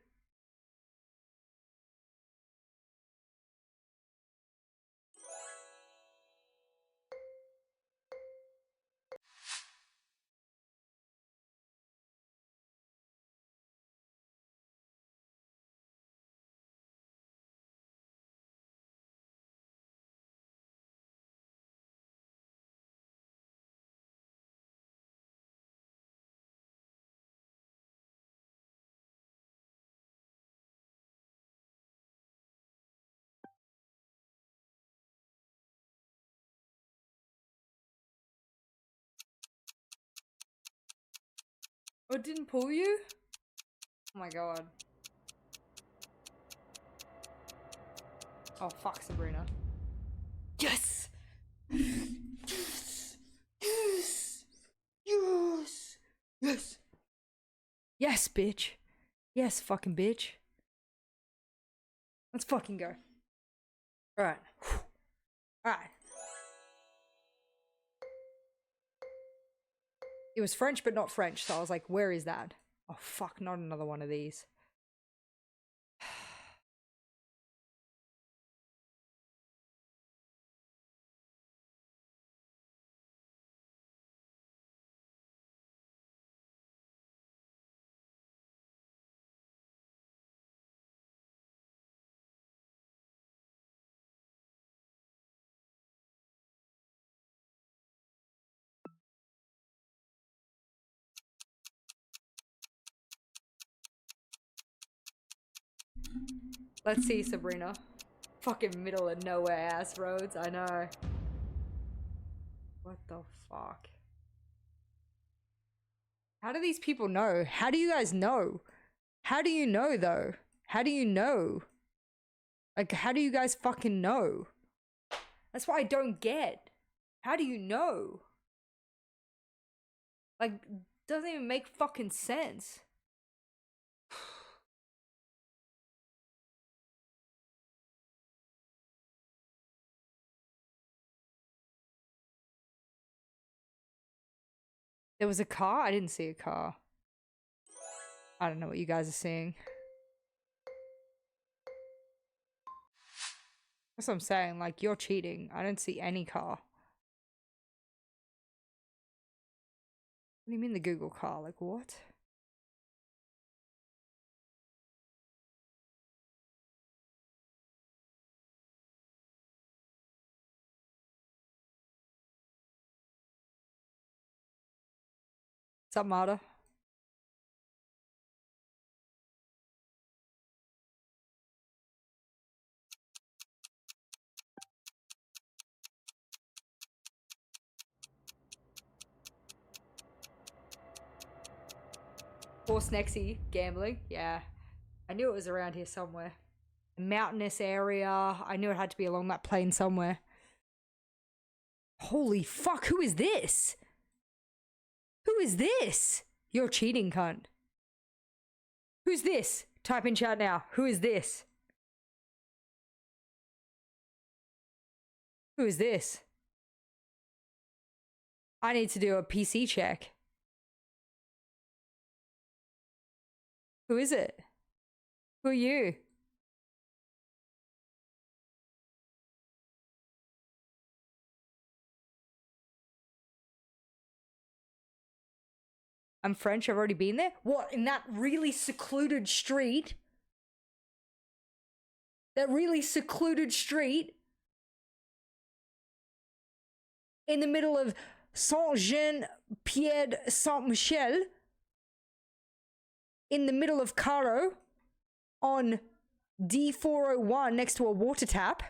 Oh, it didn't pull you? Oh my god. Oh, fuck, Sabrina. Yes! Yes! Yes! Yes! Yes! Yes, bitch. Yes, fucking bitch. Let's fucking go. Alright. Alright. It was French, but not French, so I was like, where is that? Oh, fuck, not another one of these. Let's see, Sabrina. Fucking middle of nowhere ass roads, I know. What the fuck? How do these people know? How do you guys know? How do you know though? How do you know? Like, how do you guys fucking know? That's what I don't get. How do you know? Like, doesn't even make fucking sense. There was a car? I didn't see a car. I don't know what you guys are seeing. That's what I'm saying. Like, you're cheating. I don't see any car. What do you mean the Google car? Like, what? What's up, Marta? Horse Nexy gambling. Yeah. I knew it was around here somewhere. A mountainous area. I knew it had to be along that plain somewhere. Holy fuck, who is this? Who is this? You're cheating, cunt. Who's this? Type in chat now. Who is this? Who is this? I need to do a PC check. Who is it? Who are you? I'm French, I've already been there? What, in that really secluded street? That really secluded street? In the middle of Saint-Jean-Pied-Saint-Michel? In the middle of Caro? On D401 next to a water tap?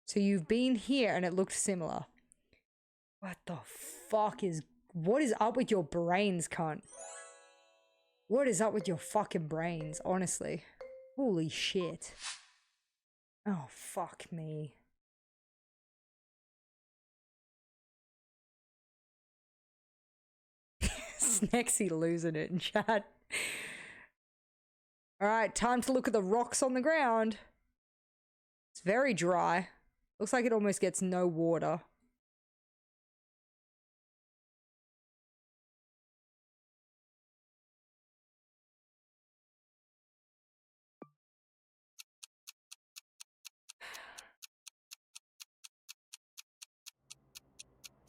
So you've been here and it looked similar. What the fuck is... What is up with your brains, cunt? What is up with your fucking brains, honestly? Holy shit. Oh, fuck me. Snexy losing it in chat. Alright, time to look at the rocks on the ground. It's very dry. Looks like it almost gets no water.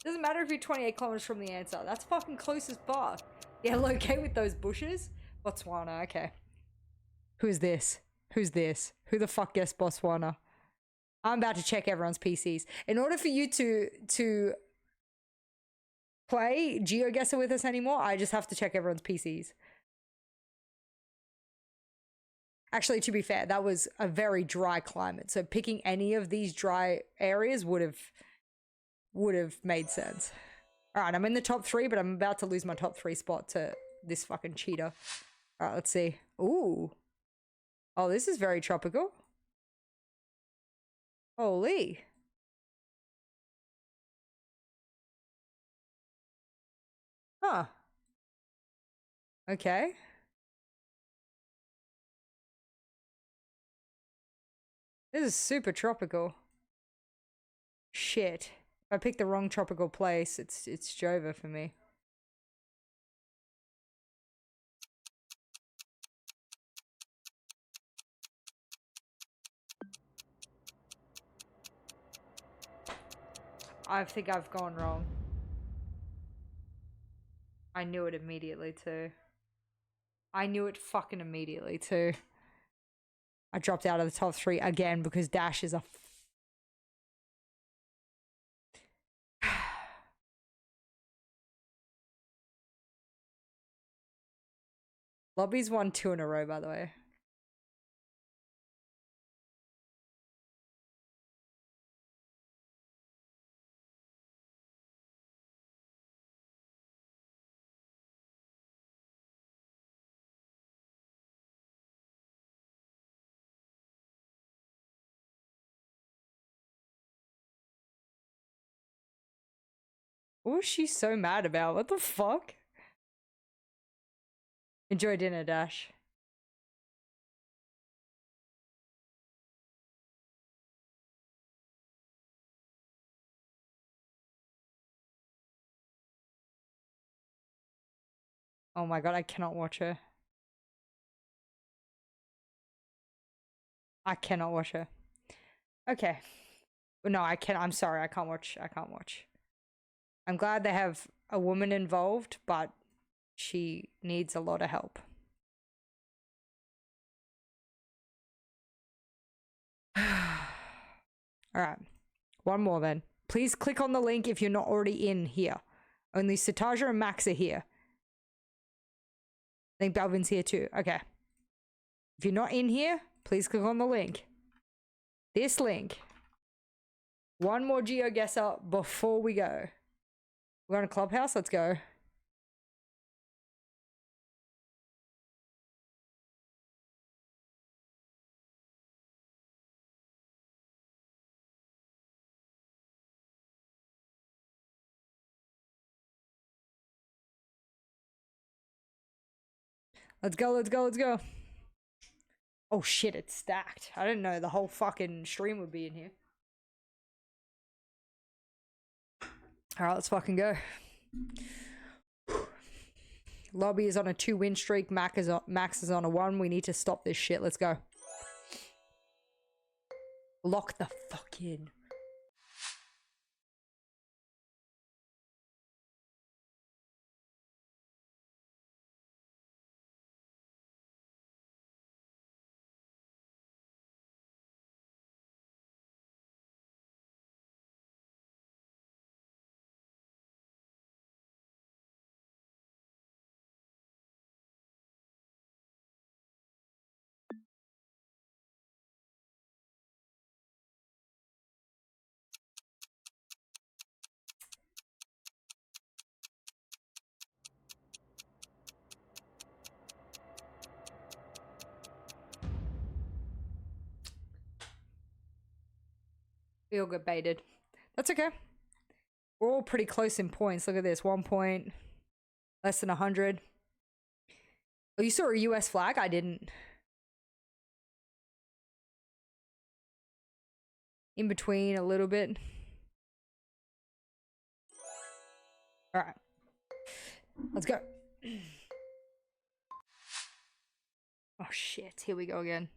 Doesn't matter if you're 28 kilometers from the answer. That's fucking close as fuck. Yeah, locate with those bushes. Botswana, okay. Who's this? Who's this? Who the fuck guessed Botswana? I'm about to check everyone's PCs. In order for you to play GeoGuessr with us anymore, I just have to check everyone's PCs. Actually, to be fair, that was a very dry climate. So picking any of these dry areas would have made sense. All right, I'm in the top 3, but I'm about to lose my top 3 spot to this fucking cheater. All right, let's see. Ooh. Oh, this is very tropical. Holy. Huh. Okay. This is super tropical. Shit. If I picked the wrong tropical place, it's Jova for me. I think I've gone wrong. I knew it immediately too. I knew it fucking immediately too. I dropped out of the top 3 again because Dash is a Lobby's won 2 in a row, by the way. What was she so mad about? What the fuck? Enjoy dinner, Dash. Oh my god, I cannot watch her. I cannot watch her. Okay. No, I can't. I'm sorry. I can't watch. I can't watch. I'm glad they have a woman involved, but she needs a lot of help. Alright. One more then. Please click on the link if you're not already in here. Only Sataja and Max are here. I think Balvin's here too. Okay. If you're not in here, please click on the link. This link. One more GeoGuessr before we go. We're on a clubhouse. Let's go. Let's go, let's go, let's go. Oh shit, it's stacked. I didn't know the whole fucking stream would be in here. Alright, let's fucking go. Lobby is on a 2-win streak. Max is on a 1. We need to stop this shit. Let's go. Lock the fuck in. We all got baited. That's okay. We're all pretty close in points. Look at this. 1 point. Less than 100. Oh, you saw a US flag? I didn't. In between a little bit. Alright. Let's go. Oh shit. Here we go again.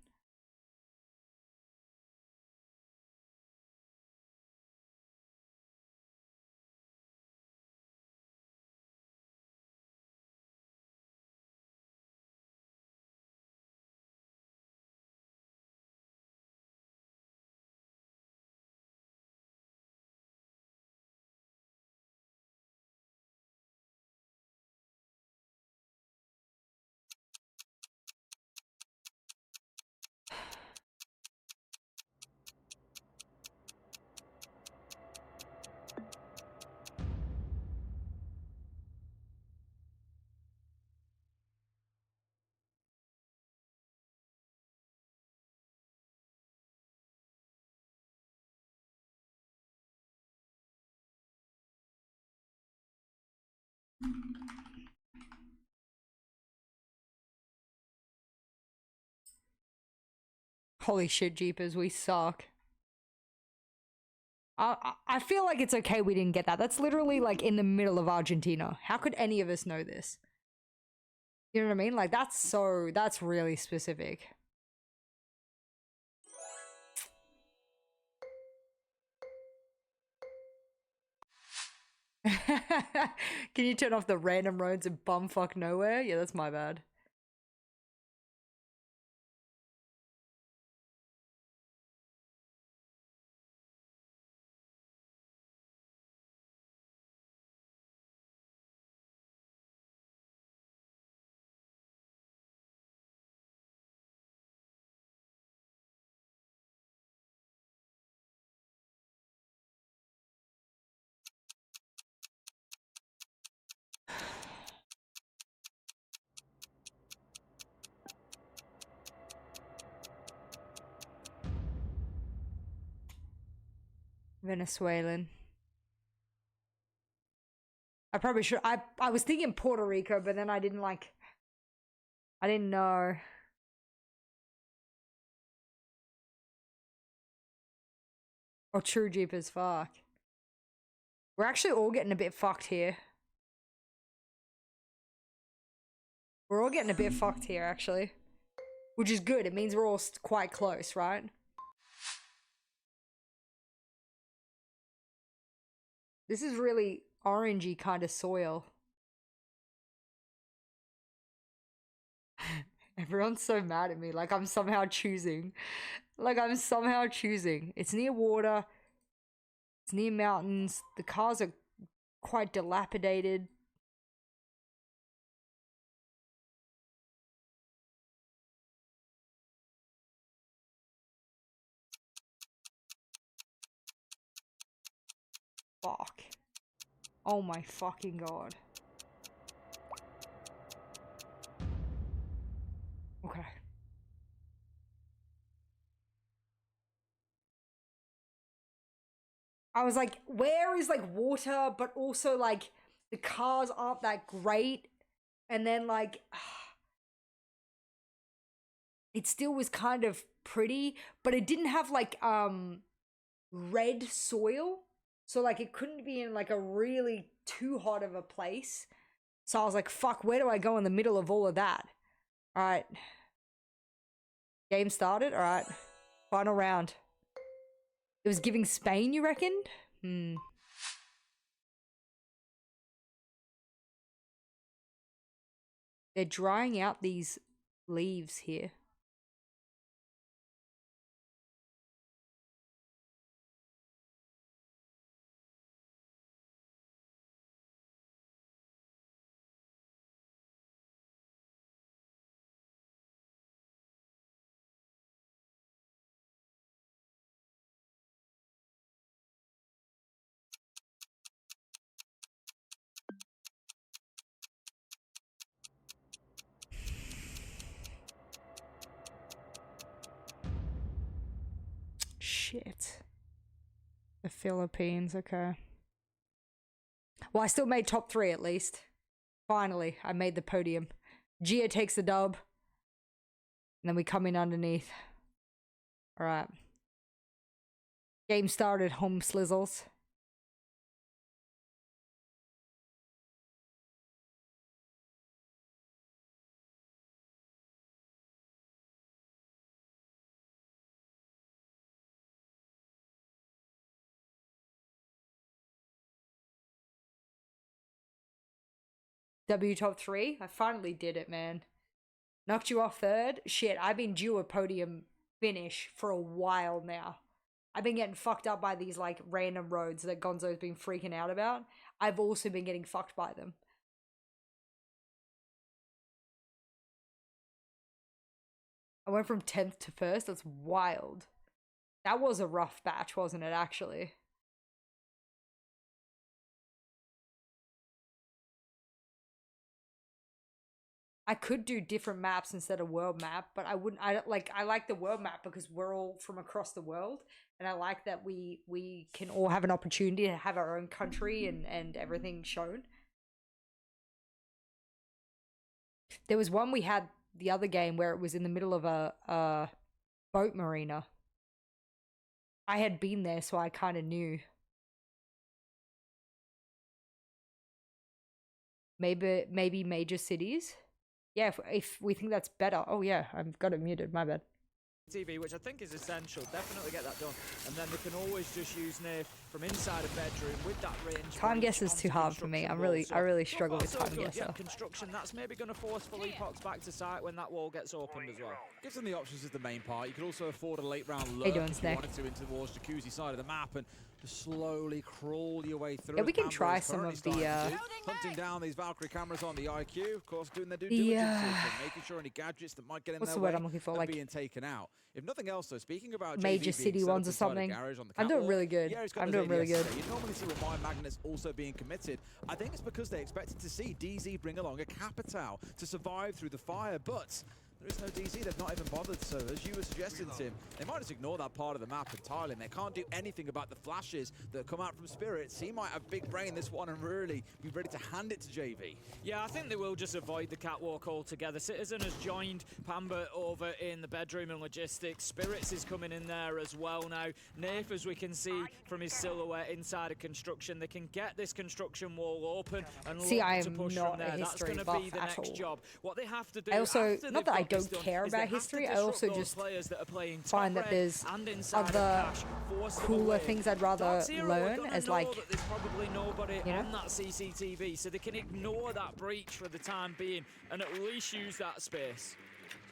Holy shit, Jeepers, we suck. I feel like it's okay we didn't get that. That's literally like in the middle of Argentina. How could any of us know this? You know what I mean? Like that's really specific. Can you turn off the random roads in bumfuck nowhere? Yeah, that's my bad. Venezuelan. I probably should. I was thinking Puerto Rico, but then I didn't know. Or true jeepers, fuck. We're actually all getting a bit fucked here. We're all getting a bit fucked here, actually. Which is good. It means we're all quite close, right? This is really orangey kind of soil. Everyone's so mad at me, like I'm somehow choosing. Like I'm somehow choosing. It's near water. It's near mountains. The cars are quite dilapidated. Fuck. Oh my fucking god. Okay. I was like, where is like water, but also like the cars aren't that great. And then like, it still was kind of pretty, but it didn't have like red soil. So like it couldn't be in like a really too hot of a place. So I was like, fuck, where do I go in the middle of all of that? All right. Game started. All right. Final round. It was giving Spain, you reckon? They're drying out these leaves here. Shit. The Philippines, okay. Well, I still made top 3 at least. Finally, I made the podium. Gia takes the dub. And then we come in underneath. Alright. Game started, home slizzles. W top 3? I finally did it, man. Knocked you off 3rd? Shit, I've been due a podium finish for a while now. I've been getting fucked up by these like random roads that Gonzo's been freaking out about. I've also been getting fucked by them. I went from 10th to 1st. That's wild. That was a rough batch, wasn't it, actually? I could do different maps instead of world map, but I wouldn't. I like the world map because we're all from across the world, and I like that we can all have an opportunity to have our own country and everything shown. There was one we had the other game where it was in the middle of a boat marina. I had been there, so I kind of knew. Maybe major cities. Yeah, if we think that's better. Oh yeah, I've got it muted, my bad. TV, which I think is essential. Definitely get that done. And then they can always just use Nave from inside a bedroom with that range. Time guess is too hard for me. I really struggle with time guess. Yeah, construction, that's maybe going to force Epox back to site when that wall gets opened as well. Gives them the options as the main part. You could also afford a late round lurk if you wanted to into towards Jacuzzi side of the map and just slowly crawl your way through. Yeah, we can try some of the hunting down these Valkyrie cameras on the IQ, of course, doing their due diligence, making sure any gadgets that might get in what's their the word way I'm looking for? are Like being taken out. If nothing else, though, speaking about major city ones or something, I'm doing really good. Yeah, I'm doing really good. You normally see Remind Magnets also being committed. I think it's because they expected to see DZ bring along a Capital to survive through the fire, but There is no DZ, they've not even bothered, so as you were suggesting, Tim, they might just ignore that part of the map entirely, and they can't do anything about the flashes that come out from Spirits. He might have big brain this one and really be ready to hand it to JV. Yeah, I think they will just avoid the catwalk altogether. Citizen has joined Pamba over in the bedroom and logistics. Spirits is coming in there as well now. Naif, as we can see from his silhouette inside of construction, they can get this construction wall open and See, I to am push not from there. a That's history going to buff be the at next all. job. What they have to do I also, after not that I they've got this don't care done, is they about have history, to I also disrupt those just players that are playing find top that red there's and inside of other cash, force them cooler away. things I'd rather Dark Zero are learn gonna as know like, that there's probably nobody you know? on that CCTV, so they can ignore that breach for the time being and at least use that space.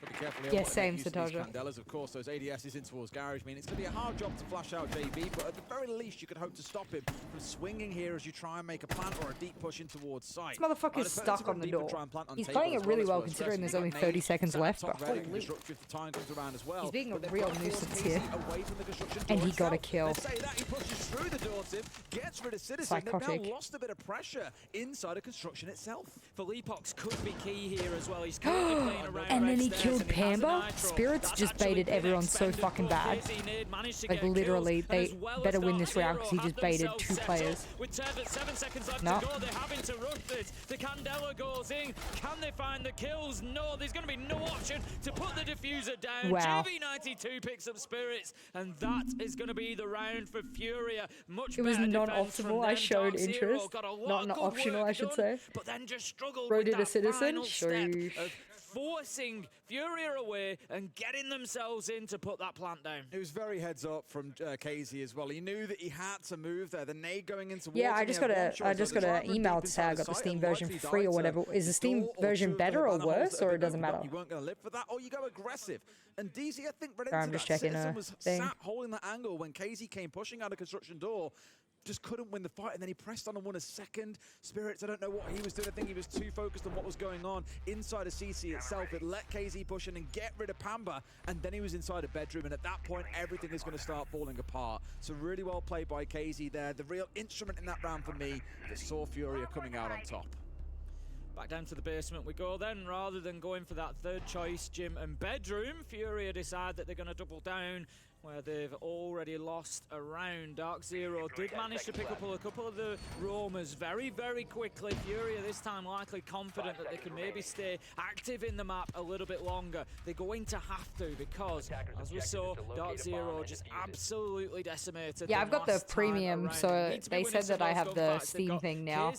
Be careful Yeah, same, Satoja. Candelas, of course, those ADSs in towards Garage. I mean, it's going to be a hard job to flash out JB, but at the very least, you could hope to stop him from swinging here as you try and make a plant or a deep push in towards site. This motherfucker's stuck on the door. He's playing it really well considering there's only 30 seconds left, but holy. He's being a real nuisance here. And he got a kill. Let's say that he pushes through the door, Tim, gets rid of Citizen. They've now lost a bit of pressure inside of construction itself. Philippox could be key here as well. He's currently playing around. And then he killed Pamba. Spirits just baited everyone so fucking bad. Like literally, they better win this round because he just baited 2 players. With 7 seconds left No. to go, they're having to rush this. The Candela goes in. Can they find the kills? No, there's going to be no option to put the diffuser down. Wow. JV92 picks up Spirits, and that is going to be the round for Furia. Much It was better defense non-optimal. from I them. showed Dark Zero interest. got a lot Not of good optional, work I should done, say. but then just struggled Bro with did a that citizen? final step Sheesh. of forcing Furia away and getting themselves in to put that plant down. It was very heads up from Casey as well. He knew that he had to move there. The nade going into Yeah, I just got an email to say I got the Steam version for free or whatever. Is the Steam version better or worse, or it doesn't matter? You weren't going to live for that, or you go aggressive. And DZ, I think, Sorry, I'm just checking Citizen was thing. sat holding that angle when Casey came pushing out a construction door. Just couldn't win the fight, and then he pressed on and won a second. Spirits, I don't know what he was doing. I think he was too focused on what was going on inside of CC itself. It let KZ push in and get rid of Pamba, and then he was inside a bedroom, and at that point, everything is going to start falling apart. So really well played by KZ there. The real instrument in that round for me that saw Furia coming out on top. Back down to the basement we go then. Rather than going for that third choice, gym and bedroom, Furia decide that they're going to double down where they've already lost a round. Dark Zero did manage to pick up a couple of the roamers very, very quickly. Furia this time likely confident that they can maybe stay active in the map a little bit longer. They're going to have to because, as we saw, Dark Zero just absolutely decimated. Yeah, I've got the premium, so they said that I have the Steam thing now.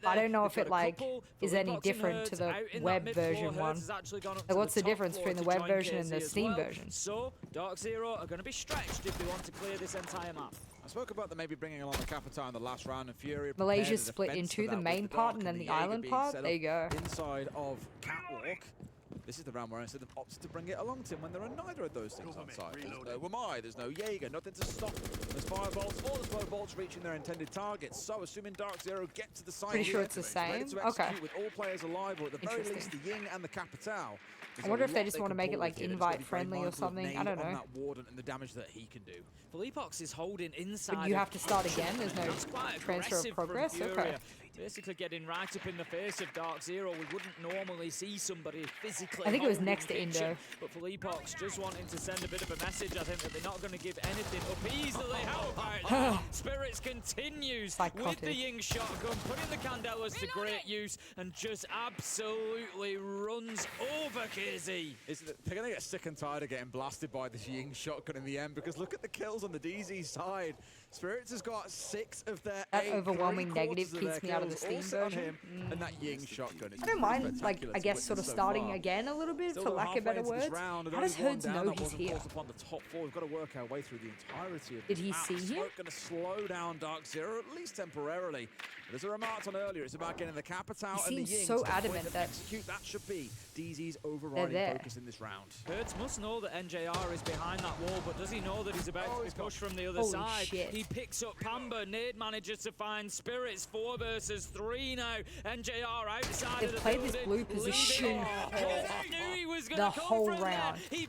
I don't know if it like is any different to the web version one. Like, what's the difference between the web version and the Steam version? So Dark Zero are going to be stretched if they want to clear this entire map. I spoke about them maybe bringing along the Capitão in the last round, and Furia Malaysia's split in two, the main part and then the island part. There you go. Inside of Catwalk. This is the round where I said them opted to bring it along, Tim, when there are neither of those things on site. There's no Wamai, there's no Jaeger, nothing to stop those firebolts or the slow bolts reaching their intended targets. So, assuming Dark Zero get to the site, Pretty sure it's the same. Okay. With all players alive, or at the very least the Ying and the Capitão. I wonder if they just want to make it like invite friendly or something. I don't know. That warden and the damage that he can do. Philippox is holding inside. But you have to start again. There's no transfer of progress. Okay. Basically getting right up in the face of Dark Zero. We wouldn't normally see somebody physically. I think it was next to Indo. But Philippox just wanting to send a bit of a message, I think, that they're not going to give anything up easily. How about that? Spirits continues with the Ying shotgun, putting the Candelas to great use, and just absolutely runs over KZ. They're going to get sick and tired of getting blasted by this Ying shotgun in the end, because look at the kills on the DZ side. Spirits has got 6 of their 8. That overwhelming negative keeps me out of the Steam version. And that Ying shotgun is I don't mind, like, I guess sort of starting again a little bit, for lack of better words. How does Herds know he's here? Upon the top 4. We've got to work our way through the entirety of Did he see him? Smoke going to slow down Dark Zero, at least temporarily. But as I remarked on earlier, it's about getting the Capitão and the Ying. He seems so adamant that that should be DZ's overriding focus in this round. Hertz must know that NJR is behind that wall, but does he know that he's about to be pushed from the other side? Shit. He picks up Pamba. Nade manages to find Spirits. 4 versus 3 now. NJR outside of the played building. this blue position Knew he was the gonna come whole from round. There. He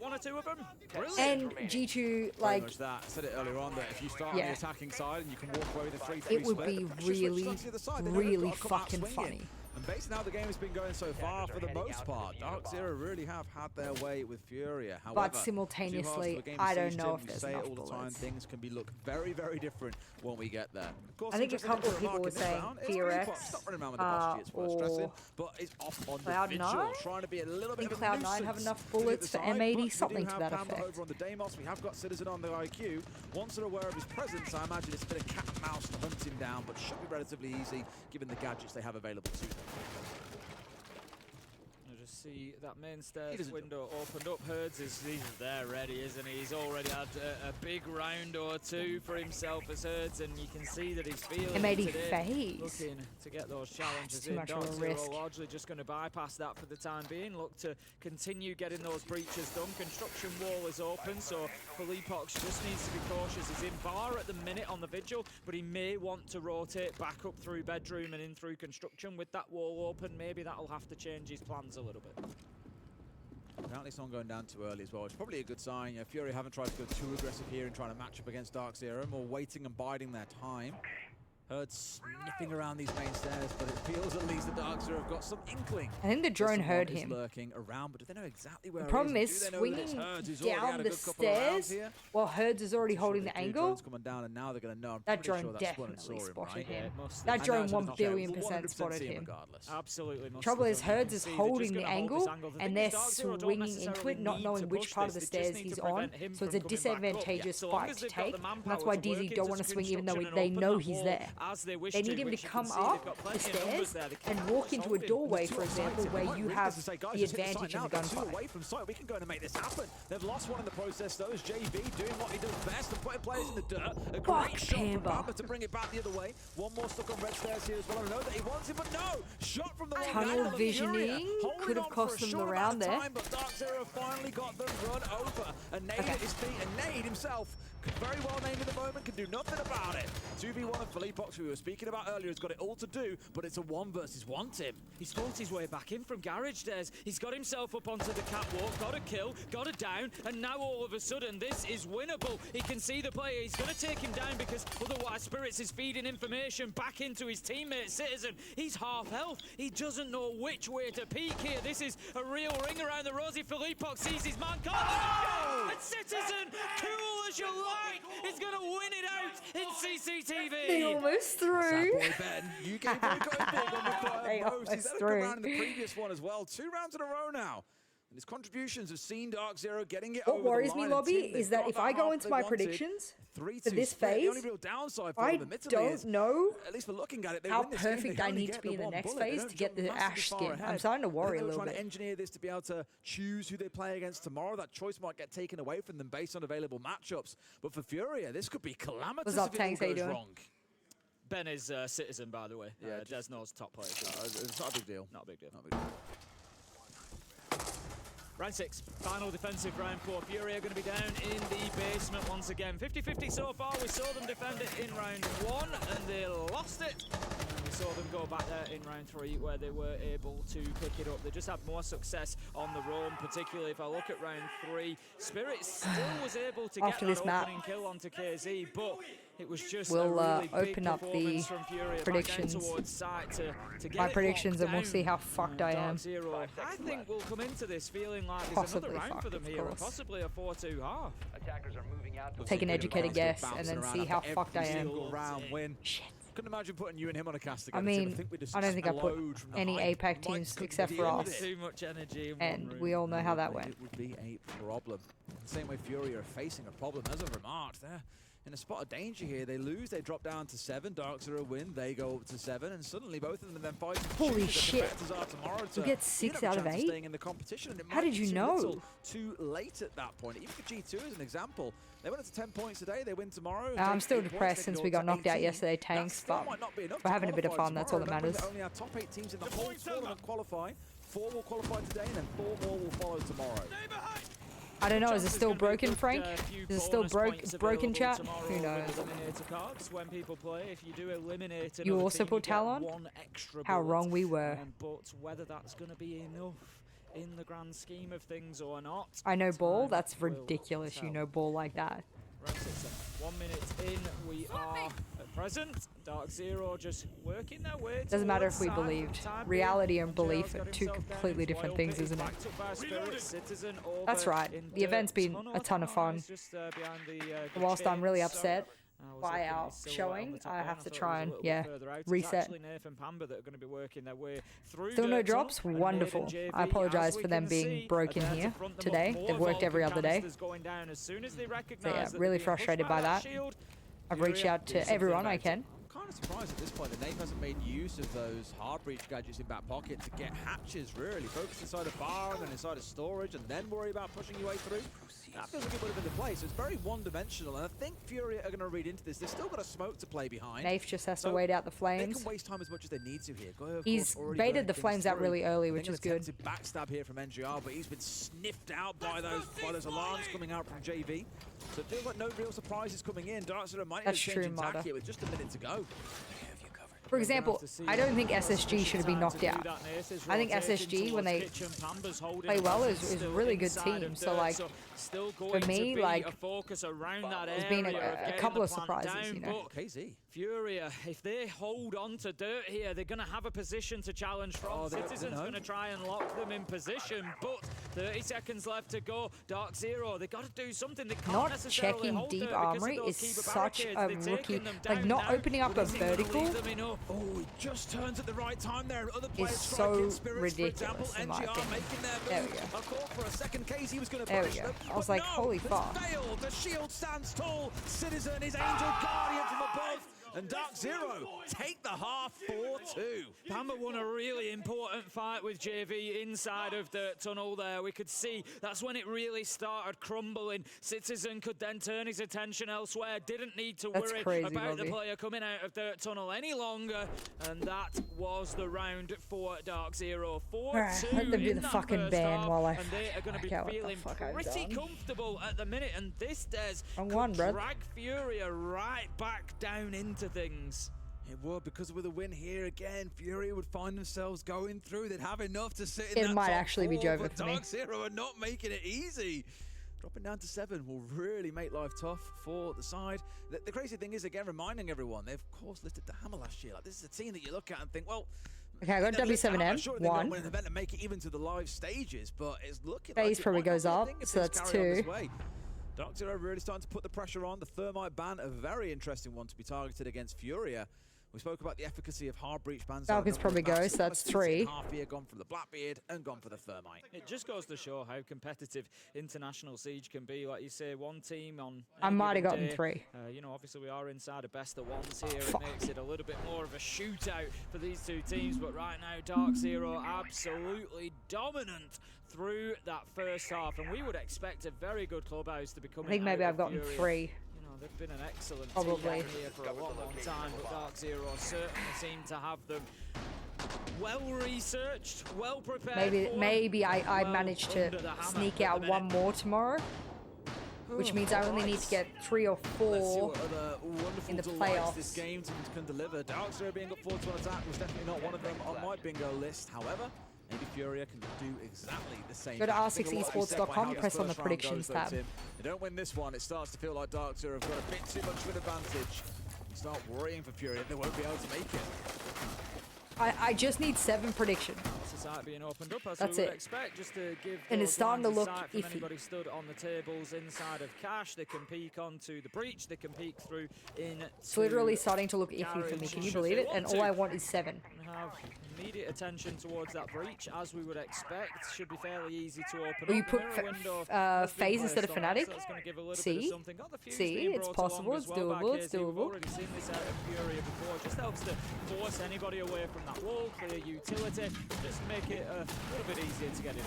one or two of them. And G2, Very like, much that. I said it earlier on that if you start on Yeah. the attacking side, side and you can walk away with a 3-3 It would be really fucking funny. And based on how the game has been going so far, for the most part, Dark Zero really have had their way with Furia. However, But simultaneously, I don't know if there's enough all the time, bullets. things can look very, very different when we get there. Of course, I think a couple of people were saying FearX or but it's off on Cloud9. trying to be a little bit of a Cloud9 have nuisance enough bullets for M80, something to that Panda effect. over on the Deimos. We have got Citizen on the IQ. Once they're aware of his presence, I imagine it's a bit of cat and mouse to hunt him down, but should be relatively easy given the gadgets they have available to them. See that main stairs window opened up. Herds is he's there ready, isn't he? He's already had a big round or two for himself as Herds, and you can see that he's feeling M80 today, phase. looking to get those challenges too in. much of a Dark Zero risk. largely just going to bypass that for the time being. Look to continue getting those breaches done. Construction wall is open, so Philippox just needs to be cautious. He's in bar at the minute on the vigil, but he may want to rotate back up through bedroom and in through construction. With that wall open, maybe that'll have to change his plans a little bit. Apparently someone going down too early as well, which is probably a good sign. You know, Fury haven't tried to go too aggressive here and trying to match up against Dark Zero, more waiting and biding their time. Heard sniffing around these main stairs, but it feels at least the Dark Zero have got some inkling. I think the drone heard him. Lurking around, but do they know exactly where The problem he is Do they know swinging that it's Herds who's already down had a the good couple of rounds stairs here? while Herds is already holding the angle. Drone's coming down, and now they're going to know. I'm That pretty drone sure that Spun definitely saw him, spotted right? him. must have. That drone And 1 that's billion okay. percent We'll spotted see him him. regardless. Absolutely. must Trouble have is done. You Herds can is see they're holding just the gonna hold angle this angle. The thing and is, they're Dark Zero don't swinging into necessarily it, not need knowing to which push part of the this. They just stairs need he's to on. prevent him So it's a from coming back up. disadvantageous So long fight as to they've got take. the And manpower that's why to work DZ into don't want to swing even though construction they and know open he's that there. wall as they wish They to, need him to which you can come see they've up got the plenty of numbers stairs there. They and keep walk into a solving. doorway, Two for on site, example, it where might you really have just say, guys, the just hit the advantage site in the now, they're 2 gunfight. away from site. We can go in and make this happen. They've lost one in the process, though, as JV doing what he does best and putting players in the dirt. A great shot from Bamba to bring it back the other way. One more stuck on red stairs here as well. I know that he wants it, but no! Shot from the wrong Tunnel angle. visioning could have cost them the round there. But Dark Zero finally got them run over. And Nade at his feet, and Nade himself, very well named at the moment, can do nothing about it. 2v1 of Philippox, who we were speaking about earlier, has got it all to do, but it's a 1 versus 1, Tim. He's fought his way back in from garage stairs. He's got himself up onto the catwalk, got a kill, got a down, and now all of a sudden this is winnable. He can see the player. He's going to take him down because otherwise Spirits is feeding information back into his teammate Citizen. He's half health. He doesn't know which way to peek here. This is a real ring around the rosy. Philippox sees his man gone. Oh! And Citizen, cool as you like, is going to win it out in CCTV. They almost threw. Boy Ben, you gave him a good big on the They most. almost He's had a threw. good round in the previous one as well. 2 rounds in a row now. And his contributions have seen Dark Zero getting it What over worries the me, line. Lobby, And Tim, is that they've if got I go half into they my wanted. predictions 3-2 for this split. The phase, only real downside for I them, admittedly, don't is, know at least for looking at it, they how win this game, perfect they I only need to get be in the one next bullet. They phase don't to get jump the massively Ash far skin. ahead. I'm starting to worry a They're little trying bit. to engineer this to be able to choose who they play against tomorrow. That choice might get taken away from them based on available matchups. But for Furia, this could be calamitous What's up, if it all Tanks? How you goes doing? wrong. Ben is Citizen, by the way. Yeah, Desno's top player. It's not a big deal. Not a big deal. Not a big deal. Round 6, final defensive round for Fury are going to be down in the basement once again. 50-50 so far. We saw them defend it in round 1 and they lost it. And we saw them go back there in round 3 where they were able to pick it up. They just had more success on the roam, particularly if I look at round 3. Spirit still was able to get that opening kill onto KZ, but it was just a really big open up the performance from Fury predictions. back down towards side to get My it predictions, and locked we'll see down. how fucked I am. Dark Zero, I think we'll come into this feeling like there's Possibly another round fucked, for them of here, and course. possibly a 4-2 half. Attackers are moving out. Take an educated guess and then see how fucked I am. Single round win. Shit. Couldn't imagine putting you and him on a cast I together. mean, Tim. We'd just I don't think I put explode from the any height. APAC Mike teams couldn't except for deal with us. it. Too much energy in And one room. we all know how that went. It would be a problem. The same way Fury are facing a problem, as I've remarked. They're in a spot of danger here. They lose, they drop down to 7. Dark Zero win, they go up to 7, and suddenly both of them then fight. Holy shit. You get 6 out of 8? Staying in the competition, and it How might did be you too know? little, too late at that point. Even for G2 as an example, they went up to 10 points today. They win tomorrow. I'm still 8 points, depressed they since can we go got to knocked out 18. yesterday, That Tanks, still but might not be enough we're to having a bit of qualify fun, that's all that tomorrow. matters. Remember, only our top 8 teams in the whole tournament qualify. 4 will qualify today, and then 4 more will follow tomorrow. I don't know, is it still broken, Frank? Is it still broken, chat? Who knows? Cards when people play. If you do eliminate You another also team, put you get Talon? 1 extra How bullet. wrong we were. But whether that's going to be enough in the grand scheme of things or not. I know ball, time that's will ridiculous, you tell. know ball like that. Round 6 then. 1 minute in, we are present. Dark Zero just working their way. Doesn't matter if we believed. Reality and belief are two completely different things, isn't it? That's right. The event's been a ton of fun. And whilst I'm really upset by our showing, I have to try and, reset. Still no drops? Wonderful. I apologize for them being broken here today. They've worked every other day. So yeah, really frustrated by that. I've reached out to everyone I can. Kind of surprised at this point that Nape hasn't made use of those hard breach gadgets in back pocket to get hatches, really. Focus inside a bar and then inside a storage and then worry about pushing your way through. That feels like it would have been the play, so it's very one-dimensional, and I think Fury are going to read into this. They've still got a smoke to play behind. Nafe just has to wait out the flames. They can waste time as much as they need to here. He's baited the flames out really early, which is good. Backstab here from NGR, but he's been sniffed out by those alarms coming out from JV. So it feels like no real surprises coming in. Dark Zero might need to change tack here with just a minute to go. For example, I don't think SSG should have been knocked out. I think SSG, when they play well, is a really good team. So, like, for me, like, there's been a couple of surprises, you know. KZ. Furia, if they hold on to dirt here, they're going to have a position to challenge from. Citizen's going to try and lock them in position, but 30 seconds left to go. Dark Zero, they got to do something. They can't not checking deep armory is such a rookie. Like, not opening up a vertical Oh, he just turns at the right time there. Other is so ridiculous, in my opinion. There we go. A call for a second case. He was going to there we go. I was like, holy fuck. Failed. The shield stands tall. Citizen is Angel Guardian from above. And Dark Zero take the half 4-2. Pamba won a really important fight with JV inside of the tunnel there. We could see that's when it really started crumbling. Citizen could then turn his attention elsewhere. Didn't need to worry about the player coming out of the tunnel any longer. And that was the round for Dark Zero. 4-2 let them do the fucking ban while I and they are going to be feeling pretty comfortable at the minute. And this does drag Furia right back down into things. It would, because with a win here again, Fury would find themselves going through. They'd have enough to sit in that It might actually be Jover for me. Dark Zero are not making it easy. Dropping down to 7 will really make life tough for the side. The crazy thing is, again, reminding everyone, they've of course listed the Hammer last year. Like, this is a team that you look at and think, well, okay, I got W7M, sure 1. Win an event and make it even to the live stages, but it's looking Phase like probably goes up, so that's 2. Dark Zero really starting to put the pressure on. The Thermite ban, a very interesting one to be targeted against Furia. We spoke about the efficacy of hard breach bans. Falcons probably go, so that's 3. Half here, gone for the Blackbeard and gone for the Thermite. It just goes to show how competitive International Siege can be. Like you say, one team on. I might have gotten 3. You know, obviously we are inside a best of ones here. It makes it a little bit more of a shootout for these two teams. But right now, Dark Zero absolutely dominant through that first half, and we would expect a very good clubhouse to be coming. I think maybe I've gotten 3. They've been an excellent probably team here for a long time, but Dark Zero certainly seem to have them well researched, well prepared. Maybe I managed to sneak out 1 more tomorrow, which means I only need to get 3 or 4 in the playoffs. This game can deliver. Dark Zero being up 4 to an attack was definitely not one of them on my bingo list. However, maybe Furia can do exactly the same. Go to r6esports.com, press on the predictions tab. They don't win this one, it starts to feel like Dark Zero have got a bit too much of an advantage. Start worrying for Furia, they won't be able to make it. I just need 7 predictions. Society being opened up as That's we would it. expect, just to give And it's starting to look from iffy. anybody stood on the tables inside of Cash. They can peek onto the breach, they can peek through in. It's literally starting to look iffy for me. Can you believe it? And all I want is 7. Have immediate attention towards that breach, as we would expect. Should be fairly easy to open. Will you up. put Phase instead of Fnatic? See, it's possible, it's doable, it's doable. We've already seen this out of Furia before. It just helps to force anybody away from that wall, clear utility, just make it a little bit easier to get it in.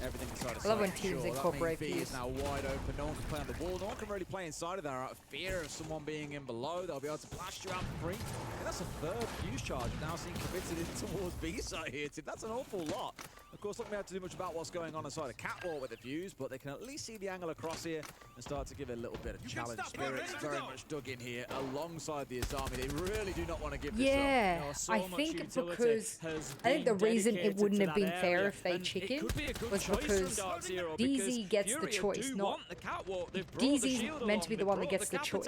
Everything inside of I love when teams incorporate B is now wide open. No one can play on the wall. No one can really play inside of there out of fear of someone being in below. They'll be able to blast you out free. And that's a 3rd fuse charge now seen committed in towards B side here, Tim. That's an awful lot. Of course, not going to be able to do much about what's going on inside a catwalk with the fuse, but they can at least see the angle across here and start to give it a little bit of challenge. Spirits very much dug in here alongside the Azami. They really do not want to give this up. Yeah, I think because I think the reason it wouldn't have been fair if they chicken was because DZ gets the choice, not DZ's meant to be the one that gets the choice.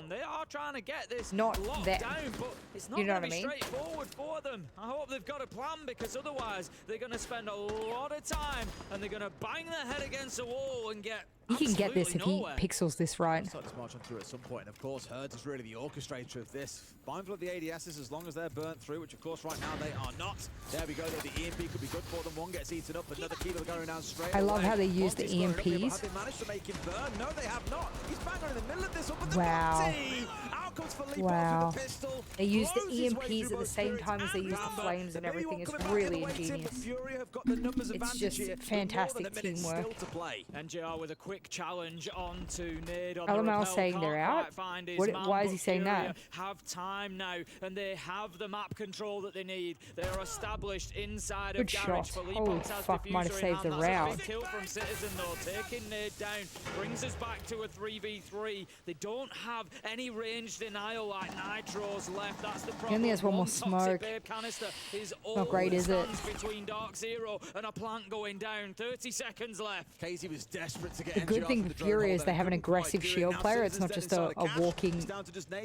They are trying to get this not locked them. down, but it's not You know going what I to be mean? straightforward for them. I hope they've got a plan, because otherwise they're going to spend a lot of time and they're going to bang their head against the wall and get He can get this if he nowhere. pixels this right. Start to march on through at some point, and of course, Herds is really the orchestrator of this. Mindful of the ADSs as long as they're burnt through, which of course right now they are not. There we go, though. The EMP could be good for them. One gets eaten up, another keeper going down straight I love away. how they use the Monty's going up here, but EMPs. have they managed to make him burn? No, they have not. He's bang on in the middle of this one, but the Wow. Monty! Out comes Felipe Wow. with the pistol. They use the Blows his way EMPs through at the both same Spirits time as they and use the Rambo. flames and Maybe everything. one It's coming back really the other way, Tim, ingenious. but Fury have got the numbers It's advantage just here. fantastic With more than a minute teamwork. still to play. NJR with a quick challenge onto Nade on LML the rappel. saying Can't they're quite out? find his What- man, why is but he saying Furia that? have time now, and they have the map control that they need. They are established inside Good of Garage. shot. Felipe Holy has fuck, might have diffuser in saved hand. the That's a round. big kill from Citizen though, taking Nade down, brings us back to a 3v3. They don't have any range denial like Nitro's left. That's the problem. He only has one more Toxic smoke. Babe canister is all Not great, that is it? stands between Dark Zero and a plant going down. 30 seconds left. Casey was desperate to get The good thing for Fury is they have an aggressive shield player. It's not just a walking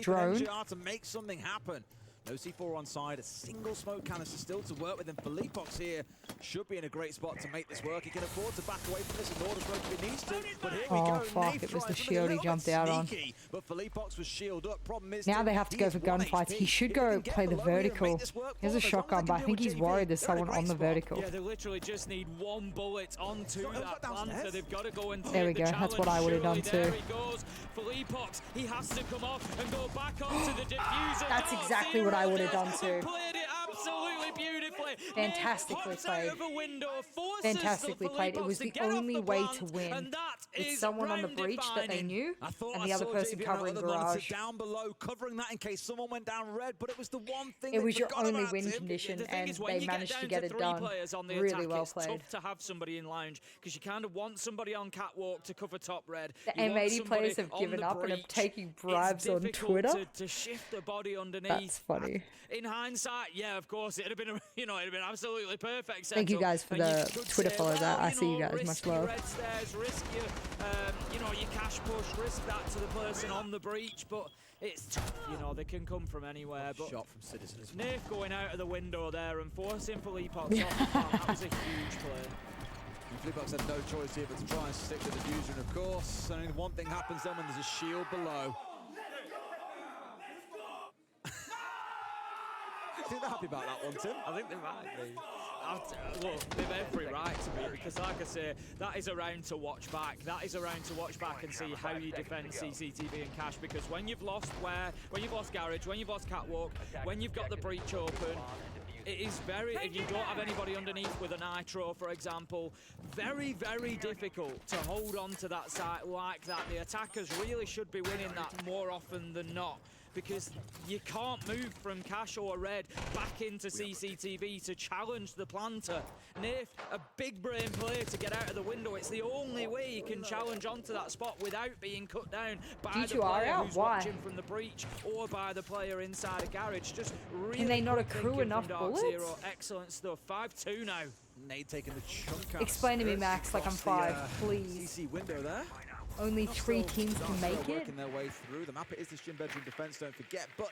drone. NJR to make something happen. No C4 on side, a single smoke canister still to work with, and Felipox here should be in a great spot to make this work. He can afford to back away from this and order smoke if he needs to, but here we Oh, go. fuck, Nate it was the tries something shield a he little jumped bit out on. sneaky, but Felipox was shield up. Problem is, Now Tim, they have to he go is for 1 gunfights. HP. He should If go can get play the below here and make vertical. this work He has for a them, as long as shotgun, they but I can think deal he's with worried JV, there's they're in a someone on great the spot. vertical. Yeah, they literally just need one bullet onto that plant, so they've got to go and take There we the go. That's what I challenge. would have done Surely too. There he goes. Felipox, he has to come off and go back onto the diffuser. That's Dark exactly what I would have done Zero too. played it absolutely beautifully. Fantastically Hops played. out of a window, forces Fantastically played. It Felipox was to the get off only the way plant, to win. and that It's is someone on the round breach that they defining. knew, I thought and I the other saw person JV on covering the monitor garage. down below, covering that in case someone went down red, but it was the one thing It they was your forgot only about, win Tim. condition, The thing and is, when they you managed get to down get to it 3 done. players on the Really attack, well it's played. tough to have somebody in lounge because you kind of want somebody on catwalk to cover top red. The You want M80 players somebody have on given the up and are breach. taking It's bribes on difficult Twitter. to shift the body underneath. That's funny. In hindsight, yeah, of course, it'd have been, it'd have been absolutely perfect. Thank you setup. guys for And you the could Twitter say, follows. well, I see you guys. risk Much your love. red stairs, risk your, your cash push, risk that to the person on the breach, but it's tough, they can come from anywhere. But Shot from Citizens. Nath going out of the window there and forcing Felipox off the plan, that was a huge play. Felipox had no choice here but to try and stick with the diffuser, and of course, only one thing happens then when there's a shield below. I think they're happy about that one, Tim. I think they might be. Look, they've every right to be, because like I say, that is a round to watch back. That is a round to watch back and see how you defend CCTV and Cash, because when you've lost when you've lost Garage, when you've lost Catwalk, when you've got the breach open, it is very, if you don't have anybody underneath with a Nitro, for example, very, very difficult to hold on to that site like that. The attackers really should be winning that more often than not, because you can't move from Cash or Red back into CCTV to challenge the planter. Nath, a big brain play to get out of the window. It's the only way you can challenge onto that spot without being cut down by the player who's watching from the breach or by the player inside a garage. Just really Can they not quick accrue thinking enough from Dark bullets? Zero. Excellent stuff. 5-2 now. Nade taking the chunk out. Explain to me, Max, like I'm 5, please. CC window there. Only 3 teams can make it. Working their way through. The map is this gym bedroom defense, don't forget, but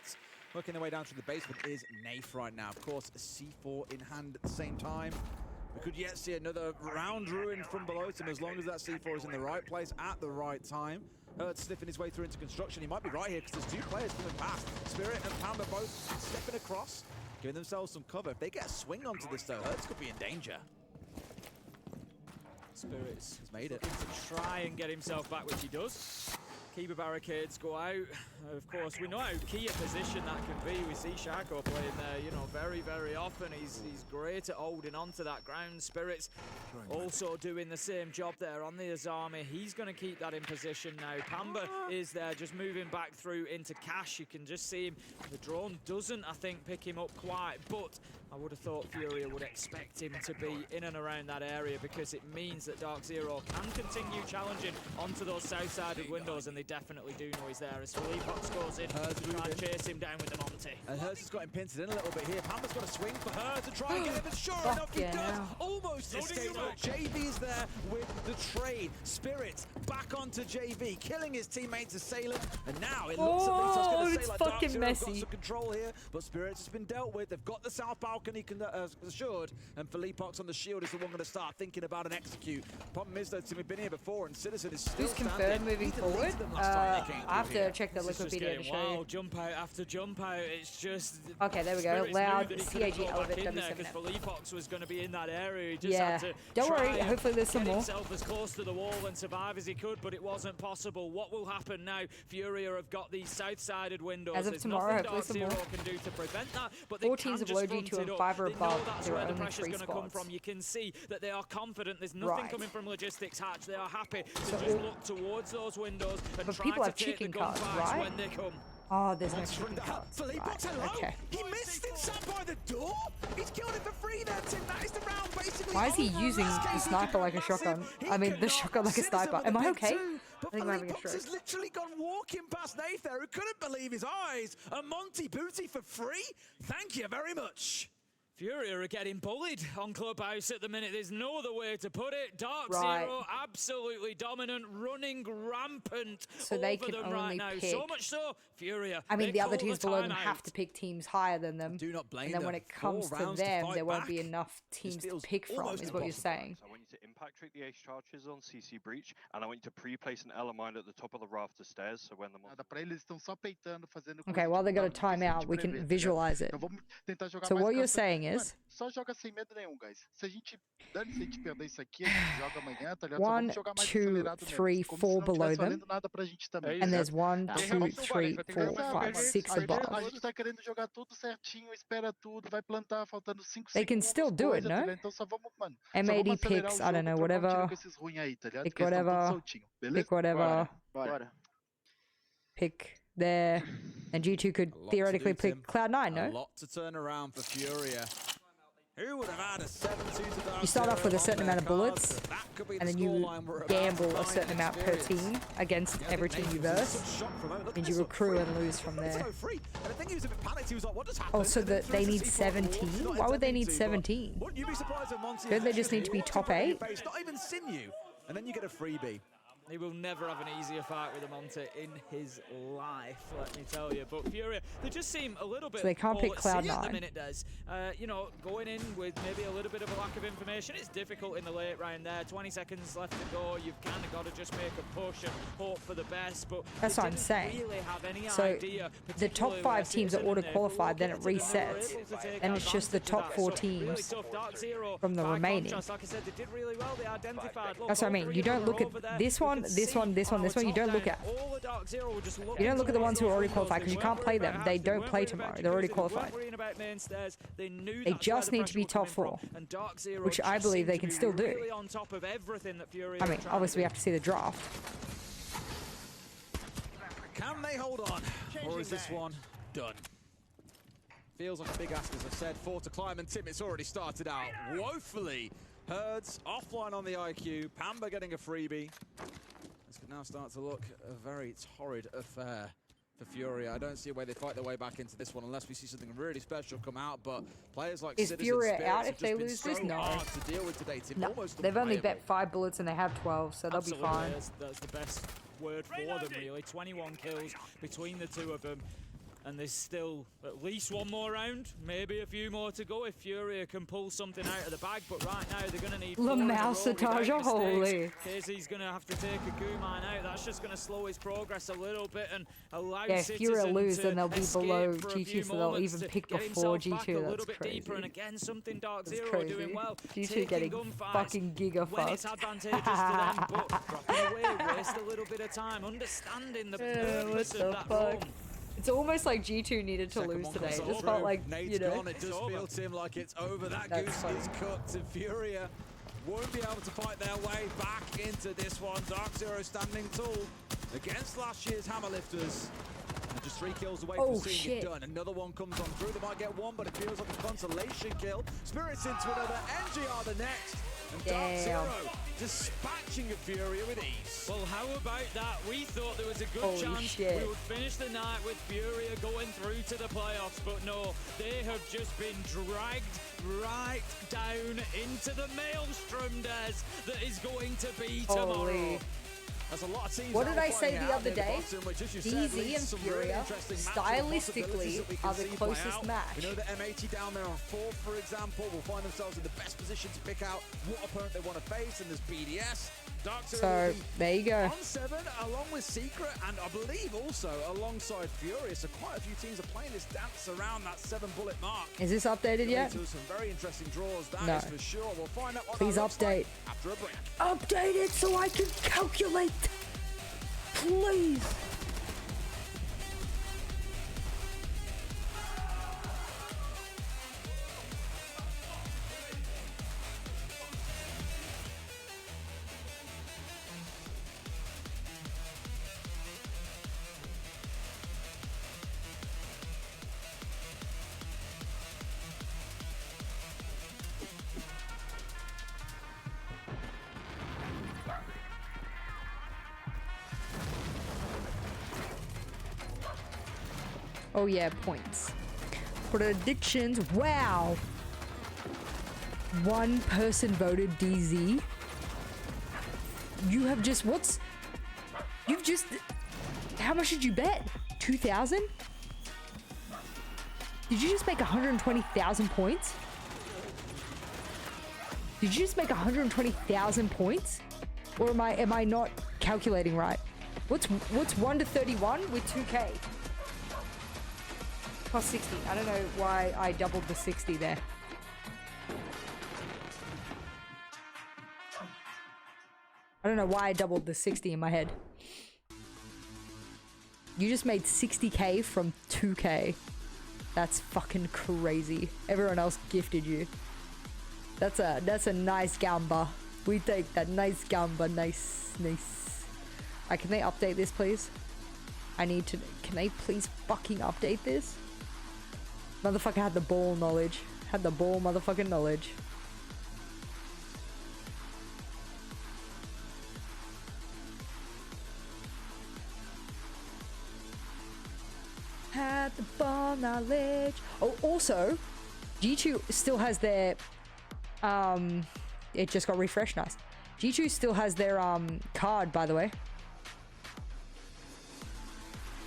working their way down through the basement is Nath right now. Of course, a C4 in hand at the same time. We could yet see another round ruined from below him as long as that C4 is in the right place at the right time. Hurt sniffing his way through into construction. He might be right here because there's 2 players coming past. Spirit and Pamba both stepping across, giving themselves some cover. If they get a swing onto this though, Hurts could be in danger. Spirits has made it. To try and get himself back, which he does. Keeper barricades go out. Of course, we know how key a position that can be. We see Shako playing there, very, very often. He's great at holding on to that ground. Spirits also doing the same job there on the Azami. He's going to keep that in position now. Pamba is there, just moving back through into Cash. You can just see him. The drone doesn't, I think, pick him up quite, but I would have thought Furia would expect him to be in and around that area because it means that Dark Zero can continue challenging onto those south-sided windows, and they definitely do know he's there. As Philippe goes in to try and chase him down with the Monty. And Hertz has got him pinted in a little bit here. Pamba's got a swing for her to try and get him, and sure enough, he does. Almost escapes, but JV is there with the trade. Spirit back onto JV, killing his teammates Assailant, and now it looks at least going to say like Dark Zero got some control here, but Spirit has been dealt with. They've got the south balcony assured, and Philippox on the shield is the one going to start thinking about an execute. Problem is, though, Tim, we've been here before, and Citizen is still Who's confirmed moving forward? I have to check the Wikipedia to show you. Jump out after jump out, it's just... Okay, there we go. Loud CAG Elevate W7. Because Philippox was going to be in that area. He just yeah. had to Don't worry, hopefully there's some more. himself as close to the wall and survive as he could, but it wasn't possible. What will happen now? Furia have got these south-sided windows. As of There's tomorrow, nothing hopefully some Dark more. Zero can do to prevent that, but they 4 can teams of just low front G2 and it up. 5 or They know above. that's There where are the only pressure's 3 going to come spots. from. You can see that they are confident. There's nothing Right. coming from Logistics Hatch. They are happy to So just look towards those windows and but try people to have take the chicken cards, gunfights right? when they come. Oh, there's no chicken cards. Right. Okay. He missed it, sat by the door. He's killed it for free there, Tim. That is the round, basically. Why is he using the sniper like a shotgun? I mean, the shotgun like a sniper. Am I okay? I think I'm having a stroke. Has literally gone walking past Nath there, who couldn't believe his eyes. A Monty Booty for free? Thank you very much. Furia are getting bullied on Clubhouse at the minute. There's no other way to put it. Dark Right. Zero absolutely dominant, running rampant So over they can them only right now. pick. So much so, Furia. I mean, they the other call teams below them timeout. have to pick teams higher than them. Do not blame and then them. when it 4 comes to rounds to them, fight there won't back. be enough teams to pick from, almost is what you're impossible. saying. I want you to impact treat the ace charges on CC Breach, and I want you to pre-place an L-mine at the top of the rafter stairs, so when the monster... Pra eles estão só peitando, fazendo Okay, while they got a timeout, we can visualize it. Então vamos tentar jogar So mais what you're campanha. saying is... Só joga sem medo nenhum, guys. Se a gente perder isso aqui, a gente joga amanhã, tá ligado? Só 1, vamos jogar mais 2, acelerado 3, mesmo, como 4 se não below tivesse them. valendo nada pra gente também. And there's 1, 2, 3, 4, 5, 6 above. A gente tá querendo jogar tudo certinho, espera tudo, vai plantar, faltando 5 segundos. They can still do it, no? Então só vamos, mano. M80 picks, I don't know, whatever. Pick whatever. Pick whatever. Bora. Pick there. And G2 could theoretically pick Cloud9, A no? lot to turn around for Furia. Who would have had a 7-2 to Dark You start off with a Zero certain on amount of their bullets, cards? That could be and the then you scoreline we're about gamble to a certain find amount per experience. team against every team you verse, and you accrue and lose from there. Oh, so that they need 17? Why would they need 17? Wouldn't you be surprised if Monty Don't they just need to be top 8? Not even Sinew, and then you get a freebie. He will never have an easier fight with a Monte in his life, let me tell you. But Furia, they just seem a little bit... So they can't pick all at sea at the Cloud9. minute, Des. You know, going in with maybe a little bit of a lack of information, it's difficult in the late round there. 20 seconds left to go. You've kind of got to just make a push and hope for the best. But That's they what I'm didn't saying. Really have any So idea, the top particularly 5 teams are where Citizen auto-qualified, then it and Loki were resets, able to take and it's just the advantage of top that. 4 So, really teams tough. Dark Zero, from the by remaining. contrast, like I said, they did really well. They identified. Look, That's what I all mean. 3 You of them don't are look over at there. this You one, can this see one, this one, this one. You don't look at. all the Dark Zero were just You don't look at the ones who are already qualified because you can't play them. They don't play tomorrow. They're already qualified. They just need to be top 4, which I believe they can still do. I mean, obviously we have to see the draft. Can they hold on, or is this one done? Feels like a big ask, as I said. 4 to climb, and Tim, it's already started out woefully. Herds offline on the IQ. Pamba getting a freebie. This could now start to look a very torrid affair for Furia. I don't see a way they fight their way back into this one unless we see something really special come out. But players like Is Citizen Furia Spirits out have if they just been lose so this? No. hard to deal with today, Tim. No, Almost they've only unplayable. bet 5 bullets and they have 12, so they'll be fine. That's the best word for them, really. 21 kills between the two of them. And there's still at least 1 more round, maybe a few more to go if Furia can pull something out of the bag. But right now they're going to need 4 in a row without mistakes. holy. Casey's going to have to take a goo mine out. That's just going to slow his progress a little bit and allow Yeah, if Furia Citizen lose, to then they'll be escape below for a few G2, so they'll moments even to pick get before himself back G2. a little That's bit crazy. deeper. And again, something Dark That's Zero crazy. doing well. G2 Taking getting gunfights fucking giga when it's fucked. advantageous to them, but dropping away, waste a little bit of time, understanding the purpose of that roam. It's almost like G2 needed to lose today. It just felt like, Nate's you know. gone. It does feel, Tim, like it's over. That goose is cooked, and Furia won't be able to fight their way back into this one. Dark Zero standing tall against last year's Hammerlifters. And just 3 kills away Oh, from seeing shit. it done. Another one comes on through. They might get one, but it feels like a consolation kill. Spirits into another. NGR the next. And Dark Zero dispatching a Furia with ease. Well, how about that? We thought there was a good Holy chance shit. we would finish the night with Furia going through to the playoffs, but no, they have just been dragged right down into the maelstrom, Des, that is going to be tomorrow. Holy. There's a lot of teams What did I out say fighting the out other near the day? bottom, which, as you said, DZ leads and to some really Furia, interesting matchup possibilities that we stylistically, can are the see play closest out. match. We know that M80 down there on 4th, for example, will find themselves in the best position to pick out what opponent they want to face, and there's BDS. Dark Zero will So, be there you go. on 7, along with Secret, and I believe also alongside Furia. So quite a few teams are playing this dance around that 7-bullet mark. Is this updated yet? Some very interesting draws, that No. is for sure. We'll find out what Please that looks like update. after a break. Update it so I can calculate. Please. Oh yeah, points. Predictions. Wow. One person voted DZ. You have just You've just. How much did you bet? 2,000? Did you just make 120,000 points? Did you just make 120,000 points? Or am I not calculating right? What's 1 to 31 with 2K? Plus 60. I don't know why I doubled the 60 there. I don't know why I doubled the 60 in my head. You just made 60K from 2K. That's fucking crazy. Everyone else gifted you. That's a nice gamba. We take that nice gamba. Nice. Alright, can they update this, please? Can they please fucking update this? Motherfucker had the ball knowledge. Had the ball motherfucking knowledge. Had the ball knowledge. Oh, also, G2 still has their it just got refreshed. Nice. G2 still has their card, by the way.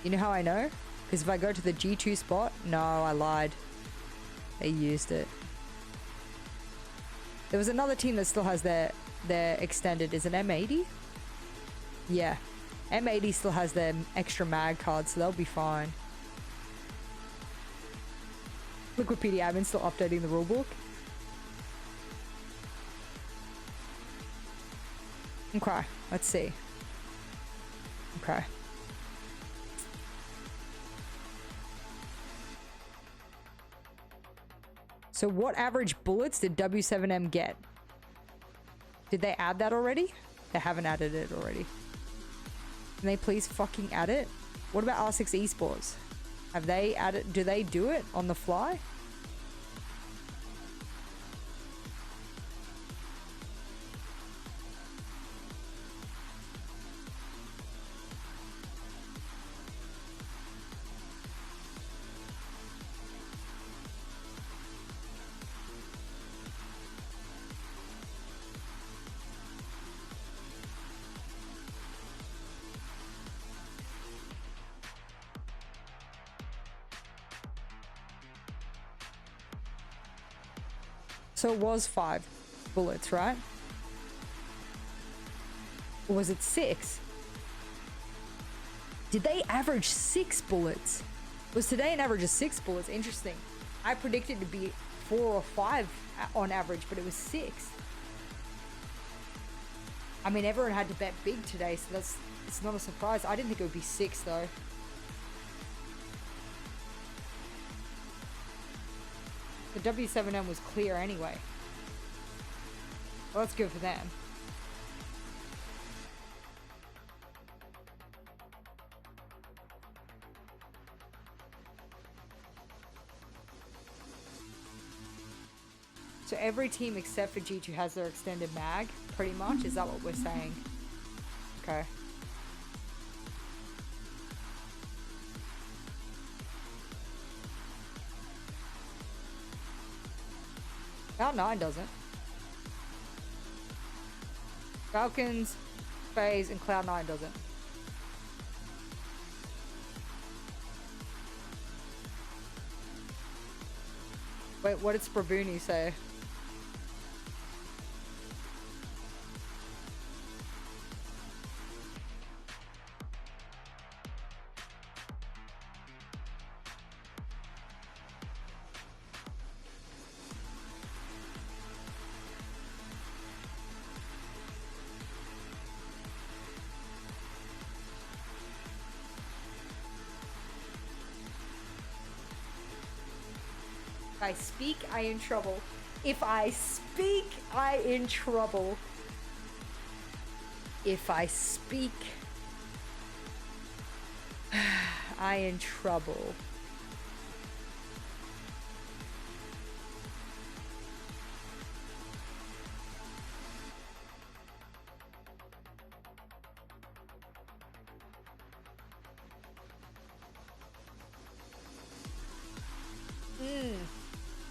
You know how I know? Because if I go to the G2 spot, no, I lied. They used it. There was another team that still has their extended. Is it M80? Yeah. M80 still has their extra mag card, so they'll be fine. Liquipedia admin still updating the rulebook. Okay, let's see. Okay. So what average bullets did W7M get? Did they add that already? They haven't added it already. Can they please fucking add it? What about R6 Esports? Have they added? Do they do it on the fly? So it was 5 bullets, right? Or was it 6? Did they average 6 bullets? Was today an average of 6 bullets? Interesting. I predicted to be 4 or 5 on average, but it was 6. I mean, everyone had to bet big today, so it's not a surprise. I didn't think it would be 6 though. The W7M was clear anyway. Well, that's good for them. So every team except for G2 has their extended mag, pretty much? Is that what we're saying? Okay. Cloud9 doesn't. Falcons, FaZe, and Cloud9 doesn't. Wait, what did Sprabuni say? If I speak, I in trouble. If I speak, I in trouble. If I speak, I in trouble.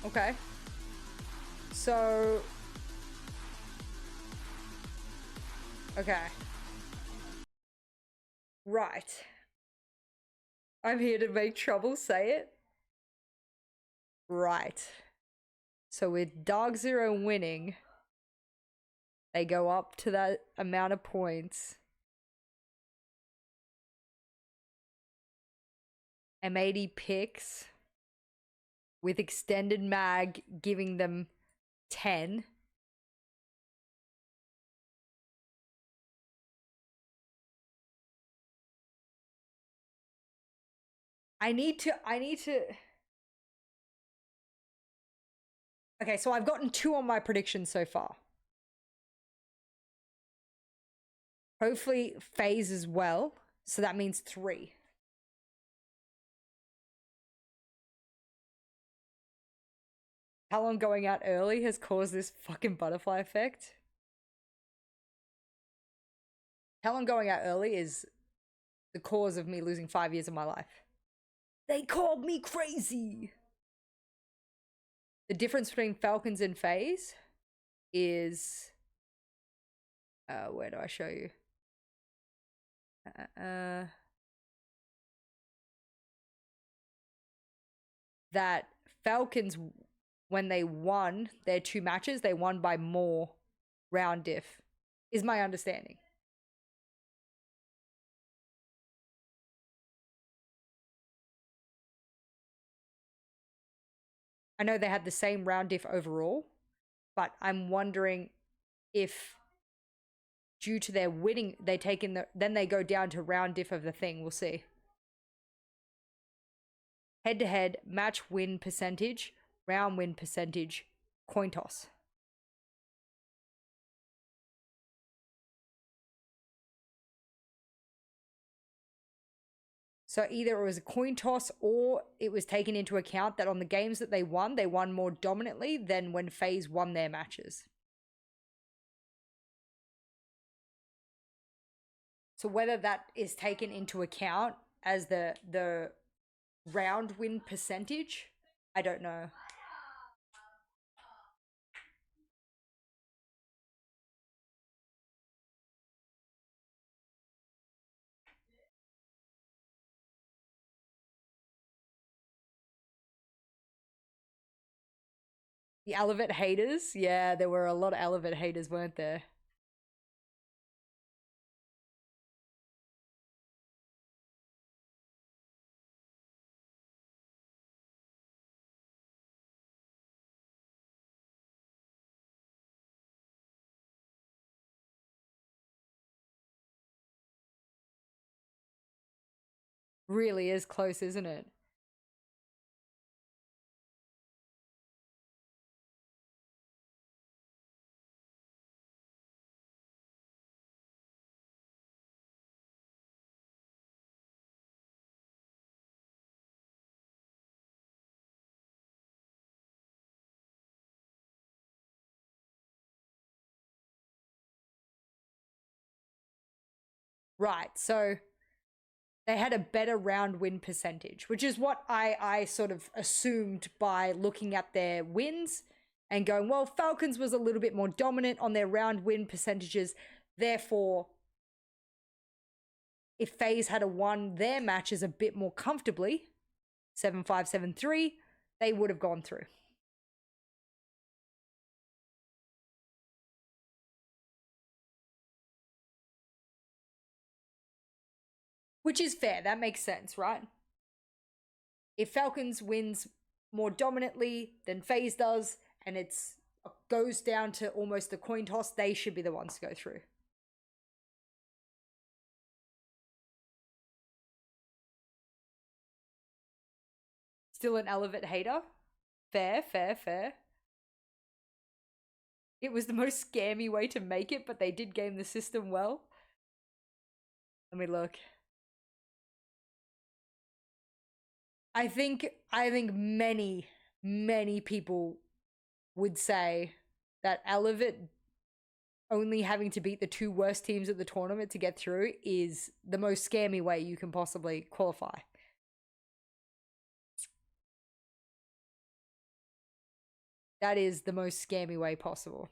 Okay. So... Okay. Right. I'm here to make trouble, say it. Right. So with Dark Zero winning, they go up to that amount of points. M80 picks with extended mag giving them 10. I need to Okay, so I've gotten 2 on my predictions so far. Hopefully FaZe as well, so that means 3. Talon going out early has caused this fucking butterfly effect. Talon going out early is the cause of me losing 5 years of my life. They called me crazy! The difference between Falcons and FaZe is... where do I show you? That Falcons, when they won their 2 matches, they won by more round diff, is my understanding. I know they had the same round diff overall, but I'm wondering if due to their winning, they take in the, then they go down to round diff of the thing. We'll see. Head to head, match win percentage, round win percentage, coin toss. So either it was a coin toss or it was taken into account that on the games that they won more dominantly than when FaZe won their matches. So whether that is taken into account as the round win percentage, I don't know. The Elevate haters? Yeah, there were a lot of Elevate haters, weren't there? Really is close, isn't it? Right, so they had a better round win percentage, which is what I sort of assumed by looking at their wins and going, well, Falcons was a little bit more dominant on their round win percentages. Therefore, if FaZe had won their matches a bit more comfortably, 7-5, 7-3, they would have gone through. Which is fair, that makes sense, right? If Falcons wins more dominantly than FaZe does, and it goes down to almost a coin toss, they should be the ones to go through. Still an Elevate hater? Fair, fair, fair. It was the most scammy way to make it, but they did game the system well. Let me look. I think many people would say that Elevate only having to beat the 2 worst teams at the tournament to get through is the most scammy way you can possibly qualify. That is the most scammy way possible.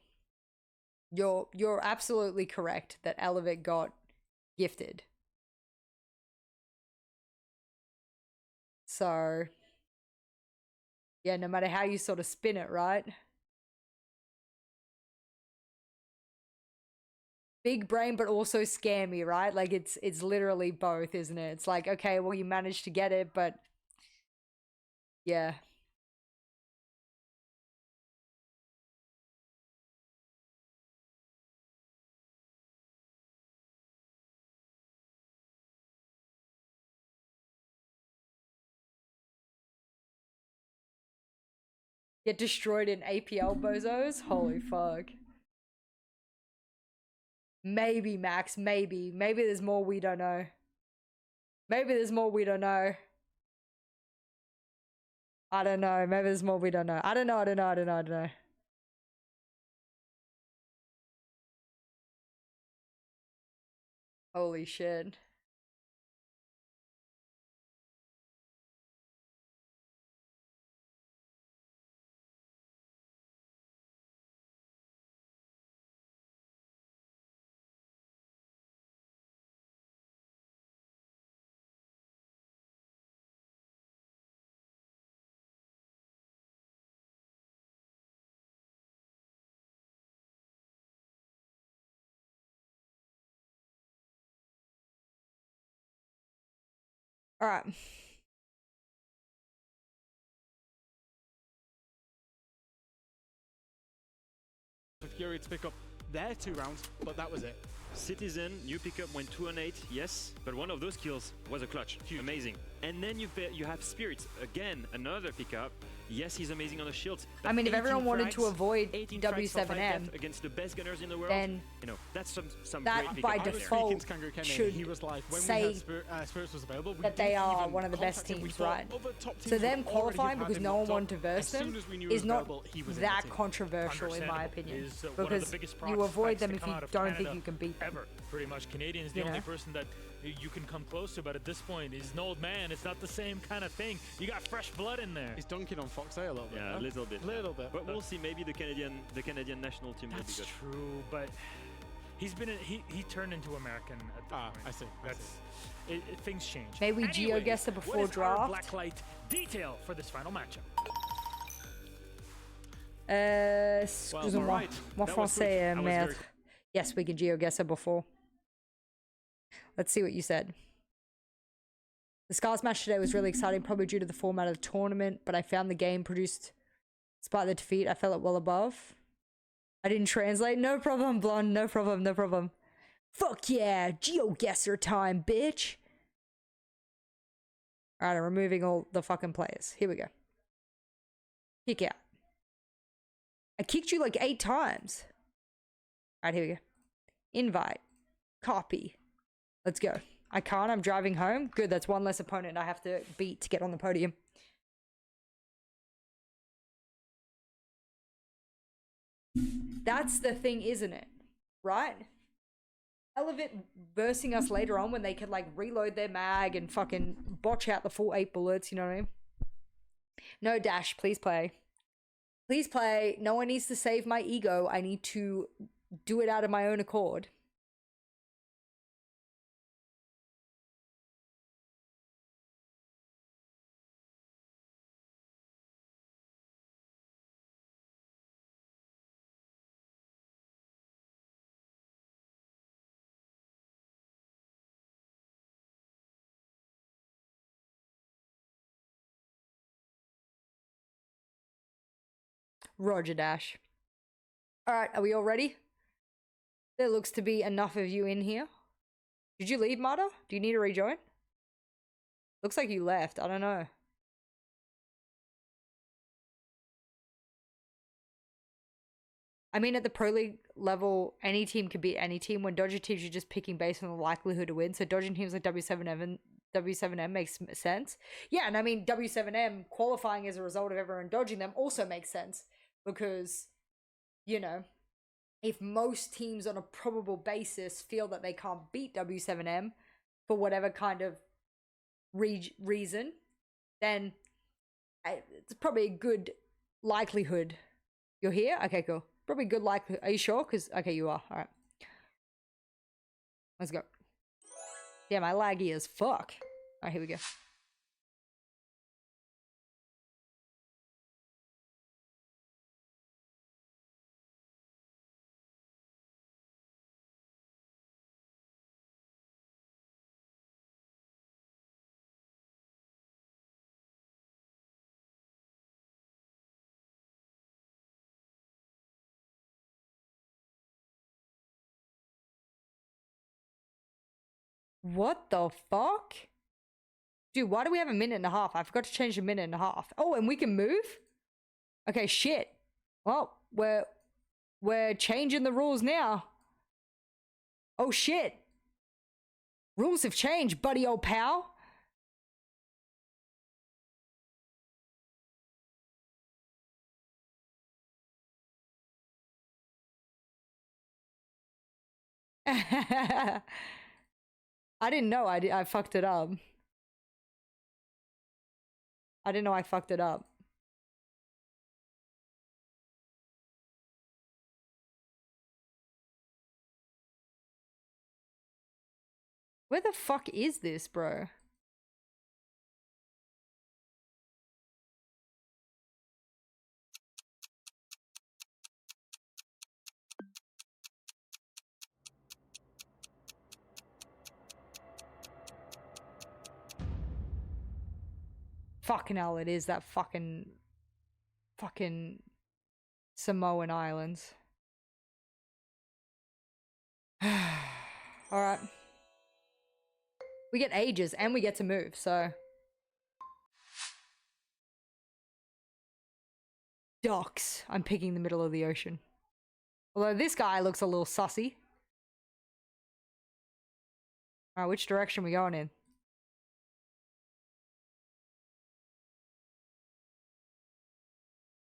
You're absolutely correct that Elevate got gifted. So, yeah, no matter how you sort of spin it, right? Big brain, but also scammy, right? Like, it's literally both, isn't it? It's like, okay, well, you managed to get it, but yeah. Get destroyed in APL bozos? Holy fuck. Maybe, Max, maybe. Maybe there's more we don't know. Maybe there's more we don't know. I don't know. Maybe there's more we don't know. I don't know. Holy shit. All right. For Fury to pick up their 2 rounds, but that was it. Citizen, new pickup went 2-8, yes, but one of those kills was a clutch. Huge. Amazing. And then you have Spirits, again, another pickup. Yes, he's amazing on the shields. I mean, if everyone wanted to avoid 18 W7M, against the best gunners in the world, then you know, that's some that great by pickup default should he was like, when say Spirits was available, that they are one of the best teams, right? So them qualifying because no one wanted to verse them is not that controversial in my opinion, because you avoid them if you don't think you can beat them. Ever. Pretty much Canadian is the only person that you can come close to, but at this point he's an old man. It's not the same kind of thing. You got fresh blood in there. He's dunking on Foxay a little bit. Yeah, huh? a little bit. But we'll see. Maybe the Canadian national team will be good. That's true, but he's been he turned into American at this point. I see. Things change. May we geo-guess it before draft? Blacklight detail for this final matchup. Excusez-moi, mon français, merde. Yes, we can geo-guess it before. Let's see what you said. The Scars match today was really exciting, probably due to the format of the tournament, but I found the game produced, despite the defeat, I felt it well above. I didn't translate. No problem, Blonde. No problem. Fuck yeah, geo-guesser time, bitch. Alright, I'm removing all the fucking players. Here we go. Kick out. I kicked you like 8 times. Alright, here we go. Invite. Copy. Let's go. I can't. I'm driving home. Good. That's one less opponent I have to beat to get on the podium. That's the thing, isn't it? Right? Elevate versing us later on when they can like reload their mag and fucking botch out the full 8 bullets, you know what I mean? No, Dash, please play. Please play. No one needs to save my ego. I need to do it out of my own accord. Roger Dash. Alright, are we all ready? There looks to be enough of you in here. Did you leave, Marta? Do you need to rejoin? Looks like you left. I don't know. I mean, at the Pro League level, any team could beat any team. When dodging teams, you're just picking based on the likelihood to win. So dodging teams like W7M makes sense. Yeah, and I mean, W7M qualifying as a result of everyone dodging them also makes sense. Because, you know, if most teams on a probable basis feel that they can't beat W7M for whatever kind of reason, then it's probably a good likelihood. You're here? Okay, cool. Probably good likelihood. Are you sure? Because, okay, you are. All right. Let's go. Damn, I laggy as fuck. All right, here we go. What the fuck? Dude, why do we have a minute and a half? I forgot to change the minute and a half. Oh, and we can move? Okay, shit. Well, we're changing the rules now. Oh, shit. Rules have changed, buddy old pal. I didn't know I fucked it up. I didn't know I fucked it up. Where the fuck is this, bro? Fucking hell, it is that fucking Samoan Islands. Alright. We get ages and we get to move, so. Docks. I'm picking the middle of the ocean. Although this guy looks a little sussy. Alright, which direction are we going in?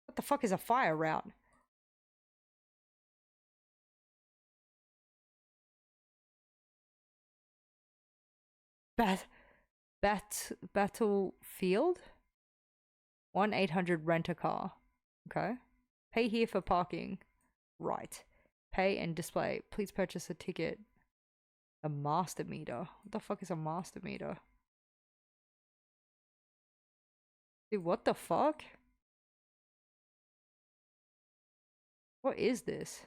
What the fuck is a fire route? Battlefield? 1-800 rent a car. Okay. Pay here for parking. Right. Pay and display. Please purchase a ticket. A master meter. What the fuck is a master meter? Dude, what the fuck? What is this?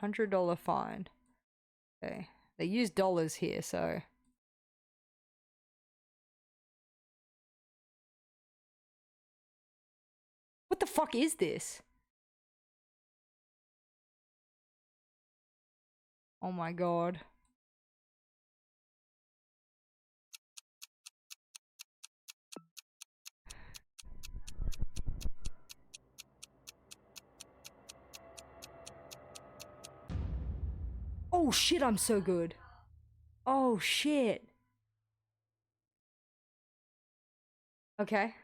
$100 fine. Okay. They use dollars here, so. What the fuck is this? Oh my god. Oh shit, I'm so good. Oh shit. Okay.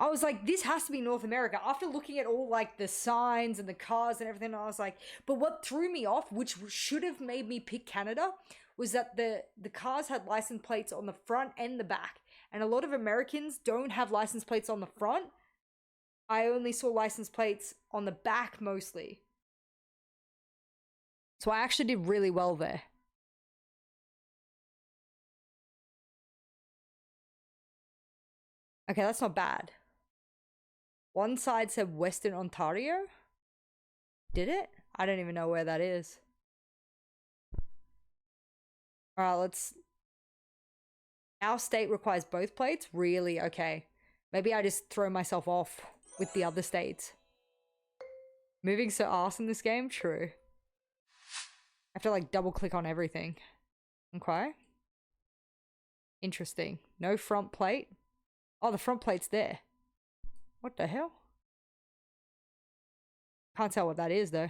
I was like, this has to be North America. After looking at all like the signs and the cars and everything, I was like, but what threw me off, which should have made me pick Canada, was that the cars had license plates on the front and the back. And a lot of Americans don't have license plates on the front. I only saw license plates on the back mostly. So I actually did really well there. Okay, that's not bad. One side said Western Ontario. Did it? I don't even know where that is. Alright, let's... Our state requires both plates? Really? Okay. Maybe I just throw myself off with the other states. Moving so arse in this game? True. I have to like double click on everything. Okay. Interesting. No front plate. Oh, the front plate's there. What the hell? Can't tell what that is though.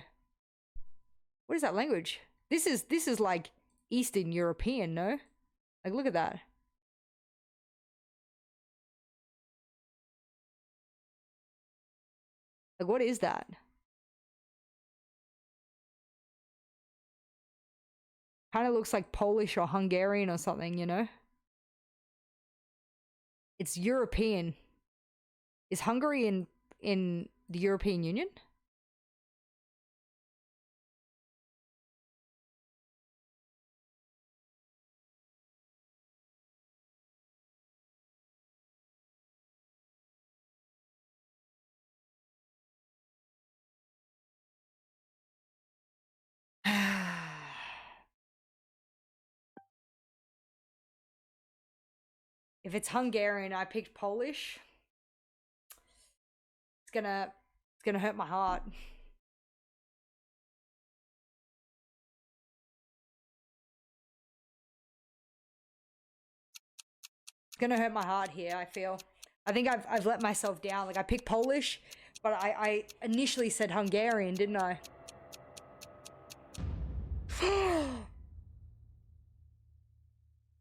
What is that language? This is like Eastern European, no? Like look at that. Like what is that? Kind of looks like Polish or Hungarian or something, you know? It's European. Is Hungary in the European Union? If it's Hungarian, I picked Polish. It's gonna hurt my heart. It's gonna hurt my heart here, I feel. I think I've let myself down. Like I picked Polish, but I initially said Hungarian, didn't I?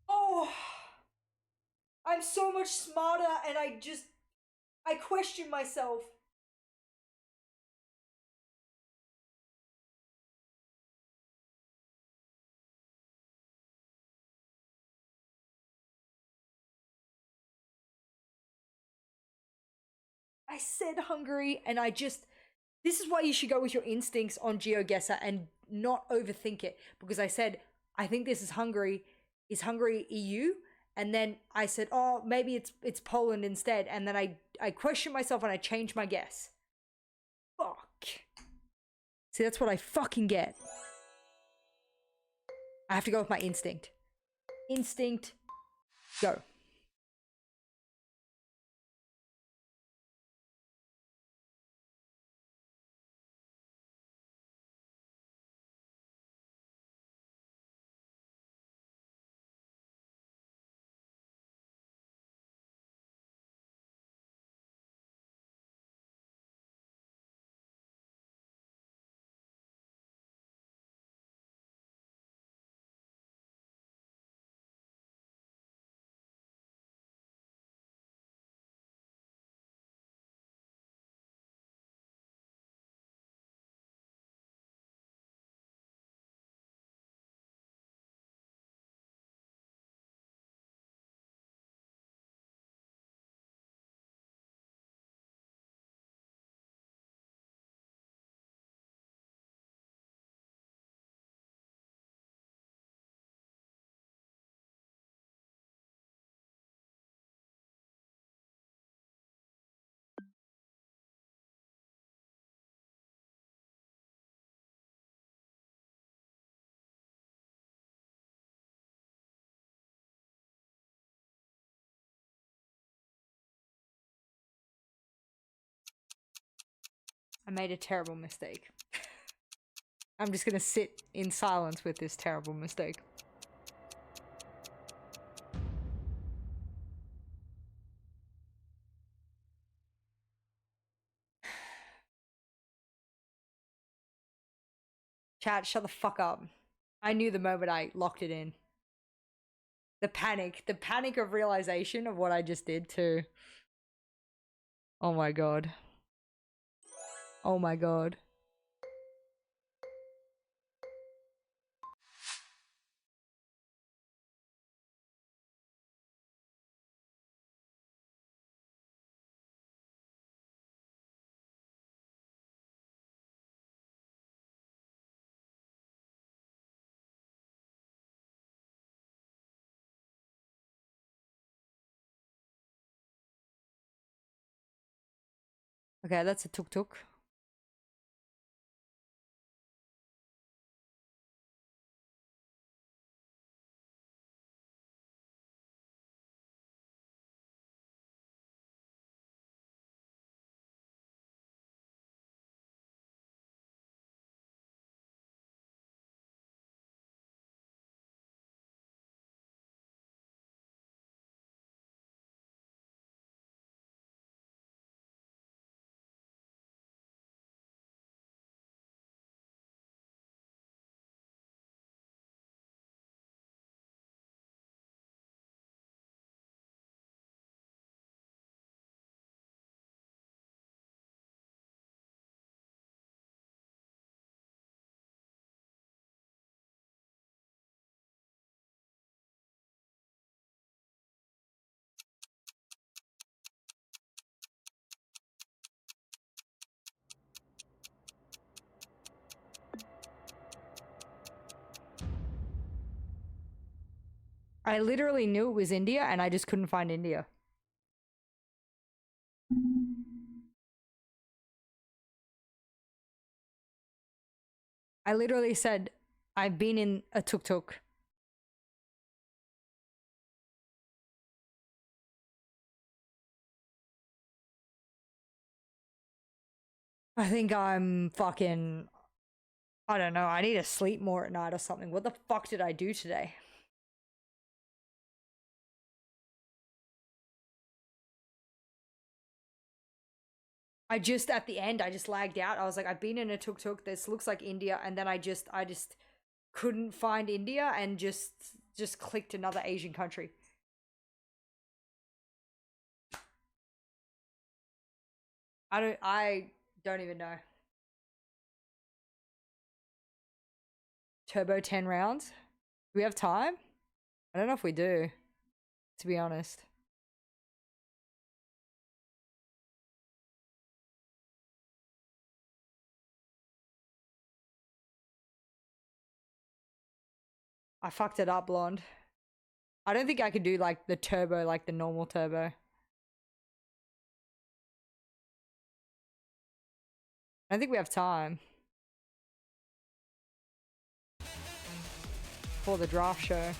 Oh, I'm so much smarter and I question myself. I said Hungary and this is why you should go with your instincts on GeoGuessr and not overthink it, because I said, I think this is Hungary. Is Hungary EU? And then I said, oh, maybe it's Poland instead. And then I questioned myself and I changed my guess. Fuck. See, that's what I fucking get. I have to go with my instinct. Instinct. Go. I made a terrible mistake. I'm just gonna sit in silence with this terrible mistake. Chat, shut the fuck up. I knew the moment I locked it in. The panic of realization of what I just did too. Oh my god. Oh my god. Okay, that's a tuk-tuk. I literally knew it was India and I just couldn't find India. I literally said, I've been in a tuk-tuk. I think I'm fucking... I don't know, I need to sleep more at night or something. What the fuck did I do today? I just, at the end, I just lagged out. I was like, I've been in a tuk-tuk, this looks like India, and then I just couldn't find India and just clicked another Asian country. I don't even know. Turbo 10 rounds? Do we have time? I don't know if we do, to be honest. I fucked it up, blonde. I don't think I could do like the turbo, like the normal turbo. I think we have time for the draft show.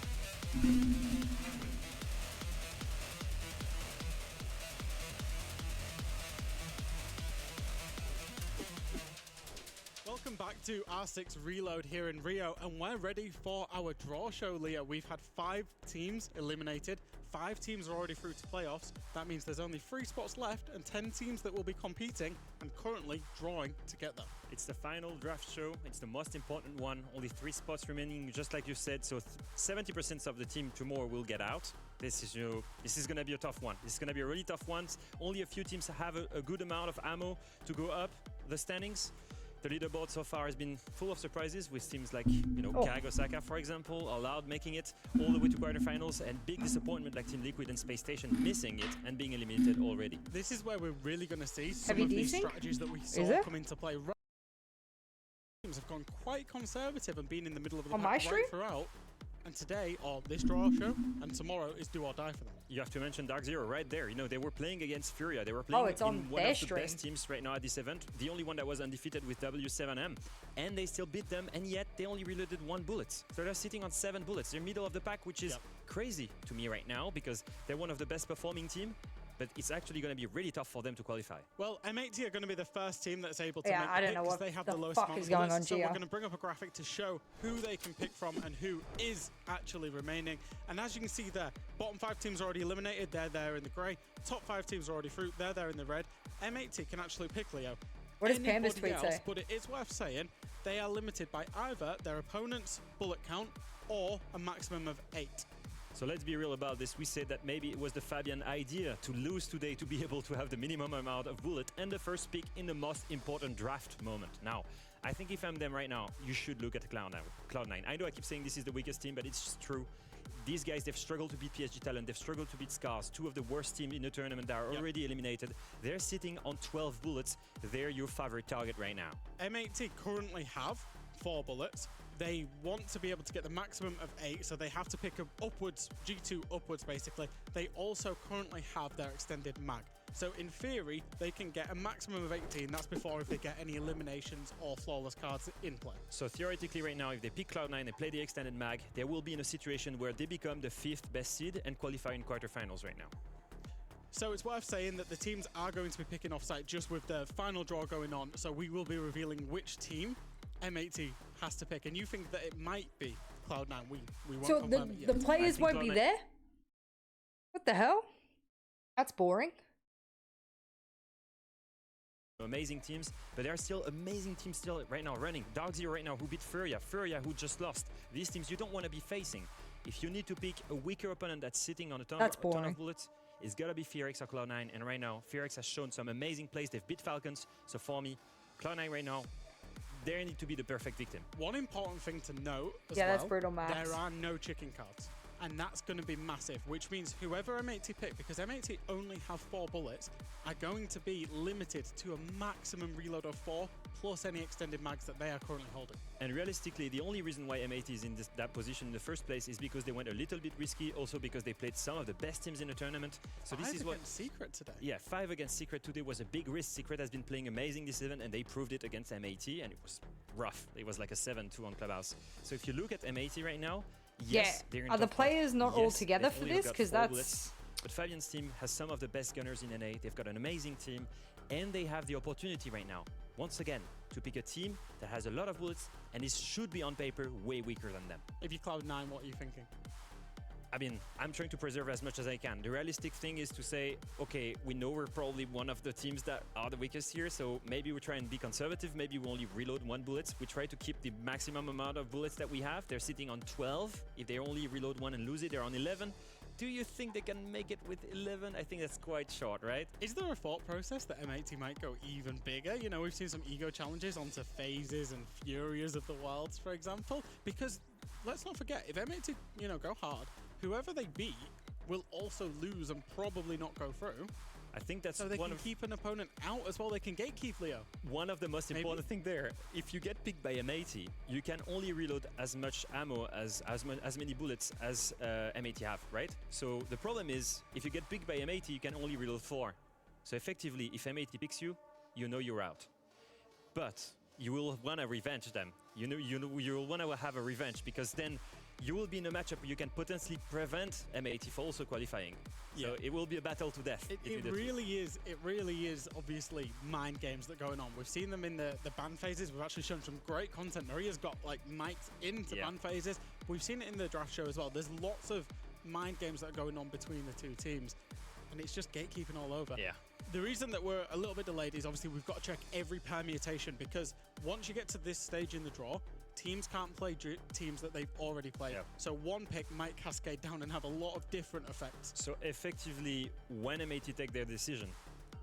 Welcome back to R6 Reload here in Rio, and we're ready for our draw show, Leah. We've had 5 teams eliminated. 5 teams are already through to playoffs. That means there's only 3 spots left and 10 teams that will be competing and currently drawing to get them. It's the final draft show. It's the most important one. Only 3 spots remaining, just like you said. So 70% of the team tomorrow will get out. This is going to be a tough one. This is going to be a really tough one. Only a few teams have a good amount of ammo to go up the standings. The leaderboard so far has been full of surprises with teams like, Kag Osaka, for example, Allowed making it all the way to quarterfinals, and big disappointment like Team Liquid and Space Station missing it and being eliminated already. This is where we're really going to see some of these strategies that we saw come into play. Teams have gone quite conservative and been in the middle of the pack right throughout. And today, or this draw show, and tomorrow is do or die for them. You have to mention Dark Zero right there. They were playing against Furia. They were playing in one of the best teams right now at this event. The only one that was undefeated with W7M. And they still beat them, and yet they only reloaded 1 bullet. So they're sitting on 7 bullets. They're middle of the pack, which is crazy to me right now, because they're one of the best performing team. But it's actually going to be really tough for them to qualify. Well, M80 are going to be the first team that's able to make the pick because they have the lowest amount of bullets. So we're going to bring up a graphic to show who they can pick from and who is actually remaining. And as you can see there, bottom 5 teams are already eliminated. They're there in the grey. Top 5 teams are already through. They're there in the red. M80 can actually pick Leo. What does Panda's tweet say? But it is worth saying they are limited by either their opponent's bullet count or a maximum of 8. So let's be real about this. We said that maybe it was the Fabian idea to lose today to be able to have the minimum amount of bullet and the first pick in the most important draft moment. Now, I think if I'm them right now, you should look at Cloud9. I know I keep saying this is the weakest team, but it's just true. These guys, they've struggled to beat PSG Talent, they've struggled to beat Scars, two of the worst teams in the tournament that are already eliminated. They're sitting on 12 bullets. They're your favorite target right now. M80 currently have 4 bullets. They want to be able to get the maximum of 8, so they have to pick up upwards, G2 upwards basically. They also currently have their extended mag. So in theory, they can get a maximum of 18. That's before if they get any eliminations or flawless cards in play. So theoretically right now, if they pick Cloud9 and play the extended mag, they will be in a situation where they become the 5th best seed and qualify in quarterfinals right now. So it's worth saying that the teams are going to be picking off-site just with the final draw going on. So we will be revealing which team M80 has to pick. And you think that it might be Cloud9. We won't confirm it yet. The players won't be there? What the hell? That's boring. Amazing teams, but there are still amazing teams still right now running. Dark Zero right now who beat Furia who just lost. These teams you don't want to be facing. If you need to pick a weaker opponent that's sitting on a ton of bullets, it's gotta be Fearx or Cloud9. And right now, Fearx has shown some amazing plays. They've beat Falcons. So for me, Cloud9 right now, they need to be the perfect victim. One important thing to note as well, that's brutal, Max. There are no chicken cards. And that's going to be massive, which means whoever M80 pick, because M80 only have 4 bullets, are going to be limited to a maximum reload of 4, plus any extended mags that they are currently holding. And realistically, the only reason why M80 is in that position in the first place is because they went a little bit risky, also because they played some of the best teams in the tournament. So this is what Secret today. Yeah, 5 against Secret today was a big risk. Secret has been playing amazing this event, and they proved it against M80, and it was rough. It was like a 7-2 on Clubhouse. So if you look at M80 right now, yes, they're in are the top 5. players not all together for this? Because that's... Bullets. But Fabian's team has some of the best gunners in NA. They've got an amazing team, and they have the opportunity right now, once again, to pick a team that has a lot of bullets, and it should be on paper way weaker than them. If you Cloud9, what are you thinking? I mean, I'm trying to preserve as much as I can. The realistic thing is to say, okay, we know we're probably one of the teams that are the weakest here, so maybe we try and be conservative. Maybe we only reload 1 bullet. We try to keep the maximum amount of bullets that we have. They're sitting on 12. If they only reload 1 and lose it, they're on 11. Do you think they can make it with 11? I think that's quite short, right? Is there a thought process that M80 might go even bigger? You know, we've seen some ego challenges onto Phases and Furias of the worlds, for example. Because let's not forget, if M80, you know, go hard, whoever they beat will also lose and probably not go through. I think that's so they can keep an opponent out as well. They can gatekeep Leo. One of the most important thing there, if you get picked by M80, you can only reload as much ammo, as many bullets as M80 have, right? So the problem is, if you get picked by M80, you can only reload 4. So effectively, if M80 picks you, you know you're out. But you will want to revenge them. You will want to have a revenge, because then you will be in a matchup where you can potentially prevent M80 from also qualifying. So it will be a battle to death. It really is obviously mind games that are going on. We've seen them in the ban phases. We've actually shown some great content. Maria's got like mic'd into ban phases. We've seen it in the draft show as well. There's lots of mind games that are going on between the two teams. And it's just gatekeeping all over. Yeah. The reason that we're a little bit delayed is obviously we've got to check every permutation, because once you get to this stage in the draw, teams can't play teams that they've already played. So one pick might cascade down and have a lot of different effects. So effectively, when M80 take their decision,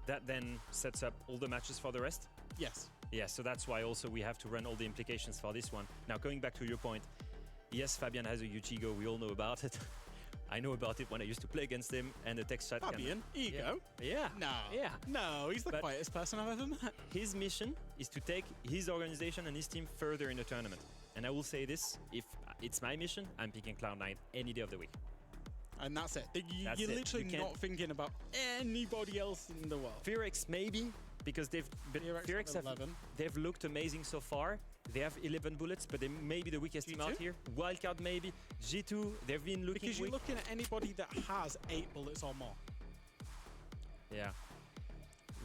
that then sets up all the matches for the rest? Yes. Yeah, so that's why also we have to run all the implications for this one. Now, going back to your point, yes, Fabian has a huge ego. We all know about it. I know about it when I used to play against him, and the text chat. Fabian? Ego? Yeah. No. Yeah. No, he's the quietest person I've ever met. His mission is to take his organization and his team further in the tournament. And I will say this, if it's my mission, I'm picking Cloud9 any day of the week. And that's it. You're literally not thinking about anybody else in the world. Fearx maybe, because Fearx they've looked amazing so far. They have 11 bullets, but they may be the weakest team out here. Wildcard maybe. G2, they've been looking Because you're looking at anybody that has 8 bullets or more. Yeah.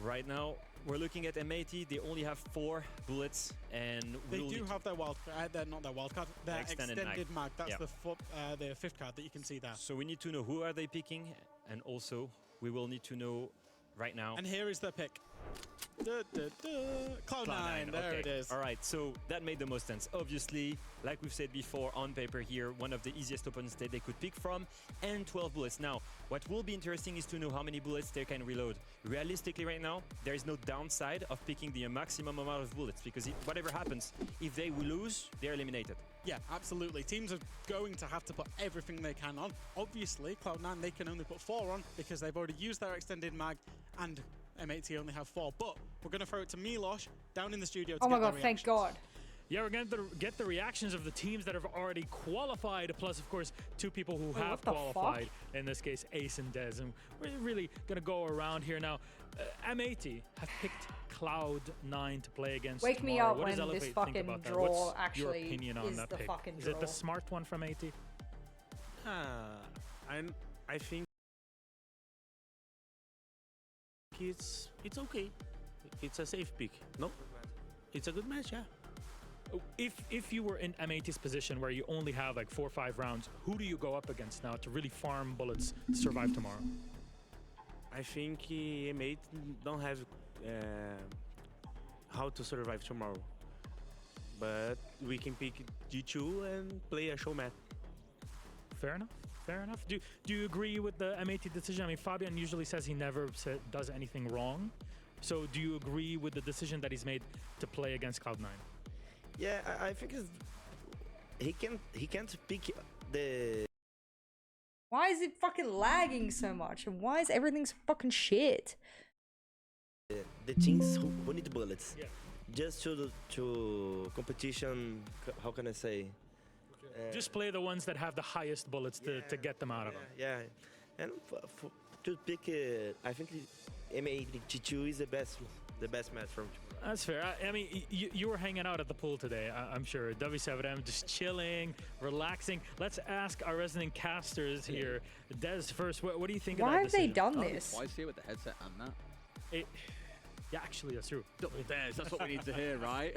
Right now, we're looking at M80. They only have 4 bullets, and they do have their wildcard. They're not their wildcard. Their extended mag. That's the 5th card that you can see there. So we need to know who are they picking, and also we will need to know right now. And here is their pick. Cloud9, there okay. it is. All right, so that made the most sense. Obviously, like we've said before, on paper here, one of the easiest opponents that they could pick from, and 12 bullets. Now, what will be interesting is to know how many bullets they can reload. Realistically, right now, there is no downside of picking the maximum amount of bullets, because whatever happens, if they lose, they're eliminated. Yeah, absolutely. Teams are going to have to put everything they can on. Obviously, Cloud9, they can only put 4 on because they've already used their extended mag, and M80 only have 4. But we're going to throw it to Milosh down in the studio to Oh my get god, their thank God. Yeah, we're going to get the reactions of the teams that have already qualified, plus, of course, 2 people who have qualified. In this case, Ace and Dez. And we're really going to go around here now. M80 have picked Cloud9 to play against Wake me tomorrow. up What does when Elevate this think fucking about that? draw What's actually your opinion on is that the pick? fucking Is it the draw. smart one from 80? I think it's okay. It's a safe pick. No, it's a good match. Yeah. If you were in M80's position where you only have like 4 or 5 rounds, who do you go up against now to really farm bullets to survive tomorrow? I think M8 don't have how to survive tomorrow, but we can pick G2 and play a show match. Fair enough. Fair enough. Do you agree with the M80 decision? I mean, Fabian usually says he never does anything wrong. So do you agree with the decision that he's made to play against Cloud9? Yeah, I think he can't pick the. Why is it fucking lagging so much? And why is everything so fucking shit? The teams who need bullets. Yeah. Just to competition. How can I say? Just play the ones that have the highest bullets to get them out of them. Yeah, and to pick, I think M82 is the best match from. That's fair. I mean, you were hanging out at the pool today, I'm sure. W7M, just chilling, relaxing. Let's ask our resident casters here. Des first, what do you think of that Why have they decision? done this? Twice here with the headset and that. Yeah, actually, that's true. Double Des, that's what we need to hear, right?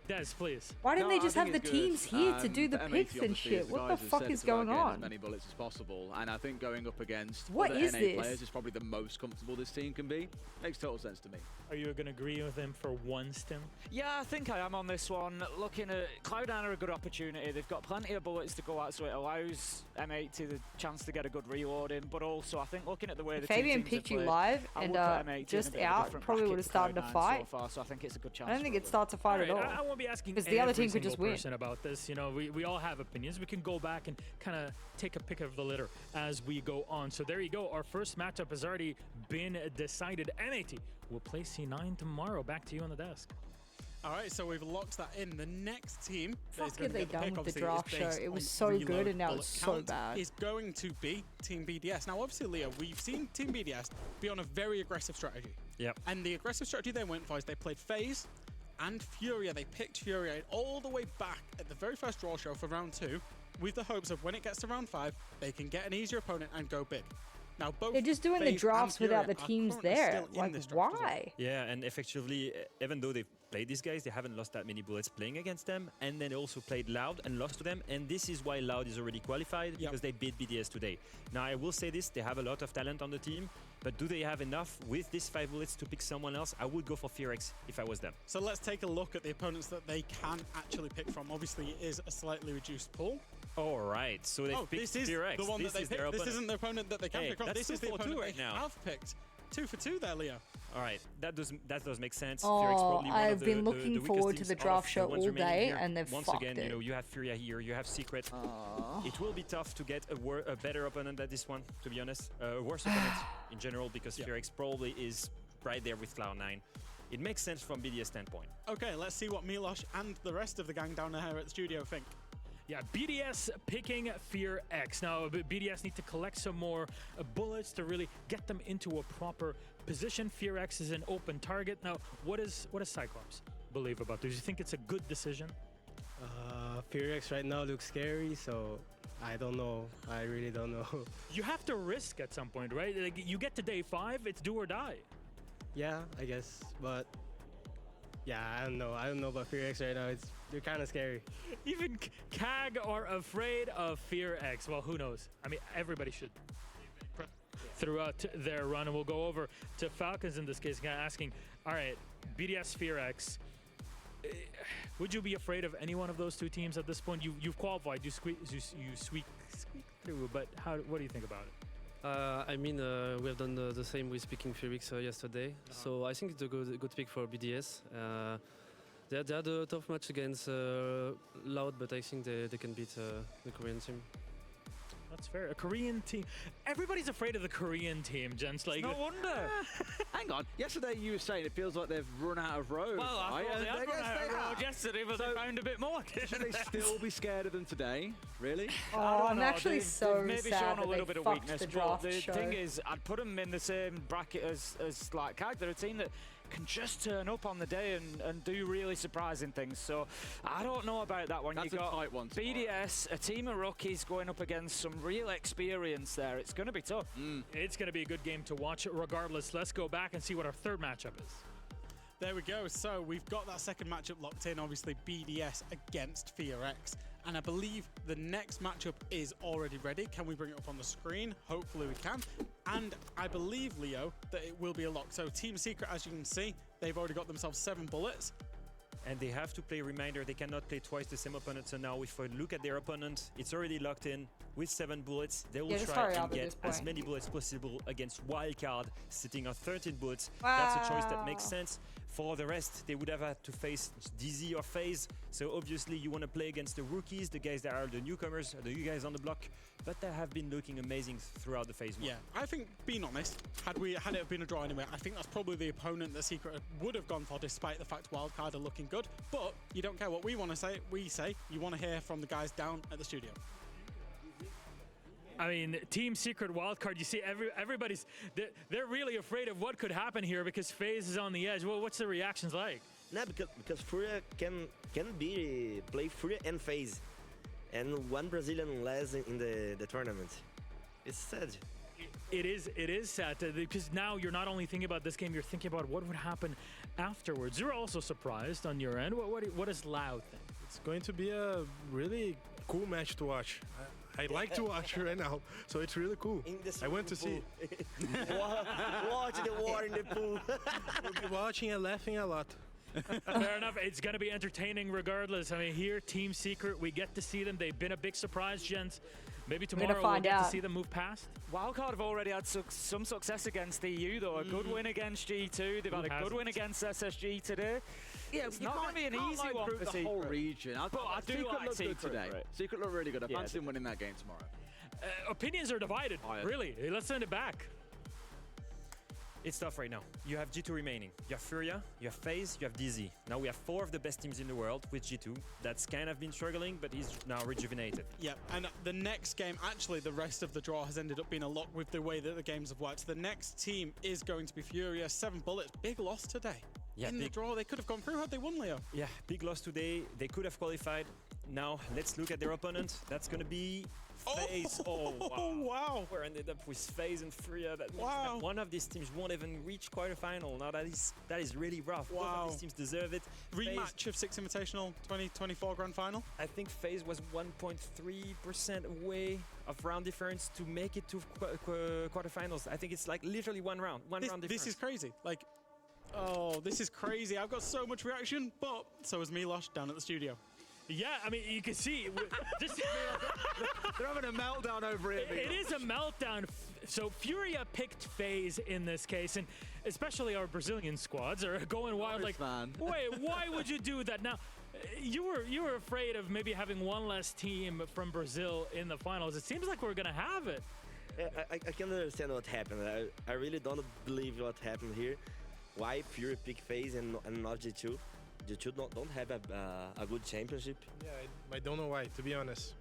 Des, please. Why didn't they just have the it's good. teams here to do the M80 picks and obviously, shit? as the What guys the have fuck said, is it's about going getting on? as many bullets as possible, and I think going up against What other is NA this? players is probably the most comfortable this team can be. Makes total sense to me. Are you going to agree with him for one stim? Yeah, I think I am on this one. Looking at Cloud9 are a good opportunity. They've got plenty of bullets to go at, so it allows M80 the chance to get a good reload in. But also, I think looking at the way the Fabian two teams picked have you played, live I and would put M80 in a just bit of a out, different probably bracket would have to started a Cloud9 fight. So far, so I think it's a good chance. I don't think it for starts a fight at all. I won't be asking because the other every team could just single win. person about this. You know, we all have opinions. We can go back and kind of take a pick of the litter as we go on. So there you go. Our first matchup has already been decided. M80 will play C9 tomorrow. Back to you on the desk. All right, so we've locked that in. The next team that is Fuck going have to they get the done pick, with the obviously, draft is show? It was based so on good reload and now bullet it's so count, bad. is going to be Team BDS. Now, obviously, Leo, we've seen Team BDS be on a very aggressive strategy. Yep. And the aggressive strategy they went for is they played FaZe and Furia. They picked Furia all the way back at the very first draw show for round 2 with the hopes of when it gets to round 5, they can get an easier opponent and go big. Now, both They're just doing the FaZe drafts and Furia without the are teams currently there. still in Like, this draft as well. why? Yeah, and effectively, even though they've played these guys, they haven't lost that many bullets playing against them, and then they also played Loud and lost to them, and this is why Loud is already qualified, because they beat BDS today. Now, I will say this, they have a lot of talent on the team, but do they have enough with these 5 bullets to pick someone else? I would go for FearX if I was them. So let's take a look at the opponents that they can actually pick from. Obviously, it is a slightly reduced pool. All right, so they picked this is FearX. the one that they picked. This isn't the opponent that they can pick from. That's This is 2 the for 2 opponent right they now. have picked. 2 for 2 there, Leo. All right, that does make sense. Oh, FearX probably one I've of the, been the looking weakest forward to teams the of draft the show ones all remaining day, here. and they've Once fucked again, it. you know, you have Furia here, you have Secret. It will be tough to get a better opponent than this one, to be honest. A worse opponent in general, because FearX probably is right there with Cloud9. It makes sense from BDS standpoint. Okay, let's see what Milosh and the rest of the gang down there at the studio think. Yeah, BDS picking FearX. Now, BDS need to collect some more bullets to really get them into a proper position. FearX is an open target. Now, what does Cyclops believe about this? Do you think it's a good decision? FearX right now looks scary, so I don't know. I really don't know. You have to risk at some point, right? Like, you get to day 5, it's do or die. Yeah, I guess, but yeah, I don't know. I don't know about FearX right now. They're kind of scary. Even CAG are afraid of FearX. Well, who knows? I mean, everybody should. throughout their run. And we'll go over to Falcons in this case, kind of asking, all right, BDS FearX, would you be afraid of any one of those two teams at this point? You've qualified, you squeak through, but what do you think about it? I mean, we have done the same with picking FearX yesterday, so I think it's a good pick for BDS. They had a tough match against Loud, but I think they can beat the Korean team. That's fair. A Korean team. Everybody's afraid of the Korean team, gents. Like, no wonder. Hang on. Yesterday you were saying it feels like they've run out of road. Well, I thought they had run out of road yesterday, but they found a bit more. Should they still be scared of them today? Really? Oh, I'm actually they've maybe sad shown a little bit of weakness. the But draft the show. thing is, I'd put them in the same bracket as like CAG. They're a team that can just turn up on the day and do really surprising things. So I don't know about that one. That's you got a tight one. BDS, a team of rookies going up against some real experience there. It's going to be tough. It's going to be a good game to watch regardless. Let's go back and see what our third matchup is. There we go. So we've got that second matchup locked in, obviously BDS against FearX. And I believe the next matchup is already ready. Can we bring it up on the screen? Hopefully we can. And I believe, Leo, that it will be a lock. So Team Secret, as you can see, they've already got themselves 7 bullets. And they have to play reminder. They cannot play twice the same opponent. So now if I look at their opponent, it's already locked in with 7 bullets. They will try and get as many bullets possible against Wildcard, sitting on 13 bullets. That's a choice that makes sense. For the rest, they would have had to face DZ or FaZe. So obviously you want to play against the rookies, the guys that are the newcomers, the new guys on the block. But they have been looking amazing throughout the phase 1. Yeah, I think, being honest, had it been a draw anyway, I think that's probably the opponent that Secret would have gone for, despite the fact Wildcard are looking good. But you don't care what we want to say. We say you want to hear from the guys down at the studio. I mean, Team Secret Wildcard, you see everybody's, they're really afraid of what could happen here because FaZe is on the edge. Well, what's the reactions like? No, because Furia can play Furia and FaZe, and one Brazilian less in the tournament. It's sad. It is sad because now you're not only thinking about this game, you're thinking about what would happen afterwards. You're also surprised on your end. What does Loud think? It's going to be a really cool match to watch. I like to watch right now, so it's really cool. I went to see. Watch the water in the pool. We'll be watching and laughing a lot. Fair enough. It's going to be entertaining regardless. I mean, here, Team Secret, we get to see them. They've been a big surprise, gents. Maybe tomorrow we'll get to see them move past. Wildcard have already had some success against EU, though. A good win against G2. They've had a good win against SSG today. Yeah, it's not going to be an easy one for the whole region. But I do Secret like look Secret good today. right? Secret look really good. I fancy them winning that game tomorrow. Opinions are divided, really. Let's send it back. It's tough right now. You have G2 remaining. You have Furia, you have FaZe, you have DZ. Now we have 4 of the best teams in the world with G2. That's kind of been struggling, but he's now rejuvenated. Yeah, and the next game, actually, the rest of the draw has ended up being a lock with the way that the games have worked. The next team is going to be Furia. 7 bullets. Big loss today. Yeah, in the draw, they could have gone through had they won, Leo. Yeah, big loss today. They could have qualified. Now let's look at their opponent. That's going to be FaZe. Oh, wow. We're ended up with FaZe and Furia. That means that one of these teams won't even reach quarterfinal. Now that is really rough. Wow. Both of these teams deserve it. Rematch of 6 Invitational 2024 Grand Final. I think FaZe was 1.3% away of round difference to make it to quarterfinals. I think it's like literally one round difference. This is crazy. Like, oh, this is crazy. I've got so much reaction, but so is Milosh down at the studio. Yeah, I mean, you can see. Just they're having a meltdown over it. It is a meltdown. So Furia picked FaZe in this case, and especially our Brazilian squads are going wild. Like, wait, why would you do that? Now, you were afraid of maybe having one less team from Brazil in the finals. It seems like we're gonna have it. I can understand what happened. I really don't believe what happened here. Why Fury picked FaZe and not G2? G2 don't have a good championship. Yeah, I don't know why, to be honest.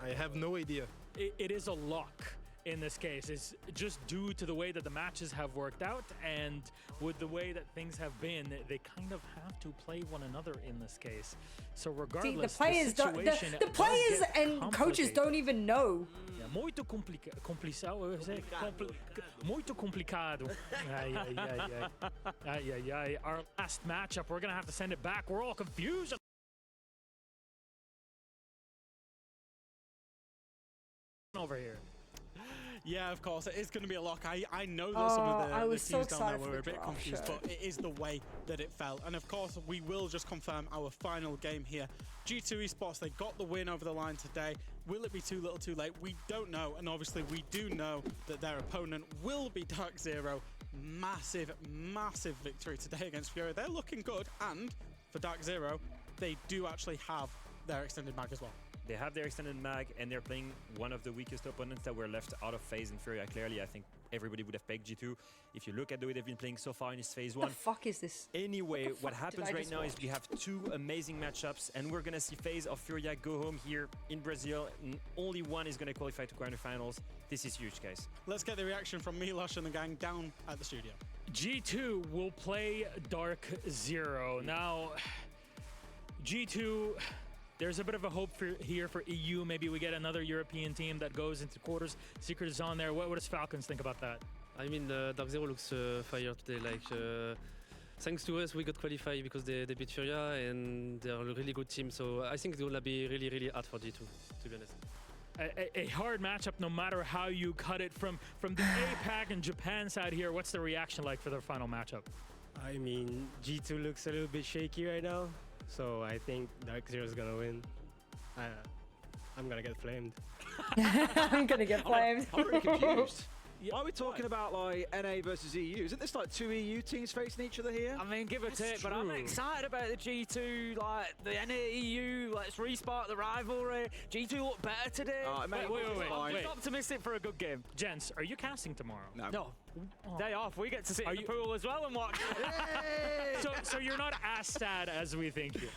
I have no idea. It is a lock in this case. It's just due to the way that the matches have worked out, and with the way that things have been, they kind of have to play one another in this case. So regardless, the players and coaches don't even know. Muito complicado. Our last matchup, we're gonna have to send it back. We're all confused. Over here. Yeah, of course, it is going to be a lock. I know that some of the teams down there were a bit confused, but it is the way that it fell. And of course, we will just confirm our final game here. G2 Esports, they got the win over the line today. Will it be too little too late? We don't know. And obviously, we do know that their opponent will be Dark Zero. Massive, massive victory today against Fury. They're looking good. And for Dark Zero, they do actually have their extended mag as well. They have their extended mag, and they're playing one of the weakest opponents that were left out of phase in Fury. Clearly, I think everybody would have pegged G2 if you look at the way they've been playing so far in this phase 1. What the fuck is this? Anyway, what happens right now is we have 2 amazing matchups, and we're going to see FaZe of Furia go home here in Brazil. And only one is going to qualify to quarterfinals. This is huge, guys. Let's get the reaction from Milosh and the gang down at the studio. G2 will play Dark Zero. Now, G2... There's a bit of a hope here for EU. Maybe we get another European team that goes into quarters. Secret is on there. What does Falcons think about that? I mean, Dark Zero looks fire today. Like, thanks to us, we got qualified because they beat Furia, and they're a really good team. So I think it's gonna be really, really hard for G2, to be honest. A hard matchup, no matter how you cut it. From the APAC and Japan side here, what's the reaction like for their final matchup? I mean, G2 looks a little bit shaky right now. So I think Dark Zero is gonna win. I'm gonna get flamed. I'm gonna get flamed. I'm really confused. Why are we talking about like NA versus EU? Isn't this like 2 EU teams facing each other here? I mean, give or take, but I'm excited about the G2, like the NA EU. Let's respark the rivalry. G2 look better today. Wait. Optimistic for a good game. Gents, are you casting tomorrow? No. Day off. We get to sit in the pool as well and watch. So you're not as sad as we think you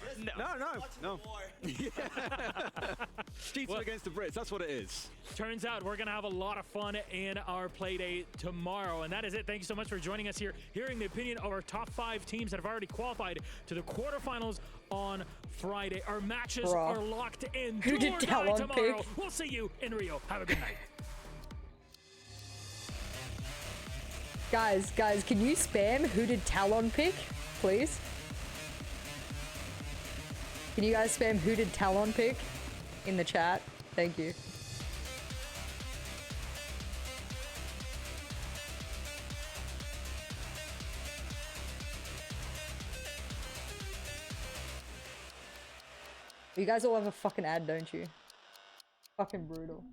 are. No. G2 against the Brits. That's what it is. Turns out we're going to have a lot of fun in our Playdate tomorrow. And that is it. Thank you so much for joining us here, hearing the opinion of our top 5 teams that have already qualified to the quarterfinals on Friday. Our matches are locked in. Who did Talon tomorrow. pick? We'll see you in Rio. Have a good night. Guys, can you spam who did Talon pick, please? Can you guys spam who did Talon pick in the chat? Thank you. You guys all have a fucking ad, don't you? Fucking brutal.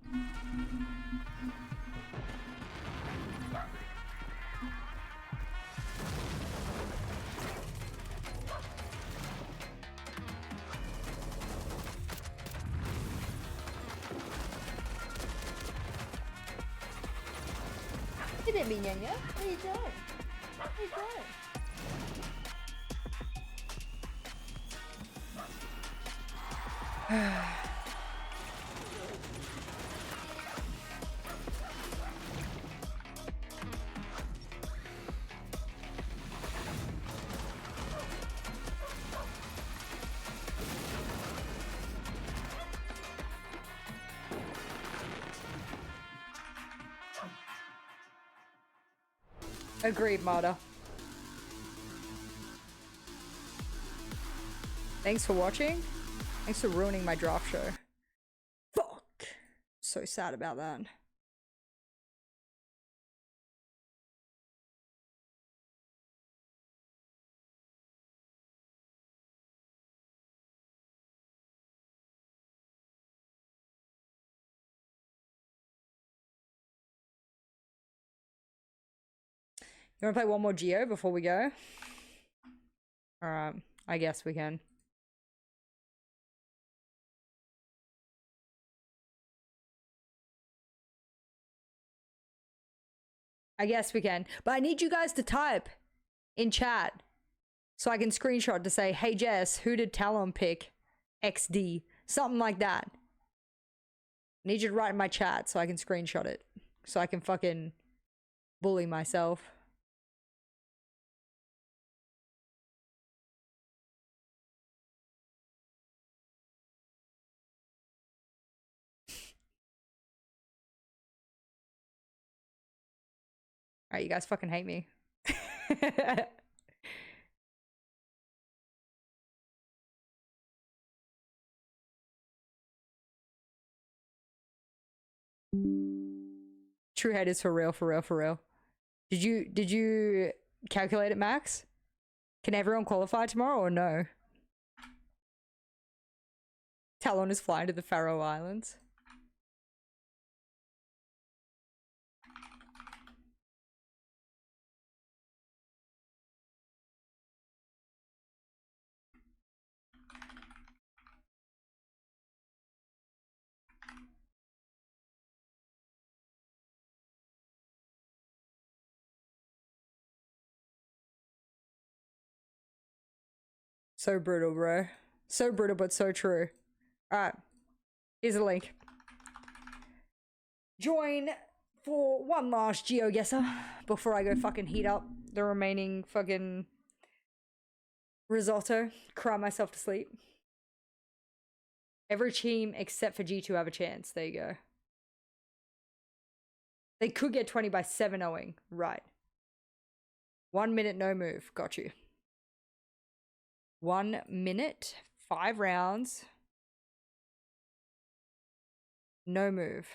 Look at me, Nyanya. What are you doing? What are you doing? Agreed, Marta. Thanks for watching. Thanks for ruining my draft show. Fuck. So sad about that. You wanna play one more Geo before we go? Alright, I guess we can. I guess we can. But I need you guys to type in chat so I can screenshot to say, hey Jess, who did Talon pick? XD. Something like that. I need you to write in my chat so I can screenshot it. So I can fucking bully myself. Alright, you guys fucking hate me. True haters for real, for real, for real. Did you calculate it, Max? Can everyone qualify tomorrow or no? Talon is flying to the Faroe Islands. So brutal, bro. So brutal, but so true. Alright. Here's a link. Join for one last GeoGuessr before I go fucking heat up the remaining fucking risotto. Cry myself to sleep. Every team except for G2 have a chance. There you go. They could get 20 by 7-0ing. Right. 1 minute, no move. Got you. 1 minute, 5 rounds. No move.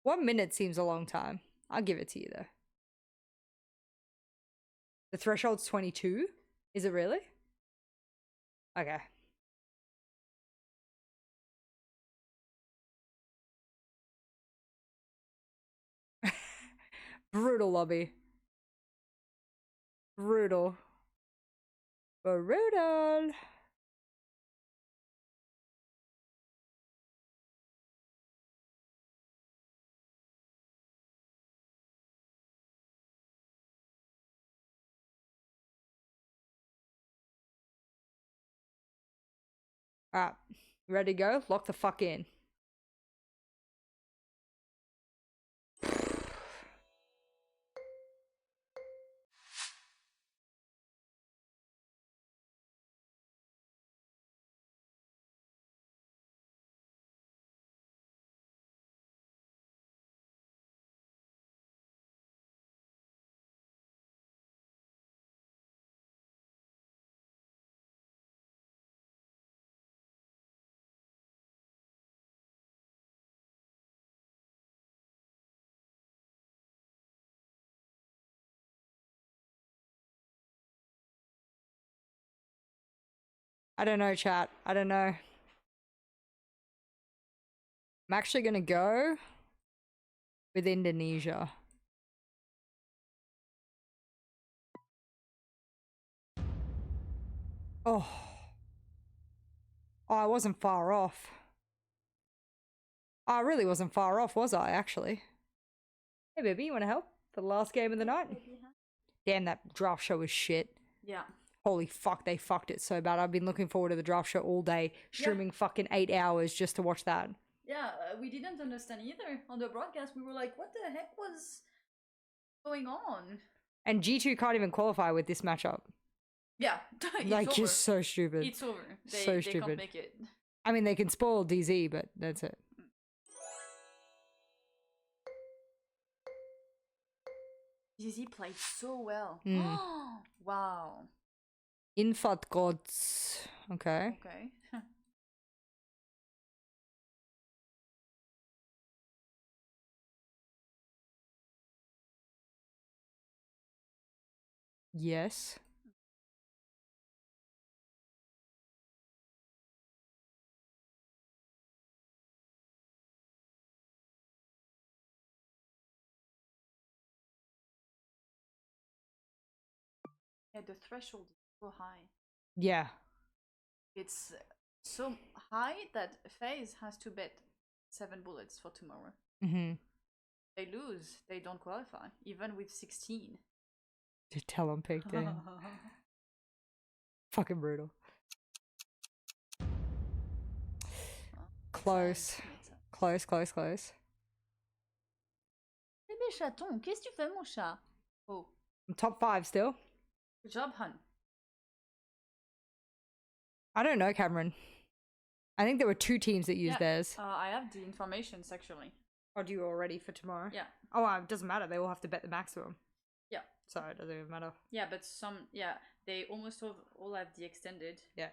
1 minute seems a long time. I'll give it to you though. The threshold's 22? Is it really? Okay. Brutal lobby. Brutal. Brutal. Alright. Ready to go? Lock the fuck in. I don't know, chat. I don't know. I'm actually gonna go with Indonesia. Oh. Oh, I wasn't far off. I really wasn't far off, was I, actually? Hey, baby, you want to help for the last game of the night? Damn, that draft show was shit. Yeah. Holy fuck, they fucked it so bad. I've been looking forward to the draft show all day, streaming fucking 8 hours just to watch that. Yeah, we didn't understand either on the broadcast. We were like, what the heck was going on? And G2 can't even qualify with this matchup. Yeah, it's like, over. just so stupid. It's over. So They stupid. can't make it. I mean, they can spoil DZ, but that's it. DZ played so well. Mm. Wow. Infat gods. Okay. Okay. Yes. Yeah, the threshold is so high. Yeah. It's so high that FaZe has to bet 7 bullets for tomorrow. Mm-hmm. They lose, they don't qualify, even with 16. To tell them picked in. Fucking brutal. Close. Close, close, close. Bébé chaton, qu'est-ce que tu fais, mon chat? Oh. I'm top 5 still. Good job, hun. I don't know, Cameron. I think there were 2 teams that used theirs. I have the information actually. Oh, do you already for tomorrow? Yeah. Oh, it doesn't matter. They all have to bet the maximum. Yeah. So it doesn't even matter. Yeah, but they almost all have the extended. Yeah.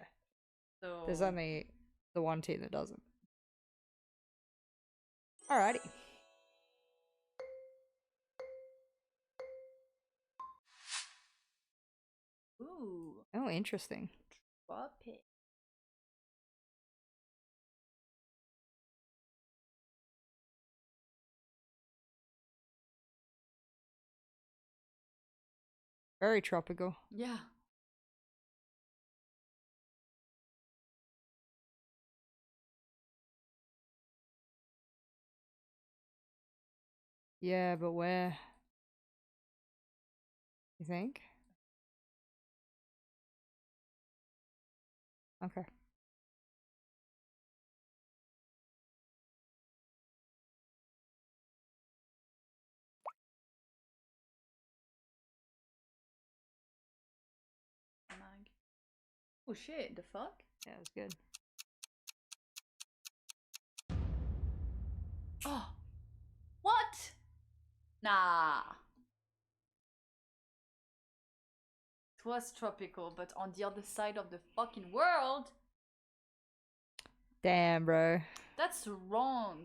So There's only the one team that doesn't. Alrighty. Oh, interesting. Tropic. Very tropical. Yeah. Yeah, but where? You think? Okay. Oh shit, the fuck? Yeah, it was good. Oh. What? Nah. It was tropical, but on the other side of the fucking world. Damn, bro. That's wrong.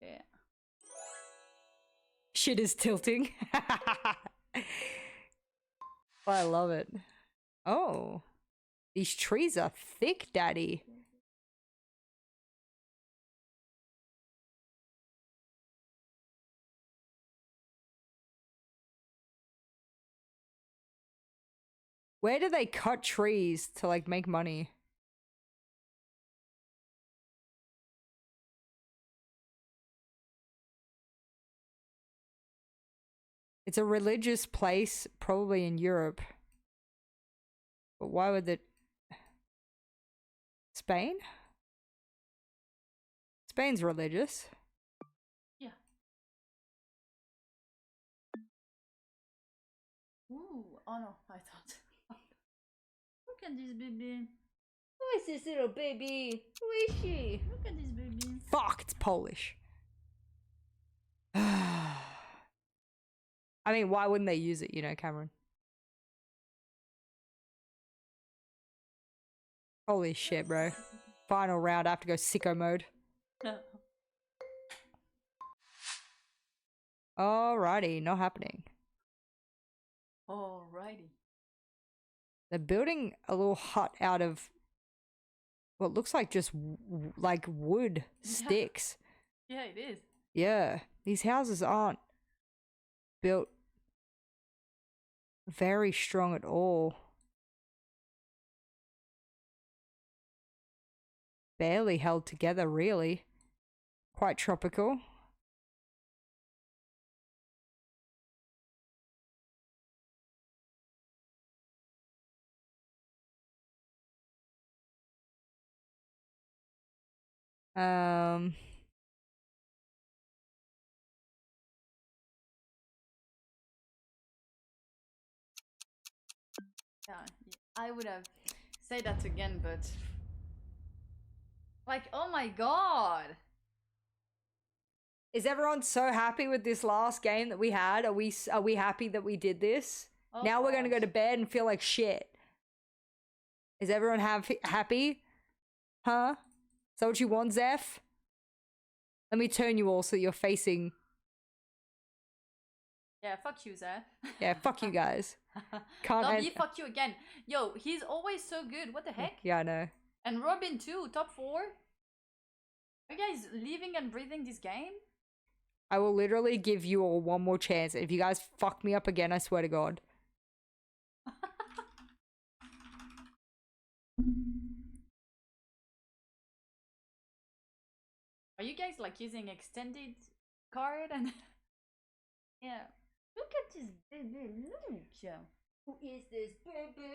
Yeah. Shit is tilting. I love it. Oh. These trees are thick, daddy. Where do they cut trees to like make money? It's a religious place, probably in Europe. But why would it... Spain? Spain's religious. Yeah. Ooh, oh no, I thought. Look at this baby. Who is this little baby? Who is she? Look at this baby. Fuck, it's Polish. I mean, why wouldn't they use it, you know, Cameron? Holy shit, bro. Final round, I have to go sicko mode. Alrighty, not happening. Alrighty. They're building a little hut out of what looks like just like wood sticks. Yeah, it is. Yeah, these houses aren't built very strong at all. Barely held together, really. Quite tropical. Yeah, I would have said that again, but like, oh my god. Is everyone so happy with this last game that we had? Are we happy that we did this? Oh, now we're gonna go to bed and feel like shit. Is everyone happy? Huh? Is that what you want, Zeph? Let me turn you all so you're facing. Yeah, fuck you, Zeph. Yeah, fuck you guys. Can't. Love you, fuck you again. Yo, he's always so good. What the heck? Yeah, I know. And Robin too, top 4. Are you guys living and breathing this game? I will literally give you all one more chance. If you guys fuck me up again, I swear to God. Are you guys like using extended card and yeah. Look at this baby, look. Who is this baby?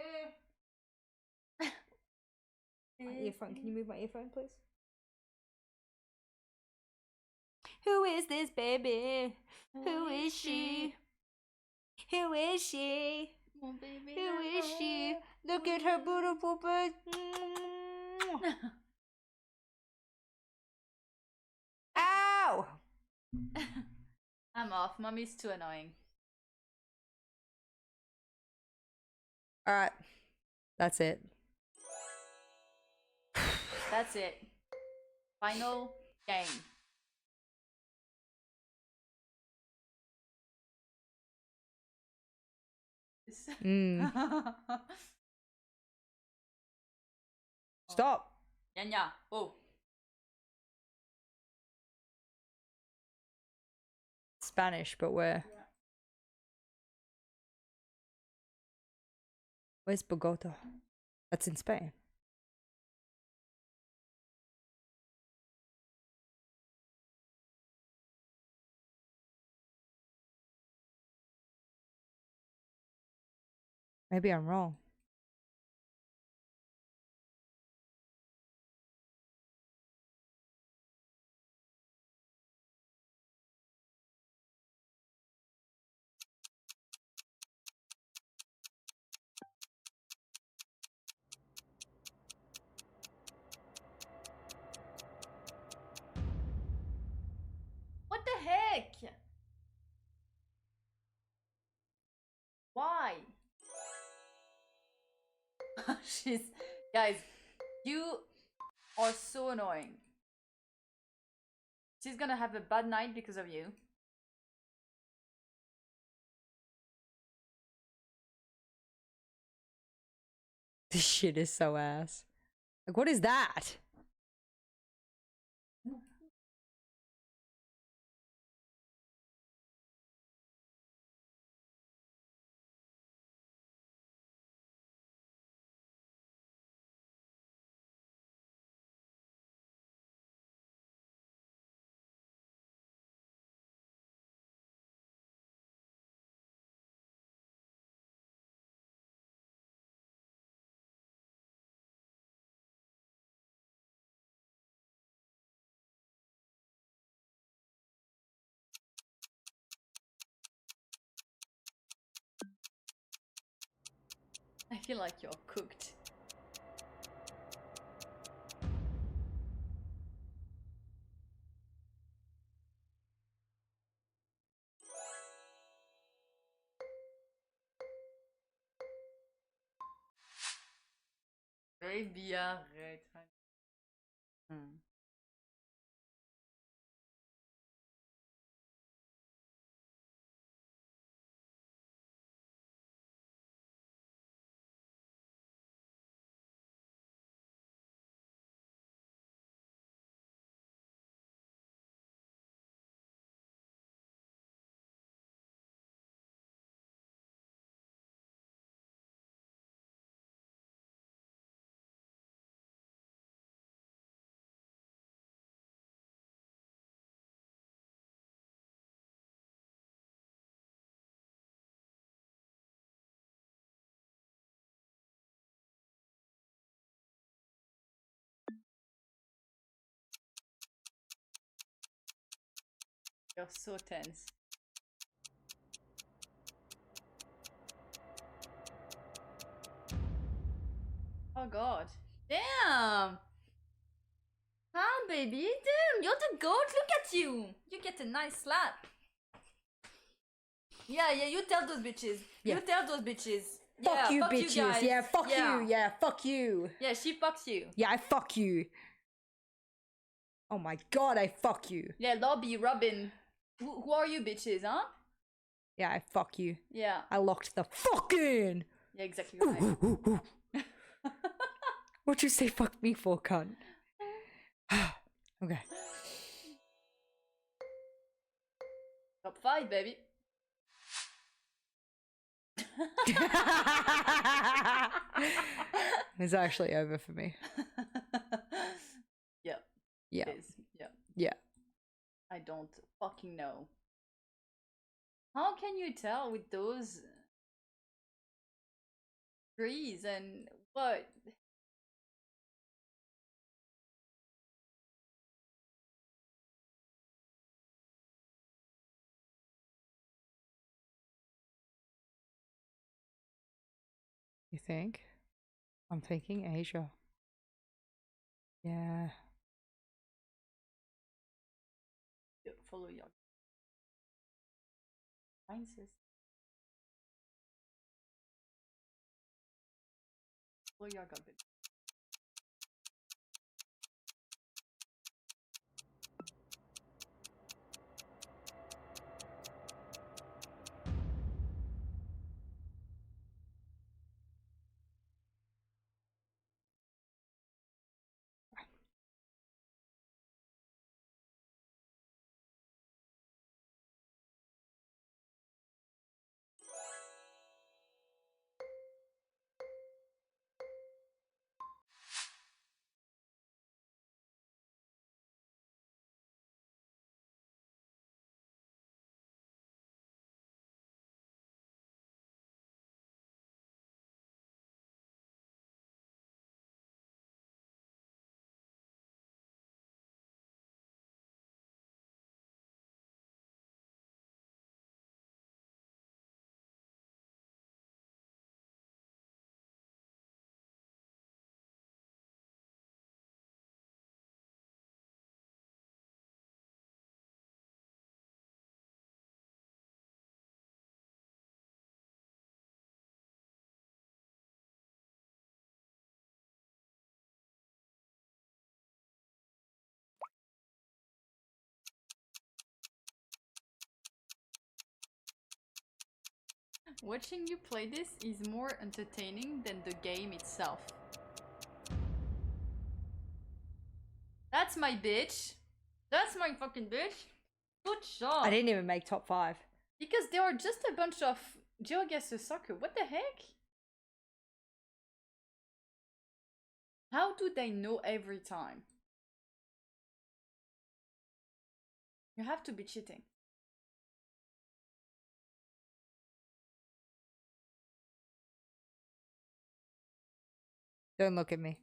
My earphone. Can you move my earphone, please? Who is this baby? Who is she? Who is she? Oh, baby, Who is she? Look at her beautiful butt. Ow! I'm off. Mommy's too annoying. Alright. That's it. That's it. Final game. games. Stop. Yanya. Oh. Spanish, but where? Yeah. Where's Bogota? That's in Spain. Maybe I'm wrong. What the heck? Why? Guys, you are so annoying. She's gonna have a bad night because of you. This shit is so ass. Like, what is that? I feel like you're cooked. Baby, arrête. You're so tense. Oh god. Damn! Huh, baby? Damn, you're the goat. Look at you. You get a nice slap. Yeah, you tell those bitches. Yeah. You tell those bitches. Fuck yeah, you, fuck bitches. You guys. Yeah, fuck you. Yeah, fuck you. Yeah, she fucks you. Yeah, I fuck you. Oh my god, I fuck you. Yeah, Lobby, Robin. Who are you bitches, huh? Yeah, I fuck you. Yeah. I locked the fuck in. Yeah, exactly right. What'd you say fuck me for, cunt? Okay. Top 5, baby. It's actually over for me. Yep. Yeah. It is. Yep. Yeah. I don't fucking know. How can you tell with those trees and what? You think? I'm thinking Asia. Yeah. Follow your mindset. Follow your gut. Watching you play this is more entertaining than the game itself. That's my bitch. That's my fucking bitch. Good job. I didn't even make top 5. Because they are just a bunch of GeoGuessr soccer. What the heck? How do they know every time? You have to be cheating. Don't look at me.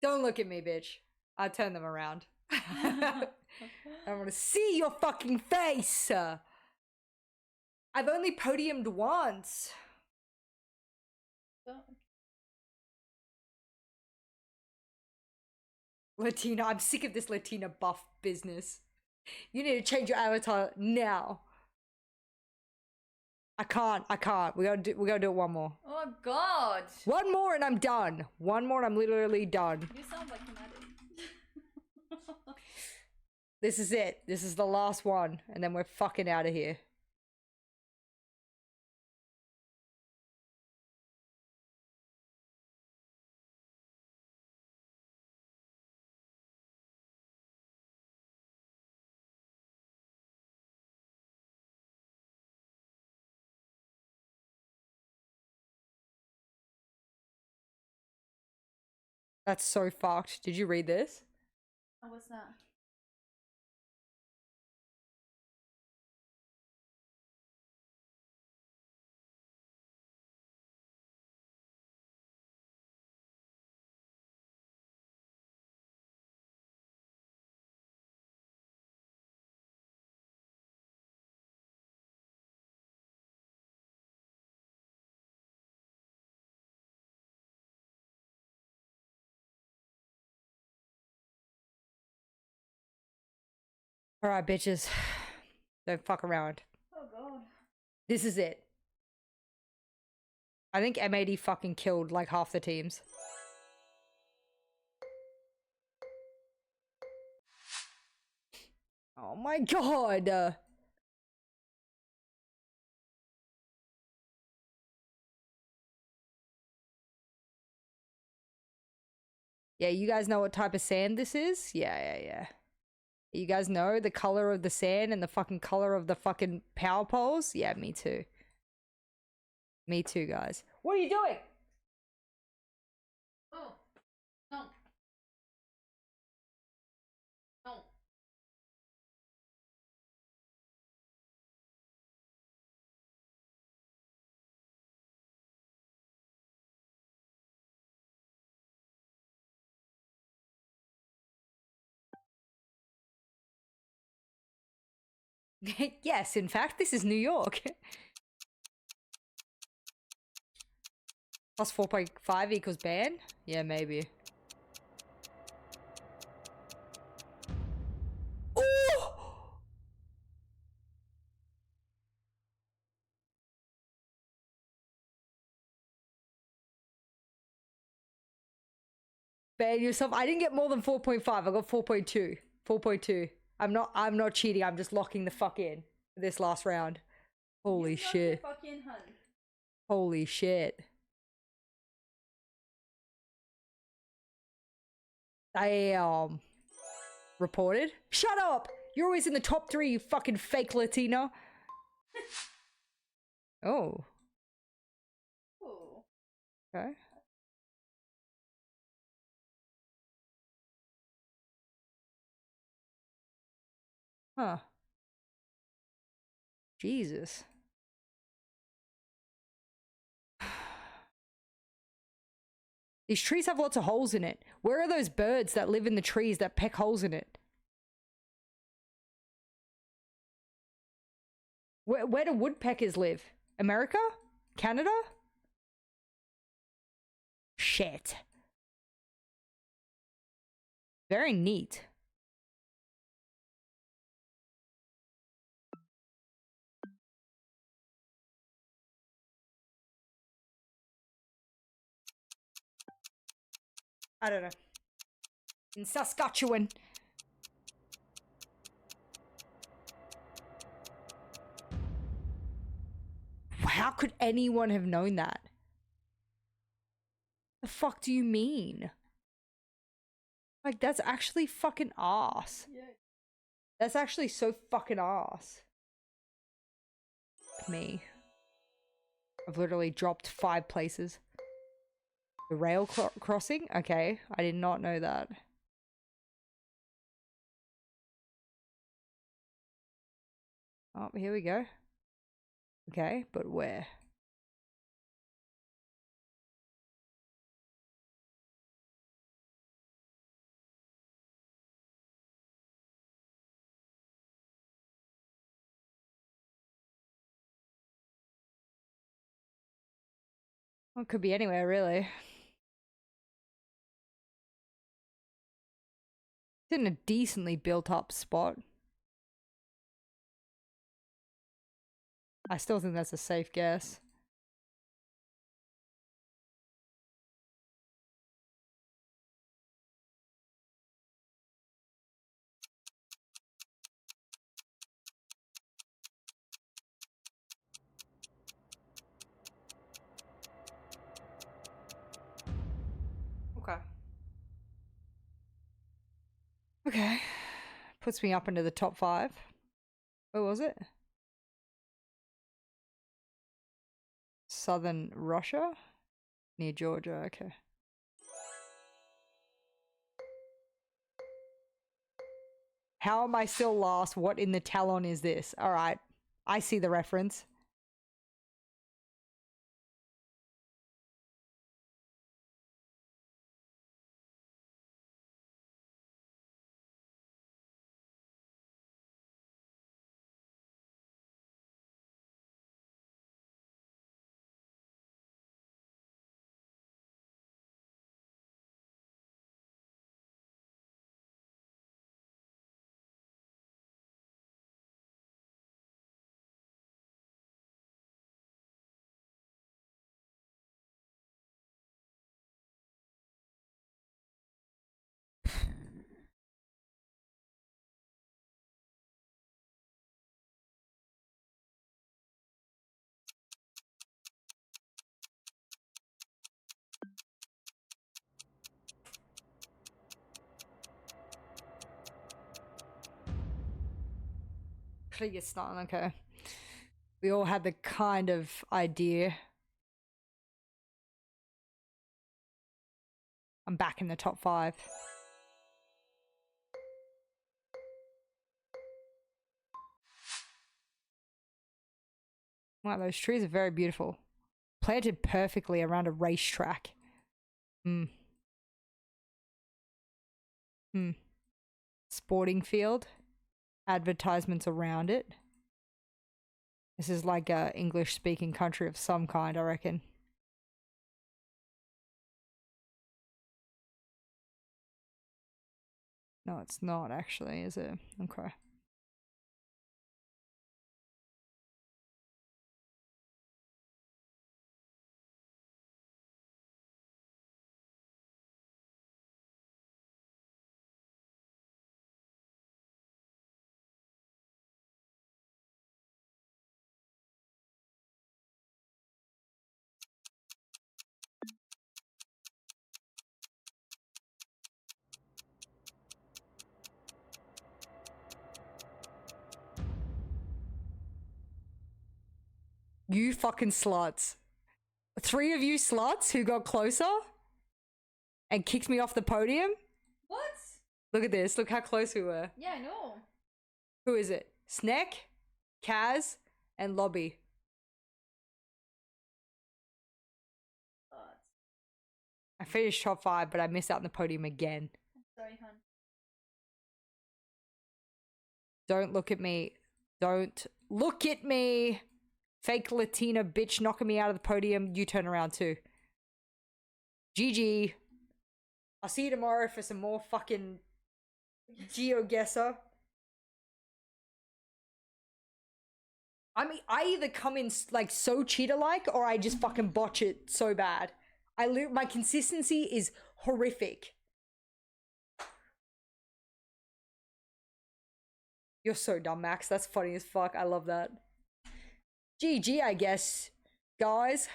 Don't look at me, bitch. I'll turn them around. I want to see your fucking face. I've only podiumed once. Latina, I'm sick of this Latina buff business. You need to change your avatar now. I can't. We gotta do it one more. Oh god. One more and I'm done. One more and I'm literally done. You sound like an addict. This is it. This is the last one. And then we're fucking out of here. That's so fucked. Did you read this? Oh, what's that? Alright, bitches. Don't fuck around. Oh god. This is it. I think M80 fucking killed like half the teams. Oh my god. Yeah, you guys know what type of sand this is? Yeah. You guys know the color of the sand and the fucking color of the fucking power poles? Yeah, me too. Me too, guys. What are you doing? Oh. No. No. Yes, in fact, this is New York. Plus 4.5 equals ban? Yeah, maybe. Ooh! Ban yourself. I didn't get more than 4.5. I got 4.2. 4.2. I'm not cheating. I'm just locking the fuck in for this last round. Holy shit. Fucking hun. Holy shit. Damn. Reported? Shut up! You're always in the top 3, you fucking fake Latina. Oh. Oh. Okay. Huh. Jesus. These trees have lots of holes in it. Where are those birds that live in the trees that peck holes in it? Where do woodpeckers live? America? Canada? Shit. Very neat. I don't know. In Saskatchewan. How could anyone have known that? The fuck do you mean? Like, that's actually fucking ass. Yeah. That's actually so fucking ass. Me. I've literally dropped 5 places. The rail crossing? Okay, I did not know that. Oh, here we go. Okay, but where? Well, it could be anywhere, really. It's in a decently built up spot. I still think that's a safe guess. Okay. Okay. Puts me up into the top 5. Where was it? Southern Russia? Near Georgia, okay. How am I still last? What in the Talon is this? Alright. I see the reference. Actually, it's not okay. We all had the kind of idea. I'm back in the top 5. Wow, those trees are very beautiful. Planted perfectly around a racetrack. Sporting field. Advertisements around it. This is like a English-speaking country of some kind, I reckon. No, it's not actually, is it? Okay. You fucking sluts. 3 of you sluts who got closer and kicked me off the podium. What? Look at this. Look how close we were. Yeah, I know. Who is it? Sneck, Kaz, and Lobby. I finished top 5, but I missed out on the podium again. Sorry, hon. Don't look at me. Don't look at me. Fake Latina bitch knocking me out of the podium. You turn around too. GG. I'll see you tomorrow for some more fucking GeoGuessr. I mean, I either come in like so cheater-like or I just fucking botch it so bad. My consistency is horrific. You're so dumb, Max. That's funny as fuck. I love that. GG, I guess. guys.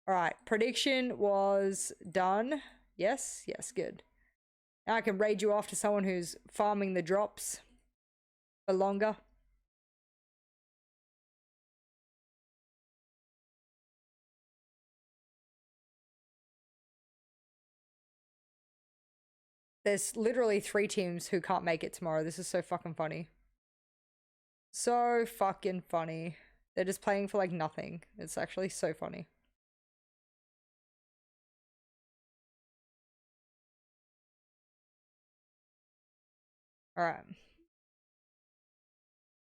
All right, prediction was done. Yes, good. Now I can raid you off to someone who's farming the drops for longer. There's literally 3 teams who can't make it tomorrow. This is so fucking funny. So fucking funny. They're just playing for like nothing. It's actually so funny. Alright.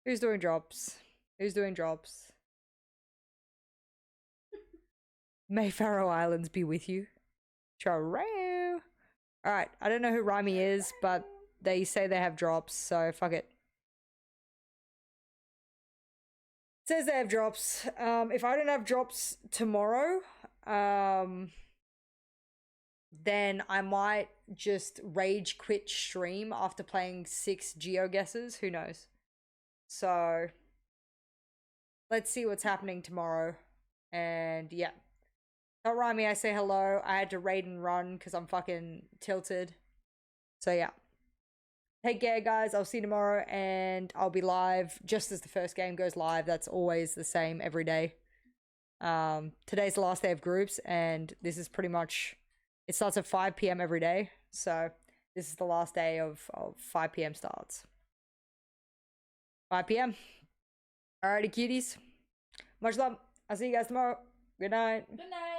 Who's doing drops? Who's doing drops? May Faroe Islands be with you. Charoo. Alright, I don't know who Rhymy is, but they say they have drops, so fuck it. Says they have drops. If I don't have drops tomorrow, then I might just rage quit stream after playing 6 GeoGuesses. Who knows? So let's see what's happening tomorrow. And yeah. Tell Rhymy I say hello. I had to raid and run because I'm fucking tilted. So yeah. Take care, guys. I'll see you tomorrow, and I'll be live just as the first game goes live. That's always the same every day. Today's the last day of groups, and this is pretty much... It starts at 5 p.m. every day, so this is the last day of 5 p.m. starts. 5 p.m. Alrighty, cuties. Much love. I'll see you guys tomorrow. Good night. Good night.